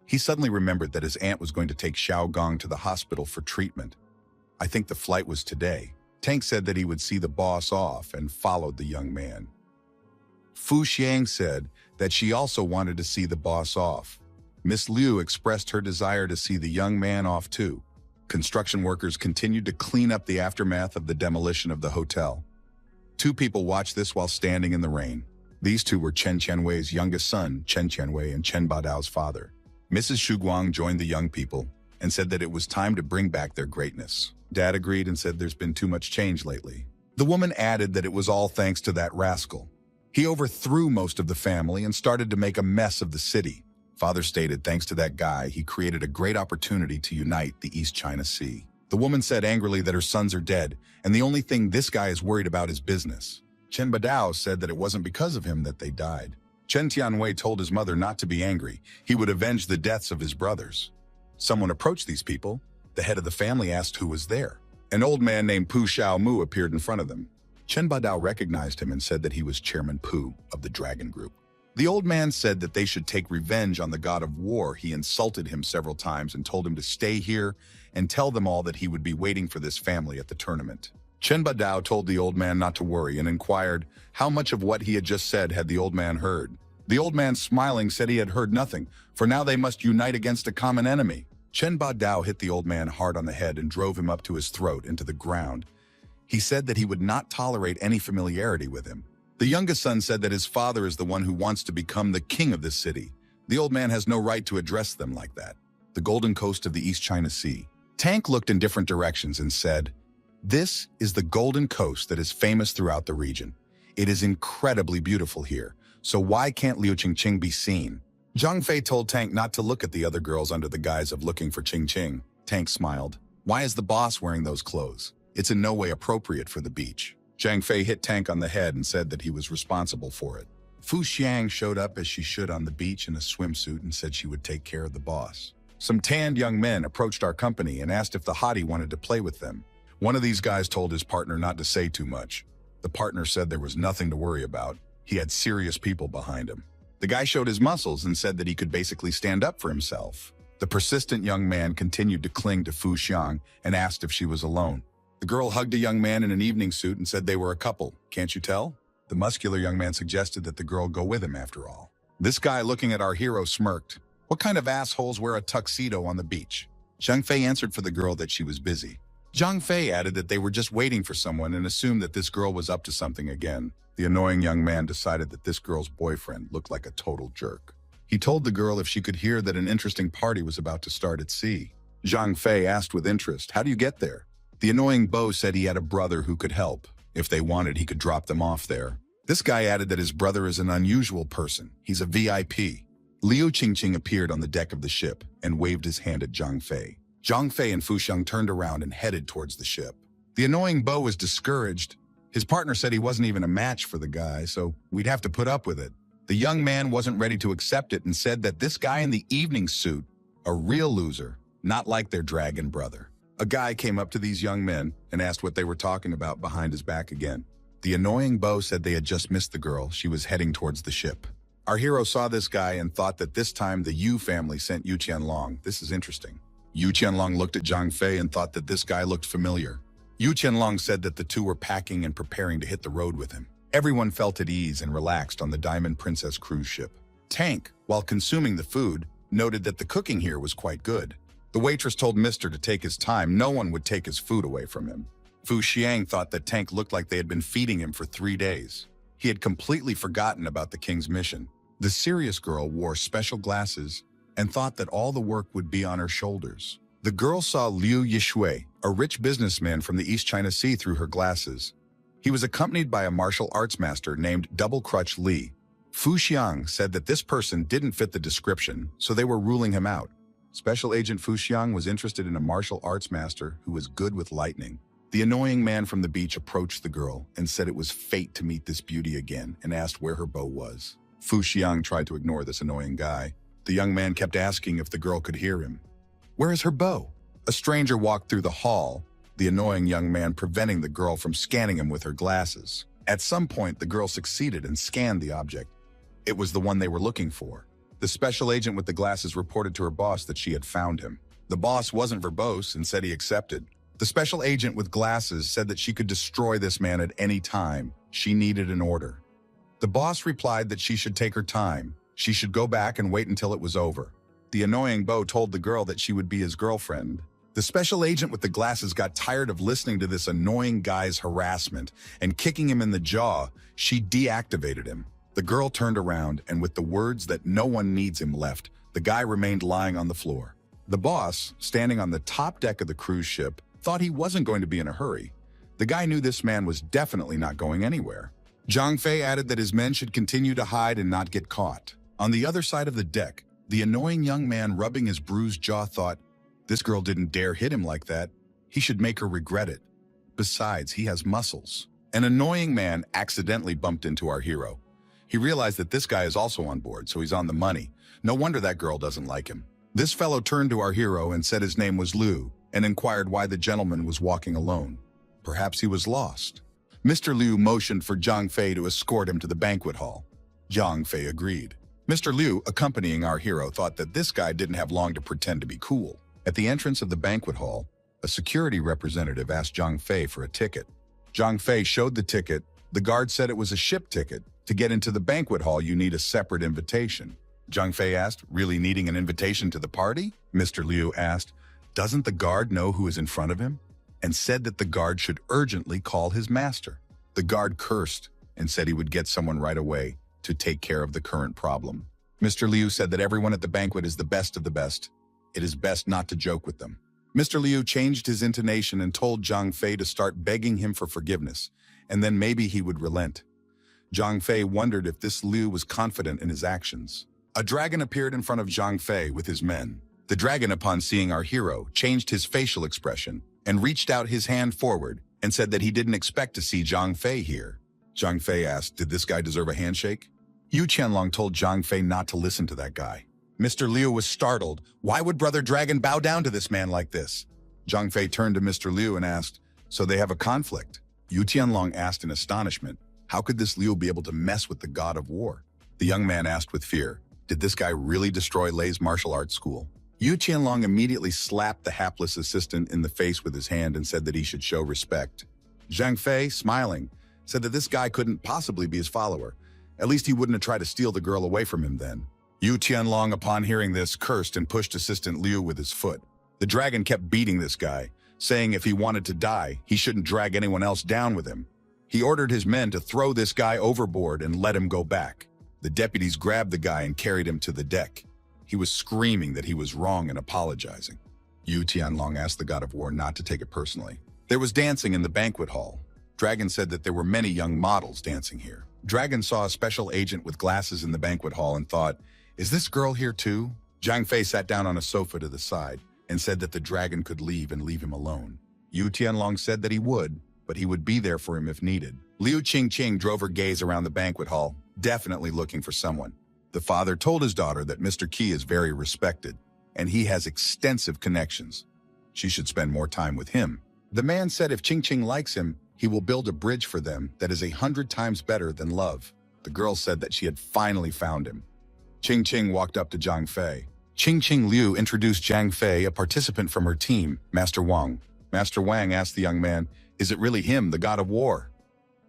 He suddenly remembered that his aunt was going to take Xiao Gong to the hospital for treatment. I think the flight was today. Tank said that he would see the boss off and followed the young man. Fu Xiang said that she also wanted to see the boss off. Miss Liu expressed her desire to see the young man off too. Construction workers continued to clean up the aftermath of the demolition of the hotel. Two people watched this while standing in the rain. These two were Chen Qianwei's youngest son, Chen Qianwei, and Chen Badao's father. Mrs. Xu Guang joined the young people and said that it was time to bring back their greatness. Dad agreed and said there's been too much change lately. The woman added that it was all thanks to that rascal. He overthrew most of the family and started to make a mess of the city. Father stated thanks to that guy, he created a great opportunity to unite the East China Sea. The woman said angrily that her sons are dead, and the only thing this guy is worried about is business. Chen Badao said that it wasn't because of him that they died. Chen Tianwei told his mother not to be angry. He would avenge the deaths of his brothers. Someone approached these people. The head of the family asked who was there. An old man named Pu Xiaomu appeared in front of them. Chen Badao recognized him and said that he was Chairman Pu of the Dragon Group. The old man said that they should take revenge on the god of war. He insulted him several times and told him to stay here and tell them all that he would be waiting for this family at the tournament. Chen Badao told the old man not to worry and inquired how much of what he had just said had the old man heard. The old man, smiling, said he had heard nothing, for now they must unite against a common enemy. Chen Badao hit the old man hard on the head and drove him up to his throat into the ground. He said that he would not tolerate any familiarity with him. The youngest son said that his father is the one who wants to become the king of this city. The old man has no right to address them like that. The golden coast of the East China Sea. Tank looked in different directions and said, "This is the golden coast that is famous throughout the region. It is incredibly beautiful here, so why can't Liu Qingqing be seen?" Zhang Fei told Tank not to look at the other girls under the guise of looking for Qingqing. Tank smiled. "Why is the boss wearing those clothes? It's in no way appropriate for the beach." Zhang Fei hit Tank on the head and said that he was responsible for it. Fu Xiang showed up as she should on the beach in a swimsuit and said she would take care of the boss. Some tanned young men approached our company and asked if the hottie wanted to play with them. One of these guys told his partner not to say too much. The partner said there was nothing to worry about. He had serious people behind him. The guy showed his muscles and said that he could basically stand up for himself. The persistent young man continued to cling to Fu Xiang and asked if she was alone. The girl hugged a young man in an evening suit and said they were a couple. "Can't you tell?" The muscular young man suggested that the girl go with him after all. This guy, looking at our hero, smirked. "What kind of assholes wear a tuxedo on the beach?" Zhang Fei answered for the girl that she was busy. Zhang Fei added that they were just waiting for someone and assumed that this girl was up to something again. The annoying young man decided that this girl's boyfriend looked like a total jerk. He told the girl if she could hear that an interesting party was about to start at sea. Zhang Fei asked with interest, "How do you get there?" The annoying beau said he had a brother who could help. If they wanted, he could drop them off there. This guy added that his brother is an unusual person. He's a VIP. Liu Qingqing appeared on the deck of the ship and waved his hand at Zhang Fei. Zhang Fei and Fu Xiang turned around and headed towards the ship. The annoying beau was discouraged. His partner said he wasn't even a match for the guy, so we'd have to put up with it. The young man wasn't ready to accept it and said that this guy in the evening suit, a real loser, not like their dragon brother. A guy came up to these young men and asked what they were talking about behind his back again. The annoying beau said they had just missed the girl. She was heading towards the ship. Our hero saw this guy and thought that this time the Yu family sent Yu Qianlong. This is interesting. Yu Qianlong looked at Zhang Fei and thought that this guy looked familiar. Yu Qianlong said that the two were packing and preparing to hit the road with him. Everyone felt at ease and relaxed on the Diamond Princess cruise ship. Tank, while consuming the food, noted that the cooking here was quite good. The waitress told Mister to take his time. No one would take his food away from him. Fu Xiang thought that Tank looked like they had been feeding him for 3 days. He had completely forgotten about the king's mission. The serious girl wore special glasses and thought that all the work would be on her shoulders. The girl saw Liu Yishui, a rich businessman from the East China Sea, through her glasses. He was accompanied by a martial arts master named Double Crutch Li. Fu Xiang said that this person didn't fit the description, so they were ruling him out. Special Agent Fu Xiang was interested in a martial arts master who was good with lightning. The annoying man from the beach approached the girl and said it was fate to meet this beauty again and asked where her beau was. Fu Xiang tried to ignore this annoying guy. The young man kept asking if the girl could hear him. "Where is her beau?" A stranger walked through the hall, the annoying young man preventing the girl from scanning him with her glasses. At some point, the girl succeeded and scanned the object. It was the one they were looking for. The special agent with the glasses reported to her boss that she had found him. The boss wasn't verbose and said he accepted. The special agent with glasses said that she could destroy this man at any time. She needed an order. The boss replied that she should take her time. She should go back and wait until it was over. The annoying beau told the girl that she would be his girlfriend. The special agent with the glasses got tired of listening to this annoying guy's harassment, and kicking him in the jaw, she deactivated him. The girl turned around, and with the words that no one needs him left, the guy remained lying on the floor. The boss, standing on the top deck of the cruise ship, thought he wasn't going to be in a hurry. The guy knew this man was definitely not going anywhere. Zhang Fei added that his men should continue to hide and not get caught. On the other side of the deck, the annoying young man rubbing his bruised jaw thought, this girl didn't dare hit him like that. He should make her regret it. Besides, he has muscles. An annoying man accidentally bumped into our hero. He realized that this guy is also on board, so he's on the money. No wonder that girl doesn't like him. This fellow turned to our hero and said his name was Liu, and inquired why the gentleman was walking alone. Perhaps he was lost. Mr. Liu motioned for Zhang Fei to escort him to the banquet hall. Zhang Fei agreed. Mr. Liu, accompanying our hero, thought that this guy didn't have long to pretend to be cool. At the entrance of the banquet hall, a security representative asked Zhang Fei for a ticket. Zhang Fei showed the ticket. The guard said it was a ship ticket. To get into the banquet hall, you need a separate invitation. Zhang Fei asked, really needing an invitation to the party? Mr. Liu asked, doesn't the guard know who is in front of him? And said that the guard should urgently call his master. The guard cursed and said he would get someone right away to take care of the current problem. Mr. Liu said that everyone at the banquet is the best of the best. It is best not to joke with them. Mr. Liu changed his intonation and told Zhang Fei to start begging him for forgiveness, and then maybe he would relent. Zhang Fei wondered if this Liu was confident in his actions. A dragon appeared in front of Zhang Fei with his men. The dragon, upon seeing our hero, changed his facial expression and reached out his hand forward and said that he didn't expect to see Zhang Fei here. Zhang Fei asked, did this guy deserve a handshake? Yu Qianlong told Zhang Fei not to listen to that guy. Mr. Liu was startled. Why would Brother Dragon bow down to this man like this? Zhang Fei turned to Mr. Liu and asked, so they have a conflict? Yu Tianlong asked in astonishment, how could this Liu be able to mess with the god of war? The young man asked with fear, did this guy really destroy Lei's martial arts school? Yu Qianlong immediately slapped the hapless assistant in the face with his hand and said that he should show respect. Zhang Fei, smiling, said that this guy couldn't possibly be his follower. At least he wouldn't have tried to steal the girl away from him then. Yu Tianlong, upon hearing this, cursed and pushed Assistant Liu with his foot. The dragon kept beating this guy, saying if he wanted to die, he shouldn't drag anyone else down with him. He ordered his men to throw this guy overboard and let him go back. The deputies grabbed the guy and carried him to the deck. He was screaming that he was wrong and apologizing. Yu Tianlong asked the god of war not to take it personally. There was dancing in the banquet hall. Dragon said that there were many young models dancing here. Dragon saw a special agent with glasses in the banquet hall and thought, is this girl here too? Zhang Fei sat down on a sofa to the side and said that the dragon could leave and leave him alone. Yu Tianlong said that he would, but he would be there for him if needed. Liu Qingqing drove her gaze around the banquet hall, definitely looking for someone. The father told his daughter that Mr. Qi is very respected, and he has extensive connections. She should spend more time with him. The man said if Qingqing likes him, he will build a bridge for them that is 100 times better than love. The girl said that she had finally found him. Qingqing walked up to Zhang Fei. Qingqing Liu introduced Zhang Fei, a participant from her team, Master Wang. Master Wang asked the young man, is it really him, the god of war?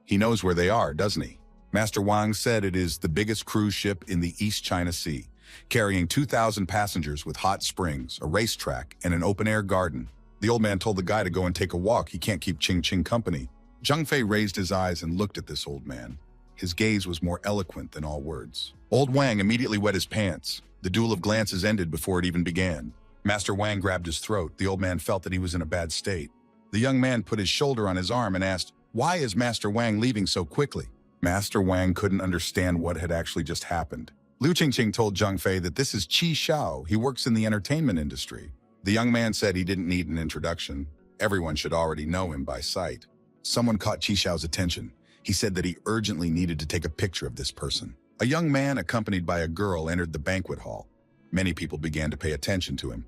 He knows where they are, doesn't he? Master Wang said it is the biggest cruise ship in the East China Sea, carrying 2,000 passengers with hot springs, a racetrack, and an open-air garden. The old man told the guy to go and take a walk. He can't keep Qingqing company. Zhang Fei raised his eyes and looked at this old man. His gaze was more eloquent than all words. Old Wang immediately wet his pants. The duel of glances ended before it even began. Master Wang grabbed his throat. The old man felt that he was in a bad state. The young man put his shoulder on his arm and asked, why is Master Wang leaving so quickly? Master Wang couldn't understand what had actually just happened. Liu Qingqing told Zhang Fei that this is Qi Xiao. He works in the entertainment industry. The young man said he didn't need an introduction. Everyone should already know him by sight. Someone caught Qi Xiao's attention. He said that he urgently needed to take a picture of this person. A young man accompanied by a girl entered the banquet hall. Many people began to pay attention to him.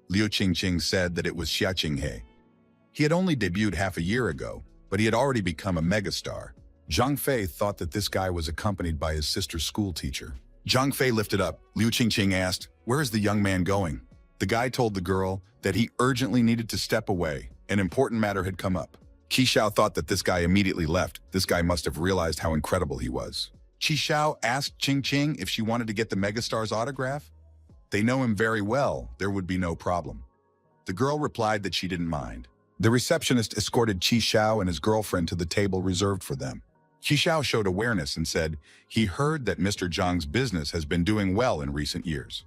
Liu Qingqing said that it was Xia Qinghe. He had only debuted half a year ago, but he had already become a megastar. Zhang Fei thought that this guy was accompanied by his sister's school teacher. Zhang Fei lifted up. Liu Qingqing asked, where is the young man going? The guy told the girl that he urgently needed to step away. An important matter had come up. Qi Xiao thought that this guy immediately left. This guy must have realized how incredible he was. Qi Xiao asked Qingqing if she wanted to get the megastar's autograph. They know him very well. There would be no problem. The girl replied that she didn't mind. The receptionist escorted Qi Xiao and his girlfriend to the table reserved for them. Qi Xiao showed awareness and said he heard that Mr. Zhang's business has been doing well in recent years.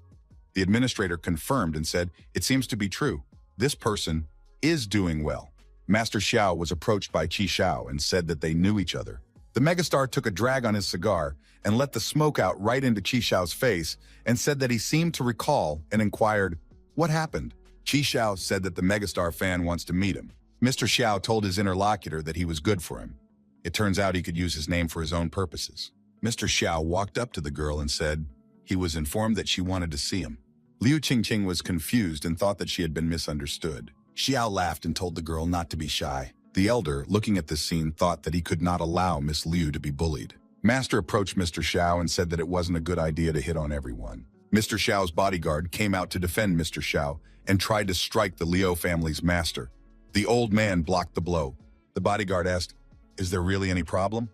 The administrator confirmed and said, "It seems to be true. This person is doing well." Master Xiao was approached by Qi Xiao and said that they knew each other. The megastar took a drag on his cigar and let the smoke out right into Qi Xiao's face and said that he seemed to recall and inquired, "What happened?" Qi Xiao said that the megastar fan wants to meet him. Mr. Xiao told his interlocutor that he was good for him. It turns out he could use his name for his own purposes. Mr. Xiao walked up to the girl and said he was informed that she wanted to see him. Liu Qingqing was confused and thought that she had been misunderstood. Xiao laughed and told the girl not to be shy. The elder, looking at this scene, thought that he could not allow Miss Liu to be bullied. Master approached Mr. Xiao and said that it wasn't a good idea to hit on everyone. Mr. Xiao's bodyguard came out to defend Mr. Xiao and tried to strike the Liu family's master. The old man blocked the blow. The bodyguard asked, "Is there really any problem?"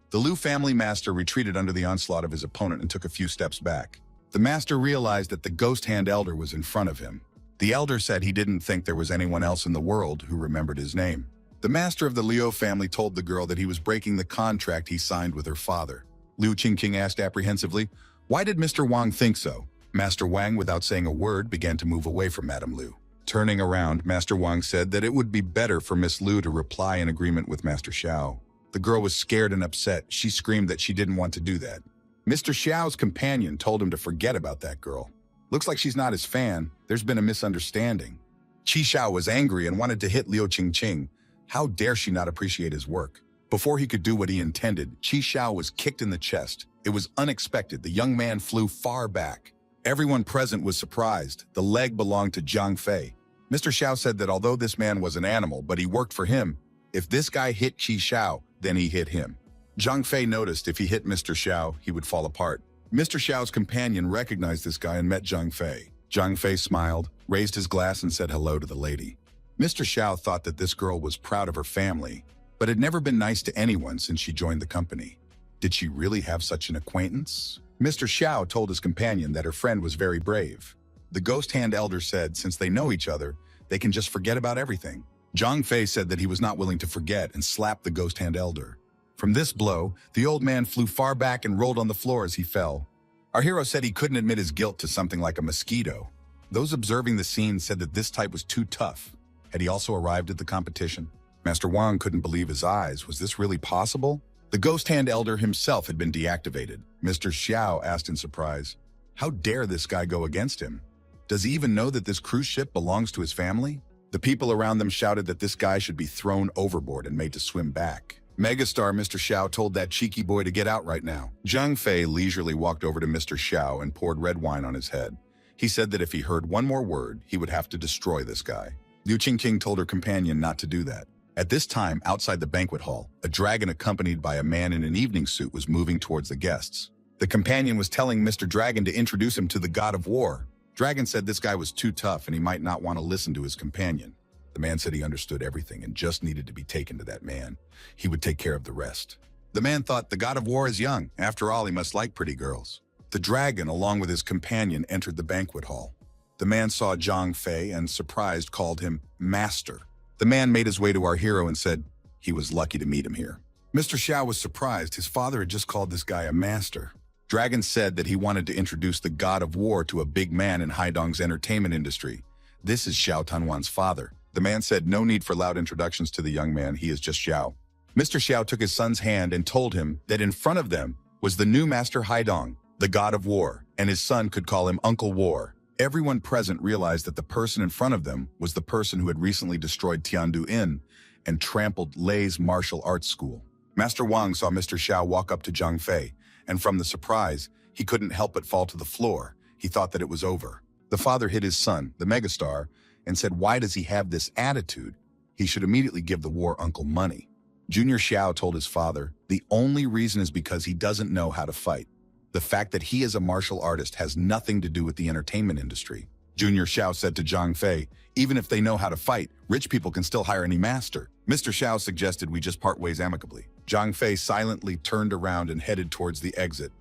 The Liu family master retreated under the onslaught of his opponent and took a few steps back. The master realized that the ghost hand elder was in front of him. The elder said he didn't think there was anyone else in the world who remembered his name. The master of the Liu family told the girl that he was breaking the contract he signed with her father. Liu Qingqing asked apprehensively, "Why did Mr. Wang think so?" Master Wang, without saying a word, began to move away from Madame Liu. Turning around, Master Wang said that it would be better for Miss Liu to reply in agreement with Master Xiao. The girl was scared and upset. She screamed that she didn't want to do that. Mr. Xiao's companion told him to forget about that girl. Looks like she's not his fan. There's been a misunderstanding. Qi Xiao was angry and wanted to hit Liu Qingqing. How dare she not appreciate his work? Before he could do what he intended, Qi Xiao was kicked in the chest. It was unexpected. The young man flew far back. Everyone present was surprised. The leg belonged to Zhang Fei. Mr. Xiao said that although this man was an animal, but he worked for him, if this guy hit Qi Xiao, then he hit him. Zhang Fei noticed if he hit Mr. Xiao, he would fall apart. Mr. Xiao's companion recognized this guy and met Zhang Fei. Zhang Fei smiled, raised his glass and said hello to the lady. Mr. Xiao thought that this girl was proud of her family, but had never been nice to anyone since she joined the company. Did she really have such an acquaintance? Mr. Xiao told his companion that her friend was very brave. The ghost hand elder said since they know each other, they can just forget about everything. Zhang Fei said that he was not willing to forget and slapped the ghost hand elder. From this blow, the old man flew far back and rolled on the floor as he fell. Our hero said he couldn't admit his guilt to something like a mosquito. Those observing the scene said that this type was too tough. Had he also arrived at the competition? Master Wang couldn't believe his eyes. Was this really possible? The ghost hand elder himself had been deactivated. Mr. Xiao asked in surprise, "How dare this guy go against him? Does he even know that this cruise ship belongs to his family?" The people around them shouted that this guy should be thrown overboard and made to swim back. Megastar Mr. Xiao told that cheeky boy to get out right now. Zhang Fei leisurely walked over to Mr. Xiao and poured red wine on his head. He said that if he heard one more word, he would have to destroy this guy. Liu Qingqing told her companion not to do that. At this time, outside the banquet hall, a dragon accompanied by a man in an evening suit was moving towards the guests. The companion was telling Mr. Dragon to introduce him to the god of war. Dragon said this guy was too tough and he might not want to listen to his companion. The man said he understood everything and just needed to be taken to that man. He would take care of the rest. The man thought the god of war is young. After all, he must like pretty girls. The dragon, along with his companion, entered the banquet hall. The man saw Zhang Fei and, surprised, called him Master. The man made his way to our hero and said he was lucky to meet him here. Mr. Xiao was surprised. His father had just called this guy a master. Dragon said that he wanted to introduce the god of war to a big man in Haidong's entertainment industry. This is Xiao Tanwan's father. The man said no need for loud introductions to the young man, he is just Xiao. Mr. Xiao took his son's hand and told him that in front of them was the new master Haidong, the god of war, and his son could call him Uncle War. Everyone present realized that the person in front of them was the person who had recently destroyed Tiandu Inn and trampled Lei's martial arts school. Master Wang saw Mr. Xiao walk up to Zhang Fei, and from the surprise, he couldn't help but fall to the floor. He thought that it was over. The father hit his son, the megastar, and said, why does he have this attitude? He should immediately give the war uncle money. Junior Xiao told his father, the only reason is because he doesn't know how to fight. The fact that he is a martial artist has nothing to do with the entertainment industry. Junior Xiao said to Zhang Fei, even if they know how to fight, rich people can still hire any master. Mr. Xiao suggested we just part ways amicably. Zhang Fei silently turned around and headed towards the exit.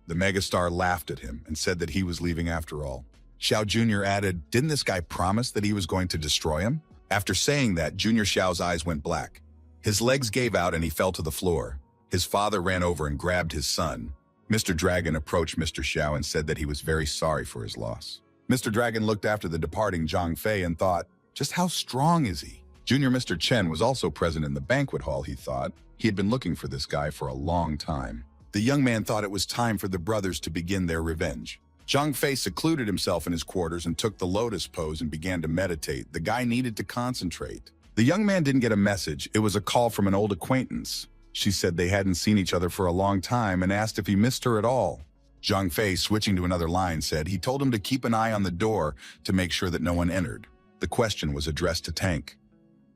The megastar laughed at him and said that he was leaving after all. Xiao Jr. added, didn't this guy promise that he was going to destroy him? After saying that, Junior Xiao's eyes went black. His legs gave out and he fell to the floor. His father ran over and grabbed his son. Mr. Dragon approached Mr. Xiao and said that he was very sorry for his loss. Mr. Dragon looked after the departing Zhang Fei and thought, just how strong is he? Junior Mr. Chen was also present in the banquet hall, he thought. He had been looking for this guy for a long time. The young man thought it was time for the brothers to begin their revenge. Zhang Fei secluded himself in his quarters and took the lotus pose and began to meditate. The guy needed to concentrate. The young man didn't get a message. It was a call from an old acquaintance. She said they hadn't seen each other for a long time and asked if he missed her at all. Zhang Fei, switching to another line, said he told him to keep an eye on the door to make sure that no one entered. The question was addressed to Tank.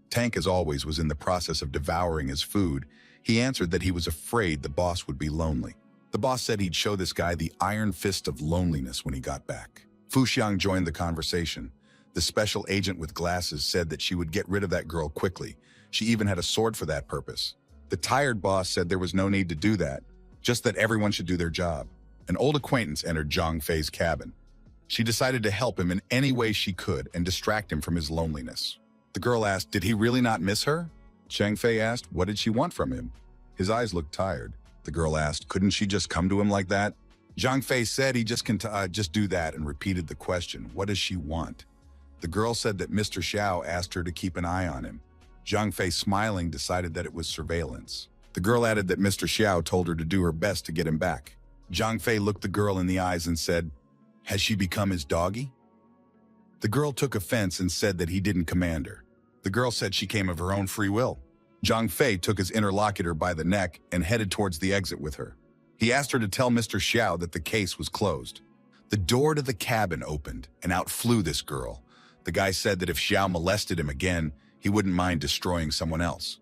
Tank, as always, was in the process of devouring his food. He answered that he was afraid the boss would be lonely. The boss said he'd show this guy the iron fist of loneliness when he got back. Fu Xiang joined the conversation. The special agent with glasses said that she would get rid of that girl quickly. She even had a sword for that purpose. The tired boss said there was no need to do that, just that everyone should do their job. An old acquaintance entered Zhang Fei's cabin. She decided to help him in any way she could and distract him from his loneliness. The girl asked, did he really not miss her? Zhang Fei asked, what did she want from him? His eyes looked tired. The girl asked, couldn't she just come to him like that? Zhang Fei said he just do that and repeated the question, what does she want? The girl said that Mr. Xiao asked her to keep an eye on him. Zhang Fei, smiling, decided that it was surveillance. The girl added that Mr. Xiao told her to do her best to get him back. Zhang Fei looked the girl in the eyes and said, has she become his doggy? The girl took offense and said that he didn't command her. The girl said she came of her own free will. Zhang Fei took his interlocutor by the neck and headed towards the exit with her. He asked her to tell Mr. Xiao that the case was closed. The door to the cabin opened and out flew this girl. The guy said that if Xiao molested him again, he wouldn't mind destroying someone else.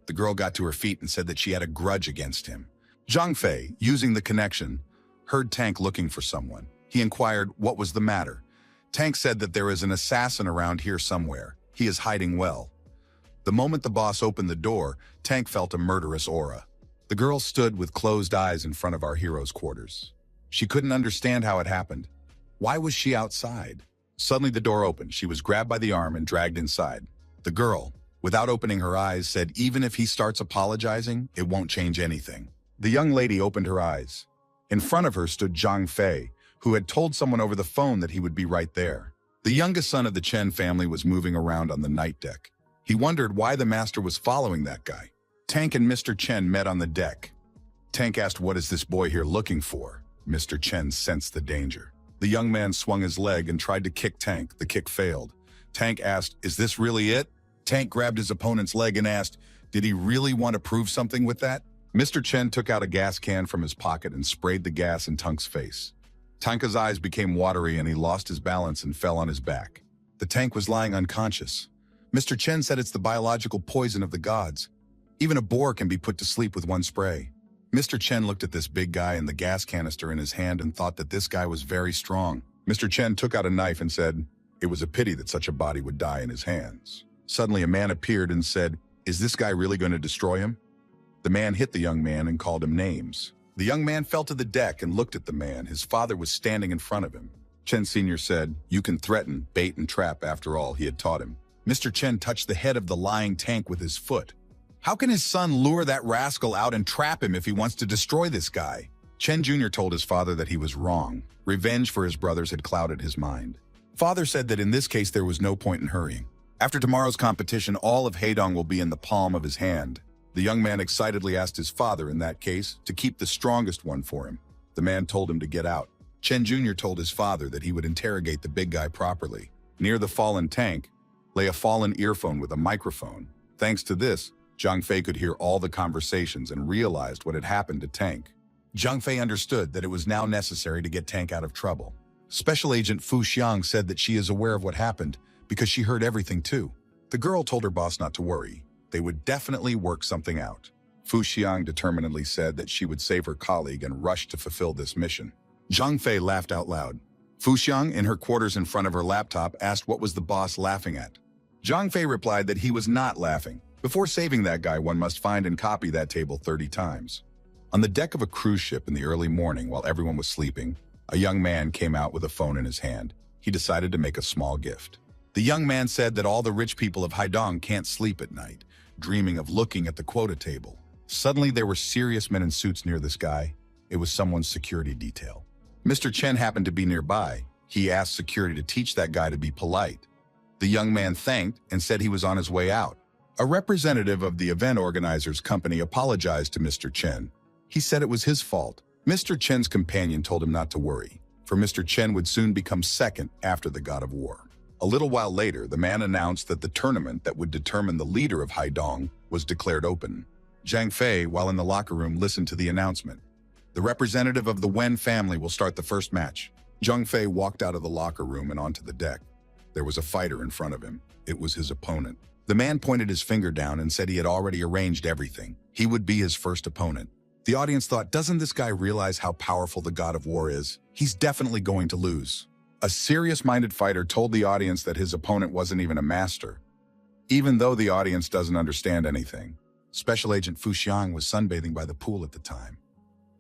The girl got to her feet and said that she had a grudge against him. Zhang Fei, using the connection, heard Tank looking for someone. He inquired what was the matter. Tank said that there is an assassin around here somewhere. He is hiding well. The moment the boss opened the door, Tank felt a murderous aura. The girl stood with closed eyes in front of our hero's quarters. She couldn't understand how it happened. Why was she outside? Suddenly the door opened. She was grabbed by the arm and dragged inside. The girl, without opening her eyes, said even if he starts apologizing, it won't change anything. The young lady opened her eyes. In front of her stood Zhang Fei, who had told someone over the phone that he would be right there. The youngest son of the Chen family was moving around on the night deck. He wondered why the master was following that guy. Tank and Mr. Chen met on the deck. Tank asked, what is this boy here looking for? Mr. Chen sensed the danger. The young man swung his leg and tried to kick Tank. The kick failed. Tank asked, is this really it? Tank grabbed his opponent's leg and asked, did he really want to prove something with that? Mr. Chen took out a gas can from his pocket and sprayed the gas in Tank's face. Tank's eyes became watery and he lost his balance and fell on his back. The Tank was lying unconscious. Mr. Chen said it's the biological poison of the gods. Even a boar can be put to sleep with one spray. Mr. Chen looked at this big guy and the gas canister in his hand and thought that this guy was very strong. Mr. Chen took out a knife and said, it was a pity that such a body would die in his hands. Suddenly a man appeared and said, is this guy really going to destroy him? The man hit the young man and called him names. The young man fell to the deck and looked at the man. His father was standing in front of him. Chen Sr. said, you can threaten, bait, and trap after all he had taught him. Mr. Chen touched the head of the lying Tank with his foot. How can his son lure that rascal out and trap him if he wants to destroy this guy? Chen Jr. told his father that he was wrong. Revenge for his brothers had clouded his mind. Father said that in this case there was no point in hurrying. After tomorrow's competition, all of Heidong will be in the palm of his hand. The young man excitedly asked his father, in that case, to keep the strongest one for him. The man told him to get out. Chen Jr. told his father that he would interrogate the big guy properly. Near the fallen Tank lay a fallen earphone with a microphone. Thanks to this, Zhang Fei could hear all the conversations and realized what had happened to Tank. Zhang Fei understood that it was now necessary to get Tank out of trouble. Special Agent Fu Xiang said that she is aware of what happened because she heard everything too. The girl told her boss not to worry. They would definitely work something out. Fu Xiang determinedly said that she would save her colleague and rushed to fulfill this mission. Zhang Fei laughed out loud. Fu Xiang, in her quarters in front of her laptop, asked what was the boss laughing at. Zhang Fei replied that he was not laughing. Before saving that guy, one must find and copy that table 30 times. On the deck of a cruise ship in the early morning while everyone was sleeping, a young man came out with a phone in his hand. he decided to make a small gift. The young man said that all the rich people of Haidong can't sleep at night, dreaming of looking at the quota table. Suddenly, there were serious men in suits near this guy. It was someone's security detail. Mr. Chen happened to be nearby. He asked security to teach that guy to be polite. The young man thanked and said he was on his way out. A representative of the event organizer's company apologized to Mr. Chen. He said it was his fault. Mr. Chen's companion told him not to worry, for Mr. Chen would soon become second after the God of War. A little while later, the man announced that the tournament that would determine the leader of Haidong was declared open. Zhang Fei, while in the locker room, listened to the announcement. The representative of the Wen family will start the first match. Zhang Fei walked out of the locker room and onto the deck. There was a fighter in front of him. It was his opponent. The man pointed his finger down and said he had already arranged everything. He would be his first opponent. The audience thought, doesn't this guy realize how powerful the God of War is? He's definitely going to lose. A serious-minded fighter told the audience that his opponent wasn't even a master. Even though the audience doesn't understand anything. Special Agent Fu Xiang was sunbathing by the pool at the time.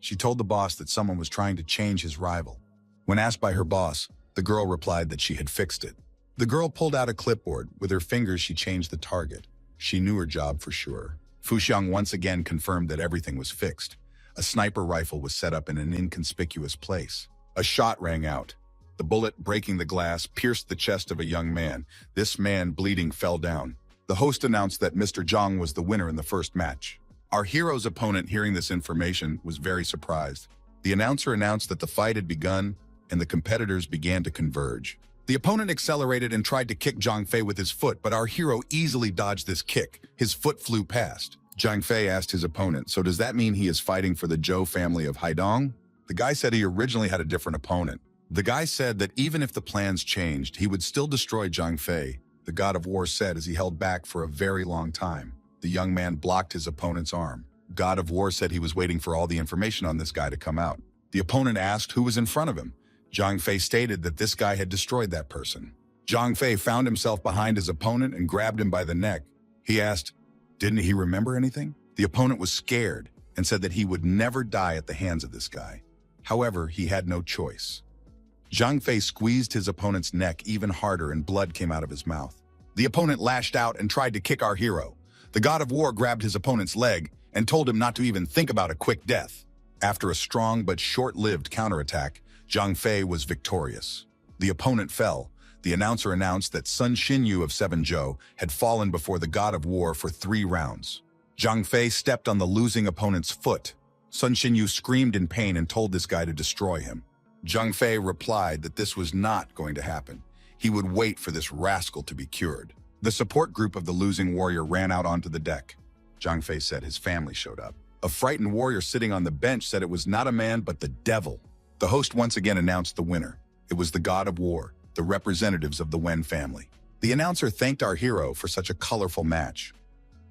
She told the boss that someone was trying to change his rival. When asked by her boss, the girl replied that she had fixed it. The girl pulled out a clipboard. With her fingers, she changed the target. She knew her job for sure. Fu Xiang once again confirmed that everything was fixed. A sniper rifle was set up in an inconspicuous place. A shot rang out. The bullet, breaking the glass, pierced the chest of a young man. This man, bleeding, fell down. The host announced that Mr. Zhang was the winner in the first match. Our hero's opponent, hearing this information, was very surprised. The announcer announced that the fight had begun, and the competitors began to converge. The opponent accelerated and tried to kick Zhang Fei with his foot, but our hero easily dodged this kick. His foot flew past. Zhang Fei asked his opponent, so does that mean he is fighting for the Zhou family of Haidong? The guy said he originally had a different opponent. The guy said that even if the plans changed, he would still destroy Zhang Fei. The God of War said as he held back for a very long time. The young man blocked his opponent's arm. God of War said he was waiting for all the information on this guy to come out. The opponent asked who was in front of him. Zhang Fei stated that this guy had destroyed that person. Zhang Fei found himself behind his opponent and grabbed him by the neck. He asked, didn't he remember anything? The opponent was scared and said that he would never die at the hands of this guy. However, he had no choice. Zhang Fei squeezed his opponent's neck even harder and blood came out of his mouth. The opponent lashed out and tried to kick our hero. The God of War grabbed his opponent's leg and told him not to even think about a quick death. After a strong but short-lived counterattack, Zhang Fei was victorious. The opponent fell. The announcer announced that Sun Xinyu of 7 Zhou had fallen before the God of War for 3 rounds. Zhang Fei stepped on the losing opponent's foot. Sun Xinyu screamed in pain and told this guy to destroy him. Zhang Fei replied that this was not going to happen. He would wait for this rascal to be cured. The support group of the losing warrior ran out onto the deck. Zhang Fei said his family showed up. A frightened warrior sitting on the bench said it was not a man but the devil. The host once again announced the winner. It was the God of War, the representatives of the Wen family. The announcer thanked our hero for such a colorful match.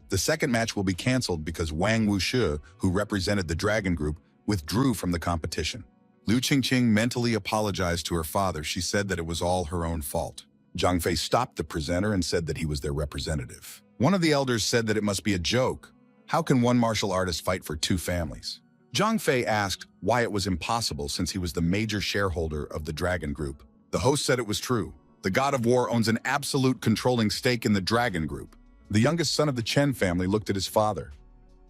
The second match will be canceled because Wang Wushi, who represented the Dragon Group, withdrew from the competition. Liu Qingqing mentally apologized to her father. She said that it was all her own fault. Zhang Fei stopped the presenter and said that he was their representative. One of the elders said that it must be a joke. How can one martial artist fight for 2 families? Zhang Fei asked why it was impossible since he was the major shareholder of the Dragon Group. The host said it was true. The God of War owns an absolute controlling stake in the Dragon Group. The youngest son of the Chen family looked at his father.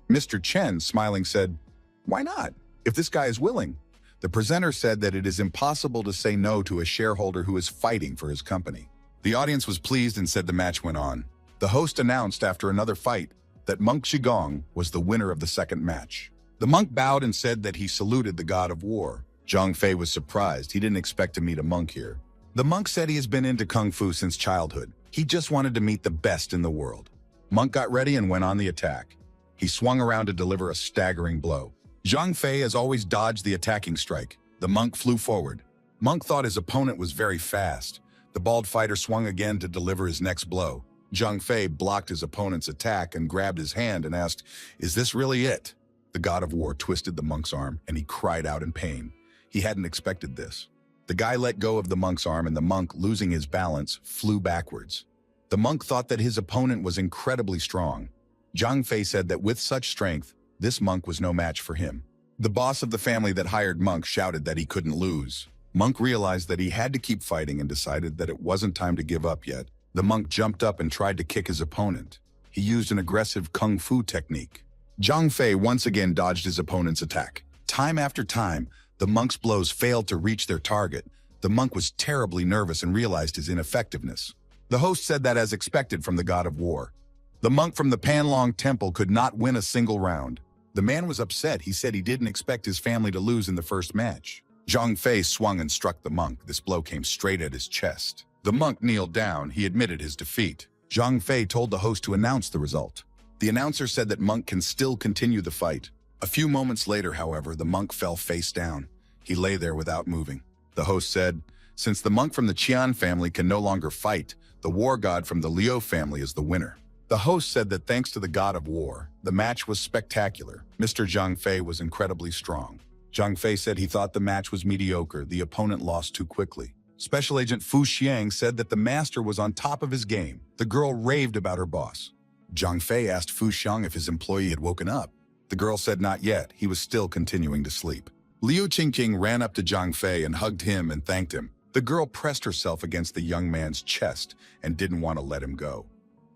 Mr. Chen, smiling, said, why not, if this guy is willing? The presenter said that it is impossible to say no to a shareholder who is fighting for his company. The audience was pleased and said the match went on. The host announced after another fight that Monk Qigong was the winner of the second match. The monk bowed and said that he saluted the God of War. Zhang Fei was surprised. He didn't expect to meet a monk here. The monk said he has been into Kung Fu since childhood. He just wanted to meet the best in the world. Monk got ready and went on the attack. He swung around to deliver a staggering blow. Zhang Fei has always dodged the attacking strike. The monk flew forward. Monk thought his opponent was very fast. The bald fighter swung again to deliver his next blow. Zhang Fei blocked his opponent's attack and grabbed his hand and asked, is this really it? The God of War twisted the monk's arm and he cried out in pain. He hadn't expected this. The guy let go of the monk's arm and the monk, losing his balance, flew backwards. The monk thought that his opponent was incredibly strong. Zhang Fei said that with such strength, this monk was no match for him. The boss of the family that hired Monk shouted that he couldn't lose. Monk realized that he had to keep fighting and decided that it wasn't time to give up yet. The monk jumped up and tried to kick his opponent. He used an aggressive kung fu technique. Zhang Fei once again dodged his opponent's attack. Time after time, the monk's blows failed to reach their target. The monk was terribly nervous and realized his ineffectiveness. The host said that as expected from the god of war. The monk from the Panlong temple could not win a single round. The man was upset. He said he didn't expect his family to lose in the first match. Zhang Fei swung and struck the monk. This blow came straight at his chest. The monk kneeled down. He admitted his defeat. Zhang Fei told the host to announce the result. The announcer said that monk can still continue the fight. A few moments later, however, the monk fell face down. He lay there without moving. The host said, since the monk from the Qian family can no longer fight, the war god from the Liu family is the winner. The host said that thanks to the god of war, the match was spectacular. Mr. Zhang Fei was incredibly strong. Zhang Fei said he thought the match was mediocre. The opponent lost too quickly. Special Agent Fu Xiang said that the master was on top of his game. The girl raved about her boss. Zhang Fei asked Fu Xiang if his employee had woken up. The girl said not yet. He was still continuing to sleep. Liu Qingqing ran up to Zhang Fei and hugged him and thanked him. The girl pressed herself against the young man's chest and didn't want to let him go.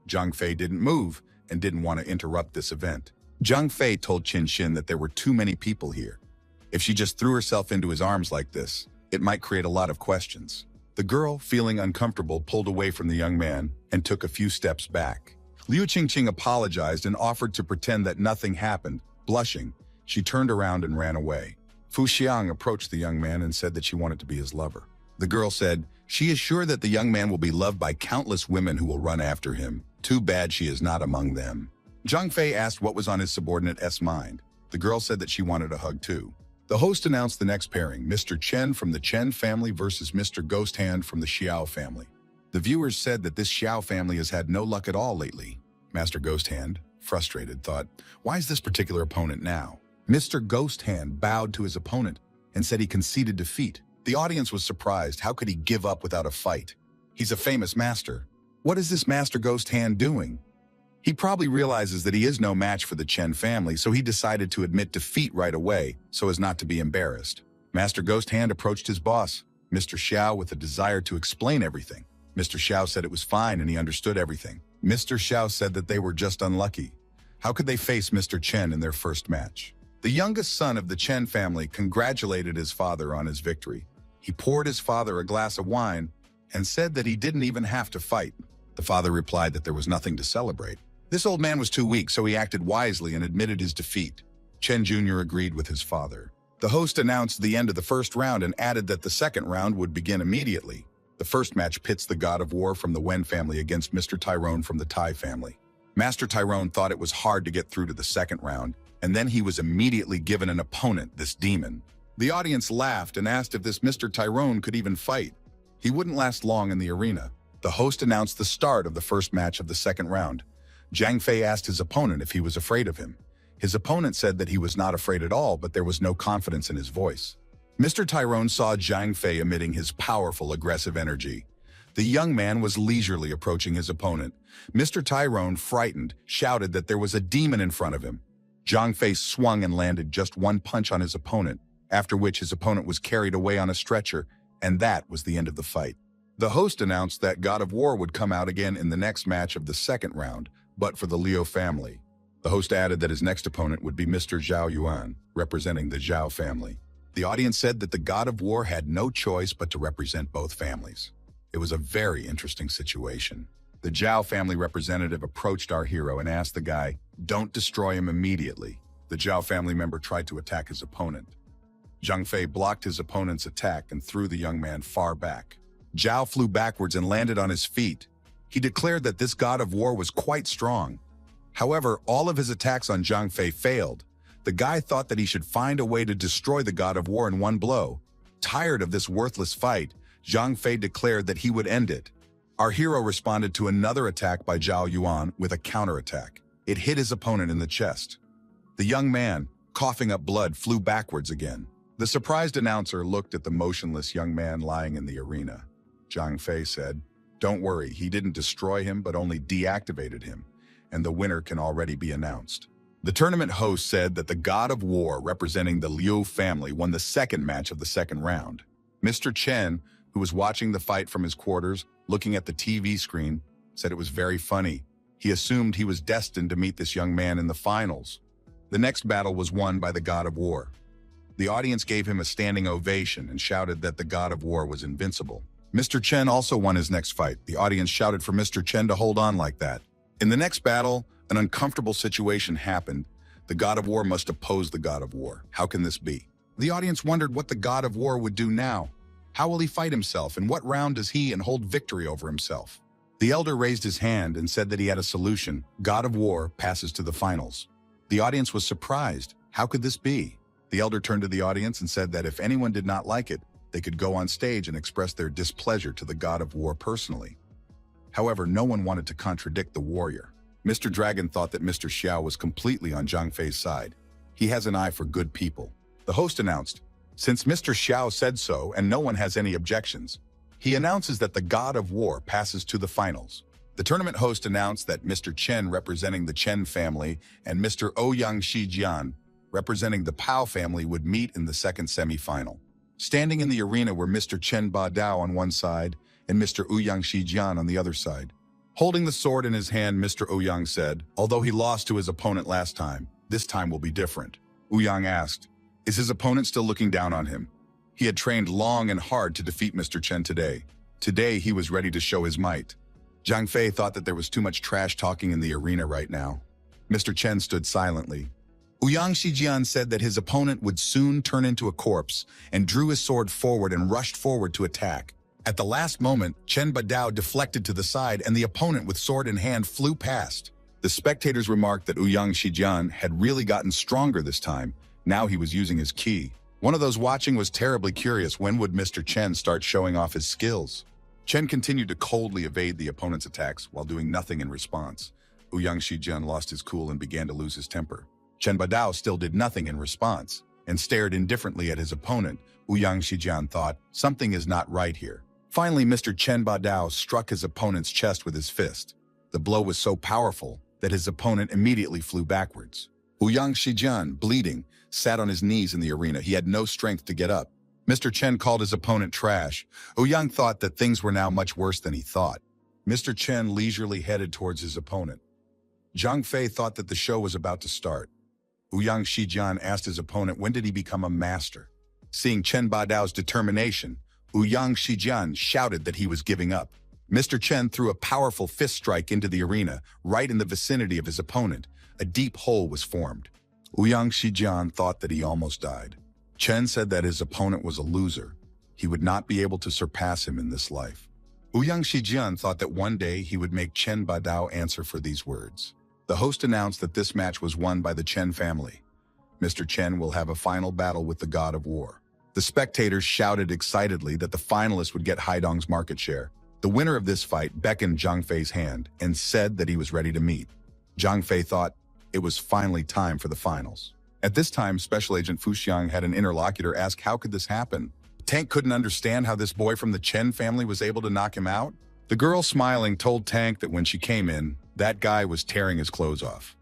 Zhang Fei didn't move and didn't want to interrupt this event. Zhang Fei told Qin Xin that there were too many people here. If she just threw herself into his arms like this, it might create a lot of questions. The girl, feeling uncomfortable, pulled away from the young man and took a few steps back. Liu Qingqing apologized and offered to pretend that nothing happened. Blushing, she turned around and ran away. Fu Xiang approached the young man and said that she wanted to be his lover. The girl said, she is sure that the young man will be loved by countless women who will run after him. Too bad she is not among them. Zhang Fei asked what was on his subordinate's mind. The girl said that she wanted a hug too. The host announced the next pairing, Mr. Chen from the Chen family versus Mr. Ghost Hand from the Xiao family. The viewers said that this Xiao family has had no luck at all lately. Master Ghost Hand, frustrated, thought, why is this particular opponent now? Mr. Ghost Hand bowed to his opponent and said he conceded defeat. The audience was surprised. How could he give up without a fight? He's a famous master. What is this Master Ghost Hand doing? He probably realizes that he is no match for the Chen family, so he decided to admit defeat right away so as not to be embarrassed. Master Ghost Hand approached his boss, Mr. Xiao, with a desire to explain everything. Mr. Xiao said it was fine and he understood everything. Mr. Xiao said that they were just unlucky. How could they face Mr. Chen in their first match? The youngest son of the Chen family congratulated his father on his victory. He poured his father a glass of wine and said that he didn't even have to fight. The father replied that there was nothing to celebrate. This old man was too weak, so he acted wisely and admitted his defeat. Chen Jr. agreed with his father. The host announced the end of the first round and added that the second round would begin immediately. The first match pits the god of war from the Wen family against Mr. Tyrone from the Tai family. Master Tyrone thought it was hard to get through to the second round, and then he was immediately given an opponent, this demon. The audience laughed and asked if this Mr. Tyrone could even fight. He wouldn't last long in the arena. The host announced the start of the first match of the second round. Zhang Fei asked his opponent if he was afraid of him. His opponent said that he was not afraid at all, but there was no confidence in his voice. Mr. Tyrone saw Zhang Fei emitting his powerful, aggressive energy. The young man was leisurely approaching his opponent. Mr. Tyrone, frightened, shouted that there was a demon in front of him. Zhang Fei swung and landed just one punch on his opponent, after which his opponent was carried away on a stretcher, and that was the end of the fight. The host announced that God of War would come out again in the next match of the second round, but for the Liu family. The host added that his next opponent would be Mr. Zhao Yuan, representing the Zhao family. The audience said that the God of War had no choice but to represent both families. It was a very interesting situation. The Zhao family representative approached our hero and asked the guy, "Don't destroy him immediately." The Zhao family member tried to attack his opponent. Zhang Fei blocked his opponent's attack and threw the young man far back. Zhao flew backwards and landed on his feet. He declared that this god of war was quite strong. However, all of his attacks on Zhang Fei failed. The guy thought that he should find a way to destroy the god of war in one blow. Tired of this worthless fight, Zhang Fei declared that he would end it. Our hero responded to another attack by Zhao Yuan with a counterattack. It hit his opponent in the chest. The young man, coughing up blood, flew backwards again. The surprised announcer looked at the motionless young man lying in the arena. Zhang Fei said, "Don't worry, he didn't destroy him but only deactivated him, and the winner can already be announced." The tournament host said that the God of War representing the Liu family won the second match of the second round. Mr. Chen, who was watching the fight from his quarters, looking at the TV screen, said it was very funny. He assumed he was destined to meet this young man in the finals. The next battle was won by the God of War. The audience gave him a standing ovation and shouted that the God of War was invincible. Mr. Chen also won his next fight. The audience shouted for Mr. Chen to hold on like that. In the next battle, an uncomfortable situation happened. The God of War must oppose the God of War. How can this be? The audience wondered what the God of War would do now. How will he fight himself? In what round does he hold victory over himself? The elder raised his hand and said that he had a solution. God of War passes to the finals. The audience was surprised. How could this be? The elder turned to the audience and said that if anyone did not like it, they could go on stage and express their displeasure to the God of War personally. However, no one wanted to contradict the warrior. Mr. Dragon thought that Mr. Xiao was completely on Zhang Fei's side. He has an eye for good people. The host announced, since Mr. Xiao said so and no one has any objections, he announces that the God of War passes to the finals. The tournament host announced that Mr. Chen, representing the Chen family, and Mr. Ouyang Shijian, representing the Pao family, would meet in the second semi-final. Standing in the arena were Mr. Chen Badao on one side and Mr. Ouyang Shijian on the other side. Holding the sword in his hand, Mr. Ouyang said, although he lost to his opponent last time, this time will be different. Ouyang asked, is his opponent still looking down on him? He had trained long and hard to defeat Mr. Chen today. Today, he was ready to show his might. Zhang Fei thought that there was too much trash talking in the arena right now. Mr. Chen stood silently. Ouyang Shijian said that his opponent would soon turn into a corpse and drew his sword forward and rushed forward to attack. At the last moment, Chen Badao deflected to the side and the opponent with sword in hand flew past. The spectators remarked that Ouyang Shijian had really gotten stronger this time. Now he was using his ki. One of those watching was terribly curious when would Mr. Chen start showing off his skills. Chen continued to coldly evade the opponent's attacks while doing nothing in response. Ouyang Shijian lost his cool and began to lose his temper. Chen Badao still did nothing in response and stared indifferently at his opponent. Ouyang Shijian thought, something is not right here. Finally, Mr. Chen Badao struck his opponent's chest with his fist. The blow was so powerful that his opponent immediately flew backwards. Ouyang Shijian, bleeding, sat on his knees in the arena. He had no strength to get up. Mr. Chen called his opponent trash. Ouyang thought that things were now much worse than he thought. Mr. Chen leisurely headed towards his opponent. Zhang Fei thought that the show was about to start. Ouyang Shijian asked his opponent when did he become a master. Seeing Chen Badao's determination, Ouyang Shijian shouted that he was giving up. Mr. Chen threw a powerful fist strike into the arena, right in the vicinity of his opponent. A deep hole was formed. Ouyang Shijian thought that he almost died. Chen said that his opponent was a loser. He would not be able to surpass him in this life. Ouyang Shijian thought that one day he would make Chen Badao answer for these words. The host announced that this match was won by the Chen family. Mr. Chen will have a final battle with the God of War. The spectators shouted excitedly that the finalist would get Haidong's market share. The winner of this fight beckoned Zhang Fei's hand and said that he was ready to meet. Zhang Fei thought it was finally time for the finals. At this time, Special Agent Fu Xiang had an interlocutor ask how could this happen. Tank couldn't understand how this boy from the Chen family was able to knock him out. The girl, smiling, told Tank that when she came in, that guy was tearing his clothes off.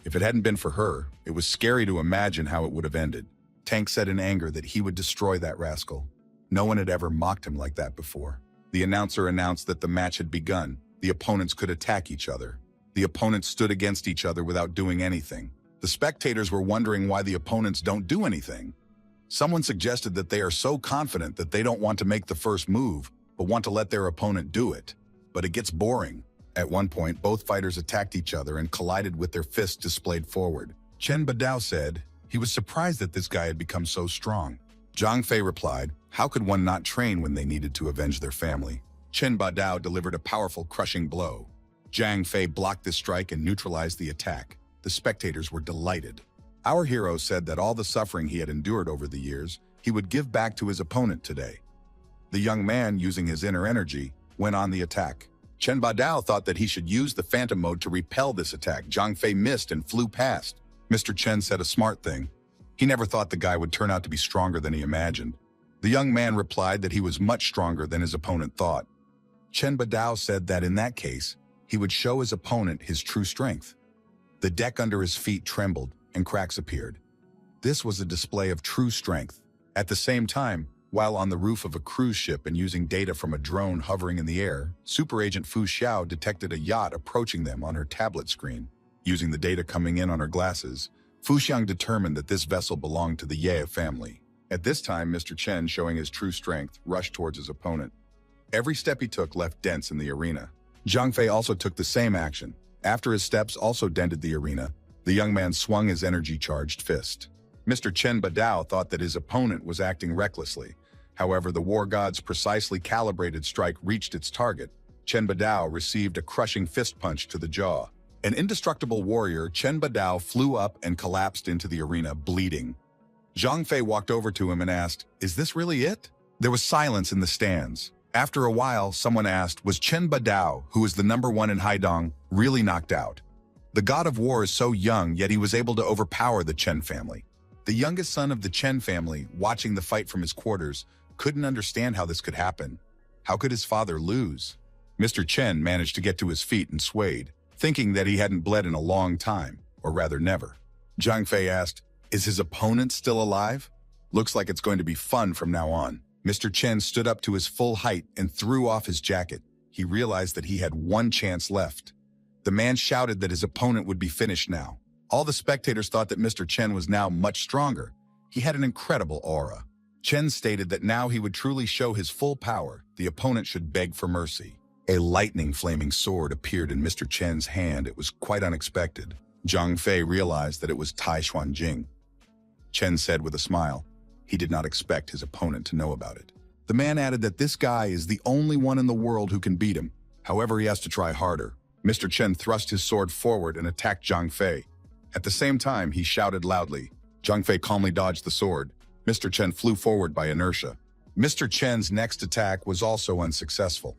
If it hadn't been for her, it was scary to imagine how it would have ended. Tank said in anger that he would destroy that rascal. No one had ever mocked him like that before. The announcer announced that the match had begun. The opponents could attack each other. The opponents stood against each other without doing anything. The spectators were wondering why the opponents don't do anything. Someone suggested that they are so confident that they don't want to make the first move, but want to let their opponent do it. But it gets boring. At one point, both fighters attacked each other and collided with their fists displayed forward. Chen Badao said he was surprised that this guy had become so strong. Zhang Fei replied, how could one not train when they needed to avenge their family? Chen Badao delivered a powerful crushing blow. Zhang Fei blocked this strike and neutralized the attack. The spectators were delighted. Our hero said that all the suffering he had endured over the years, he would give back to his opponent today. The young man, using his inner energy, went on the attack. Chen Badao thought that he should use the phantom mode to repel this attack. Zhang Fei missed and flew past. Mr. Chen said a smart thing. He never thought the guy would turn out to be stronger than he imagined. The young man replied that he was much stronger than his opponent thought. Chen Badao said that in that case, he would show his opponent his true strength. The deck under his feet trembled and cracks appeared. This was a display of true strength. At the same time, While on the roof of a cruise ship and using data from a drone hovering in the air, Super Agent Fu Xiao detected a yacht approaching them on her tablet screen. Using the data coming in on her glasses, Fu Xiang determined that this vessel belonged to the Ye family. At this time, Mr. Chen, showing his true strength, rushed towards his opponent. Every step he took left dents in the arena. Zhang Fei also took the same action. After his steps also dented the arena, the young man swung his energy-charged fist. Mr. Chen Badao thought that his opponent was acting recklessly. However, the war god's precisely calibrated strike reached its target. Chen Badao received a crushing fist punch to the jaw. An indestructible warrior, Chen Badao flew up and collapsed into the arena, bleeding. Zhang Fei walked over to him and asked, "Is this really it?" There was silence in the stands. After a while, someone asked, was Chen Badao, who is the #1 in Haidong, really knocked out? The god of war is so young, yet he was able to overpower the Chen family. The youngest son of the Chen family, watching the fight from his quarters, couldn't understand how this could happen. How could his father lose? Mr. Chen managed to get to his feet and swayed, thinking that he hadn't bled in a long time, or rather never. Zhang Fei asked, "Is his opponent still alive? Looks like it's going to be fun from now on." Mr. Chen stood up to his full height and threw off his jacket. He realized that he had one chance left. The man shouted that his opponent would be finished now. All the spectators thought that Mr. Chen was now much stronger. He had an incredible aura. Chen stated that now he would truly show his full power. The opponent should beg for mercy. A lightning flaming sword appeared in Mr. Chen's hand. It was quite unexpected. Zhang Fei realized that it was Tai Xuanjing. Chen said with a smile, he did not expect his opponent to know about it. The man added that this guy is the only one in the world who can beat him. However, he has to try harder. Mr. Chen thrust his sword forward and attacked Zhang Fei. At the same time, he shouted loudly. Zhang Fei calmly dodged the sword. Mr. Chen flew forward by inertia. Mr. Chen's next attack was also unsuccessful.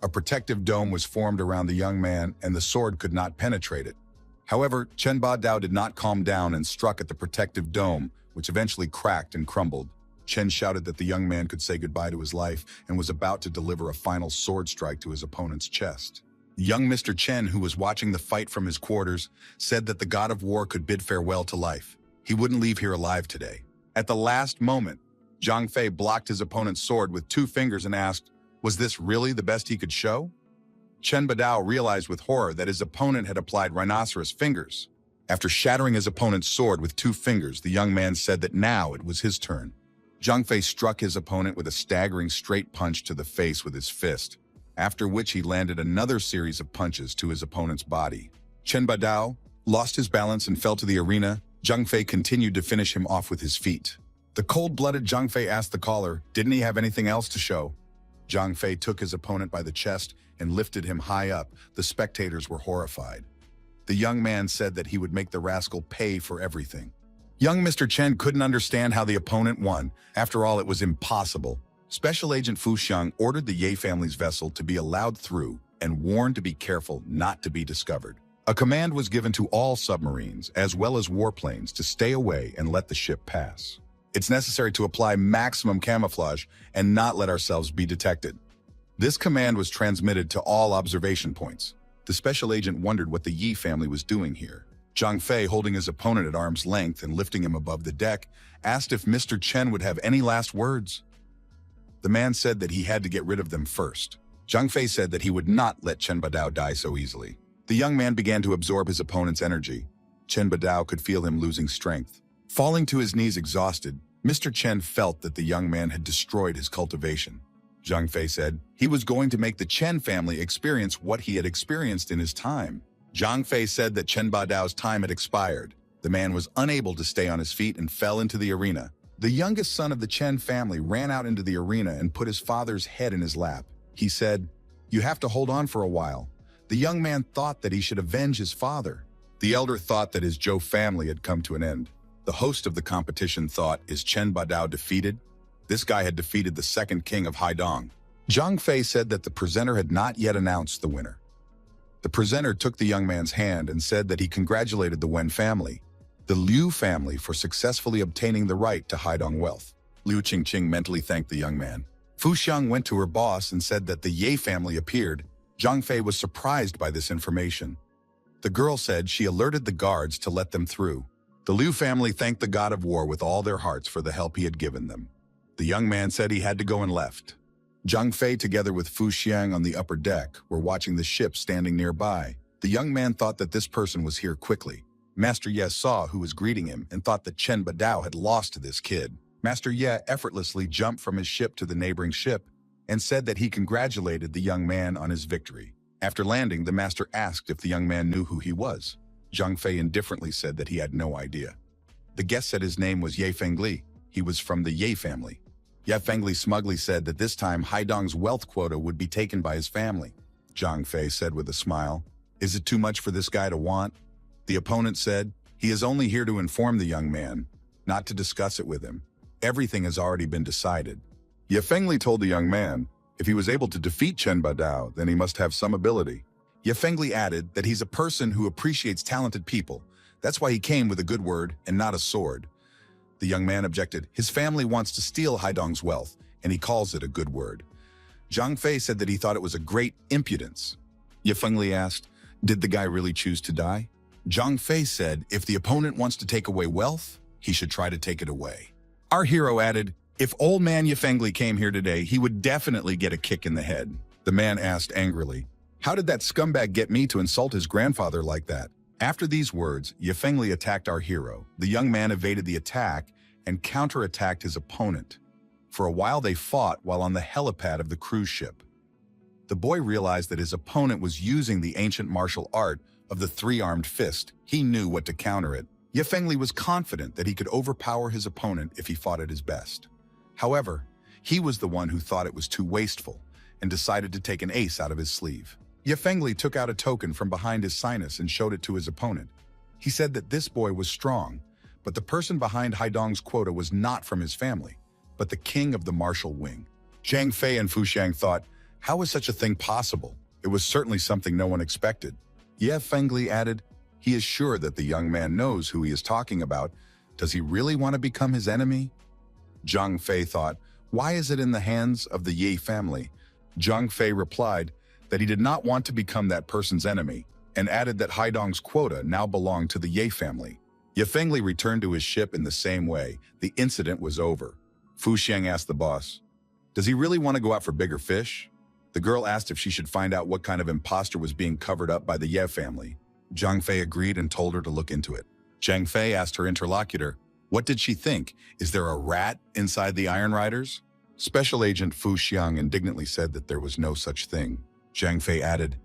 A protective dome was formed around the young man, and the sword could not penetrate it. However, Chen Badao did not calm down and struck at the protective dome, which eventually cracked and crumbled. Chen shouted that the young man could say goodbye to his life and was about to deliver a final sword strike to his opponent's chest. Young Mr. Chen, who was watching the fight from his quarters, said that the god of war could bid farewell to life. He wouldn't leave here alive today. At the last moment, Zhang Fei blocked his opponent's sword with 2 fingers and asked, was this really the best he could show? Chen Badao realized with horror that his opponent had applied rhinoceros fingers. After shattering his opponent's sword with 2 fingers, the young man said that now it was his turn. Zhang Fei struck his opponent with a staggering straight punch to the face with his fist, after which he landed another series of punches to his opponent's body. Chen Badao lost his balance and fell to the arena. Zhang Fei continued to finish him off with his feet. The cold-blooded Zhang Fei asked the caller, didn't he have anything else to show? Zhang Fei took his opponent by the chest and lifted him high up. The spectators were horrified. The young man said that he would make the rascal pay for everything. Young Mr. Chen couldn't understand how the opponent won. After all, it was impossible. Special Agent Fu Xiang ordered the Ye family's vessel to be allowed through and warned to be careful not to be discovered. A command was given to all submarines, as well as warplanes, to stay away and let the ship pass. It's necessary to apply maximum camouflage and not let ourselves be detected. This command was transmitted to all observation points. The special agent wondered what the Yi family was doing here. Zhang Fei, holding his opponent at arm's length and lifting him above the deck, asked if Mr. Chen would have any last words. The man said that he had to get rid of them first. Zhang Fei said that he would not let Chen Badao die so easily. The young man began to absorb his opponent's energy. Chen Badao could feel him losing strength. Falling to his knees exhausted, Mr. Chen felt that the young man had destroyed his cultivation. Zhang Fei said he was going to make the Chen family experience what he had experienced in his time. Zhang Fei said that Chen Badao's time had expired. The man was unable to stay on his feet and fell into the arena. The youngest son of the Chen family ran out into the arena and put his father's head in his lap. He said, "You have to hold on for a while." The young man thought that he should avenge his father. The elder thought that his Zhou family had come to an end. The host of the competition thought, is Chen Badao defeated? This guy had defeated the second king of Haidong. Zhang Fei said that the presenter had not yet announced the winner. The presenter took the young man's hand and said that he congratulated the Wen family, the Liu family, for successfully obtaining the right to Haidong wealth. Liu Qingqing mentally thanked the young man. Fu Xiang went to her boss and said that the Ye family appeared. Zhang Fei was surprised by this information. The girl said she alerted the guards to let them through. The Liu family thanked the god of war with all their hearts for the help he had given them. The young man said he had to go and left. Zhang Fei, together with Fu Xiang on the upper deck, were watching the ship standing nearby. The young man thought that this person was here quickly. Master Ye saw who was greeting him and thought that Chen Badao had lost to this kid. Master Ye effortlessly jumped from his ship to the neighboring ship and said that he congratulated the young man on his victory. After landing, the master asked if the young man knew who he was. Zhang Fei indifferently said that he had no idea. The guest said his name was Ye Fengli. He was from the Ye family. Ye Fengli smugly said that this time Haidong's wealth quota would be taken by his family. Zhang Fei said with a smile, "Is it too much for this guy to want?" The opponent said, "He is only here to inform the young man, not to discuss it with him. Everything has already been decided." Ye Fengli told the young man, if he was able to defeat Chen Badao, then he must have some ability. Ye Fengli added that he's a person who appreciates talented people. That's why he came with a good word and not a sword. The young man objected. His family wants to steal Haidong's wealth, and he calls it a good word. Zhang Fei said that he thought it was a great impudence. Ye Fengli asked, did the guy really choose to die? Zhang Fei said, if the opponent wants to take away wealth, he should try to take it away. Our hero added, if old man Ye Fengli came here today, he would definitely get a kick in the head. The man asked angrily, how did that scumbag get me to insult his grandfather like that? After these words, Ye Fengli attacked our hero. The young man evaded the attack and counterattacked his opponent. For a while they fought while on the helipad of the cruise ship. The boy realized that his opponent was using the ancient martial art of the three-armed fist. He knew what to counter it. Ye Fengli was confident that he could overpower his opponent if he fought at his best. However, he was the one who thought it was too wasteful and decided to take an ace out of his sleeve. Ye Fengli took out a token from behind his sinus and showed it to his opponent. He said that this boy was strong, but the person behind Haidong's quota was not from his family, but the king of the martial wing. Zhang Fei and Fu Xiang thought, how is such a thing possible? It was certainly something no one expected. Ye Fengli added, he is sure that the young man knows who he is talking about. Does he really want to become his enemy? Zhang Fei thought, why is it in the hands of the Ye family? Zhang Fei replied that he did not want to become that person's enemy, and added that Haidong's quota now belonged to the Ye family. Ye Fengli returned to his ship in the same way. The incident was over. Fu Xiang asked the boss, does he really want to go out for bigger fish? The girl asked if she should find out what kind of imposter was being covered up by the Ye family. Zhang Fei agreed and told her to look into it. Zhang Fei asked her interlocutor, what did she think? Is there a rat inside the Iron Riders? Special Agent Fu Xiang indignantly said that there was no such thing. Zhang Fei added,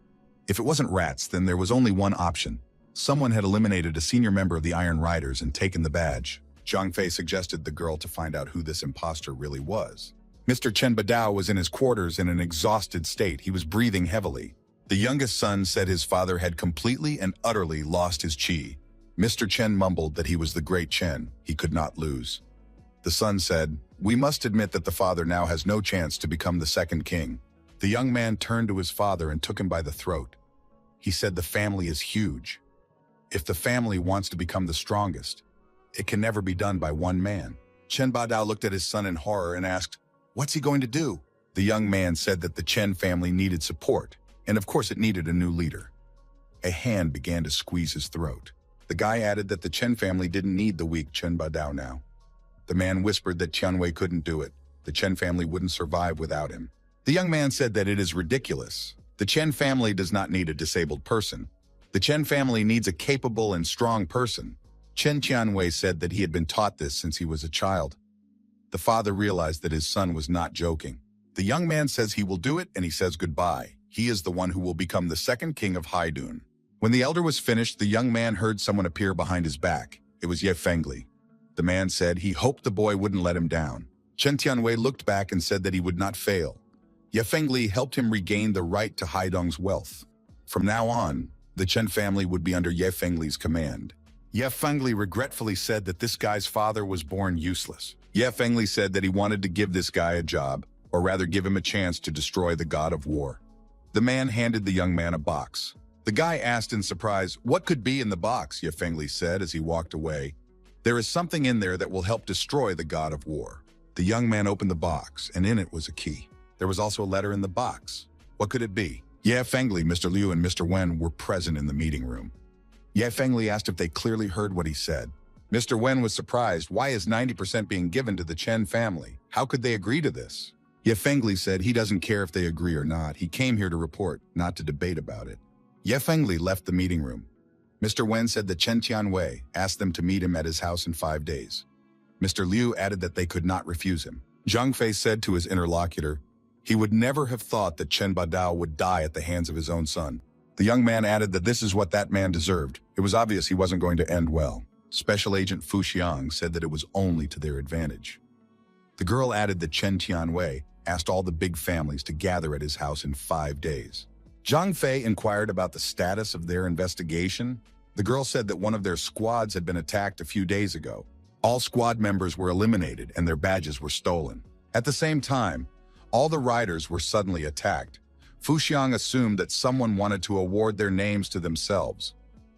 if it wasn't rats, then there was only one option. Someone had eliminated a senior member of the Iron Riders and taken the badge. Zhang Fei suggested the girl to find out who this imposter really was. Mr. Chen Badao was in his quarters in an exhausted state. He was breathing heavily. The youngest son said his father had completely and utterly lost his qi. Mr. Chen mumbled that he was the great Chen. He could not lose. The son said, we must admit that the father now has no chance to become the second king. The young man turned to his father and took him by the throat. He said the family is huge. If the family wants to become the strongest, it can never be done by one man. Chen Badao looked at his son in horror and asked, what's he going to do? The young man said that the Chen family needed support, and of course it needed a new leader. A hand began to squeeze his throat. The guy added that the Chen family didn't need the weak Chen Badao now. The man whispered that Qianwei couldn't do it. The Chen family wouldn't survive without him. The young man said that it is ridiculous. The Chen family does not need a disabled person. The Chen family needs a capable and strong person. Chen Qianwei said that he had been taught this since he was a child. The father realized that his son was not joking. The young man says he will do it and he says goodbye. He is the one who will become the second king of Haidun. When the elder was finished, the young man heard someone appear behind his back. It was Ye Fengli. The man said he hoped the boy wouldn't let him down. Chen Tianwei looked back and said that he would not fail. Ye Fengli helped him regain the right to Haidong's wealth. From now on, the Chen family would be under Ye Fengli's command. Ye Fengli regretfully said that this guy's father was born useless. Ye Fengli said that he wanted to give this guy a job, or rather give him a chance to destroy the god of war. The man handed the young man a box. The guy asked in surprise, what could be in the box? Ye Fengli said as he walked away. There is something in there that will help destroy the god of war. The young man opened the box, and in it was a key. There was also a letter in the box. What could it be? Ye Fengli, Mr. Liu, and Mr. Wen were present in the meeting room. Ye Fengli asked if they clearly heard what he said. Mr. Wen was surprised. Why is 90% being given to the Chen family? How could they agree to this? Ye Fengli said he doesn't care if they agree or not. He came here to report, not to debate about it. Ye Fengli left the meeting room. Mr. Wen said that Chen Tianwei asked them to meet him at his house in 5 days. Mr. Liu added that they could not refuse him. Zhang Fei said to his interlocutor, he would never have thought that Chen Badao would die at the hands of his own son. The young man added that this is what that man deserved. It was obvious he wasn't going to end well. Special Agent Fu Xiang said that it was only to their advantage. The girl added that Chen Tianwei asked all the big families to gather at his house in 5 days. Zhang Fei inquired about the status of their investigation. The girl said that one of their squads had been attacked a few days ago. All squad members were eliminated and their badges were stolen. At the same time, all the riders were suddenly attacked. Fu Xiang assumed that someone wanted to award their names to themselves.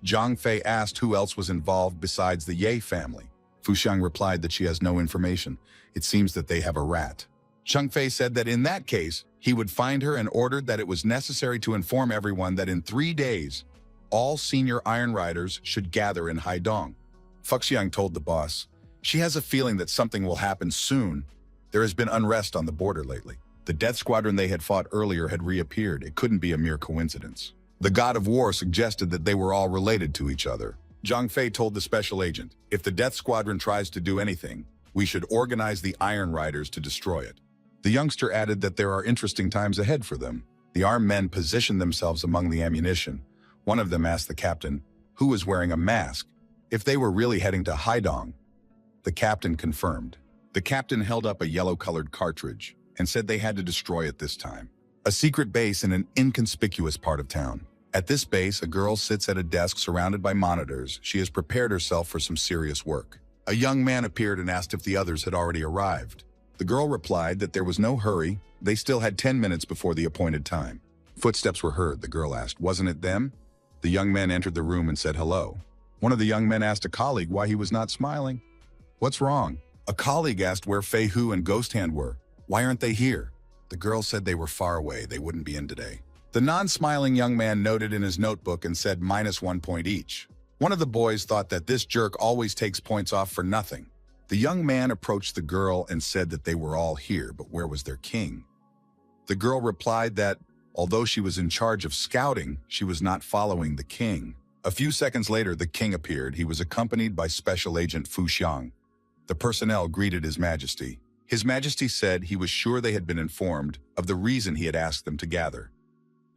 Zhang Fei asked who else was involved besides the Ye family. Fu Xiang replied that she has no information. It seems that they have a rat. Zhang Fei said that in that case, he would find her and ordered that it was necessary to inform everyone that in 3 days, all senior Iron Riders should gather in Haidong. Fu Xiang told the boss, she has a feeling that something will happen soon. There has been unrest on the border lately. The death squadron they had fought earlier had reappeared. It couldn't be a mere coincidence. The god of war suggested that they were all related to each other. Zhang Fei told the special agent, if the death squadron tries to do anything, we should organize the Iron Riders to destroy it. The youngster added that there are interesting times ahead for them. The armed men positioned themselves among the ammunition. One of them asked the captain, who was wearing a mask, if they were really heading to Haidong. The captain confirmed. The captain held up a yellow-colored cartridge and said they had to destroy it this time. A secret base in an inconspicuous part of town. At this base, a girl sits at a desk surrounded by monitors. She has prepared herself for some serious work. A young man appeared and asked if the others had already arrived. The girl replied that there was no hurry. They still had 10 minutes before the appointed time. Footsteps were heard. The girl asked, wasn't it them? The young man entered the room and said hello. One of the young men asked a colleague why he was not smiling. What's wrong? A colleague asked where Fei Hu and Ghost Hand were. Why aren't they here? The girl said they were far away. They wouldn't be in today. The non-smiling young man noted in his notebook and said -1 point each. One of the boys thought that this jerk always takes points off for nothing. The young man approached the girl and said that they were all here, but where was their king? The girl replied that, although she was in charge of scouting, she was not following the king. A few seconds later, the king appeared. He was accompanied by Special Agent Fu Xiang. The personnel greeted His Majesty. His Majesty said he was sure they had been informed of the reason he had asked them to gather.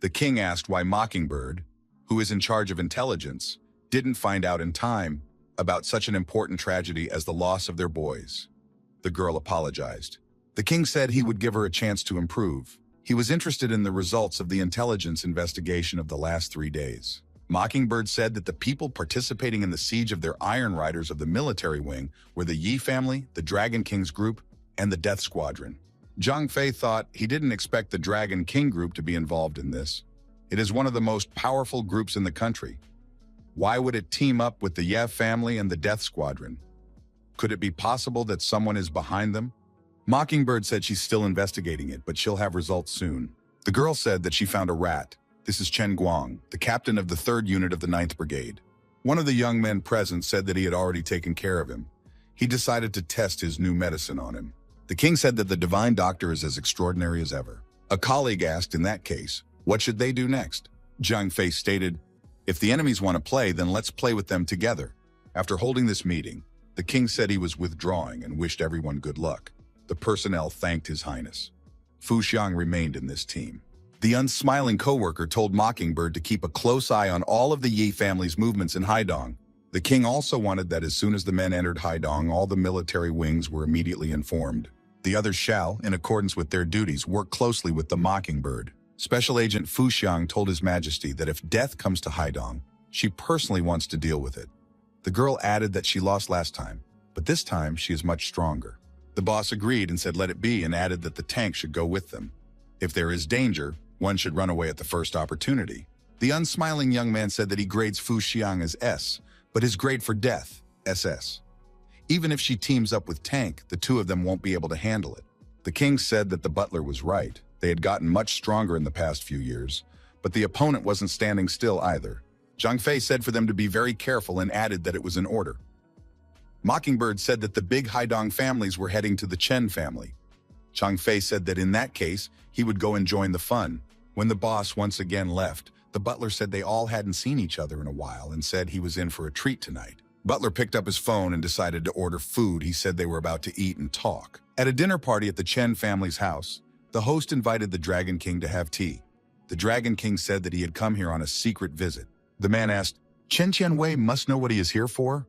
The king asked why Mockingbird, who is in charge of intelligence, didn't find out in time about such an important tragedy as the loss of their boys. The girl apologized. The king said he would give her a chance to improve. He was interested in the results of the intelligence investigation of the last 3 days. Mockingbird said that the people participating in the siege of their Iron Riders of the military wing were the Yi family, the Dragon King's group, and the Death Squadron. Zhang Fei thought he didn't expect the Dragon King group to be involved in this. It is one of the most powerful groups in the country. Why would it team up with the Ye family and the Death Squadron? Could it be possible that someone is behind them? Mockingbird said she's still investigating it, but she'll have results soon. The girl said that she found a rat. This is Chen Guang, the captain of the 3rd Unit of the 9th Brigade. One of the young men present said that he had already taken care of him. He decided to test his new medicine on him. The king said that the divine doctor is as extraordinary as ever. A colleague asked, in that case, what should they do next? Zhang Fei stated, if the enemies want to play, then let's play with them together. After holding this meeting, the king said he was withdrawing and wished everyone good luck. The personnel thanked His Highness. Fu Xiang remained in this team. The unsmiling co-worker told Mockingbird to keep a close eye on all of the Yi family's movements in Haidong. The king also wanted that as soon as the men entered Haidong, all the military wings were immediately informed. The others shall, in accordance with their duties, work closely with the Mockingbird. Special Agent Fu Xiang told His Majesty that if death comes to Haidong, she personally wants to deal with it. The girl added that she lost last time, but this time she is much stronger. The boss agreed and said let it be, and added that the tank should go with them. If there is danger, one should run away at the first opportunity. The unsmiling young man said that he grades Fu Xiang as S, but his grade for death, SS. Even if she teams up with Tank, the two of them won't be able to handle it. The king said that the butler was right. They had gotten much stronger in the past few years, but the opponent wasn't standing still either. Zhang Fei said for them to be very careful and added that it was an order. Mockingbird said that the big Haidong families were heading to the Chen family. Chang Fei said that in that case, he would go and join the fun. When the boss once again left, the butler said they all hadn't seen each other in a while and said he was in for a treat tonight. Butler picked up his phone and decided to order food. He said they were about to eat and talk. At a dinner party at the Chen family's house, the host invited the Dragon King to have tea. The Dragon King said that he had come here on a secret visit. The man asked, "Chen Tianwei must know what he is here for?"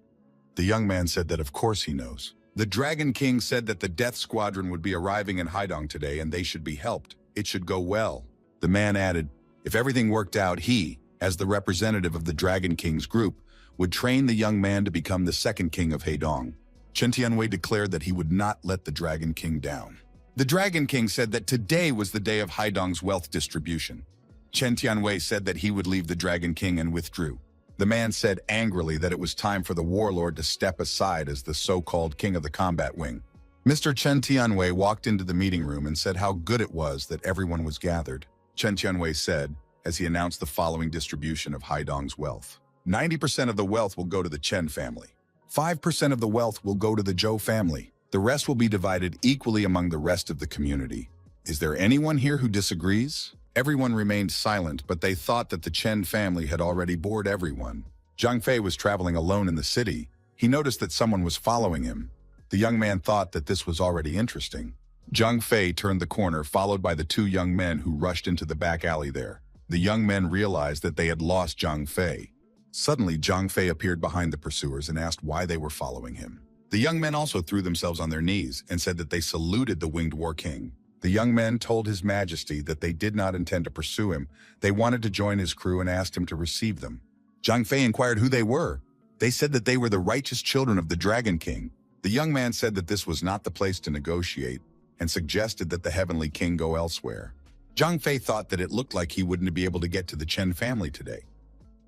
The young man said that of course he knows. The Dragon King said that the Death Squadron would be arriving in Haidong today and they should be helped. It should go well. The man added, if everything worked out, he, as the representative of the Dragon King's group, would train the young man to become the second king of Haidong. Chen Tianwei declared that he would not let the Dragon King down. The Dragon King said that today was the day of Haidong's wealth distribution. Chen Tianwei said that he would leave the Dragon King and withdrew. The man said angrily that it was time for the warlord to step aside as the so-called king of the combat wing. Mr. Chen Tianwei walked into the meeting room and said how good it was that everyone was gathered. Chen Tianwei said, as he announced the following distribution of Haidong's wealth. 90% of the wealth will go to the Chen family. 5% of the wealth will go to the Zhou family. The rest will be divided equally among the rest of the community. Is there anyone here who disagrees? Everyone remained silent, but they thought that the Chen family had already bored everyone. Zhang Fei was traveling alone in the city. He noticed that someone was following him. The young man thought that this was already interesting. Zhang Fei turned the corner, followed by the two young men who rushed into the back alley there. The young men realized that they had lost Zhang Fei. Suddenly, Zhang Fei appeared behind the pursuers and asked why they were following him. The young men also threw themselves on their knees and said that they saluted the winged war king. The young men told His Majesty that they did not intend to pursue him. They wanted to join his crew and asked him to receive them. Zhang Fei inquired who they were. They said that they were the righteous children of the Dragon King. The young man said that this was not the place to negotiate and suggested that the Heavenly King go elsewhere. Zhang Fei thought that it looked like he wouldn't be able to get to the Chen family today.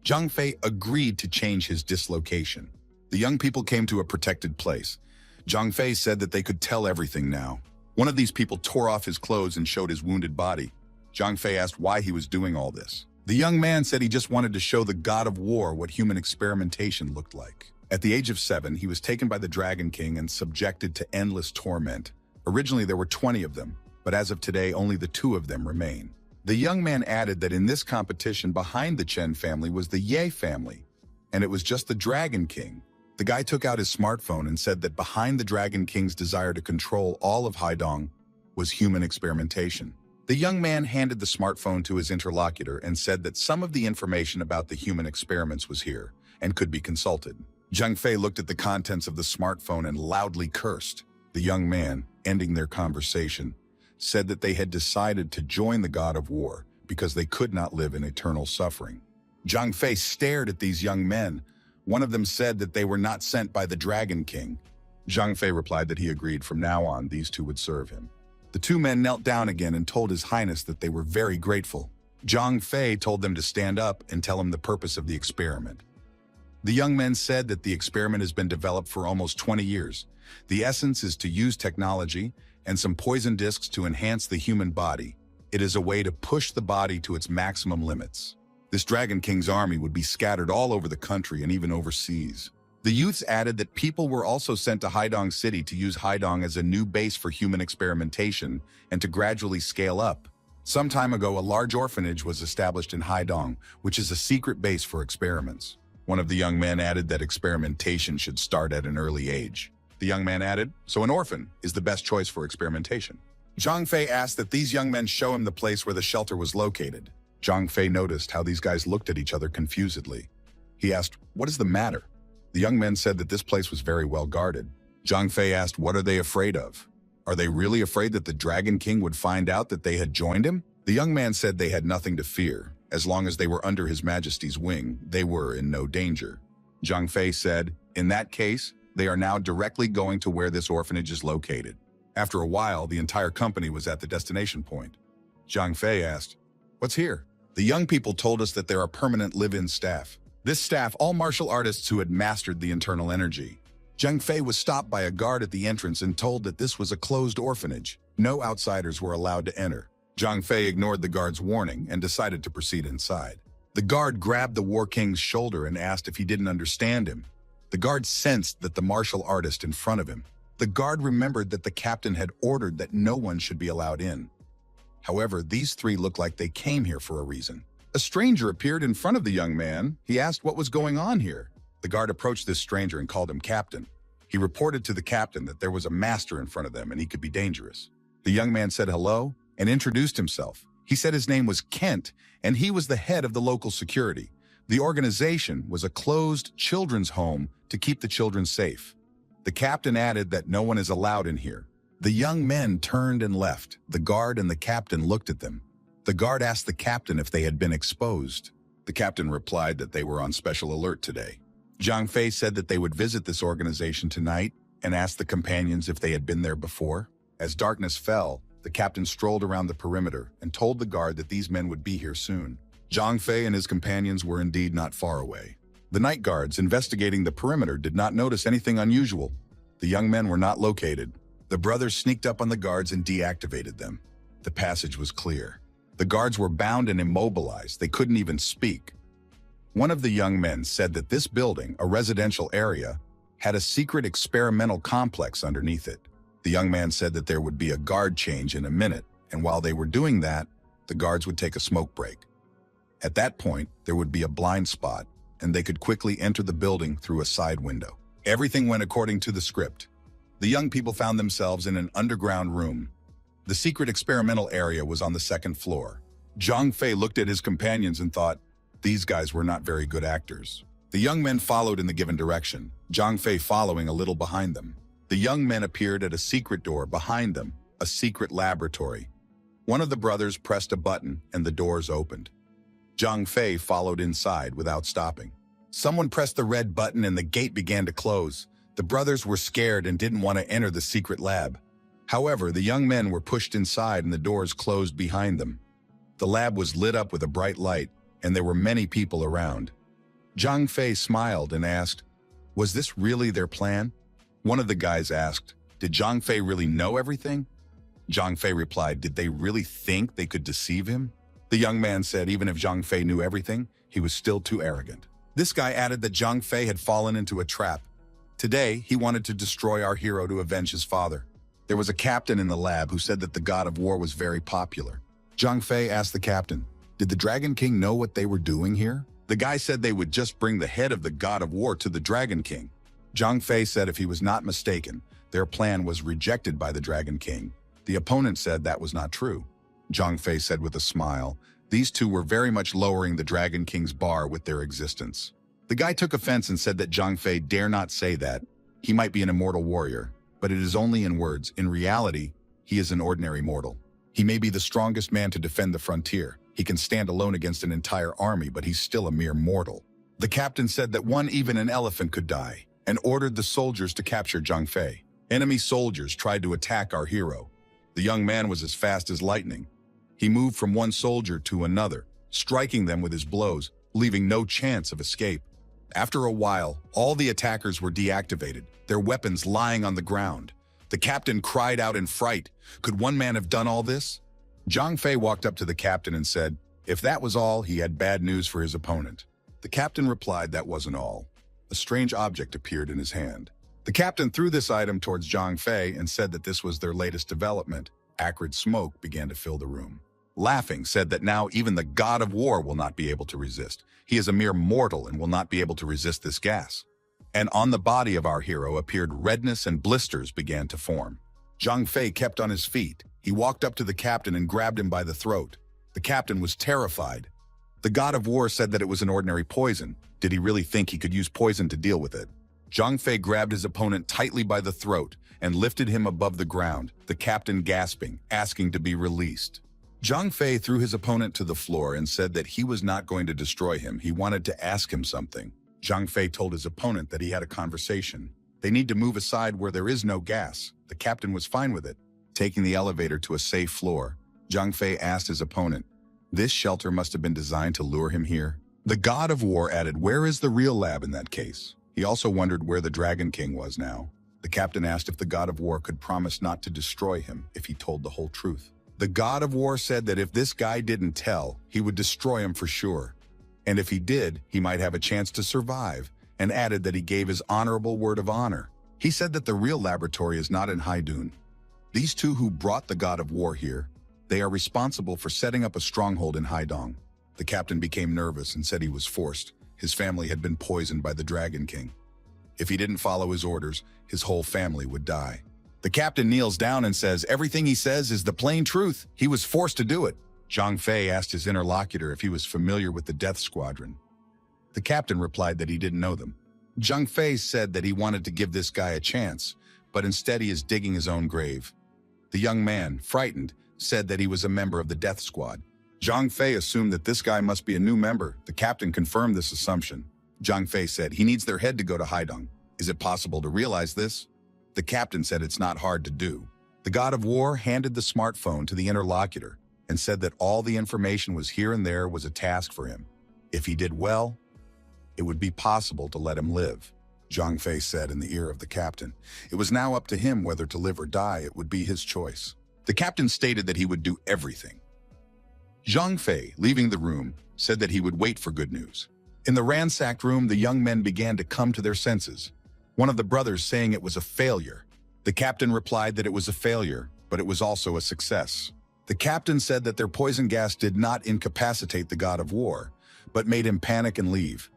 Zhang Fei agreed to change his dislocation. The young people came to a protected place. Zhang Fei said that they could tell everything now. One of these people tore off his clothes and showed his wounded body. Zhang Fei asked why he was doing all this. The young man said he just wanted to show the god of war what human experimentation looked like. At the age of 7, he was taken by the Dragon King and subjected to endless torment. Originally, there were 20 of them, but as of today, only the 2 of them remain. The young man added that in this competition behind the Chen family was the Ye family, and it was just the Dragon King. The guy took out his smartphone and said that behind the Dragon King's desire to control all of Haidong was human experimentation. The young man handed the smartphone to his interlocutor and said that some of the information about the human experiments was here and could be consulted. Zhang Fei looked at the contents of the smartphone and loudly cursed. The young man, ending their conversation, said that they had decided to join the god of war because they could not live in eternal suffering. Zhang Fei stared at these young men. One of them said that they were not sent by the Dragon King. Zhang Fei replied that he agreed from now on these 2 would serve him. The 2 men knelt down again and told His Highness that they were very grateful. Zhang Fei told them to stand up and tell him the purpose of the experiment. The young men said that the experiment has been developed for almost 20 years. The essence is to use technology and some poison discs to enhance the human body. It is a way to push the body to its maximum limits. This Dragon King's army would be scattered all over the country and even overseas. The youths added that people were also sent to Haidong City to use Haidong as a new base for human experimentation and to gradually scale up. Some time ago, a large orphanage was established in Haidong, which is a secret base for experiments. One of the young men added that experimentation should start at an early age. The young man added, so an orphan is the best choice for experimentation. Zhang Fei asked that these young men show him the place where the shelter was located. Zhang Fei noticed how these guys looked at each other confusedly. He asked, what is the matter? The young men said that this place was very well guarded. Zhang Fei asked, what are they afraid of? Are they really afraid that the Dragon King would find out that they had joined him? The young man said they had nothing to fear. As long as they were under His Majesty's wing, they were in no danger. Zhang Fei said, in that case, they are now directly going to where this orphanage is located. After a while, the entire company was at the destination point. Zhang Fei asked, what's here? The young people told us that there are permanent live-in staff. This staff, all martial artists who had mastered the internal energy. Zhang Fei was stopped by a guard at the entrance and told that this was a closed orphanage. No outsiders were allowed to enter. Zhang Fei ignored the guard's warning and decided to proceed inside. The guard grabbed the War King's shoulder and asked if he didn't understand him. The guard sensed that the martial artist in front of him. The guard remembered that the captain had ordered that no one should be allowed in. However, these three looked like they came here for a reason. A stranger appeared in front of the young man. He asked what was going on here. The guard approached this stranger and called him captain. He reported to the captain that there was a master in front of them and he could be dangerous. The young man said hello and introduced himself. He said his name was Kent and he was the head of the local security. The organization was a closed children's home to keep the children safe. The captain added that no one is allowed in here. The young men turned and left. The guard and the captain looked at them. The guard asked the captain if they had been exposed. The captain replied that they were on special alert today. Zhang Fei said that they would visit this organization tonight and asked the companions if they had been there before. As darkness fell, the captain strolled around the perimeter and told the guard that these men would be here soon. Zhang Fei and his companions were indeed not far away. The night guards investigating the perimeter did not notice anything unusual. The young men were not located. The brothers sneaked up on the guards and deactivated them. The passage was clear. The guards were bound and immobilized. They couldn't even speak. One of the young men said that this building, a residential area, had a secret experimental complex underneath it. The young man said that there would be a guard change in a minute, and while they were doing that, the guards would take a smoke break. At that point, there would be a blind spot, and they could quickly enter the building through a side window. Everything went according to the script. The young people found themselves in an underground room. The secret experimental area was on the second floor. Zhang Fei looked at his companions and thought, these guys were not very good actors. The young men followed in the given direction, Zhang Fei following a little behind them. The young men appeared at a secret door behind them, a secret laboratory. One of the brothers pressed a button and the doors opened. Zhang Fei followed inside without stopping. Someone pressed the red button and the gate began to close. The brothers were scared and didn't want to enter the secret lab. However, the young men were pushed inside and the doors closed behind them. The lab was lit up with a bright light, and there were many people around. Zhang Fei smiled and asked, was this really their plan? One of the guys asked, did Zhang Fei really know everything? Zhang Fei replied, did they really think they could deceive him? The young man said even if Zhang Fei knew everything, he was still too arrogant. This guy added that Zhang Fei had fallen into a trap. Today, he wanted to destroy our hero to avenge his father. There was a captain in the lab who said that the god of war was very popular. Zhang Fei asked the captain, did the Dragon King know what they were doing here? The guy said they would just bring the head of the god of war to the Dragon King. Zhang Fei said if he was not mistaken, their plan was rejected by the Dragon King. The opponent said that was not true. Zhang Fei said with a smile, these two were very much lowering the Dragon King's bar with their existence. The guy took offense and said that Zhang Fei dare not say that. He might be an immortal warrior, but it is only in words. In reality, he is an ordinary mortal. He may be the strongest man to defend the frontier. He can stand alone against an entire army, but he's still a mere mortal. The captain said that even an elephant could die, and ordered the soldiers to capture Zhang Fei. Enemy soldiers tried to attack our hero. The young man was as fast as lightning. He moved from one soldier to another, striking them with his blows, leaving no chance of escape. After a while, all the attackers were deactivated, their weapons lying on the ground. The captain cried out in fright. Could one man have done all this? Zhang Fei walked up to the captain and said, if that was all, he had bad news for his opponent. The captain replied that wasn't all. A strange object appeared in his hand. The captain threw this item towards Zhang Fei and said that this was their latest development. Acrid smoke began to fill the room. Laughing, said that now even the god of war will not be able to resist. He is a mere mortal and will not be able to resist this gas. And on the body of our hero appeared redness and blisters began to form. Zhang Fei kept on his feet. He walked up to the captain and grabbed him by the throat. The captain was terrified. The god of war said that it was an ordinary poison. Did he really think he could use poison to deal with it? Zhang Fei grabbed his opponent tightly by the throat and lifted him above the ground, the captain gasping, asking to be released. Zhang Fei threw his opponent to the floor and said that he was not going to destroy him. He wanted to ask him something. Zhang Fei told his opponent that he had a conversation. They need to move aside where there is no gas. The captain was fine with it. Taking the elevator to a safe floor, Zhang Fei asked his opponent, this shelter must have been designed to lure him here. The god of war added, where is the real lab in that case? He also wondered where the Dragon King was now. The captain asked if the god of war could promise not to destroy him if he told the whole truth. The god of war said that if this guy didn't tell, he would destroy him for sure. And if he did, he might have a chance to survive. and added that he gave his honorable word of honor. He said that the real laboratory is not in Haidun. These two who brought the god of war here, they are responsible for setting up a stronghold in Haidong. The captain became nervous and said he was forced. His family had been poisoned by the Dragon King. If he didn't follow his orders, his whole family would die. The captain kneels down and says everything he says is the plain truth. He was forced to do it. Zhang Fei asked his interlocutor if he was familiar with the Death Squadron. The captain replied that he didn't know them. Zhang Fei said that he wanted to give this guy a chance, but instead he is digging his own grave. The young man, frightened, said that he was a member of the Death Squad. Zhang Fei assumed that this guy must be a new member. The captain confirmed this assumption. Zhang Fei said he needs their head to go to Haidong. Is it possible to realize this? The captain said it's not hard to do. The god of war handed the smartphone to the interlocutor and said that all the information was here and there was a task for him. If he did well, it would be possible to let him live. Zhang Fei said in the ear of the captain. It was now up to him whether to live or die. It would be his choice. The captain stated that he would do everything. Zhang Fei, leaving the room, said that he would wait for good news. In the ransacked room, the young men began to come to their senses. One of the brothers saying it was a failure. The captain replied that it was a failure, but it was also a success. The captain said that their poison gas did not incapacitate the god of war, but made him panic and leave.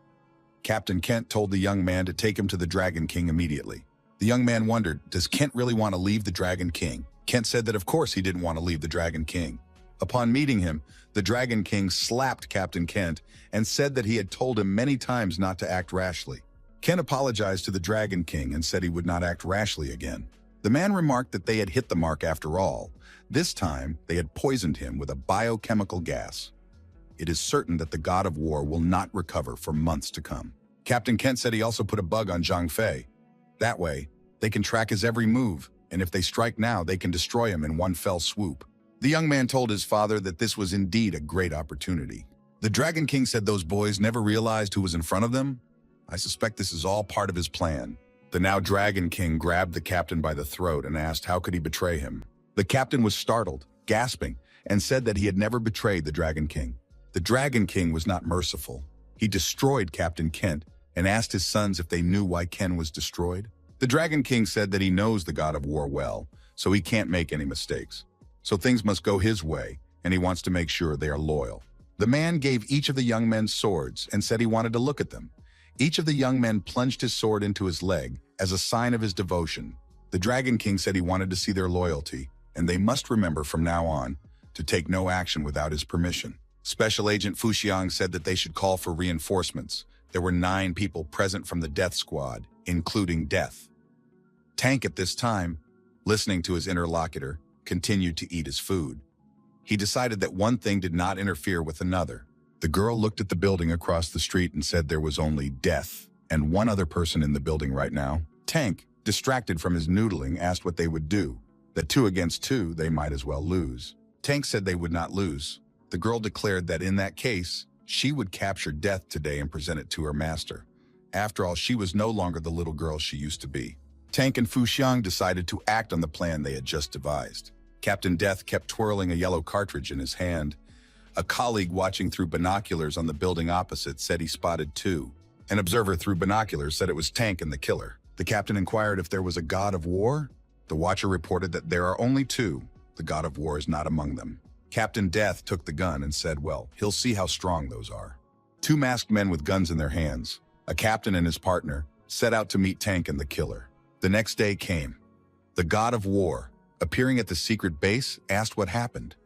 Captain Kent told the young man to take him to the Dragon King immediately. The young man wondered, does Kent really want to leave the Dragon King? Kent said that of course he didn't want to leave the Dragon King. Upon meeting him, the Dragon King slapped Captain Kent and said that he had told him many times not to act rashly. Kent apologized to the Dragon King and said he would not act rashly again. The man remarked that they had hit the mark after all. This time, they had poisoned him with a biochemical gas. It is certain that the god of war will not recover for months to come. Captain Kent said he also put a bug on Zhang Fei. That way, they can track his every move, and if they strike now, they can destroy him in one fell swoop. The young man told his father that this was indeed a great opportunity. The Dragon King said those boys never realized who was in front of them. I suspect this is all part of his plan. The now Dragon King grabbed the captain by the throat and asked how could he betray him. The captain was startled, gasping, and said that he had never betrayed the Dragon King. The Dragon King was not merciful. He destroyed Captain Kent and asked his sons if they knew why Ken was destroyed. The Dragon King said that he knows the god of war well, so he can't make any mistakes. So things must go his way, and he wants to make sure they are loyal. The man gave each of the young men swords and said he wanted to look at them. Each of the young men plunged his sword into his leg as a sign of his devotion. The Dragon King said he wanted to see their loyalty, and they must remember from now on to take no action without his permission. Special Agent Fu Xiang said that they should call for reinforcements. There were 9 people present from the Death Squad, including Death. Tank at this time, listening to his interlocutor, continued to eat his food. He decided that one thing did not interfere with another. The girl looked at the building across the street and said there was only Death and one other person in the building right now. Tank, distracted from his noodling, asked what they would do. That 2 against 2, they might as well lose. Tank said they would not lose. The girl declared that in that case, she would capture Death today and present it to her master. After all, she was no longer the little girl she used to be. Tank and Fu Xiang decided to act on the plan they had just devised. Captain Death kept twirling a yellow cartridge in his hand. A colleague watching through binoculars on the building opposite said he spotted 2. An observer through binoculars said it was Tank and the killer. The captain inquired if there was a god of war. The watcher reported that there are only 2. The god of war is not among them. Captain Death took the gun and said, well, he'll see how strong those are. 2 masked men with guns in their hands, a captain and his partner, set out to meet Tank and the killer. The next day came. The god of war, appearing at the secret base, asked what happened.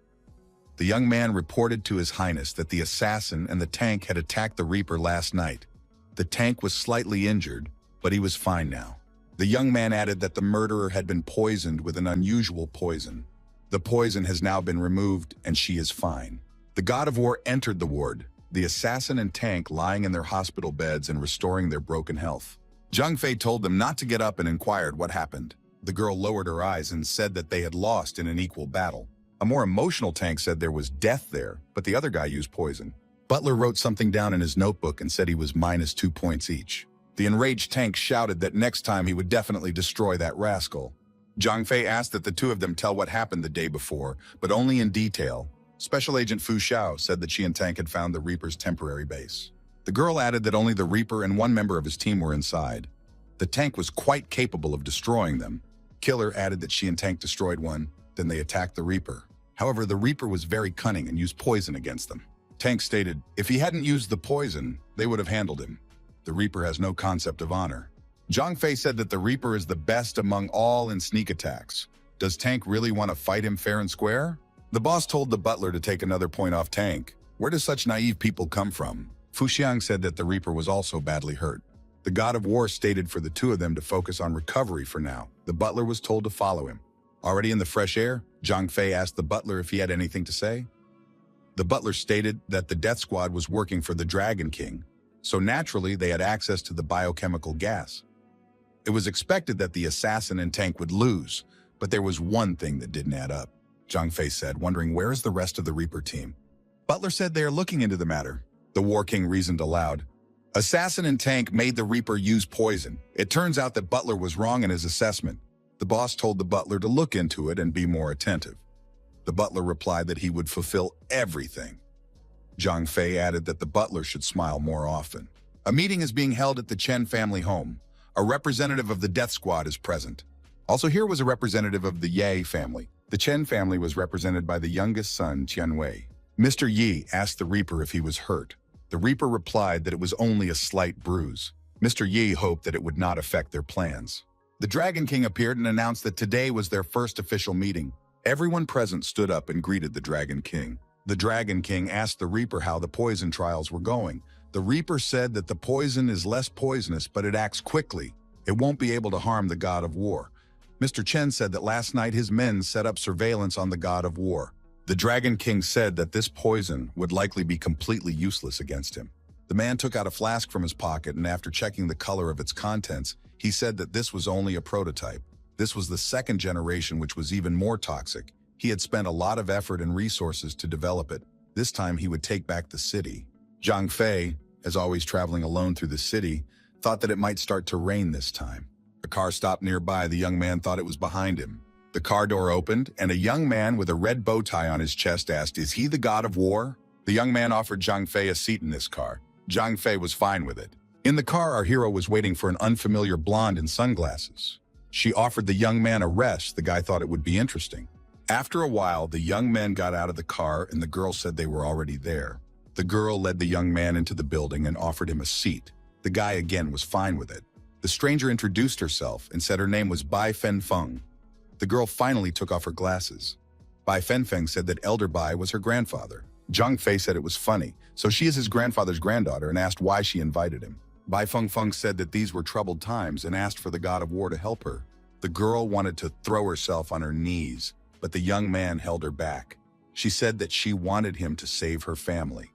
The young man reported to His Highness that the assassin and the tank had attacked the Reaper last night. The tank was slightly injured, but he was fine now. The young man added that the murderer had been poisoned with an unusual poison. The poison has now been removed and she is fine. The god of war entered the ward, the assassin and tank lying in their hospital beds and restoring their broken health. Zhang Fei told them not to get up and inquired what happened. The girl lowered her eyes and said that they had lost in an equal battle. A more emotional tank said there was death there, but the other guy used poison. Butler wrote something down in his notebook and said he was -2 points each. The enraged tank shouted that next time he would definitely destroy that rascal. Zhang Fei asked that the 2 of them tell what happened the day before, but only in detail. Special Agent Fu Xiao said that she and Tank had found the Reaper's temporary base. The girl added that only the Reaper and one member of his team were inside. The tank was quite capable of destroying them. Killer added that she and Tank destroyed one, then they attacked the Reaper. However, the Reaper was very cunning and used poison against them. Tank stated, if he hadn't used the poison, they would have handled him. The Reaper has no concept of honor. Zhang Fei said that the Reaper is the best among all in sneak attacks. Does Tank really want to fight him fair and square? The boss told the butler to take another point off Tank. Where do such naive people come from? Fu Xiang said that the Reaper was also badly hurt. The God of War stated for the two of them to focus on recovery for now. The butler was told to follow him. Already in the fresh air, Zhang Fei asked the butler if he had anything to say. The butler stated that the death squad was working for the Dragon King, so naturally they had access to the biochemical gas. It was expected that the assassin and Tank would lose, but there was one thing that didn't add up. Zhang Fei said, wondering where is the rest of the Reaper team. Butler said they are looking into the matter. The War King reasoned aloud. Assassin and Tank made the Reaper use poison. It turns out that Butler was wrong in his assessment. The boss told the butler to look into it and be more attentive. The butler replied that he would fulfill everything. Zhang Fei added that the butler should smile more often. A meeting is being held at the Chen family home. A representative of the death squad is present. Also here was a representative of the Ye family. The Chen family was represented by the youngest son, Tianwei. Mr. Yi asked the Reaper if he was hurt. The Reaper replied that it was only a slight bruise. Mr. Yi hoped that it would not affect their plans. The Dragon King appeared and announced that today was their first official meeting. Everyone present stood up and greeted the Dragon King. The Dragon King asked the Reaper how the poison trials were going. The Reaper said that the poison is less poisonous, but it acts quickly. It won't be able to harm the God of War. Mr. Chen said that last night his men set up surveillance on the God of War. The Dragon King said that this poison would likely be completely useless against him. The man took out a flask from his pocket and after checking the color of its contents, he said that this was only a prototype. This was the second generation, which was even more toxic. He had spent a lot of effort and resources to develop it. This time he would take back the city. Zhang Fei, as always traveling alone through the city, thought that it might start to rain this time. A car stopped nearby. The young man thought it was behind him. The car door opened, and a young man with a red bow tie on his chest asked, "Is he the God of War?" The young man offered Zhang Fei a seat in this car. Zhang Fei was fine with it. In the car, our hero was waiting for an unfamiliar blonde in sunglasses. She offered the young man a rest. The guy thought it would be interesting. After a while, the young men got out of the car, and the girl said they were already there. The girl led the young man into the building and offered him a seat. The guy again was fine with it. The stranger introduced herself and said her name was Bai Fenfeng. The girl finally took off her glasses. Bai Fenfeng said that Elder Bai was her grandfather. Zhang Fei said it was funny, so she is his grandfather's granddaughter and asked why she invited him. Bai Fengfeng said that these were troubled times and asked for the God of War to help her. The girl wanted to throw herself on her knees, but the young man held her back. She said that she wanted him to save her family.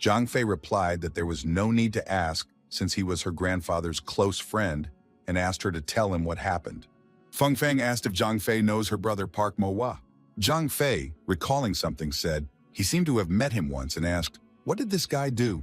Zhang Fei replied that there was no need to ask since he was her grandfather's close friend and asked her to tell him what happened. Feng Feng asked if Zhang Fei knows her brother Park Mohua. Zhang Fei, recalling something, said he seemed to have met him once and asked, "What did this guy do?"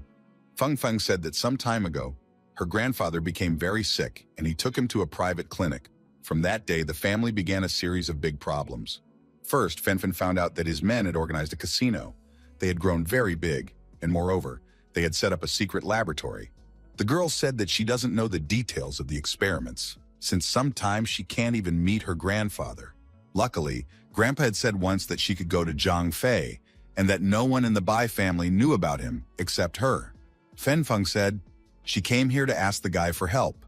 Feng Feng said that some time ago, her grandfather became very sick and he took him to a private clinic. From that day, the family began a series of big problems. First, Fenfen found out that his men had organized a casino. They had grown very big, and moreover, they had set up a secret laboratory. The girl said that she doesn't know the details of the experiments, since sometimes she can't even meet her grandfather. Luckily, Grandpa had said once that she could go to Zhang Fei, and that no one in the Bai family knew about him except her. Fenfeng said she came here to ask the guy for help.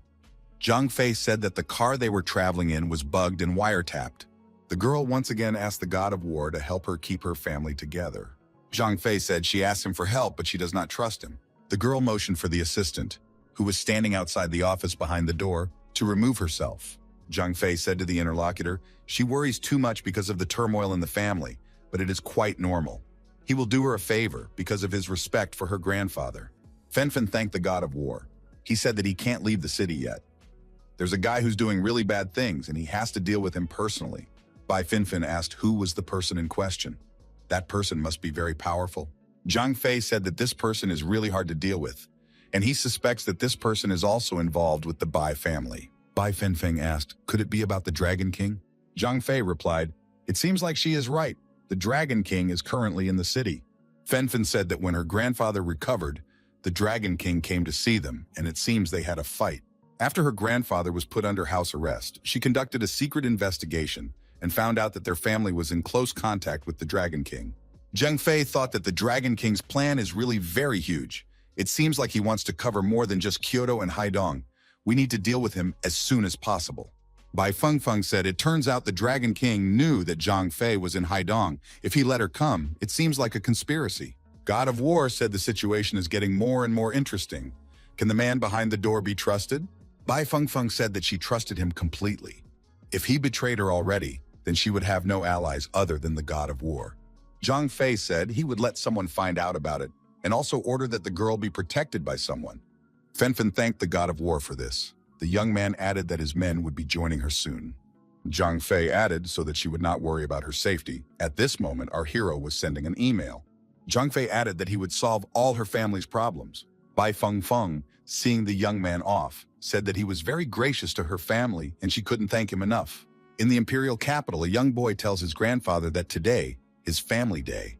Zhang Fei said that the car they were traveling in was bugged and wiretapped. The girl once again asked the God of War to help her keep her family together. Zhang Fei said she asked him for help, but she does not trust him. The girl motioned for the assistant, who was standing outside the office behind the door, to remove herself. Zhang Fei said to the interlocutor, she worries too much because of the turmoil in the family, but it is quite normal. He will do her a favor because of his respect for her grandfather. Fenfen thanked the God of War. He said that he can't leave the city yet. There's a guy who's doing really bad things and he has to deal with him personally. Bai Fenfen asked who was the person in question. That person must be very powerful. Zhang Fei said that this person is really hard to deal with, and he suspects that this person is also involved with the Bai family. Bai Fenfeng asked, could it be about the Dragon King? Zhang Fei replied, it seems like she is right. The Dragon King is currently in the city. Fenfen said that when her grandfather recovered, The Dragon King came to see them, and it seems they had a fight. After her grandfather was put under house arrest, she conducted a secret investigation and found out that their family was in close contact with the Dragon King. Zheng Fei thought that the Dragon King's plan is really very huge. It seems like he wants to cover more than just Kyoto and Haidong. We need to deal with him as soon as possible. Bai Fengfeng said it turns out the Dragon King knew that Zhang Fei was in Haidong. If he let her come, it seems like a conspiracy. God of War said the situation is getting more and more interesting. Can the man behind the door be trusted? Bai Fengfeng said that she trusted him completely. If he betrayed her already, then she would have no allies other than the God of War. Zhang Fei said he would let someone find out about it and also order that the girl be protected by someone. Fenfen thanked the God of War for this. The young man added that his men would be joining her soon. Zhang Fei added so that she would not worry about her safety. At this moment, our hero was sending an email. Zhang Fei added that he would solve all her family's problems. Bai Fengfeng, seeing the young man off, said that he was very gracious to her family and she couldn't thank him enough. In the imperial capital, a young boy tells his grandfather that today is family day.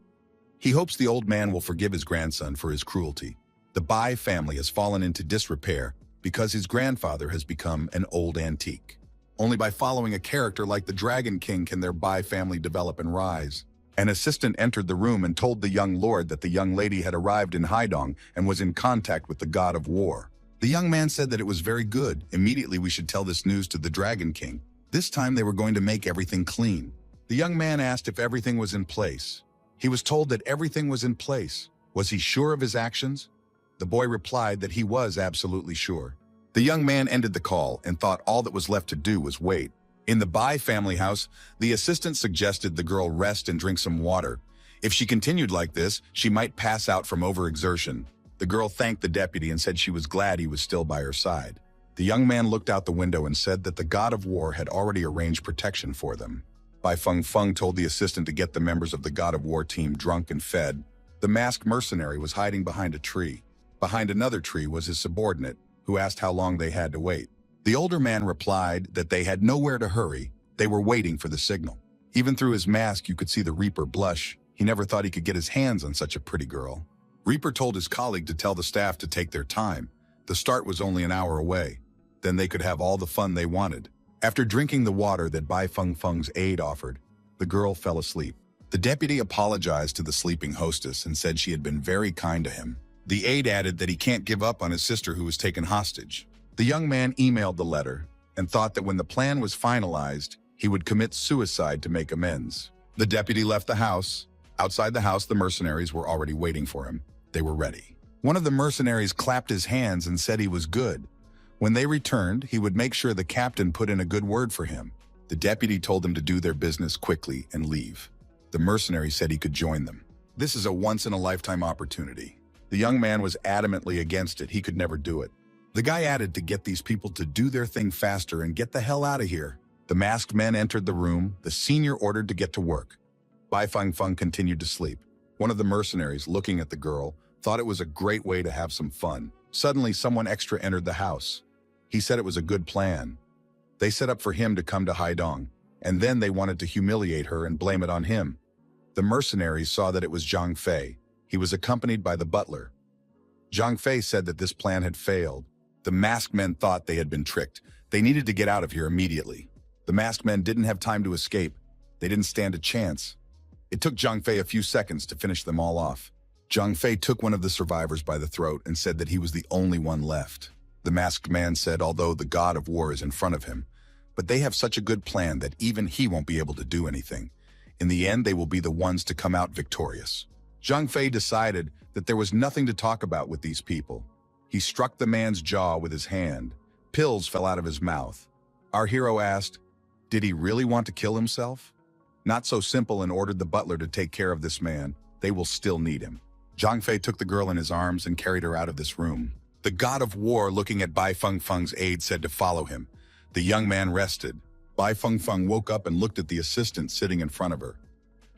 He hopes the old man will forgive his grandson for his cruelty. The Bai family has fallen into disrepair because his grandfather has become an old antique. Only by following a character like the Dragon King can their Bai family develop and rise. An assistant entered the room and told the young lord that the young lady had arrived in Haidong and was in contact with the God of War. The young man said that it was very good. Immediately we should tell this news to the Dragon King. This time they were going to make everything clean. The young man asked if everything was in place. He was told that everything was in place. Was he sure of his actions? The boy replied that he was absolutely sure. The young man ended the call and thought all that was left to do was wait. In the Bai family house, the assistant suggested the girl rest and drink some water. If she continued like this, she might pass out from overexertion. The girl thanked the deputy and said she was glad he was still by her side. The young man looked out the window and said that the God of War had already arranged protection for them. Bai Fengfeng told the assistant to get the members of the God of War team drunk and fed. The masked mercenary was hiding behind a tree. Behind another tree was his subordinate, who asked how long they had to wait. The older man replied that they had nowhere to hurry. They were waiting for the signal. Even through his mask, you could see the Reaper blush. He never thought he could get his hands on such a pretty girl. Reaper told his colleague to tell the staff to take their time. The start was only an hour away. Then they could have all the fun they wanted. After drinking the water that Bai Fengfeng's aide offered, the girl fell asleep. The deputy apologized to the sleeping hostess and said she had been very kind to him. The aide added that he can't give up on his sister who was taken hostage. The young man emailed the letter and thought that when the plan was finalized, he would commit suicide to make amends. The deputy left the house. Outside the house, the mercenaries were already waiting for him. They were ready. One of the mercenaries clapped his hands and said he was good. When they returned, he would make sure the captain put in a good word for him. The deputy told them to do their business quickly and leave. The mercenary said he could join them. This is a once-in-a-lifetime opportunity. The young man was adamantly against it. He could never do it. The guy added to get these people to do their thing faster and get the hell out of here. The masked men entered the room. The senior ordered to get to work. Bai Fengfeng continued to sleep. One of the mercenaries, looking at the girl, thought it was a great way to have some fun. Suddenly, someone extra entered the house. He said it was a good plan. They set up for him to come to Haidong, and then they wanted to humiliate her and blame it on him. The mercenaries saw that it was Zhang Fei. He was accompanied by the butler. Zhang Fei said that this plan had failed. The masked men thought they had been tricked. They needed to get out of here immediately. The masked men didn't have time to escape. They didn't stand a chance. It took Zhang Fei a few seconds to finish them all off. Zhang Fei took one of the survivors by the throat and said that he was the only one left. The masked man said although the God of War is in front of him, but they have such a good plan that even he won't be able to do anything. In the end, they will be the ones to come out victorious. Zhang Fei decided that there was nothing to talk about with these people. He struck the man's jaw with his hand. Pills fell out of his mouth. Our hero asked, did he really want to kill himself? Not so simple, and ordered the butler to take care of this man. They will still need him. Zhang Fei took the girl in his arms and carried her out of this room. The God of War, looking at Bai Fengfeng's aide, said to follow him. The young man rested. Bai Fengfeng woke up and looked at the assistant sitting in front of her.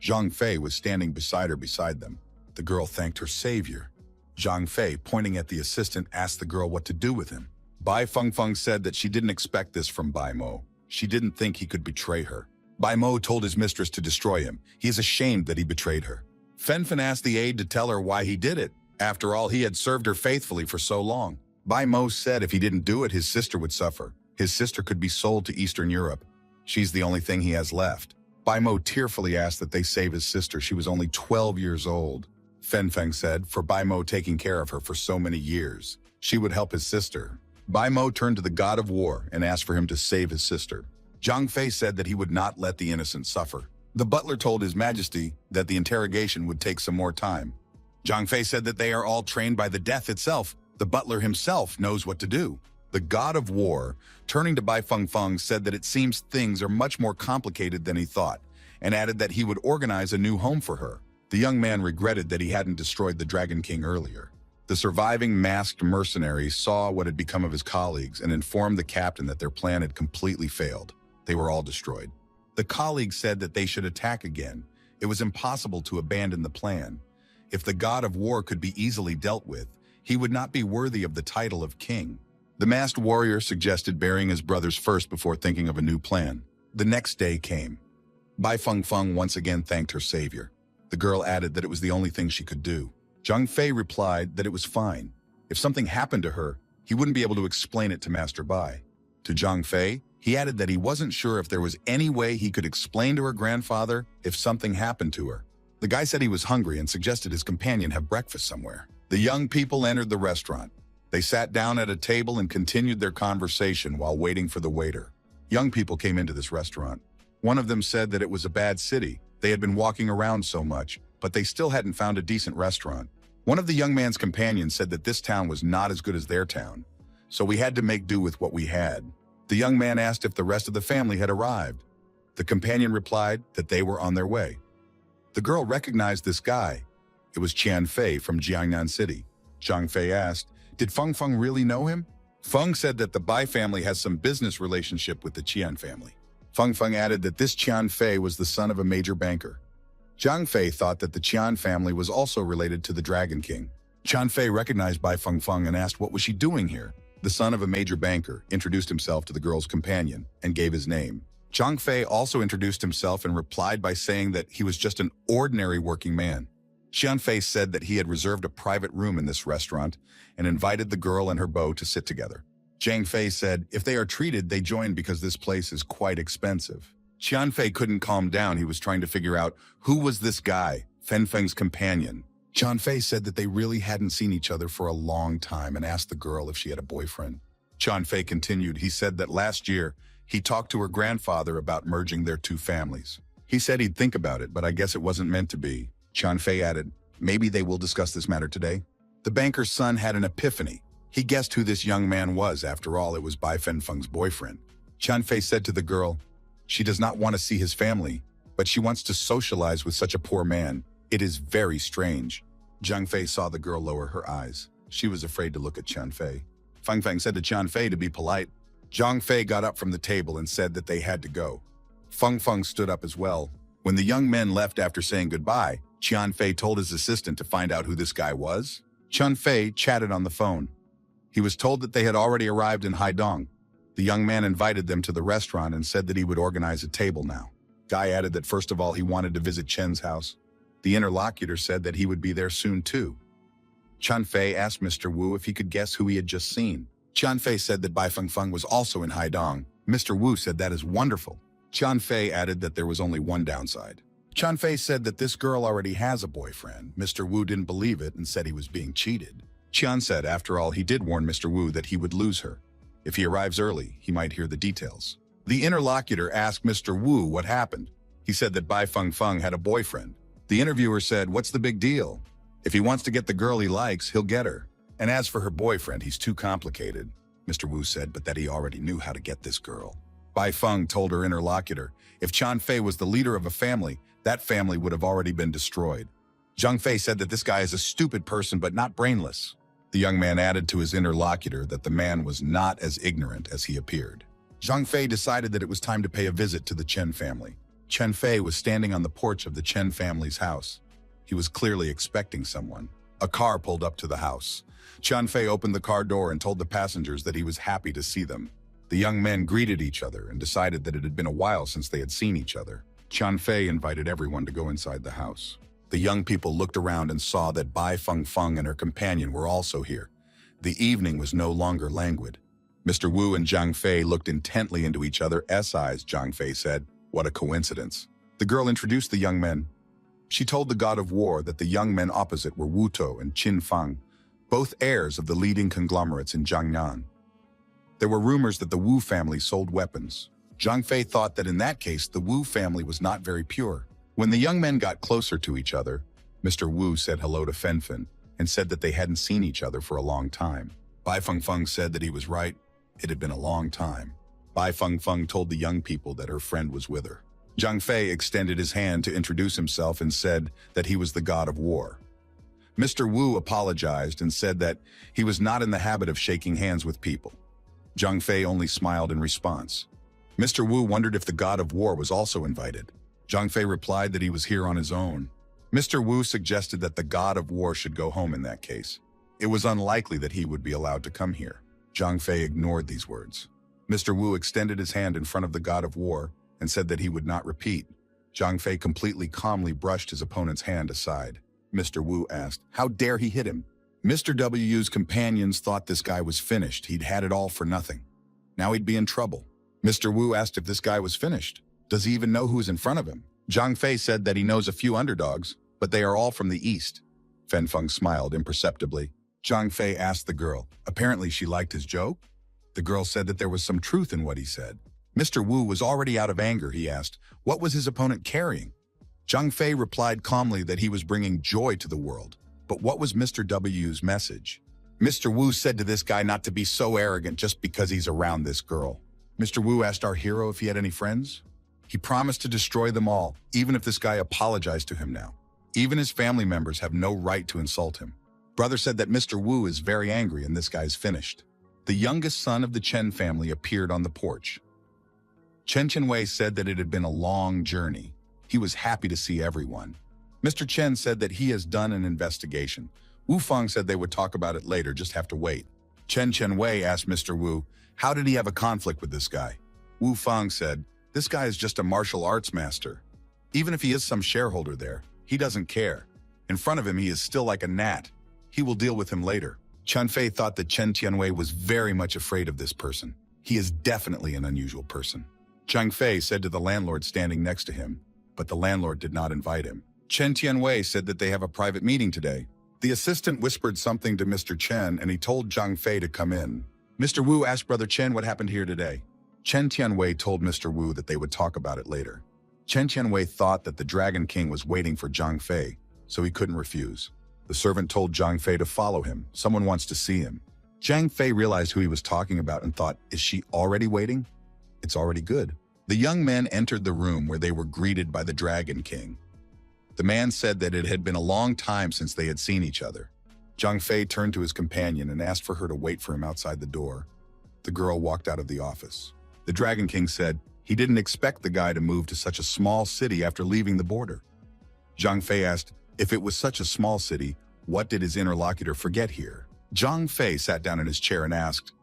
Zhang Fei was standing beside her beside them. The girl thanked her savior. Zhang Fei, pointing at the assistant, asked the girl what to do with him. Bai Fengfeng said that she didn't expect this from Bai Mo. She didn't think he could betray her. Bai Mo told his mistress to destroy him. He is ashamed that he betrayed her. Fenfen asked the aide to tell her why he did it. After all, he had served her faithfully for so long. Bai Mo said if he didn't do it, his sister would suffer. His sister could be sold to Eastern Europe. She's the only thing he has left. Bai Mo tearfully asked that they save his sister. She was only 12 years old. Fen Feng said, for Bai Mo taking care of her for so many years, she would help his sister. Bai Mo turned to the god of war and asked for him to save his sister. Zhang Fei said that he would not let the innocent suffer. The butler told His Majesty that the interrogation would take some more time. Zhang Fei said that they are all trained by the death itself. The butler himself knows what to do. The god of war, turning to Bai Feng, said that it seems things are much more complicated than he thought, and added that he would organize a new home for her. The young man regretted that he hadn't destroyed the Dragon King earlier. The surviving masked mercenary saw what had become of his colleagues and informed the captain that their plan had completely failed. They were all destroyed. The colleagues said that they should attack again. It was impossible to abandon the plan. If the god of war could be easily dealt with, he would not be worthy of the title of king. The masked warrior suggested burying his brothers first before thinking of a new plan. The next day came. Bai Feng once again thanked her savior. The girl added that it was the only thing she could do. Zhang Fei replied that it was fine. If something happened to her, he wouldn't be able to explain it to Master Bai. To Zhang Fei, he added that he wasn't sure if there was any way he could explain to her grandfather if something happened to her. The guy said he was hungry and suggested his companion have breakfast somewhere. The young people entered the restaurant. They sat down at a table and continued their conversation while waiting for the waiter. Young people came into this restaurant. One of them said that it was a bad city. They had been walking around so much, but they still hadn't found a decent restaurant. One of the young man's companions said that this town was not as good as their town, so we had to make do with what we had. The young man asked if the rest of the family had arrived. The companion replied that they were on their way. The girl recognized this guy. It was Qian Fei from Jiangnan City. Zhang Fei asked, did Feng really know him? Feng said that the Bai family has some business relationship with the Qian family. Feng added that this Qian Fei was the son of a major banker. Zhang Fei thought that the Qian family was also related to the Dragon King. Qian Fei recognized Bai Feng and asked what was she doing here. The son of a major banker introduced himself to the girl's companion and gave his name. Zhang Fei also introduced himself and replied by saying that he was just an ordinary working man. Qian Fei said that he had reserved a private room in this restaurant and invited the girl and her beau to sit together. Zhang Fei said if they are treated, they join because this place is quite expensive. Qian Fei couldn't calm down. He was trying to figure out who was this guy, Fen Feng's companion. Qian Fei said that they really hadn't seen each other for a long time and asked the girl if she had a boyfriend. Qian Fei continued. He said that last year, he talked to her grandfather about merging their two families. He said he'd think about it, but I guess it wasn't meant to be. Qian Fei added, maybe they will discuss this matter today. The banker's son had an epiphany. He guessed who this young man was. After all, it was Bai Feng's boyfriend. Qian Fei said to the girl, she does not want to see his family, but she wants to socialize with such a poor man. It is very strange. Zhang Fei saw the girl lower her eyes. She was afraid to look at Qian Fei. Feng said to Qian Fei to be polite. Zhang Fei got up from the table and said that they had to go. Feng stood up as well. When the young men left after saying goodbye, Qian Fei told his assistant to find out who this guy was. Qian Fei chatted on the phone. He was told that they had already arrived in Haidong. The young man invited them to the restaurant and said that he would organize a table now. Guy added that first of all he wanted to visit Chen's house. The interlocutor said that he would be there soon too. Qian Fei asked Mr. Wu if he could guess who he had just seen. Qian Fei said that Bai Feng was also in Haidong. Mr. Wu said that is wonderful. Qian Fei added that there was only one downside. Qian Fei said that this girl already has a boyfriend. Mr. Wu didn't believe it and said he was being cheated. Qian said after all he did warn Mr. Wu that he would lose her. If he arrives early, he might hear the details. The interlocutor asked Mr. Wu what happened. He said that Bai Feng had a boyfriend. The interviewer said, what's the big deal? If he wants to get the girl he likes, he'll get her. And as for her boyfriend, he's too complicated. Mr. Wu said, but that he already knew how to get this girl. Bai Feng told her interlocutor, if Qian Fei was the leader of a family, that family would have already been destroyed. Zhang Fei said that this guy is a stupid person, but not brainless. The young man added to his interlocutor that the man was not as ignorant as he appeared. Zhang Fei decided that it was time to pay a visit to the Chen family. Chen Fei was standing on the porch of the Chen family's house. He was clearly expecting someone. A car pulled up to the house. Chen Fei opened the car door and told the passengers that he was happy to see them. The young men greeted each other and decided that it had been a while since they had seen each other. Chen Fei invited everyone to go inside the house. The young people looked around and saw that Bai Feng Feng and her companion were also here. The evening was no longer languid. Mr. Wu and Zhang Fei looked intently into each other's eyes. Zhang Fei said, "What a coincidence." The girl introduced the young men. She told the god of war that the young men opposite were Wu To and Qin Fang, both heirs of the leading conglomerates in Jiangnan. There were rumors that the Wu family sold weapons. Zhang Fei thought that in that case, the Wu family was not very pure. When the young men got closer to each other, Mr. Wu said hello to Fenfen and said that they hadn't seen each other for a long time. Bai Feng Feng said that he was right. It had been a long time. Bai Feng Feng told the young people that her friend was with her. Zhang Fei extended his hand to introduce himself and said that he was the god of war. Mr. Wu apologized and said that he was not in the habit of shaking hands with people. Zhang Fei only smiled in response. Mr. Wu wondered if the god of war was also invited. Zhang Fei replied that he was here on his own. Mr. Wu suggested that the god of war should go home in that case. It was unlikely that he would be allowed to come here. Zhang Fei ignored these words. Mr. Wu extended his hand in front of the god of war and said that he would not repeat. Zhang Fei completely calmly brushed his opponent's hand aside. Mr. Wu asked, "How dare he hit him?" Mr. Wu's companions thought this guy was finished. He'd had it all for nothing. Now he'd be in trouble. Mr. Wu asked if this guy was finished. Does he even know who's in front of him? Zhang Fei said that he knows a few underdogs, but they are all from the east. Fen Feng smiled imperceptibly. Zhang Fei asked the girl. Apparently she liked his joke. The girl said that there was some truth in what he said. Mr. Wu was already out of anger. He asked, what was his opponent carrying? Zhang Fei replied calmly that he was bringing joy to the world. But what was Mr. Wu's message? Mr. Wu said to this guy not to be so arrogant just because he's around this girl. Mr. Wu asked our hero if he had any friends. He promised to destroy them all, even if this guy apologized to him now. Even his family members have no right to insult him. Brother said that Mr. Wu is very angry and this guy's finished. The youngest son of the Chen family appeared on the porch. Chen Chenwei said that it had been a long journey. He was happy to see everyone. Mr. Chen said that he has done an investigation. Wu Feng said they would talk about it later, just have to wait. Chen Chenwei asked Mr. Wu, how did he have a conflict with this guy? Wu Feng said, this guy is just a martial arts master. Even if he is some shareholder there, he doesn't care. In front of him, he is still like a gnat. He will deal with him later. Chen Fei thought that Chen Tianwei was very much afraid of this person. He is definitely an unusual person. Zhang Fei said to the landlord standing next to him, but the landlord did not invite him. Chen Tianwei said that they have a private meeting today. The assistant whispered something to Mr. Chen and he told Zhang Fei to come in. Mr. Wu asked Brother Chen what happened here today. Chen Tianwei told Mr. Wu that they would talk about it later. Chen Tianwei thought that the Dragon King was waiting for Zhang Fei, so he couldn't refuse. The servant told Zhang Fei to follow him. Someone wants to see him. Zhang Fei realized who he was talking about and thought, is she already waiting? It's already good. The young men entered the room where they were greeted by the Dragon King. The man said that it had been a long time since they had seen each other. Zhang Fei turned to his companion and asked for her to wait for him outside the door. The girl walked out of the office. The Dragon King said he didn't expect the guy to move to such a small city after leaving the border. Zhang Fei asked, if it was such a small city, what did his interlocutor forget here? Zhang Fei sat down in his chair and asked,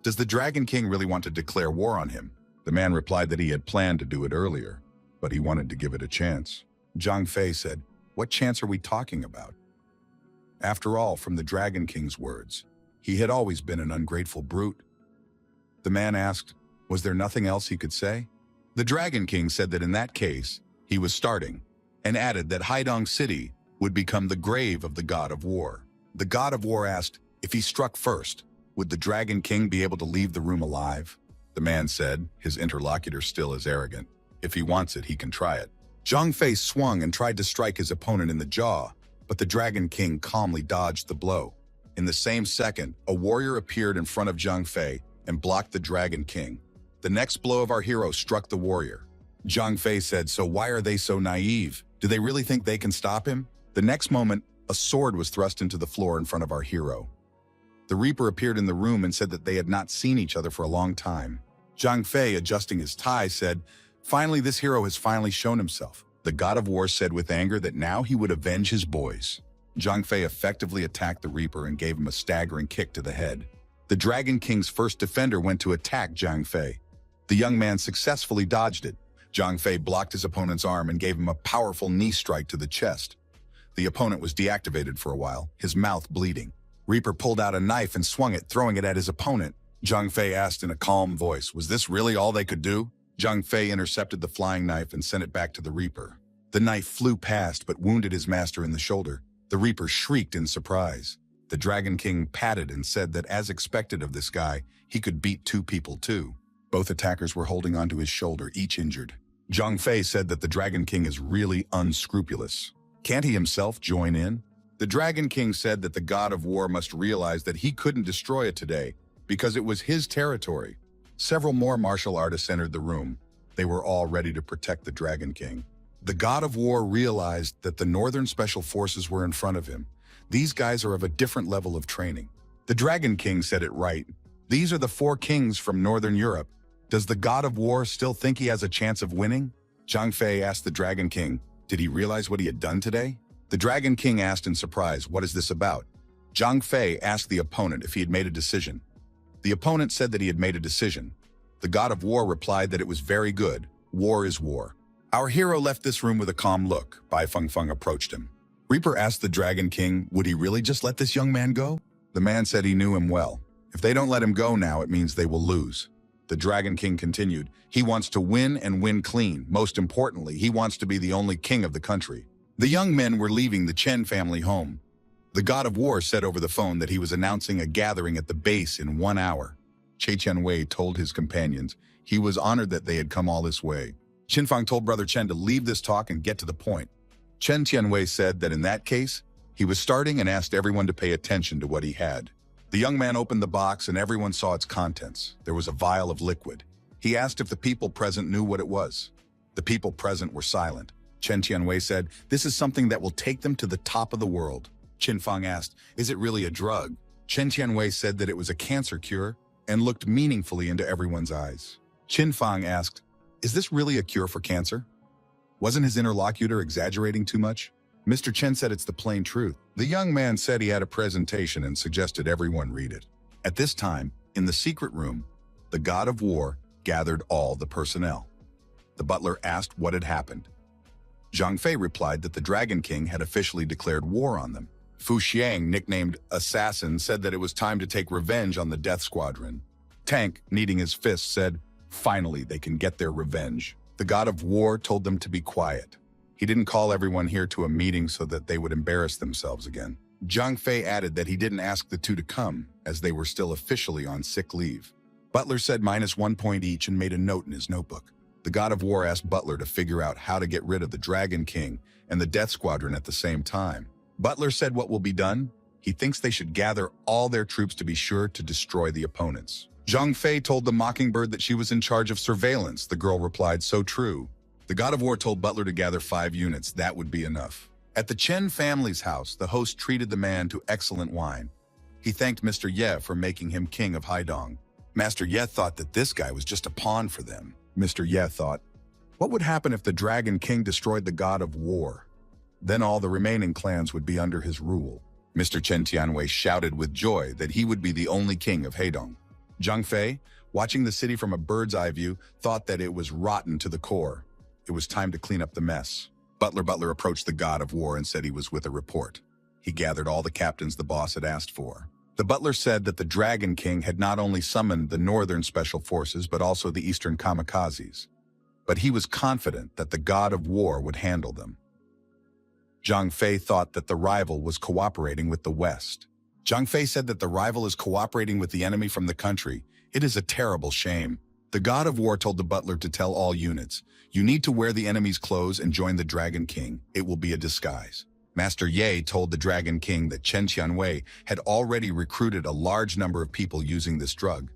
does the Dragon King really want to declare war on him? The man replied that he had planned to do it earlier, but he wanted to give it a chance. Zhang Fei said, what chance are we talking about? After all, from the Dragon King's words, he had always been an ungrateful brute. The man asked, was there nothing else he could say? The Dragon King said that in that case, he was starting, and added that Haidong City would become the grave of the god of war. The god of war asked, if he struck first, would the Dragon King be able to leave the room alive? The man said, his interlocutor still is arrogant. If he wants it, he can try it. Zhang Fei swung and tried to strike his opponent in the jaw, but the Dragon King calmly dodged the blow. In the same second, a warrior appeared in front of Zhang Fei and blocked the Dragon King. The next blow of our hero struck the warrior. Zhang Fei said, so why are they so naive? Do they really think they can stop him? The next moment, a sword was thrust into the floor in front of our hero. The Reaper appeared in the room and said that they had not seen each other for a long time. Zhang Fei, adjusting his tie, said, finally, this hero has finally shown himself. The god of war said with anger that now he would avenge his boys. Zhang Fei effectively attacked the Reaper and gave him a staggering kick to the head. The Dragon King's first defender went to attack Zhang Fei. The young man successfully dodged it. Zhang Fei blocked his opponent's arm and gave him a powerful knee strike to the chest. The opponent was deactivated for a while, his mouth bleeding. Reaper pulled out a knife and swung it, throwing it at his opponent. Zhang Fei asked in a calm voice, was this really all they could do? Zhang Fei intercepted the flying knife and sent it back to the Reaper. The knife flew past but wounded his master in the shoulder. The Reaper shrieked in surprise. The Dragon King patted and said that as expected of this guy, he could beat 2 people too. Both attackers were holding onto his shoulder, each injured. Zhang Fei said that the Dragon King is really unscrupulous. Can't he himself join in? The Dragon King said that the God of War must realize that he couldn't destroy it today because it was his territory. Several more martial artists entered the room. They were all ready to protect the Dragon King. The God of War realized that the Northern Special Forces were in front of him. These guys are of a different level of training. The Dragon King said it right. These are the 4 kings from Northern Europe. Does the God of War still think he has a chance of winning? Zhang Fei asked the Dragon King, did he realize what he had done today? The Dragon King asked in surprise, what is this about? Zhang Fei asked the opponent if he had made a decision. The opponent said that he had made a decision. The God of War replied that it was very good. War is war. Our hero left this room with a calm look. Bai Fengfeng approached him. Reaper asked the Dragon King, would he really just let this young man go? The man said he knew him well. If they don't let him go now, it means they will lose. The Dragon King continued, he wants to win and win clean. Most importantly, he wants to be the only king of the country. The young men were leaving the Chen family home. The God of War said over the phone that he was announcing a gathering at the base in 1 hour. Che Qianwei told his companions he was honored that they had come all this way. Qinfang told Brother Chen to leave this talk and get to the point. Chen Tianwei said that in that case, he was starting and asked everyone to pay attention to what he had. The young man opened the box and everyone saw its contents. There was a vial of liquid. He asked if the people present knew what it was. The people present were silent. Chen Tianwei said, this is something that will take them to the top of the world. Qinfang asked, is it really a drug? Chen Tianwei said that it was a cancer cure and looked meaningfully into everyone's eyes. Qinfang asked, is this really a cure for cancer? Wasn't his interlocutor exaggerating too much? Mr. Chen said it's the plain truth. The young man said he had a presentation and suggested everyone read it. At this time, in the secret room, the God of War gathered all the personnel. The butler asked what had happened. Zhang Fei replied that the Dragon King had officially declared war on them. Fu Xiang, nicknamed Assassin, said that it was time to take revenge on the Death Squadron. Tank, kneading his fist, said, finally they can get their revenge. The God of War told them to be quiet. He didn't call everyone here to a meeting so that they would embarrass themselves again. Zhang Fei added that he didn't ask the 2 to come, as they were still officially on sick leave. Butler said -1 point each and made a note in his notebook. The God of War asked Butler to figure out how to get rid of the Dragon King and the Death Squadron at the same time. Butler said what will be done? He thinks they should gather all their troops to be sure to destroy the opponents. Zhang Fei told the Mockingbird that she was in charge of surveillance. The girl replied, so true. The God of War told Butler to gather 5 units. That would be enough. At the Chen family's house, the host treated the man to excellent wine. He thanked Mr. Ye for making him king of Haidong. Master Ye thought that this guy was just a pawn for them. Mr. Ye thought, what would happen if the Dragon King destroyed the God of War? Then all the remaining clans would be under his rule. Mr. Chen Tianwei shouted with joy that he would be the only king of Haidong. Zhang Fei, watching the city from a bird's eye view, thought that it was rotten to the core. It was time to clean up the mess. Butler approached the God of War and said he was with a report. He gathered all the captains the boss had asked for. The butler said that the Dragon King had not only summoned the Northern Special Forces, but also the Eastern Kamikazes. But he was confident that the God of War would handle them. Zhang Fei thought that the rival was cooperating with the West. Zhang Fei said that the rival is cooperating with the enemy from the country. It is a terrible shame. The God of War told the butler to tell all units, you need to wear the enemy's clothes and join the Dragon King. It will be a disguise. Master Ye told the Dragon King that Chen Tianwei had already recruited a large number of people using this drug.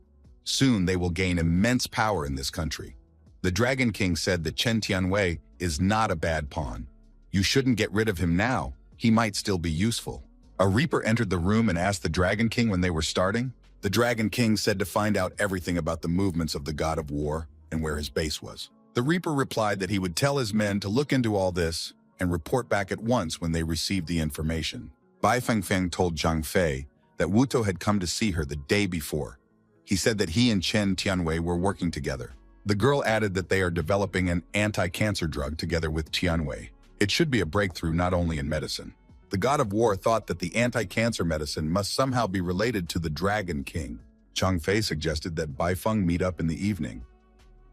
Soon they will gain immense power in this country. The Dragon King said that Chen Tianwei is not a bad pawn. You shouldn't get rid of him now. He might still be useful. A Reaper entered the room and asked the Dragon King when they were starting. The Dragon King said to find out everything about the movements of the God of War and where his base was. The Reaper replied that he would tell his men to look into all this and report back at once when they received the information. Bai Fengfeng told Zhang Fei that Wuto had come to see her the day before. He said that he and Chen Tianwei were working together. The girl added that they are developing an anti-cancer drug together with Tianwei. It should be a breakthrough not only in medicine. The god of war thought that the anti-cancer medicine must somehow be related to the Dragon King. Chang Fei suggested that Bai Feng meet up in the evening.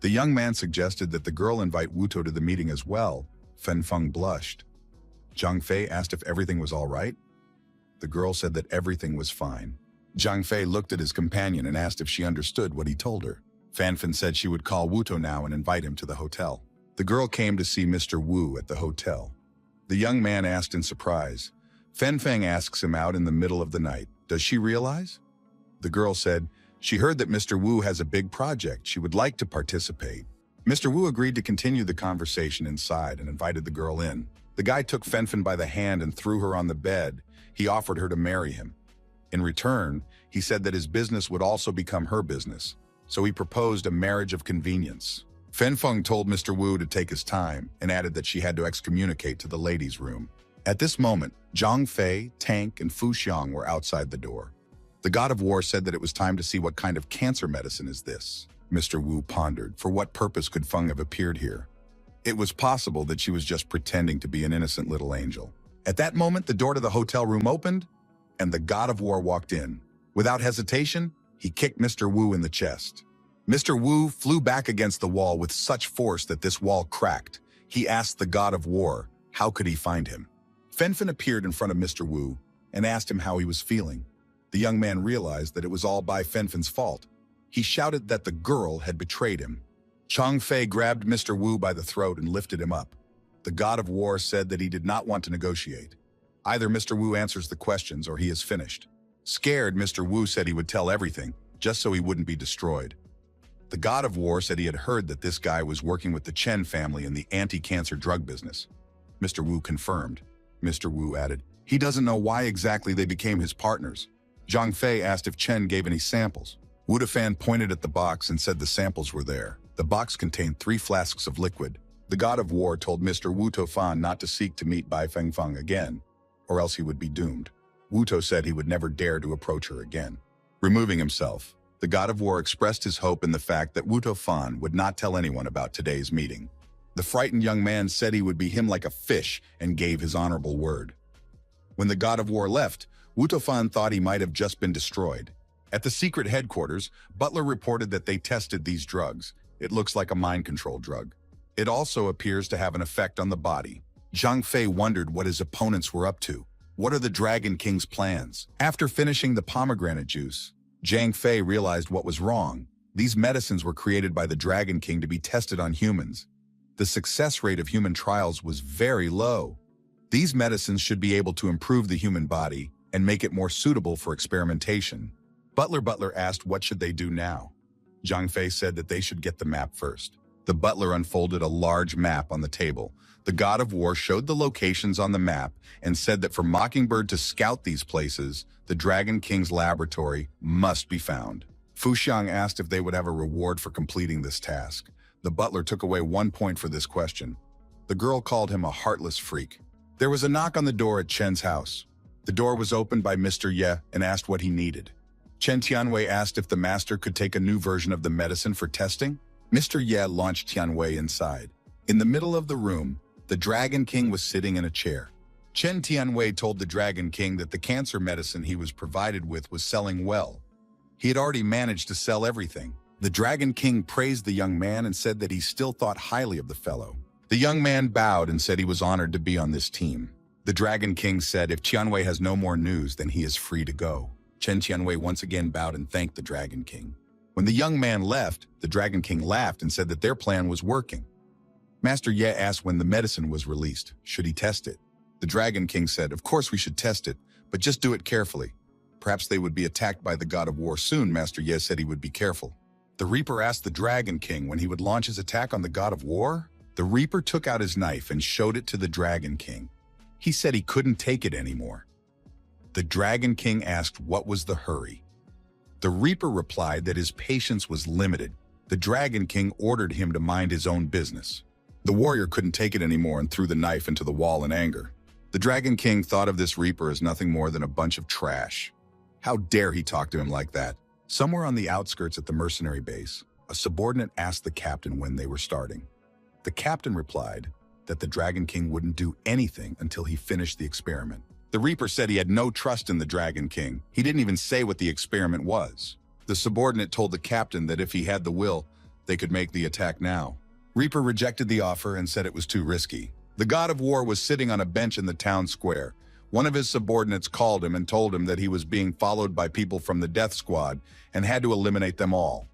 The young man suggested that the girl invite Wu To to the meeting as well. Fen Feng blushed. Zhang Fei asked if everything was all right. The girl said that everything was fine. Zhang Fei looked at his companion and asked if she understood what he told her. Fan Fan said she would call Wu To now and invite him to the hotel. The girl came to see Mr. Wu at the hotel. The young man asked in surprise. Fen Feng asks him out in the middle of the night. Does she realize? The girl said, she heard that Mr. Wu has a big project. She would like to participate. Mr. Wu agreed to continue the conversation inside and invited the girl in. The guy took Fen Fen by the hand and threw her on the bed. He offered her to marry him. In return, he said that his business would also become her business. So he proposed a marriage of convenience. Fen Feng told Mr. Wu to take his time and added that she had to excommunicate to the ladies' room. At this moment, Zhang Fei, Tank, and Fu Xiang were outside the door. The god of war said that it was time to see what kind of cancer medicine is this. Mr. Wu pondered, for what purpose could Feng have appeared here? It was possible that she was just pretending to be an innocent little angel. At that moment, the door to the hotel room opened, and the god of war walked in. Without hesitation, he kicked Mr. Wu in the chest. Mr. Wu flew back against the wall with such force that this wall cracked. He asked the god of war, how could he find him? Fen Fen appeared in front of Mr. Wu and asked him how he was feeling. The young man realized that it was all by Fen Fen's fault. He shouted that the girl had betrayed him. Chang Fei grabbed Mr. Wu by the throat and lifted him up. The god of war said that he did not want to negotiate. Either Mr. Wu answers the questions or he is finished. Scared, Mr. Wu said he would tell everything, just so he wouldn't be destroyed. The god of war said he had heard that this guy was working with the Chen family in the anti-cancer drug business. Mr. Wu confirmed. Mr. Wu added, he doesn't know why exactly they became his partners. Zhang Fei asked if Chen gave any samples. Wu Defan pointed at the box and said the samples were there. The box contained 3 flasks of liquid. The god of war told Mr. Wu Tofan not to seek to meet Bai Feng Feng again, or else he would be doomed. Wu To said he would never dare to approach her again. Removing himself, the god of war expressed his hope in the fact that Wu Tofan would not tell anyone about today's meeting. The frightened young man said he would be him like a fish and gave his honorable word. When the god of war left, Wu Tofan thought he might have just been destroyed. At the secret headquarters, Butler reported that they tested these drugs. It looks like a mind control drug. It also appears to have an effect on the body. Zhang Fei wondered what his opponents were up to. What are the Dragon King's plans? After finishing the pomegranate juice, Zhang Fei realized what was wrong. These medicines were created by the Dragon King to be tested on humans. The success rate of human trials was very low. These medicines should be able to improve the human body and make it more suitable for experimentation. Butler asked what should they do now. Zhang Fei said that they should get the map first. The butler unfolded a large map on the table. The god of war showed the locations on the map and said that for Mockingbird to scout these places, the Dragon King's laboratory must be found. Fu Xiang asked if they would have a reward for completing this task. The butler took away 1 point for this question. The girl called him a heartless freak. There was a knock on the door at Chen's house. The door was opened by Mr. Ye and asked what he needed. Chen Tianwei asked if the master could take a new version of the medicine for testing. Mr. Ye launched Tianwei inside. In the middle of the room, the Dragon King was sitting in a chair. Chen Tianwei told the Dragon King that the cancer medicine he was provided with was selling well. He had already managed to sell everything. The Dragon King praised the young man and said that he still thought highly of the fellow. The young man bowed and said he was honored to be on this team. The Dragon King said if Tianwei has no more news, then he is free to go. Chen Tianwei once again bowed and thanked the Dragon King. When the young man left, the Dragon King laughed and said that their plan was working. Master Ye asked when the medicine was released. Should he test it? The Dragon King said, of course we should test it, but just do it carefully. Perhaps they would be attacked by the god of war soon. Master Ye said he would be careful. The Reaper asked the Dragon King when he would launch his attack on the god of war. The Reaper took out his knife and showed it to the Dragon King. He said he couldn't take it anymore. The Dragon King asked what was the hurry. The Reaper replied that his patience was limited. The Dragon King ordered him to mind his own business. The warrior couldn't take it anymore and threw the knife into the wall in anger. The Dragon King thought of this Reaper as nothing more than a bunch of trash. How dare he talk to him like that? Somewhere on the outskirts at the mercenary base, a subordinate asked the captain when they were starting. The captain replied that the Dragon King wouldn't do anything until he finished the experiment. The Reaper said he had no trust in the Dragon King. He didn't even say what the experiment was. The subordinate told the captain that if he had the will, they could make the attack now. Reaper rejected the offer and said it was too risky. The god of war was sitting on a bench in the town square. One of his subordinates called him and told him that he was being followed by people from the death squad and had to eliminate them all.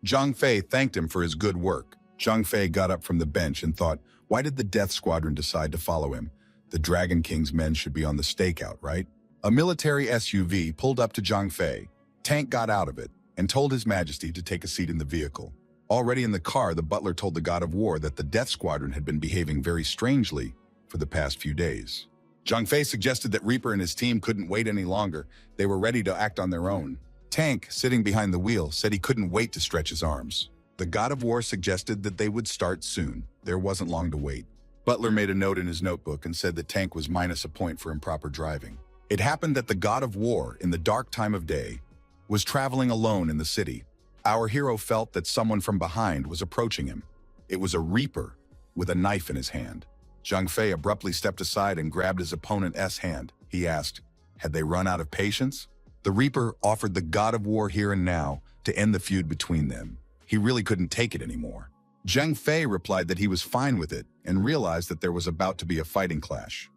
Zhang Fei thanked him for his good work. Zhang Fei got up from the bench and thought, why did the death squadron decide to follow him? The Dragon King's men should be on the stakeout, right? A military SUV pulled up to Zhang Fei. Tank got out of it and told His Majesty to take a seat in the vehicle. Already in the car, the butler told the god of war that the death squadron had been behaving very strangely for the past few days. Zhang Fei suggested that Reaper and his team couldn't wait any longer. They were ready to act on their own. Tank, sitting behind the wheel, said he couldn't wait to stretch his arms. The god of war suggested that they would start soon. There wasn't long to wait. Butler made a note in his notebook and said that Tank was minus a point for improper driving. It happened that the god of war, in the dark time of day, was traveling alone in the city. Our hero felt that someone from behind was approaching him. It was a Reaper with a knife in his hand. Zhang Fei abruptly stepped aside and grabbed his opponent's hand. He asked, had they run out of patience? The Reaper offered the god of war here and now to end the feud between them. He really couldn't take it anymore. Zhang Fei replied that he was fine with it and realized that there was about to be a fighting clash.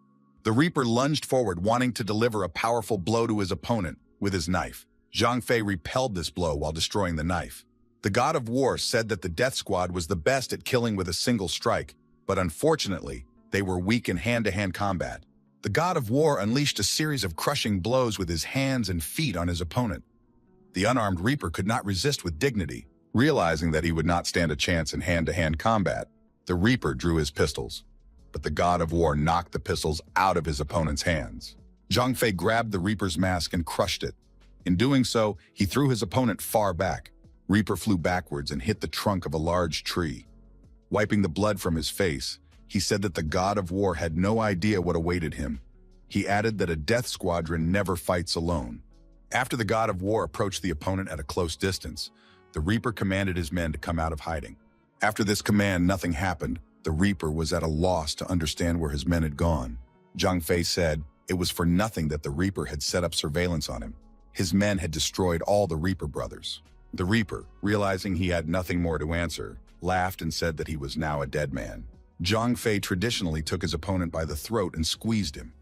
The Reaper lunged forward, wanting to deliver a powerful blow to his opponent with his knife. Zhang Fei repelled this blow while destroying the knife. The god of war said that the death squad was the best at killing with a single strike, but unfortunately, they were weak in hand-to-hand combat. The god of war unleashed a series of crushing blows with his hands and feet on his opponent. The unarmed Reaper could not resist with dignity. Realizing that he would not stand a chance in hand-to-hand combat, the Reaper drew his pistols, but the god of war knocked the pistols out of his opponent's hands. Zhang Fei grabbed the Reaper's mask and crushed it. In doing so, he threw his opponent far back. Reaper flew backwards and hit the trunk of a large tree. Wiping the blood from his face, he said that the god of war had no idea what awaited him. He added that a death squadron never fights alone. After the god of war approached the opponent at a close distance, the Reaper commanded his men to come out of hiding. After this command, nothing happened. The Reaper was at a loss to understand where his men had gone. Zhang Fei said it was for nothing that the Reaper had set up surveillance on him. His men had destroyed all the Reaper brothers. The Reaper, realizing he had nothing more to answer, laughed and said that he was now a dead man. Zhang Fei traditionally took his opponent by the throat and squeezed him.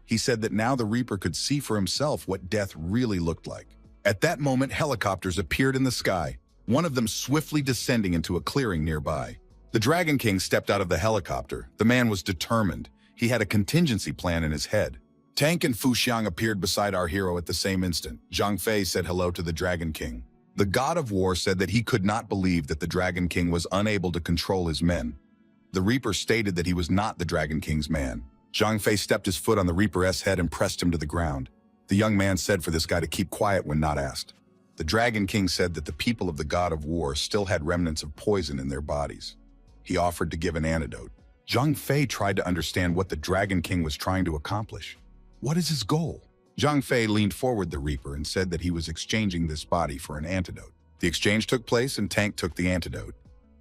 He said that now the Reaper could see for himself what death really looked like. At that moment, helicopters appeared in the sky, one of them swiftly descending into a clearing nearby. The Dragon King stepped out of the helicopter. The man was determined. He had a contingency plan in his head. Tank and Fu Xiang appeared beside our hero at the same instant. Zhang Fei said hello to the Dragon King. The god of war said that he could not believe that the Dragon King was unable to control his men. The Reaper stated that he was not the Dragon King's man. Zhang Fei stepped his foot on the Reaper's head and pressed him to the ground. The young man said for this guy to keep quiet when not asked. The Dragon King said that the people of the god of war still had remnants of poison in their bodies. He offered to give an antidote. Zhang Fei tried to understand what the Dragon King was trying to accomplish. What is his goal? Zhang Fei leaned forward the Reaper and said that he was exchanging this body for an antidote. The exchange took place and Tank took the antidote.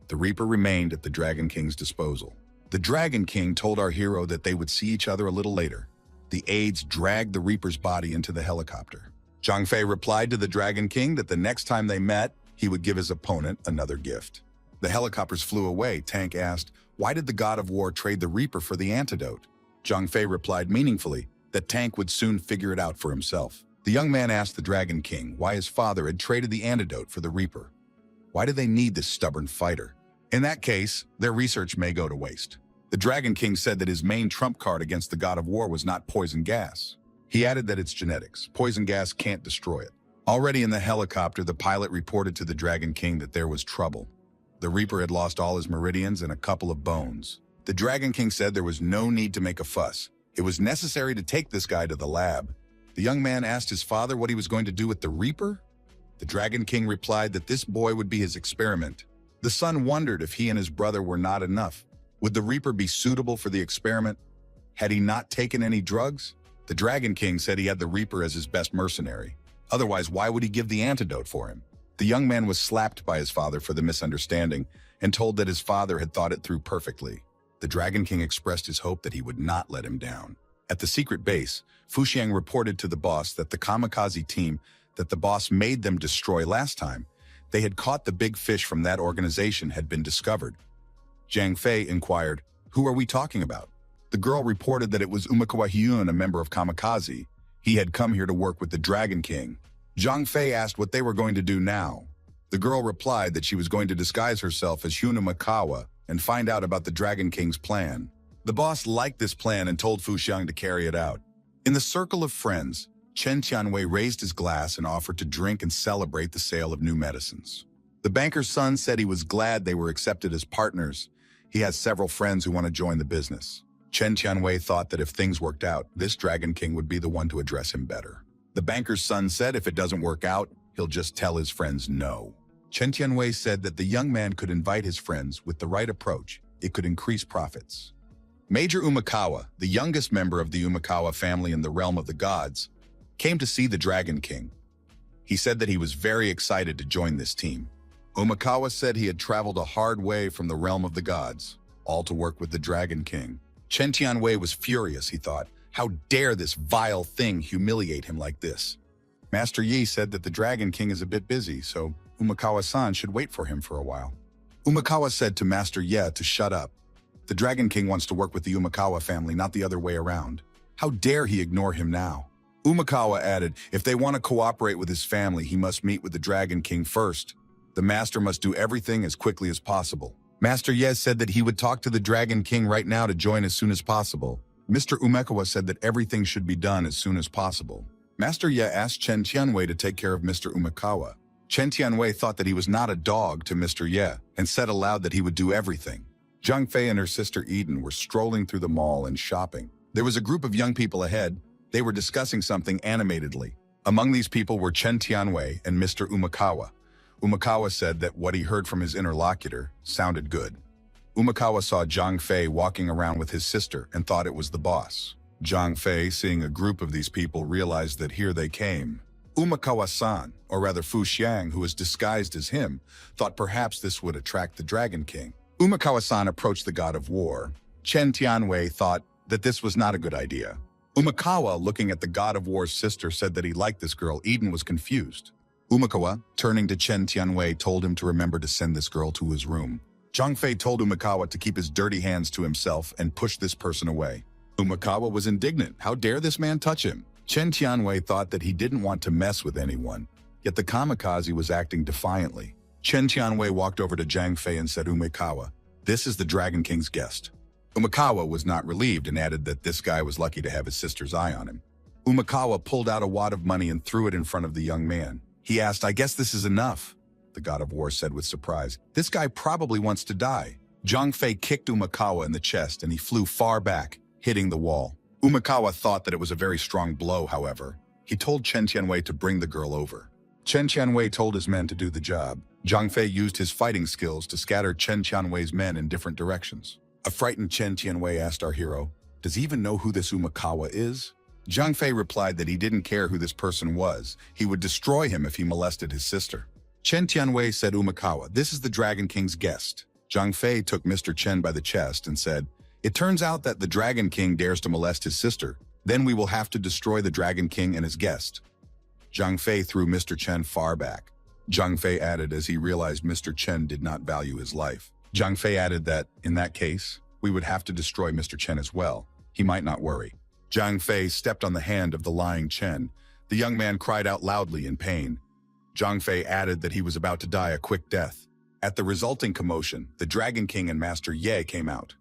The Reaper remained at the Dragon King's disposal. The Dragon King told our hero that they would see each other a little later. The aides dragged the Reaper's body into the helicopter. Zhang Fei replied to the Dragon King that the next time they met, he would give his opponent another gift. The helicopters flew away. Tank asked, why did the god of war trade the Reaper for the antidote? Zhang Fei replied meaningfully that Tank would soon figure it out for himself. The young man asked the Dragon King why his father had traded the antidote for the Reaper. Why do they need this stubborn fighter? In that case, their research may go to waste. The Dragon King said that his main trump card against the god of war was not poison gas. He added that it's genetics. Poison gas can't destroy it. Already in the helicopter, the pilot reported to the Dragon King that there was trouble. The Reaper had lost all his meridians and a couple of bones. The Dragon King said there was no need to make a fuss. It was necessary to take this guy to the lab. The young man asked his father what he was going to do with the Reaper. The Dragon King replied that this boy would be his experiment. The son wondered if he and his brother were not enough. Would the Reaper be suitable for the experiment? Had he not taken any drugs? The Dragon King said he had the Reaper as his best mercenary. Otherwise, why would he give the antidote for him? The young man was slapped by his father for the misunderstanding and told that his father had thought it through perfectly. The Dragon King expressed his hope that he would not let him down. At the secret base, Fu Xiang reported to the boss that the kamikaze team that the boss made them destroy last time, they had caught the big fish from that organization had been discovered. Zhang Fei inquired, "Who are we talking about?" The girl reported that it was Umakawa Hyun, a member of Kamikaze. He had come here to work with the Dragon King. Zhang Fei asked what they were going to do now. The girl replied that she was going to disguise herself as Hyun Umakawa and find out about the Dragon King's plan. The boss liked this plan and told Fu Xiang to carry it out. In the circle of friends, Chen Tianwei raised his glass and offered to drink and celebrate the sale of new medicines. The banker's son said he was glad they were accepted as partners. He has several friends who want to join the business. Chen Tianwei thought that if things worked out, this Dragon King would be the one to address him better. The banker's son said if it doesn't work out, he'll just tell his friends no. Chen Tianwei said that the young man could invite his friends with the right approach. It could increase profits. Major Umakawa, the youngest member of the Umakawa family in the realm of the gods, came to see the Dragon King. He said that he was very excited to join this team. Umakawa said he had traveled a hard way from the realm of the gods, all to work with the Dragon King. Chen Tianwei was furious, he thought. How dare this vile thing humiliate him like this? Master Yi said that the Dragon King is a bit busy, so Umakawa-san should wait for him for a while. Umakawa said to Master Ye to shut up. The Dragon King wants to work with the Umakawa family, not the other way around. How dare he ignore him now? Umakawa added, if they want to cooperate with his family, he must meet with the Dragon King first. The master must do everything as quickly as possible. Master Ye said that he would talk to the Dragon King right now to join as soon as possible. Mr. Umekawa said that everything should be done as soon as possible. Master Ye asked Chen Tianwei to take care of Mr. Umekawa. Chen Tianwei thought that he was not a dog to Mr. Ye and said aloud that he would do everything. Zhang Fei and her sister Eden were strolling through the mall and shopping. There was a group of young people ahead. They were discussing something animatedly. Among these people were Chen Tianwei and Mr. Umekawa. Umekawa said that what he heard from his interlocutor sounded good. Umekawa saw Zhang Fei walking around with his sister and thought it was the boss. Zhang Fei, seeing a group of these people, realized that here they came. Umekawa-san, or rather Fu Xiang, who was disguised as him, thought perhaps this would attract the Dragon King. Umekawa-san approached the god of war. Chen Tianwei thought that this was not a good idea. Umekawa, looking at the god of war's sister, said that he liked this girl. Eden was confused. Umekawa, turning to Chen Tianwei, told him to remember to send this girl to his room. Zhang Fei told Umekawa to keep his dirty hands to himself and push this person away. Umekawa was indignant. How dare this man touch him? Chen Tianwei thought that he didn't want to mess with anyone, yet the kamikaze was acting defiantly. Chen Tianwei walked over to Zhang Fei and said, Umekawa, this is the Dragon King's guest. Umekawa was not relieved and added that this guy was lucky to have his sister's eye on him. Umekawa pulled out a wad of money and threw it in front of the young man. He asked, I guess this is enough, the god of war said with surprise. This guy probably wants to die. Zhang Fei kicked Umekawa in the chest and he flew far back, hitting the wall. Umekawa thought that it was a very strong blow, however. He told Chen Tianwei to bring the girl over. Chen Tianwei told his men to do the job. Zhang Fei used his fighting skills to scatter Chen Tianwei's men in different directions. A frightened Chen Tianwei asked our hero, does he even know who this Umekawa is? Zhang Fei replied that he didn't care who this person was. He would destroy him if he molested his sister. Chen Tianwei said, Umekawa, this is the Dragon King's guest. Zhang Fei took Mr. Chen by the chest and said, it turns out that the Dragon King dares to molest his sister. Then we will have to destroy the Dragon King and his guest. Zhang Fei threw Mr. Chen far back. Zhang Fei added as he realized Mr. Chen did not value his life. Zhang Fei added that, in that case, we would have to destroy Mr. Chen as well. He might not worry. Zhang Fei stepped on the hand of the lying Chen. The young man cried out loudly in pain. Zhang Fei added that he was about to die a quick death. At the resulting commotion, the Dragon King and Master Ye came out.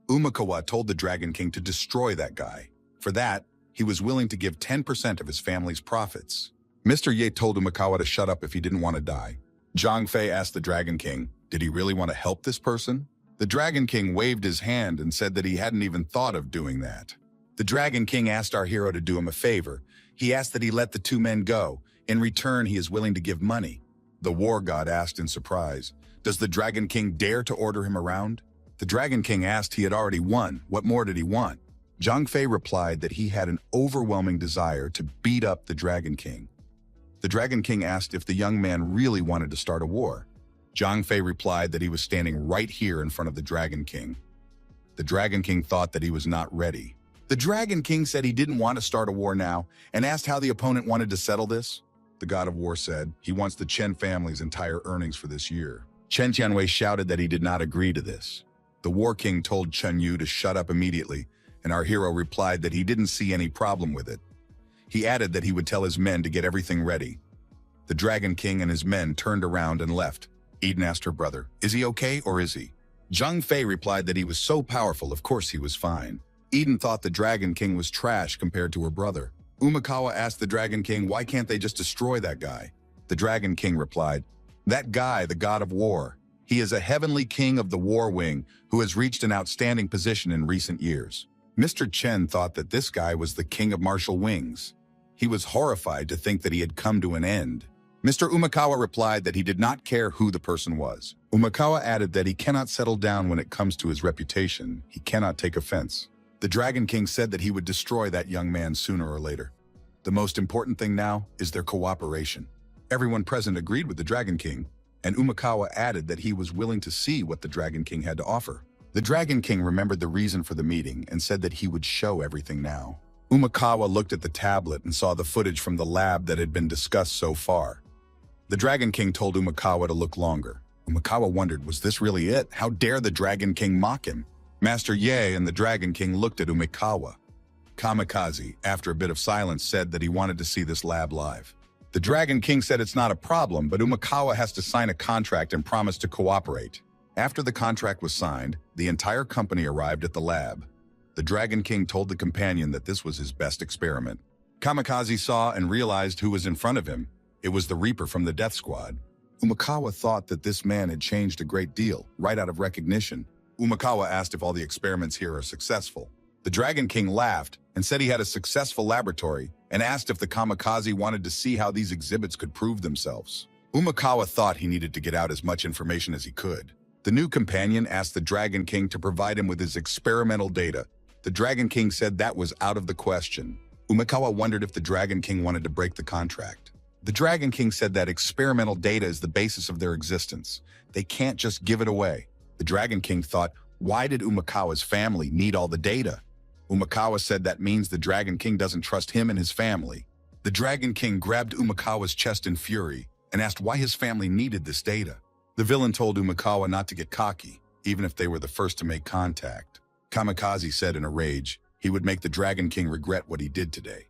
Umekawa told the Dragon King to destroy that guy. For that, he was willing to give 10% of his family's profits. Mr. Ye told Umekawa to shut up if he didn't want to die. Zhang Fei asked the Dragon King, did he really want to help this person? The Dragon King waved his hand and said that he hadn't even thought of doing that. The Dragon King asked our hero to do him a favor. He asked that he let the two men go. In return, he is willing to give money. The war god asked in surprise, does the Dragon King dare to order him around? The Dragon King asked he had already won. What more did he want? Zhang Fei replied that he had an overwhelming desire to beat up the Dragon King. The Dragon King asked if the young man really wanted to start a war. Zhang Fei replied that he was standing right here in front of the Dragon King. The Dragon King thought that he was not ready. The Dragon King said he didn't want to start a war now and asked how the opponent wanted to settle this. The God of War said he wants the Chen family's entire earnings for this year. Chen Tianwei shouted that he did not agree to this. The War King told Chen Yu to shut up immediately, and our hero replied that he didn't see any problem with it. He added that he would tell his men to get everything ready. The Dragon King and his men turned around and left. Eden asked her brother, "Is he okay or is he?" Zhang Fei replied that he was so powerful, of course he was fine. Eden thought the Dragon King was trash compared to her brother. Umikawa asked the Dragon King, why can't they just destroy that guy? The Dragon King replied, "That guy, the God of War. He is a heavenly king of the War Wing who has reached an outstanding position in recent years." Mr. Chen thought that this guy was the king of martial wings. He was horrified to think that he had come to an end. Mr. Umikawa replied that he did not care who the person was. Umikawa added that he cannot settle down when it comes to his reputation. He cannot take offense. The Dragon King said that he would destroy that young man sooner or later. The most important thing now is their cooperation. Everyone present agreed with the Dragon King, and Umikawa added that he was willing to see what the Dragon King had to offer. The Dragon King remembered the reason for the meeting and said that he would show everything now. Umikawa looked at the tablet and saw the footage from the lab that had been discussed so far. The Dragon King told Umikawa to look longer. Umikawa wondered, was this really it? How dare the Dragon King mock him? Master Ye and the Dragon King looked at Umikawa. Kamikaze, after a bit of silence, said that he wanted to see this lab live. The Dragon King said it's not a problem, but Umikawa has to sign a contract and promise to cooperate. After the contract was signed, the entire company arrived at the lab. The Dragon King told the companion that this was his best experiment. Kamikaze saw and realized who was in front of him. It was the Reaper from the Death Squad. Umikawa thought that this man had changed a great deal, right out of recognition. Umikawa asked if all the experiments here are successful. The Dragon King laughed and said he had a successful laboratory and asked if the Kamikaze wanted to see how these exhibits could prove themselves. Umikawa thought he needed to get out as much information as he could. The new companion asked the Dragon King to provide him with his experimental data. The Dragon King said that was out of the question. Umikawa wondered if the Dragon King wanted to break the contract. The Dragon King said that experimental data is the basis of their existence. They can't just give it away. The Dragon King thought, why did Umikawa's family need all the data? Umikawa said that means the Dragon King doesn't trust him and his family. The Dragon King grabbed Umikawa's chest in fury and asked why his family needed this data. The villain told Umikawa not to get cocky, even if they were the first to make contact. Kamikaze said in a rage he would make the Dragon King regret what he did today.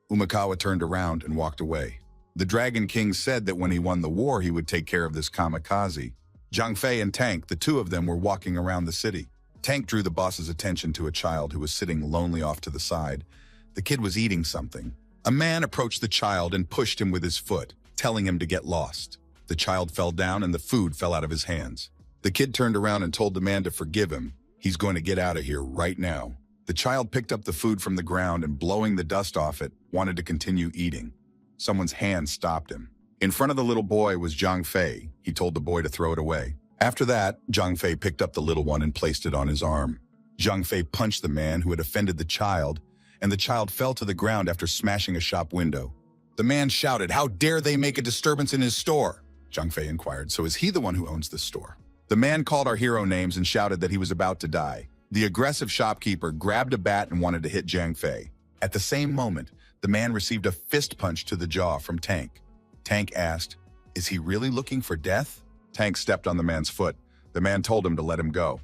Umikawa turned around and walked away. The Dragon King said that when he won the war, he would take care of this Kamikaze. Zhang Fei and Tank, the two of them, were walking around the city. Tank drew the boss's attention to a child who was sitting lonely off to the side. The kid was eating something. A man approached the child and pushed him with his foot, telling him to get lost. The child fell down and the food fell out of his hands. The kid turned around and told the man to forgive him. He's going to get out of here right now. The child picked up the food from the ground and, blowing the dust off it, wanted to continue eating. Someone's hand stopped him. In front of the little boy was Zhang Fei. He told the boy to throw it away. After that, Zhang Fei picked up the little one and placed it on his arm. Zhang Fei punched the man who had offended the child, and the child fell to the ground after smashing a shop window. The man shouted, "How dare they make a disturbance in his store?" Zhang Fei inquired, "So is he the one who owns this store?" The man called our hero names and shouted that he was about to die. The aggressive shopkeeper grabbed a bat and wanted to hit Zhang Fei. At the same moment, the man received a fist punch to the jaw from Tank. Tank asked, "Is he really looking for death?" Tank stepped on the man's foot. The man told him to let him go.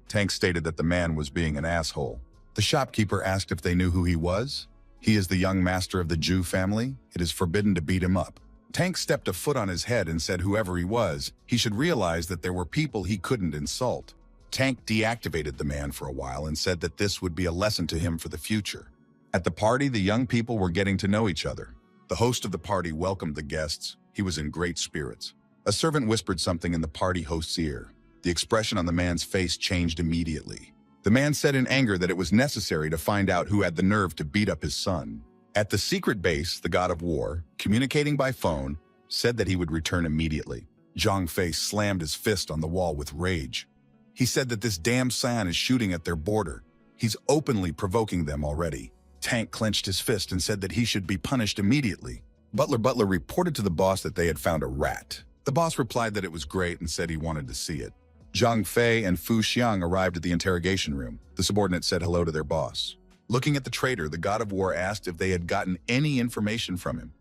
Tank stated that the man was being an asshole. The shopkeeper asked if they knew who he was. "He is the young master of the Jew family. It is forbidden to beat him up." Tank stepped a foot on his head and said whoever he was, he should realize that there were people he couldn't insult. Tank deactivated the man for a while and said that this would be a lesson to him for the future. At the party, the young people were getting to know each other. The host of the party welcomed the guests. He was in great spirits. A servant whispered something in the party host's ear. The expression on the man's face changed immediately. The man said in anger that it was necessary to find out who had the nerve to beat up his son. At the secret base, the God of War, communicating by phone, said that he would return immediately. Zhang Fei slammed his fist on the wall with rage. He said that this damn San is shooting at their border. He's openly provoking them already. Tank clenched his fist and said that he should be punished immediately. Butler reported to the boss that they had found a rat. The boss replied that it was great and said he wanted to see it. Zhang Fei and Fu Xiang arrived at the interrogation room. The subordinate said hello to their boss. Looking at the traitor, the god of war asked if they had gotten any information from him.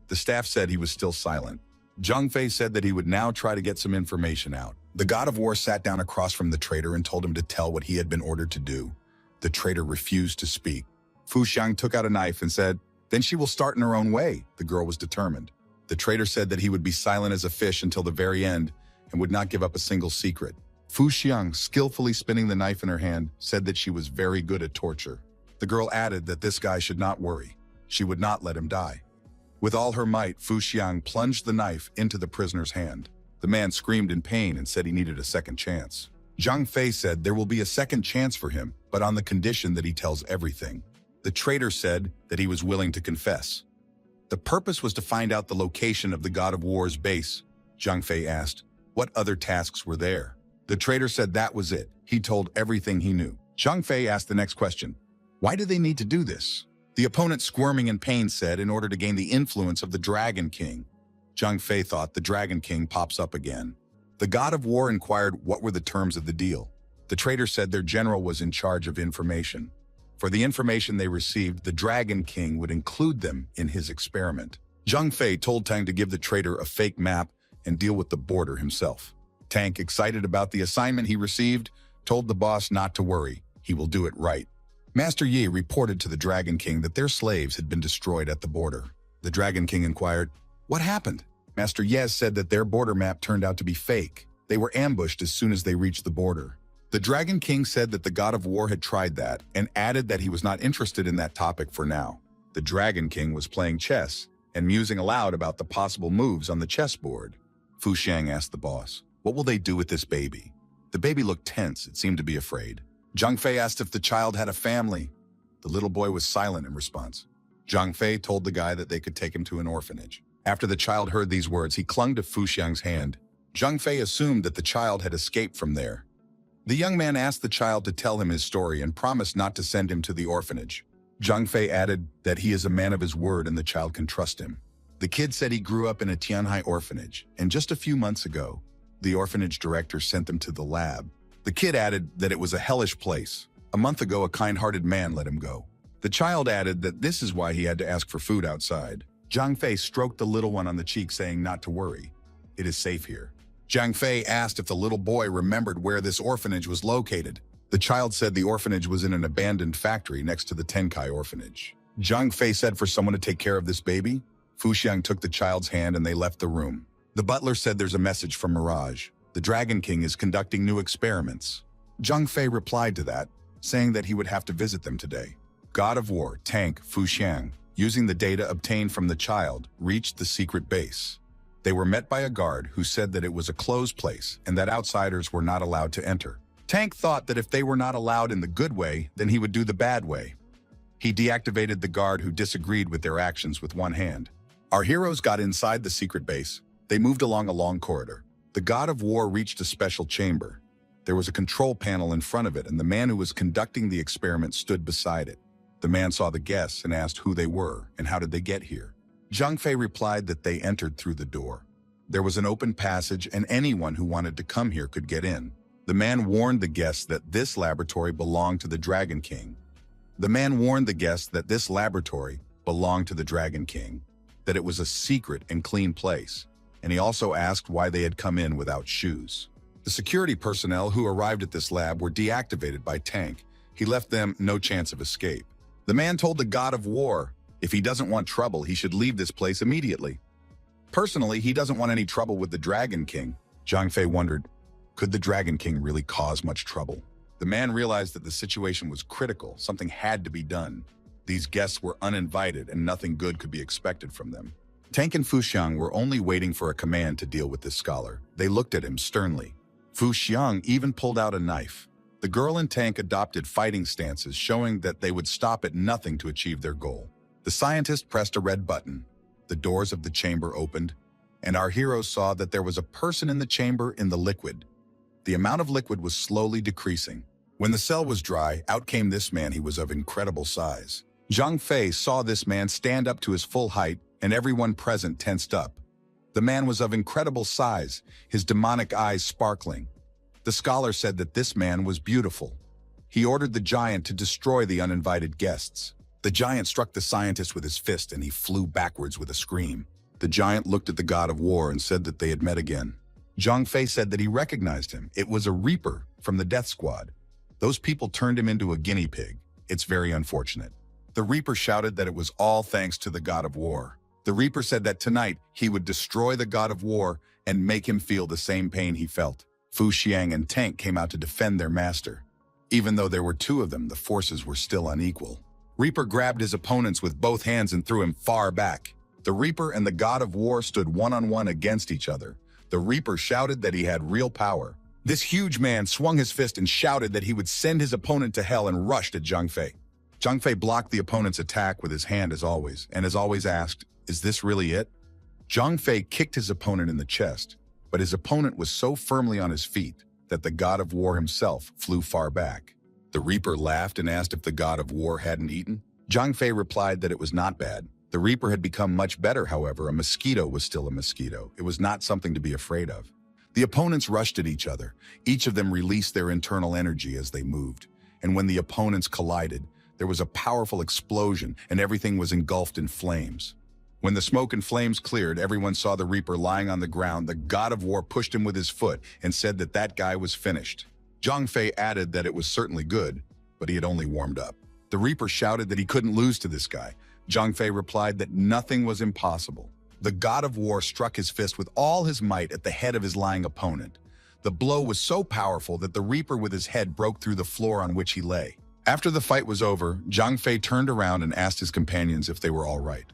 The staff said he was still silent. Zhang Fei said that he would now try to get some information out. The god of war sat down across from the traitor and told him to tell what he had been ordered to do. The traitor refused to speak. Fu Xiang took out a knife and said, "Then she will start in her own way." The girl was determined. The traitor said that he would be silent as a fish until the very end and would not give up a single secret. Fu Xiang, skillfully spinning the knife in her hand, said that she was very good at torture. The girl added that this guy should not worry. She would not let him die. With all her might, Fu Xiang plunged the knife into the prisoner's hand. The man screamed in pain and said he needed a second chance. Zhang Fei said there will be a second chance for him, but on the condition that he tells everything. The traitor said that he was willing to confess. The purpose was to find out the location of the god of war's base. Zhang Fei asked, what other tasks were there? The traitor said that was it. He told everything he knew. Zhang Fei asked the next question. Why do they need to do this? The opponent, squirming in pain, said in order to gain the influence of the Dragon King. Zhang Fei thought the Dragon King pops up again. The god of war inquired what were the terms of the deal. The traitor said their general was in charge of information. For the information they received, the Dragon King would include them in his experiment. Zhang Fei told Tang to give the traitor a fake map and deal with the border himself. Tang, excited about the assignment he received, told the boss not to worry. He will do it right. Master Yi reported to the Dragon King that their slaves had been destroyed at the border. The Dragon King inquired, what happened? Master Yez said that their border map turned out to be fake. They were ambushed as soon as they reached the border. The Dragon King said that the god of war had tried that and added that he was not interested in that topic for now. The Dragon King was playing chess and musing aloud about the possible moves on the chessboard. Fu Xiang asked the boss, what will they do with this baby? The baby looked tense. It seemed to be afraid. Zhang Fei asked if the child had a family. The little boy was silent in response. Zhang Fei told the guy that they could take him to an orphanage. After the child heard these words, he clung to Fu Xiang's hand. Zhang Fei assumed that the child had escaped from there. The young man asked the child to tell him his story and promised not to send him to the orphanage. Zhang Fei added that he is a man of his word and the child can trust him. The kid said he grew up in a Tianhai orphanage, and just a few months ago, the orphanage director sent them to the lab. The kid added that it was a hellish place. A month ago, a kind-hearted man let him go. The child added that this is why he had to ask for food outside. Zhang Fei stroked the little one on the cheek, saying not to worry. It is safe here. Zhang Fei asked if the little boy remembered where this orphanage was located. The child said the orphanage was in an abandoned factory next to the Tenkai orphanage. Zhang Fei said for someone to take care of this baby. Fu Xiang took the child's hand and they left the room. The butler said there's a message from Mirage. The Dragon King is conducting new experiments. Zhang Fei replied to that, saying that he would have to visit them today. God of War, Tank, Fu Xiang, using the data obtained from the child, reached the secret base. They were met by a guard who said that it was a closed place and that outsiders were not allowed to enter. Tank thought that if they were not allowed in the good way, then he would do the bad way. He deactivated the guard who disagreed with their actions with one hand. Our heroes got inside the secret base. They moved along a long corridor. The god of war reached a special chamber. There was a control panel in front of it, and the man who was conducting the experiment stood beside it. The man saw the guests and asked who they were and how did they get here. Zhang Fei replied that they entered through the door. There was an open passage and anyone who wanted to come here could get in. The man warned the guests that this laboratory belonged to the Dragon King. The man warned the guests that this laboratory belonged to the Dragon King, that it was a secret and clean place, and he also asked why they had come in without shoes. The security personnel who arrived at this lab were deactivated by Tank. He left them no chance of escape. The man told the god of war, if he doesn't want trouble, he should leave this place immediately. Personally, he doesn't want any trouble with the Dragon King. Zhang Fei wondered, could the Dragon King really cause much trouble? The man realized that the situation was critical. Something had to be done. These guests were uninvited and nothing good could be expected from them. Tank and Fu Xiang were only waiting for a command to deal with this scholar. They looked at him sternly. Fu Xiang even pulled out a knife. The girl and Tank adopted fighting stances, showing that they would stop at nothing to achieve their goal. The scientist pressed a red button. The doors of the chamber opened, and our heroes saw that there was a person in the chamber in the liquid. The amount of liquid was slowly decreasing. When the cell was dry, out came this man. He was of incredible size. Zhang Fei saw this man stand up to his full height, and everyone present tensed up. The man was of incredible size, his demonic eyes sparkling. The scholar said that this man was beautiful. He ordered the giant to destroy the uninvited guests. The giant struck the scientist with his fist and he flew backwards with a scream. The giant looked at the god of war and said that they had met again. Zhang Fei said that he recognized him. It was a Reaper from the Death Squad. Those people turned him into a guinea pig. It's very unfortunate. The Reaper shouted that it was all thanks to the god of war. The Reaper said that tonight he would destroy the god of war and make him feel the same pain he felt. Fu Xiang and Tank came out to defend their master. Even though there were two of them, the forces were still unequal. Reaper grabbed his opponents with both hands and threw him far back. The Reaper and the god of war stood one-on-one against each other. The Reaper shouted that he had real power. This huge man swung his fist and shouted that he would send his opponent to hell and rushed at Zhang Fei. Zhang Fei blocked the opponent's attack with his hand as always, and as always asked, "Is this really it?" Zhang Fei kicked his opponent in the chest, but his opponent was so firmly on his feet that the god of war himself flew far back. The Reaper laughed and asked if the god of war hadn't eaten. Zhang Fei replied that it was not bad. The Reaper had become much better, however. A mosquito was still a mosquito. It was not something to be afraid of. The opponents rushed at each other. Each of them released their internal energy as they moved. And when the opponents collided, there was a powerful explosion and everything was engulfed in flames. When the smoke and flames cleared, everyone saw the Reaper lying on the ground. The god of war pushed him with his foot and said that that guy was finished. Zhang Fei added that it was certainly good, but he had only warmed up. The Reaper shouted that he couldn't lose to this guy. Zhang Fei replied that nothing was impossible. The god of war struck his fist with all his might at the head of his lying opponent. The blow was so powerful that the Reaper with his head broke through the floor on which he lay. After the fight was over, Zhang Fei turned around and asked his companions if they were all right.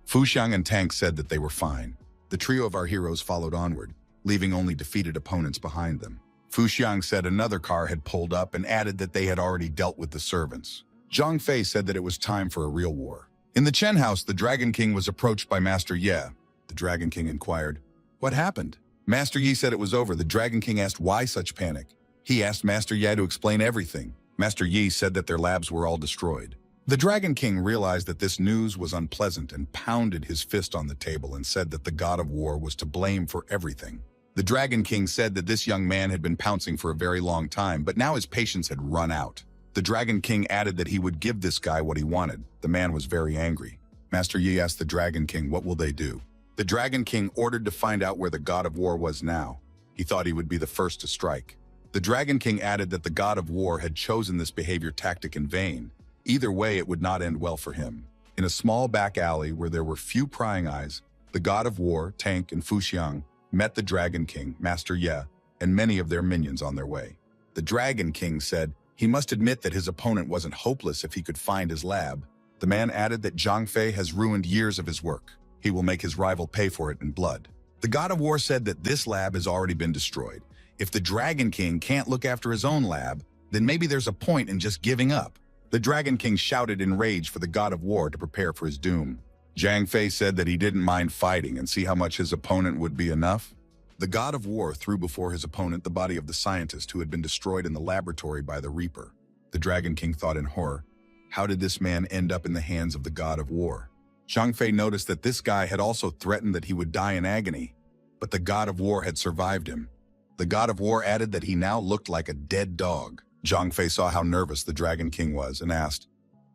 Fu Xiang and Tank said that they were fine. The trio of our heroes followed onward, leaving only defeated opponents behind them. Fu Xiang said another car had pulled up and added that they had already dealt with the servants. Zhang Fei said that it was time for a real war. In the Chen house, the Dragon King was approached by Master Ye. The Dragon King inquired, "What happened?" Master Yi said it was over. The Dragon King asked why such panic. He asked Master Ye to explain everything. Master Yi said that their labs were all destroyed. The Dragon King realized that this news was unpleasant and pounded his fist on the table and said that the god of war was to blame for everything. The Dragon King said that this young man had been pouncing for a very long time, but now his patience had run out. The Dragon King added that he would give this guy what he wanted. The man was very angry. Master Yi asked the Dragon King, what will they do? The Dragon King ordered to find out where the god of war was now. He thought he would be the first to strike. The Dragon King added that the god of war had chosen this behavior tactic in vain. Either way, it would not end well for him. In a small back alley where there were few prying eyes, the god of war, Tank, and Fu Xiang met the Dragon King, Master Ye, and many of their minions on their way. The Dragon King said he must admit that his opponent wasn't hopeless if he could find his lab. The man added that Zhang Fei has ruined years of his work. He will make his rival pay for it in blood. The god of war said that this lab has already been destroyed. If the Dragon King can't look after his own lab, then maybe there's a point in just giving up. The Dragon King shouted in rage for the god of war to prepare for his doom. Zhang Fei said that he didn't mind fighting and see how much his opponent would be enough. The god of war threw before his opponent the body of the scientist who had been destroyed in the laboratory by the Reaper. The Dragon King thought in horror, how did this man end up in the hands of the god of war? Zhang Fei noticed that this guy had also threatened that he would die in agony, but the god of war had survived him. The god of war added that he now looked like a dead dog. Zhang Fei saw how nervous the Dragon King was and asked,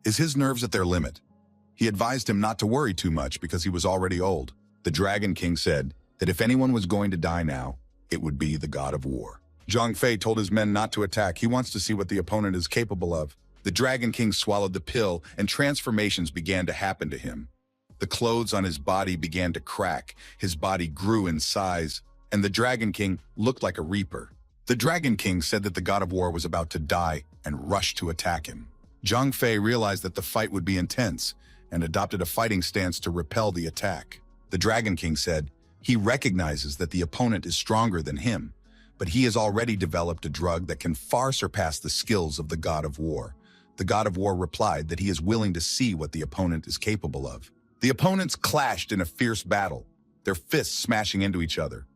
is his nerves at their limit? He advised him not to worry too much because he was already old. The Dragon King said that if anyone was going to die now, it would be the god of war. Zhang Fei told his men not to attack. He wants to see what the opponent is capable of. The Dragon King swallowed the pill and transformations began to happen to him. The clothes on his body began to crack. His body grew in size, and the Dragon King looked like a Reaper. The Dragon King said that the god of war was about to die and rushed to attack him. Zhang Fei realized that the fight would be intense and adopted a fighting stance to repel the attack. The Dragon King said he recognizes that the opponent is stronger than him, but he has already developed a drug that can far surpass the skills of the god of war. The god of war replied that he is willing to see what the opponent is capable of. The opponents clashed in a fierce battle, their fists smashing into each other,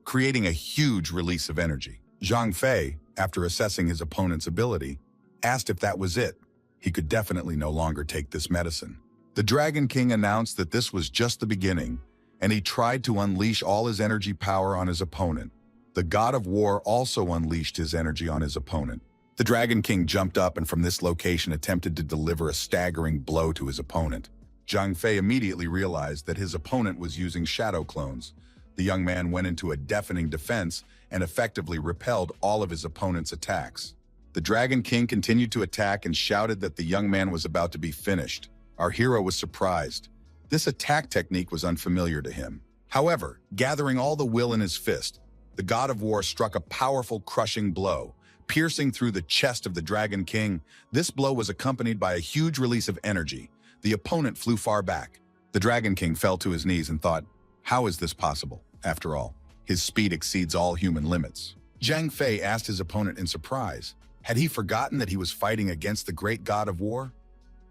creating a huge release of energy. Zhang Fei, after assessing his opponent's ability, asked if that was it. He could definitely no longer take this medicine. The Dragon King announced that this was just the beginning, and he tried to unleash all his energy power on his opponent. The god of war also unleashed his energy on his opponent. The Dragon King jumped up and from this location attempted to deliver a staggering blow to his opponent. Zhang Fei immediately realized that his opponent was using shadow clones. The young man went into a deafening defense and effectively repelled all of his opponent's attacks. The Dragon King continued to attack and shouted that the young man was about to be finished. Our hero was surprised. This attack technique was unfamiliar to him. However, gathering all the will in his fist, the God of War struck a powerful, crushing blow, piercing through the chest of the Dragon King. This blow was accompanied by a huge release of energy. The opponent flew far back. The Dragon King fell to his knees and thought, how is this possible? After all, his speed exceeds all human limits. Zhang Fei asked his opponent in surprise, had he forgotten that he was fighting against the great God of War?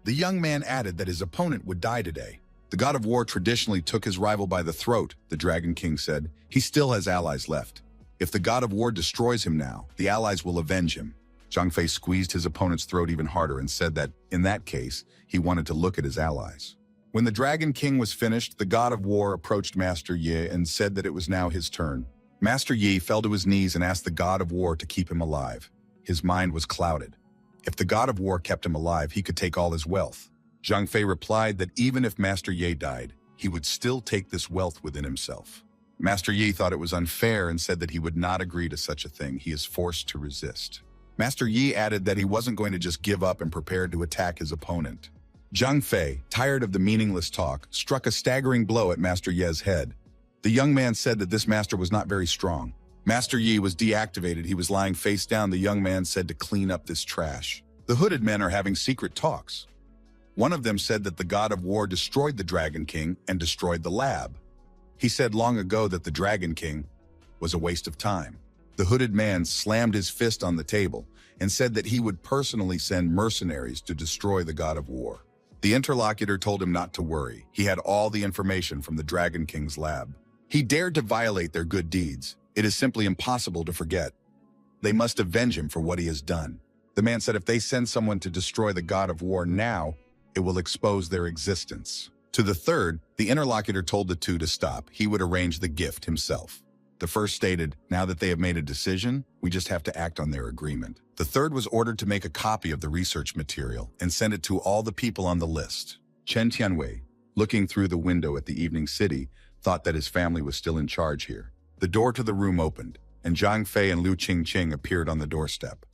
The young man added that his opponent would die today. The God of War traditionally took his rival by the throat, the Dragon King said. He still has allies left. If the God of War destroys him now, the allies will avenge him. Zhang Fei squeezed his opponent's throat even harder and said that, in that case, he wanted to look at his allies. When the Dragon King was finished, the God of War approached Master Yi and said that it was now his turn. Master Yi fell to his knees and asked the God of War to keep him alive. His mind was clouded. If the God of War kept him alive, he could take all his wealth. Zhang Fei replied that even if Master Yi died, he would still take this wealth within himself. Master Yi thought it was unfair and said that he would not agree to such a thing. He is forced to resist. Master Yi added that he wasn't going to just give up and prepared to attack his opponent. Zhang Fei, tired of the meaningless talk, struck a staggering blow at Master Yi's head. The young man said that this master was not very strong. Master Yi was deactivated. He was lying face down. The young man said to clean up this trash. The hooded men are having secret talks. One of them said that the God of War destroyed the Dragon King and destroyed the lab. He said long ago that the Dragon King was a waste of time. The hooded man slammed his fist on the table and said that he would personally send mercenaries to destroy the God of War. The interlocutor told him not to worry. He had all the information from the Dragon King's lab. He dared to violate their good deeds. It is simply impossible to forget. They must avenge him for what he has done. The man said if they send someone to destroy the God of War now, it will expose their existence. To the third, the interlocutor told the two to stop. He would arrange the gift himself. The first stated, now that they have made a decision, we just have to act on their agreement. The third was ordered to make a copy of the research material and send it to all the people on the list. Chen Tianwei, looking through the window at the evening city, thought that his family was still in charge here. The door to the room opened, and Zhang Fei and Liu Qingqing appeared on the doorstep.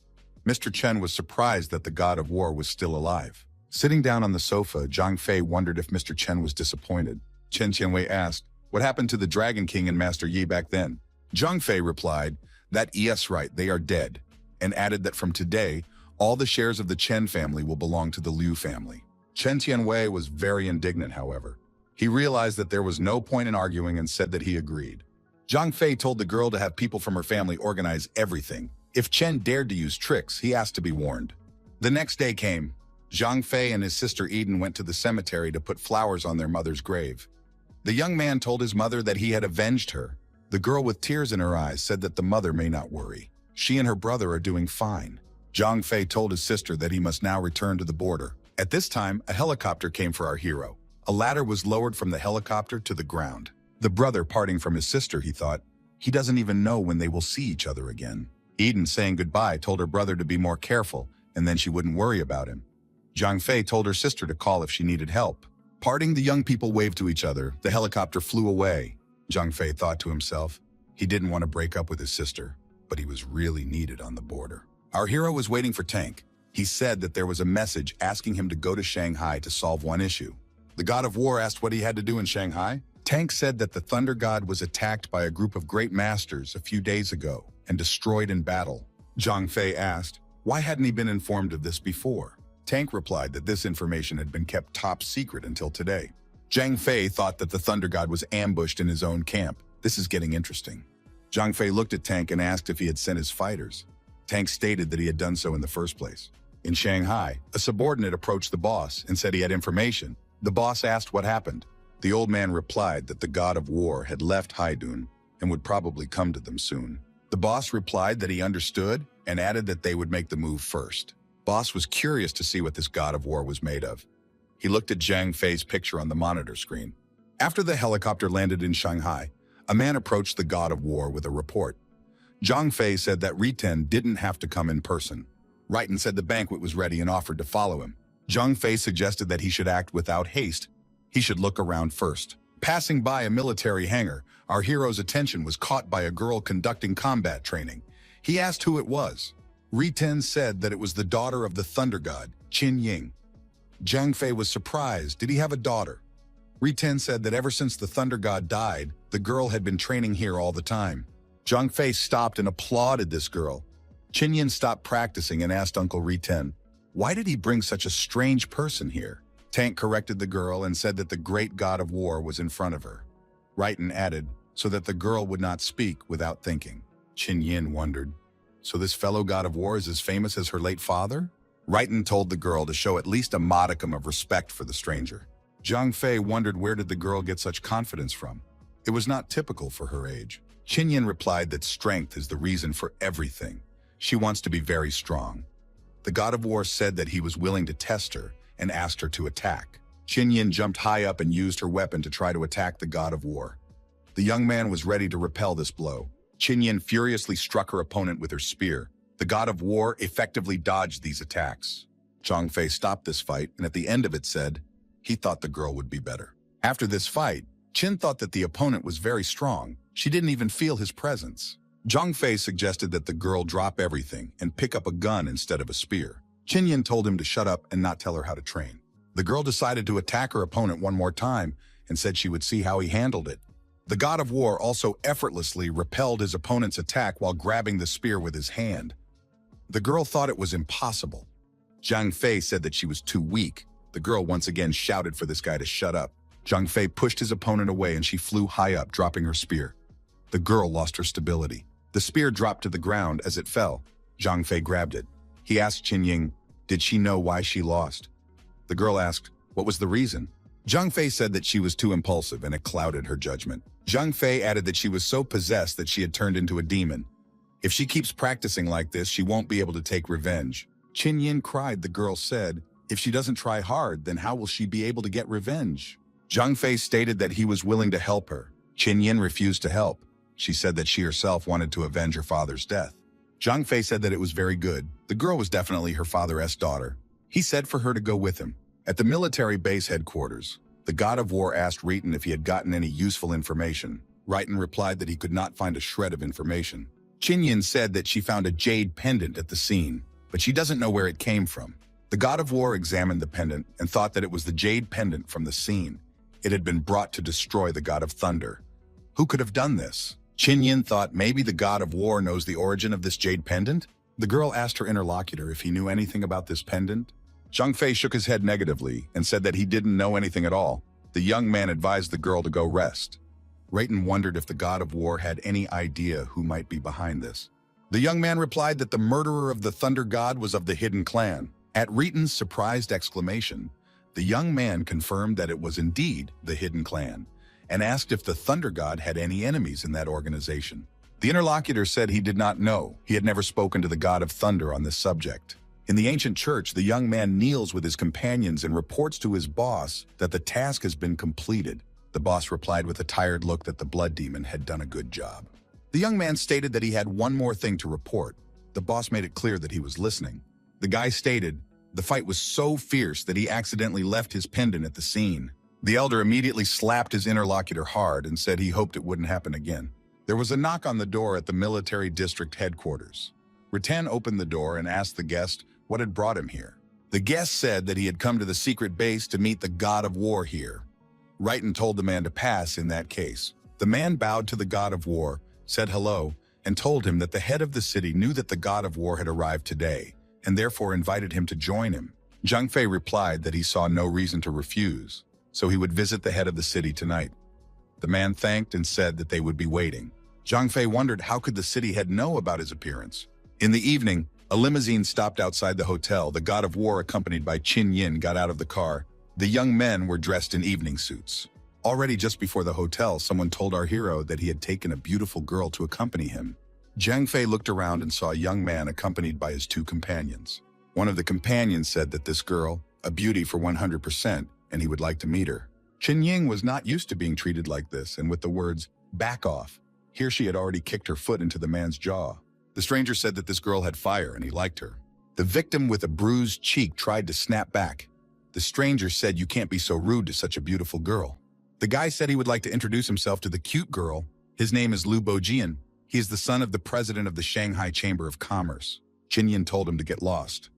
Mr. Chen was surprised that the God of War was still alive. Sitting down on the sofa, Zhang Fei wondered if Mr. Chen was disappointed. Chen Tianwei asked, what happened to the Dragon King and Master Yi back then? Zhang Fei replied, that yes right, they are dead, and added that from today, all the shares of the Chen family will belong to the Liu family. Chen Tianwei was very indignant, however. He realized that there was no point in arguing and said that he agreed. Zhang Fei told the girl to have people from her family organize everything. If Chen dared to use tricks, he asked to be warned. The next day came. Zhang Fei and his sister Eden went to the cemetery to put flowers on their mother's grave. The young man told his mother that he had avenged her. The girl with tears in her eyes said that the mother may not worry. She and her brother are doing fine. Zhang Fei told his sister that he must now return to the border. At this time, a helicopter came for our hero. A ladder was lowered from the helicopter to the ground. The brother parting from his sister, he thought, he doesn't even know when they will see each other again. Eden, saying goodbye, told her brother to be more careful, and then she wouldn't worry about him. Zhang Fei told her sister to call if she needed help. Parting, the young people waved to each other. The helicopter flew away. Zhang Fei thought to himself, he didn't want to break up with his sister, but he was really needed on the border. Our hero was waiting for Tank. He said that there was a message asking him to go to Shanghai to solve one issue. The God of War asked what he had to do in Shanghai. Tank said that the Thunder God was attacked by a group of great masters a few days ago and destroyed in battle. Zhang Fei asked, why hadn't he been informed of this before? Tank replied that this information had been kept top secret until today. Zhang Fei thought that the Thunder God was ambushed in his own camp. This is getting interesting. Zhang Fei looked at Tank and asked if he had sent his fighters. Tank stated that he had done so in the first place. In Shanghai, a subordinate approached the boss and said he had information. The boss asked what happened. The old man replied that the God of War had left Haidun and would probably come to them soon. The boss replied that he understood and added that they would make the move first. Boss was curious to see what this God of War was made of. He looked at Zhang Fei's picture on the monitor screen. After the helicopter landed in Shanghai, a man approached the God of War with a report. Zhang Fei said that Riten didn't have to come in person. Righton said the banquet was ready and offered to follow him. Zhang Fei suggested that he should act without haste. He should look around first. Passing by a military hangar, our hero's attention was caught by a girl conducting combat training. He asked who it was. Righton said that it was the daughter of the thunder god, Qin Ying. Zhang Fei was surprised. Did he have a daughter? Righton said that ever since the thunder god died, the girl had been training here all the time. Zhang Fei stopped and applauded this girl. Qin Yin stopped practicing and asked Uncle Righton, why did he bring such a strange person here? Tank corrected the girl and said that the great god of war was in front of her. Righton added, so that the girl would not speak without thinking. Qin Yin wondered, so this fellow god of war is as famous as her late father? Righton told the girl to show at least a modicum of respect for the stranger. Zhang Fei wondered where did the girl get such confidence from. It was not typical for her age. Qin Yin replied that strength is the reason for everything. She wants to be very strong. The god of war said that he was willing to test her and asked her to attack. Qin Yin jumped high up and used her weapon to try to attack the god of war. The young man was ready to repel this blow. Qin Yin furiously struck her opponent with her spear. The god of war effectively dodged these attacks. Zhang Fei stopped this fight and at the end of it said, he thought the girl would be better. After this fight, Qin thought that the opponent was very strong. She didn't even feel his presence. Zhang Fei suggested that the girl drop everything and pick up a gun instead of a spear. Qin Yin told him to shut up and not tell her how to train. The girl decided to attack her opponent one more time and said she would see how he handled it. The god of war also effortlessly repelled his opponent's attack while grabbing the spear with his hand. The girl thought it was impossible. Zhang Fei said that she was too weak. The girl once again shouted for this guy to shut up. Zhang Fei pushed his opponent away and she flew high up, dropping her spear. The girl lost her stability. The spear dropped to the ground as it fell. Zhang Fei grabbed it. He asked Qin Ying, did she know why she lost? The girl asked, what was the reason? Zhang Fei said that she was too impulsive and it clouded her judgment. Zhang Fei added that she was so possessed that she had turned into a demon. If she keeps practicing like this, she won't be able to take revenge. Qin Yin cried. The girl said, if she doesn't try hard, then how will she be able to get revenge? Zhang Fei stated that he was willing to help her. Qin Yin refused to help. She said that she herself wanted to avenge her father's death. Zhang Fei said that it was very good. The girl was definitely her father's daughter. He said for her to go with him. At the military base headquarters, the god of war asked Righton if he had gotten any useful information. Righton replied that he could not find a shred of information. Qin Yin said that she found a jade pendant at the scene, but she doesn't know where it came from. The god of war examined the pendant and thought that it was the jade pendant from the scene. It had been brought to destroy the god of thunder. Who could have done this? Qin Yin thought maybe the god of war knows the origin of this jade pendant. The girl asked her interlocutor if he knew anything about this pendant. Zhang Fei shook his head negatively and said that he didn't know anything at all. The young man advised the girl to go rest. Righton wondered if the god of war had any idea who might be behind this. The young man replied that the murderer of the thunder god was of the hidden clan. At Righton's surprised exclamation, the young man confirmed that it was indeed the hidden clan and asked if the thunder god had any enemies in that organization. The interlocutor said he did not know. He had never spoken to the god of thunder on this subject. In the ancient church, the young man kneels with his companions and reports to his boss that the task has been completed. The boss replied with a tired look that the blood demon had done a good job. The young man stated that he had one more thing to report. The boss made it clear that he was listening. The guy stated, the fight was so fierce that he accidentally left his pendant at the scene. The elder immediately slapped his interlocutor hard and said he hoped it wouldn't happen again. There was a knock on the door at the military district headquarters. Righton opened the door and asked the guest what had brought him here. The guest said that he had come to the secret base to meet the god of war here. Righton told the man to pass in that case. The man bowed to the god of war, said hello, and told him that the head of the city knew that the god of war had arrived today, and therefore invited him to join him. Zhang Fei replied that he saw no reason to refuse, so he would visit the head of the city tonight. The man thanked and said that they would be waiting. Zhang Fei wondered how could the city head know about his appearance. In the evening, a limousine stopped outside the hotel. The god of war, accompanied by Qin Yin, got out of the car. The young men were dressed in evening suits. Already just before the hotel, someone told our hero that he had taken a beautiful girl to accompany him. Zhang Fei looked around and saw a young man accompanied by his two companions. One of the companions said that this girl, a beauty for 100%, and he would like to meet her. Qin Ying was not used to being treated like this, and with the words, "Back off," here she had already kicked her foot into the man's jaw. The stranger said that this girl had fire and he liked her. The victim with a bruised cheek tried to snap back. The stranger said, "You can't be so rude to such a beautiful girl." The guy said he would like to introduce himself to the cute girl. His name is Liu Bojian. He is the son of the president of the Shanghai Chamber of Commerce. Qin Yin told him to get lost.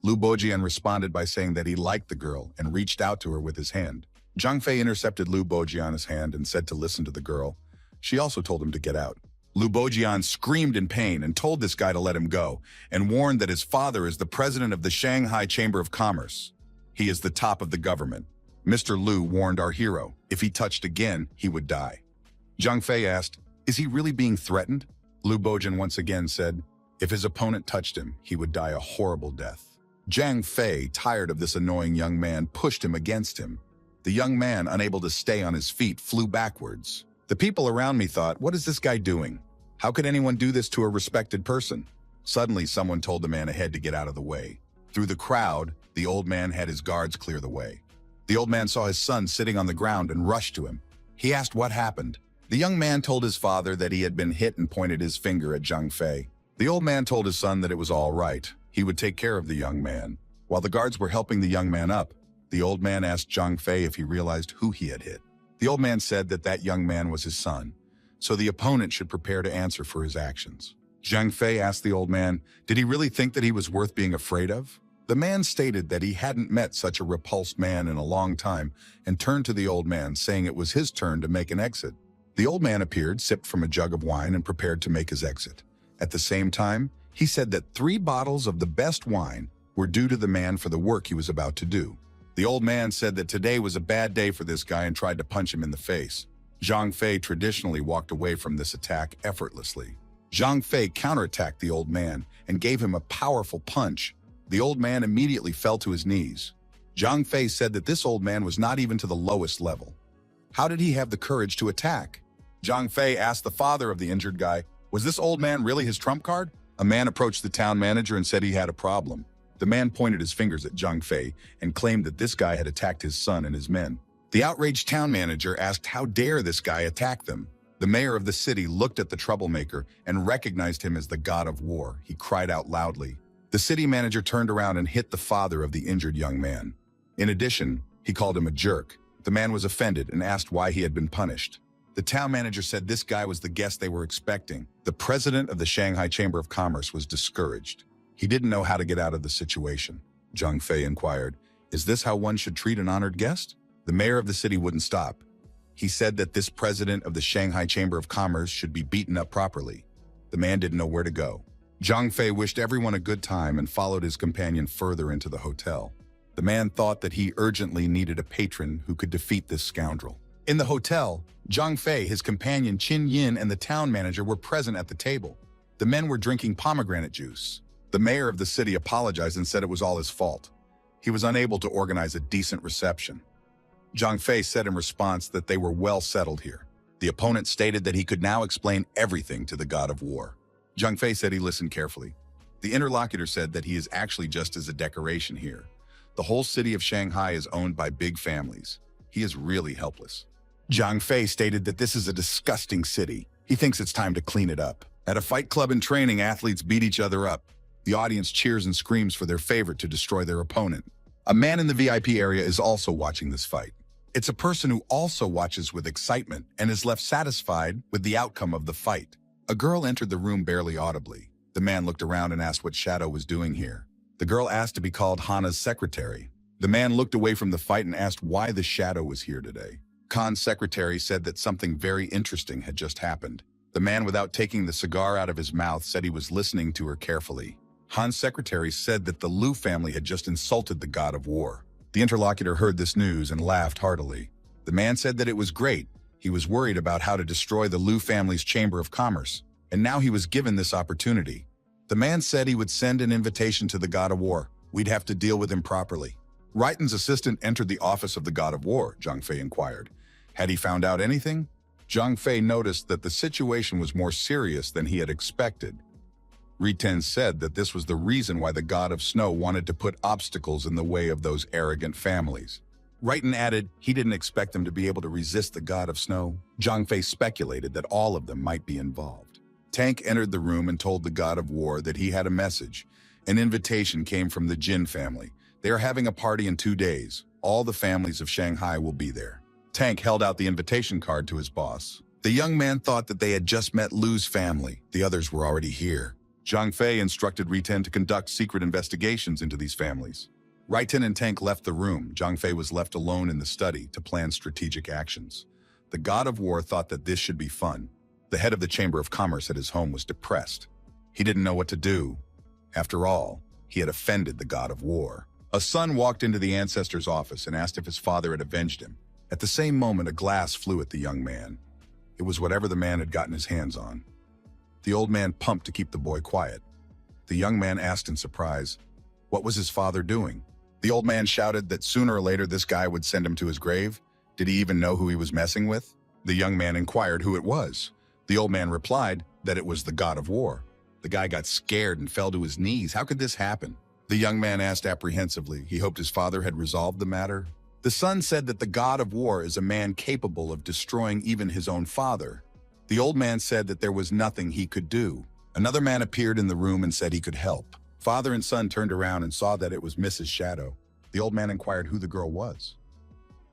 Liu Bojian responded by saying that he liked the girl and reached out to her with his hand. Zhang Fei intercepted Liu Bojian's hand and said to listen to the girl. She also told him to get out. Liu Bojian screamed in pain and told this guy to let him go and warned that his father is the president of the Shanghai Chamber of Commerce. He is the top of the government. Mr. Liu warned our hero. If he touched again, he would die. Zhang Fei asked, "Is he really being threatened?" Liu Bojian once again said, if his opponent touched him, he would die a horrible death. Zhang Fei, tired of this annoying young man, pushed him against him. The young man, unable to stay on his feet, flew backwards. The people around me thought, "What is this guy doing? How could anyone do this to a respected person?" Suddenly, someone told the man ahead to get out of the way. Through the crowd, the old man had his guards clear the way. The old man saw his son sitting on the ground and rushed to him. He asked what happened. The young man told his father that he had been hit and pointed his finger at Zhang Fei. The old man told his son that it was all right. He would take care of the young man. While the guards were helping the young man up, the old man asked Zhang Fei if he realized who he had hit. The old man said that that young man was his son, so the opponent should prepare to answer for his actions. Zhang Fei asked the old man, did he really think that he was worth being afraid of? The man stated that he hadn't met such a repulsed man in a long time and turned to the old man, saying it was his turn to make an exit. The old man appeared, sipped from a jug of wine, and prepared to make his exit. At the same time, he said that 3 bottles of the best wine were due to the man for the work he was about to do. The old man said that today was a bad day for this guy and tried to punch him in the face. Zhang Fei traditionally walked away from this attack effortlessly. Zhang Fei counterattacked the old man and gave him a powerful punch. The old man immediately fell to his knees. Zhang Fei said that this old man was not even to the lowest level. How did he have the courage to attack? Zhang Fei asked the father of the injured guy, was this old man really his trump card? A man approached the town manager and said he had a problem. The man pointed his fingers at Zhang Fei and claimed that this guy had attacked his son and his men. The outraged town manager asked how dare this guy attack them. The mayor of the city looked at the troublemaker and recognized him as the god of war. He cried out loudly. The city manager turned around and hit the father of the injured young man. In addition, he called him a jerk. The man was offended and asked why he had been punished. The town manager said this guy was the guest they were expecting. The president of the Shanghai Chamber of Commerce was discouraged. He didn't know how to get out of the situation. Zhang Fei inquired, is this how one should treat an honored guest? The mayor of the city wouldn't stop. He said that this president of the Shanghai Chamber of Commerce should be beaten up properly. The man didn't know where to go. Zhang Fei wished everyone a good time and followed his companion further into the hotel. The man thought that he urgently needed a patron who could defeat this scoundrel. In the hotel, Zhang Fei, his companion Qin Yin, and the town manager were present at the table. The men were drinking pomegranate juice. The mayor of the city apologized and said it was all his fault. He was unable to organize a decent reception. Zhang Fei said in response that they were well settled here. The opponent stated that he could now explain everything to the god of war. Zhang Fei said he listened carefully. The interlocutor said that he is actually just as a decoration here. The whole city of Shanghai is owned by big families. He is really helpless. Zhang Fei stated that this is a disgusting city. He thinks it's time to clean it up. At a fight club in training, athletes beat each other up. The audience cheers and screams for their favorite to destroy their opponent. A man in the VIP area is also watching this fight. It's a person who also watches with excitement and is left satisfied with the outcome of the fight. A girl entered the room barely audibly. The man looked around and asked what Shadow was doing here. The girl asked to be called Hana's secretary. The man looked away from the fight and asked why the Shadow was here today. Khan's secretary said that something very interesting had just happened. The man, without taking the cigar out of his mouth, said he was listening to her carefully. Han's secretary said that the Liu family had just insulted the god of war. The interlocutor heard this news and laughed heartily. The man said that it was great. He was worried about how to destroy the Liu family's Chamber of Commerce, and now he was given this opportunity. The man said he would send an invitation to the god of war. We'd have to deal with him properly. Raitan's assistant entered the office of the god of war, Zhang Fei inquired. Had he found out anything? Zhang Fei noticed that the situation was more serious than he had expected. Riten said that this was the reason why the god of snow wanted to put obstacles in the way of those arrogant families. Raitan added he didn't expect them to be able to resist the god of snow. Zhang Fei speculated that all of them might be involved. Tank entered the room and told the god of war that he had a message, An invitation came from the Jin family. They are having a party in 2 days. All the families of Shanghai will be there. Tank held out the invitation card to his boss. The young man thought that they had just met Lu's family. The others were already here. Zhang Fei instructed Riten to conduct secret investigations into these families. Riten and Tank left the room. Zhang Fei was left alone in the study to plan strategic actions. The god of war thought that this should be fun. The head of the Chamber of Commerce at his home was depressed. He didn't know what to do. After all, he had offended the god of war. A son walked into the ancestor's office and asked if his father had avenged him. At the same moment, a glass flew at the young man. It was whatever the man had gotten his hands on. The old man pumped to keep the boy quiet. The young man asked in surprise, what was his father doing? The old man shouted that sooner or later this guy would send him to his grave. Did he even know who he was messing with? The young man inquired who it was. The old man replied that it was the god of war. The guy got scared and fell to his knees. How could this happen? The young man asked apprehensively. He hoped his father had resolved the matter. The son said that the god of war is a man capable of destroying even his own father. The old man said that there was nothing he could do. Another man appeared in the room and said he could help. Father and son turned around and saw that it was Mrs. Shadow. The old man inquired who the girl was.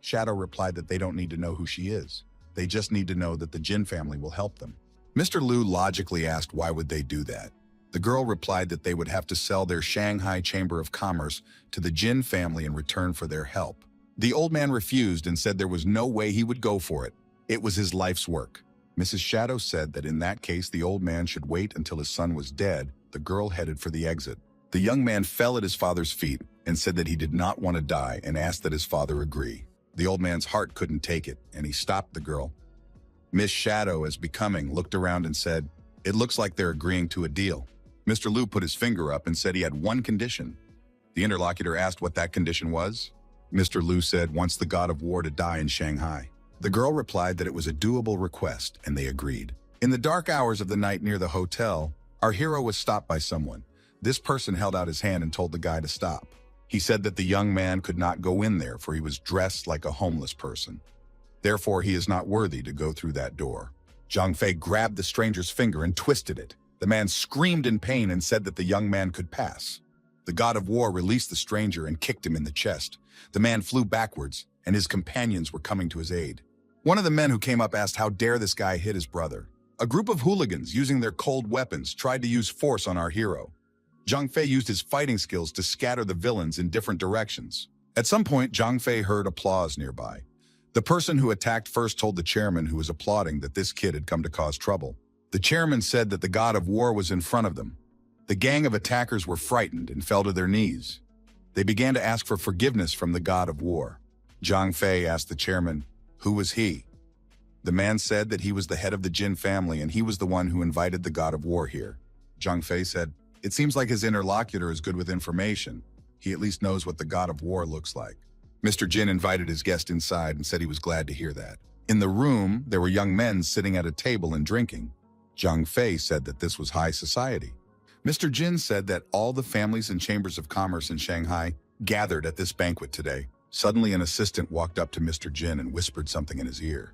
Shadow replied that they don't need to know who she is. They just need to know that the Jin family will help them. Mr. Lu logically asked why would they do that. The girl replied that they would have to sell their Shanghai Chamber of Commerce to the Jin family in return for their help. The old man refused and said there was no way he would go for it. It was his life's work. Mrs. Shadow said that in that case, the old man should wait until his son was dead. The girl headed for the exit. The young man fell at his father's feet and said that he did not want to die and asked that his father agree. The old man's heart couldn't take it, and he stopped the girl. Miss Shadow, as becoming, looked around and said, "It looks like they're agreeing to a deal." Mr. Lu put his finger up and said he had one condition. The interlocutor asked what that condition was. Mr. Lu said, wants the god of war to die in Shanghai. The girl replied that it was a doable request, and they agreed. In the dark hours of the night near the hotel, our hero was stopped by someone. This person held out his hand and told the guy to stop. He said that the young man could not go in there, for he was dressed like a homeless person. Therefore, he is not worthy to go through that door. Zhang Fei grabbed the stranger's finger and twisted it. The man screamed in pain and said that the young man could pass. The god of war released the stranger and kicked him in the chest. The man flew backwards, and his companions were coming to his aid. One of the men who came up asked how dare this guy hit his brother. A group of hooligans, using their cold weapons, tried to use force on our hero. Zhang Fei used his fighting skills to scatter the villains in different directions. At some point, Zhang Fei heard applause nearby. The person who attacked first told the chairman, who was applauding, that this kid had come to cause trouble. The chairman said that the god of war was in front of them. The gang of attackers were frightened and fell to their knees. They began to ask for forgiveness from the god of war. Zhang Fei asked the chairman, who was he? The man said that he was the head of the Jin family and he was the one who invited the god of war here. Zhang Fei said, it seems like his interlocutor is good with information. He at least knows what the god of war looks like. Mr. Jin invited his guest inside and said he was glad to hear that. In the room, there were young men sitting at a table and drinking. Zhang Fei said that this was high society. Mr. Jin said that all the families and chambers of commerce in Shanghai gathered at this banquet today. Suddenly, an assistant walked up to Mr. Jin and whispered something in his ear.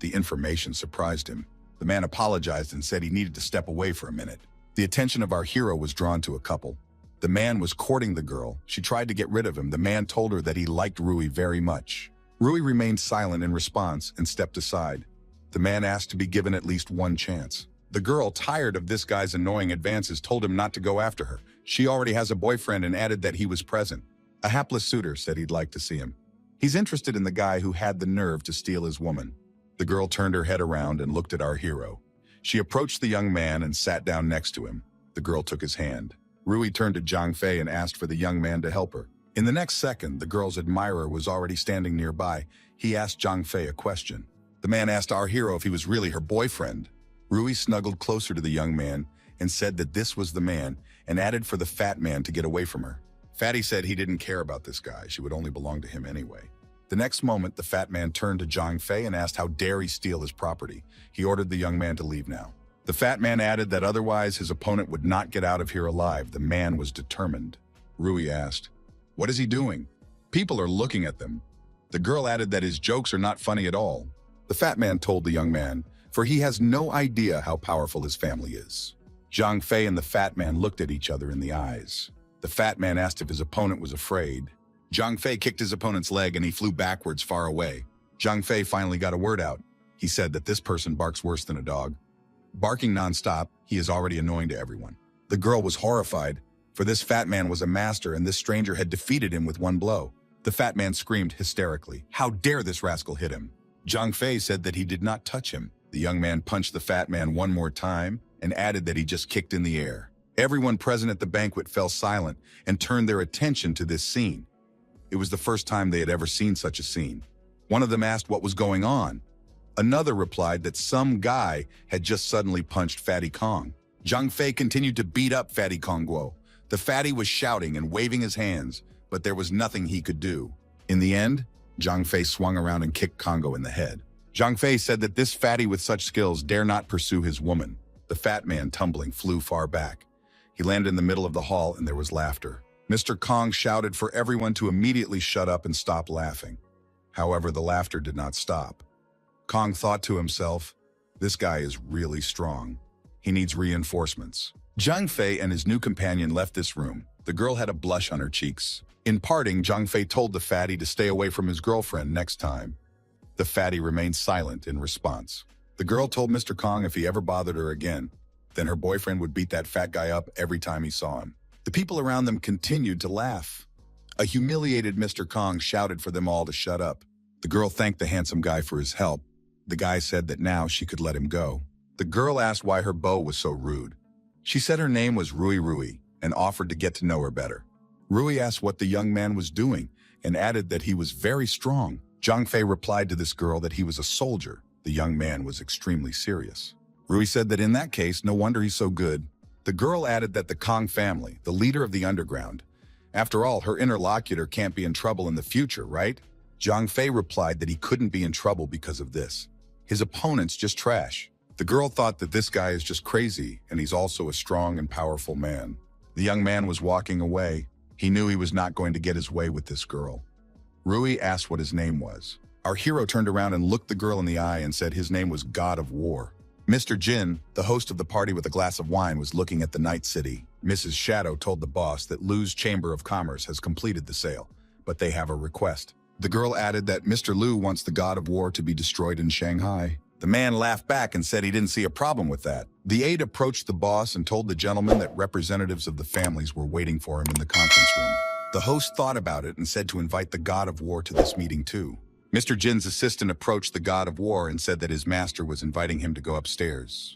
The information surprised him. The man apologized and said he needed to step away for a minute. The attention of our hero was drawn to a couple. The man was courting the girl. She tried to get rid of him. The man told her that he liked Rui very much. Rui remained silent in response and stepped aside. The man asked to be given at least one chance. The girl, tired of this guy's annoying advances, told him not to go after her. She already has a boyfriend and added that he was present. A hapless suitor said he'd like to see him. He's interested in the guy who had the nerve to steal his woman. The girl turned her head around and looked at our hero. She approached the young man and sat down next to him. The girl took his hand. Rui turned to Zhang Fei and asked for the young man to help her. In the next second, the girl's admirer was already standing nearby. He asked Zhang Fei a question. The man asked our hero if he was really her boyfriend. Rui snuggled closer to the young man and said that this was the man and added for the fat man to get away from her. Fatty said he didn't care about this guy. She would only belong to him anyway. The next moment, the fat man turned to Zhang Fei and asked how dare he steal his property. He ordered the young man to leave now. The fat man added that otherwise his opponent would not get out of here alive. The man was determined. Rui asked, what is he doing? People are looking at them. The girl added that his jokes are not funny at all. The fat man told the young man, for he has no idea how powerful his family is. Zhang Fei and the fat man looked at each other in the eyes. The fat man asked if his opponent was afraid. Zhang Fei kicked his opponent's leg and he flew backwards far away. Zhang Fei finally got a word out. He said that this person barks worse than a dog. Barking nonstop, he is already annoying to everyone. The girl was horrified, for this fat man was a master and this stranger had defeated him with one blow. The fat man screamed hysterically, "How dare this rascal hit him?" Zhang Fei said that he did not touch him. The young man punched the fat man one more time and added that he just kicked in the air. Everyone present at the banquet fell silent and turned their attention to this scene. It was the first time they had ever seen such a scene. One of them asked what was going on. Another replied that some guy had just suddenly punched Fatty Kong. Zhang Fei continued to beat up Fatty Kongguo. The fatty was shouting and waving his hands, but there was nothing he could do. In the end, Zhang Fei swung around and kicked Congo in the head. Zhang Fei said that this fatty with such skills dare not pursue his woman. The fat man, tumbling, flew far back. He landed in the middle of the hall and there was laughter. Mr. Kong shouted for everyone to immediately shut up and stop laughing. However, the laughter did not stop. Kong thought to himself, "This guy is really strong. He needs reinforcements." Zhang Fei and his new companion left this room. The girl had a blush on her cheeks. In parting, Zhang Fei told the fatty to stay away from his girlfriend next time. The fatty remained silent in response. The girl told Mr. Kong if he ever bothered her again, then her boyfriend would beat that fat guy up every time he saw him. The people around them continued to laugh. A humiliated Mr. Kong shouted for them all to shut up. The girl thanked the handsome guy for his help. The guy said that now she could let him go. The girl asked why her beau was so rude. She said her name was Rui Rui and offered to get to know her better. Rui asked what the young man was doing and added that he was very strong. Zhang Fei replied to this girl that he was a soldier. The young man was extremely serious. Rui said that in that case, no wonder he's so good. The girl added that the Kong family, the leader of the underground. After all, her interlocutor can't be in trouble in the future, right? Zhang Fei replied that he couldn't be in trouble because of this. His opponent's just trash. The girl thought that this guy is just crazy, and he's also a strong and powerful man. The young man was walking away. He knew he was not going to get his way with this girl. Rui asked what his name was. Our hero turned around and looked the girl in the eye and said his name was God of War. Mr. Jin, the host of the party with a glass of wine, was looking at the night city. Mrs. Shadow told the boss that Lu's Chamber of Commerce has completed the sale, but they have a request. The girl added that Mr. Lu wants the God of War to be destroyed in Shanghai. The man laughed back and said he didn't see a problem with that. The aide approached the boss and told the gentleman that representatives of the families were waiting for him in the conference room. The host thought about it and said to invite the God of War to this meeting too. Mr. Jin's assistant approached the God of War and said that his master was inviting him to go upstairs.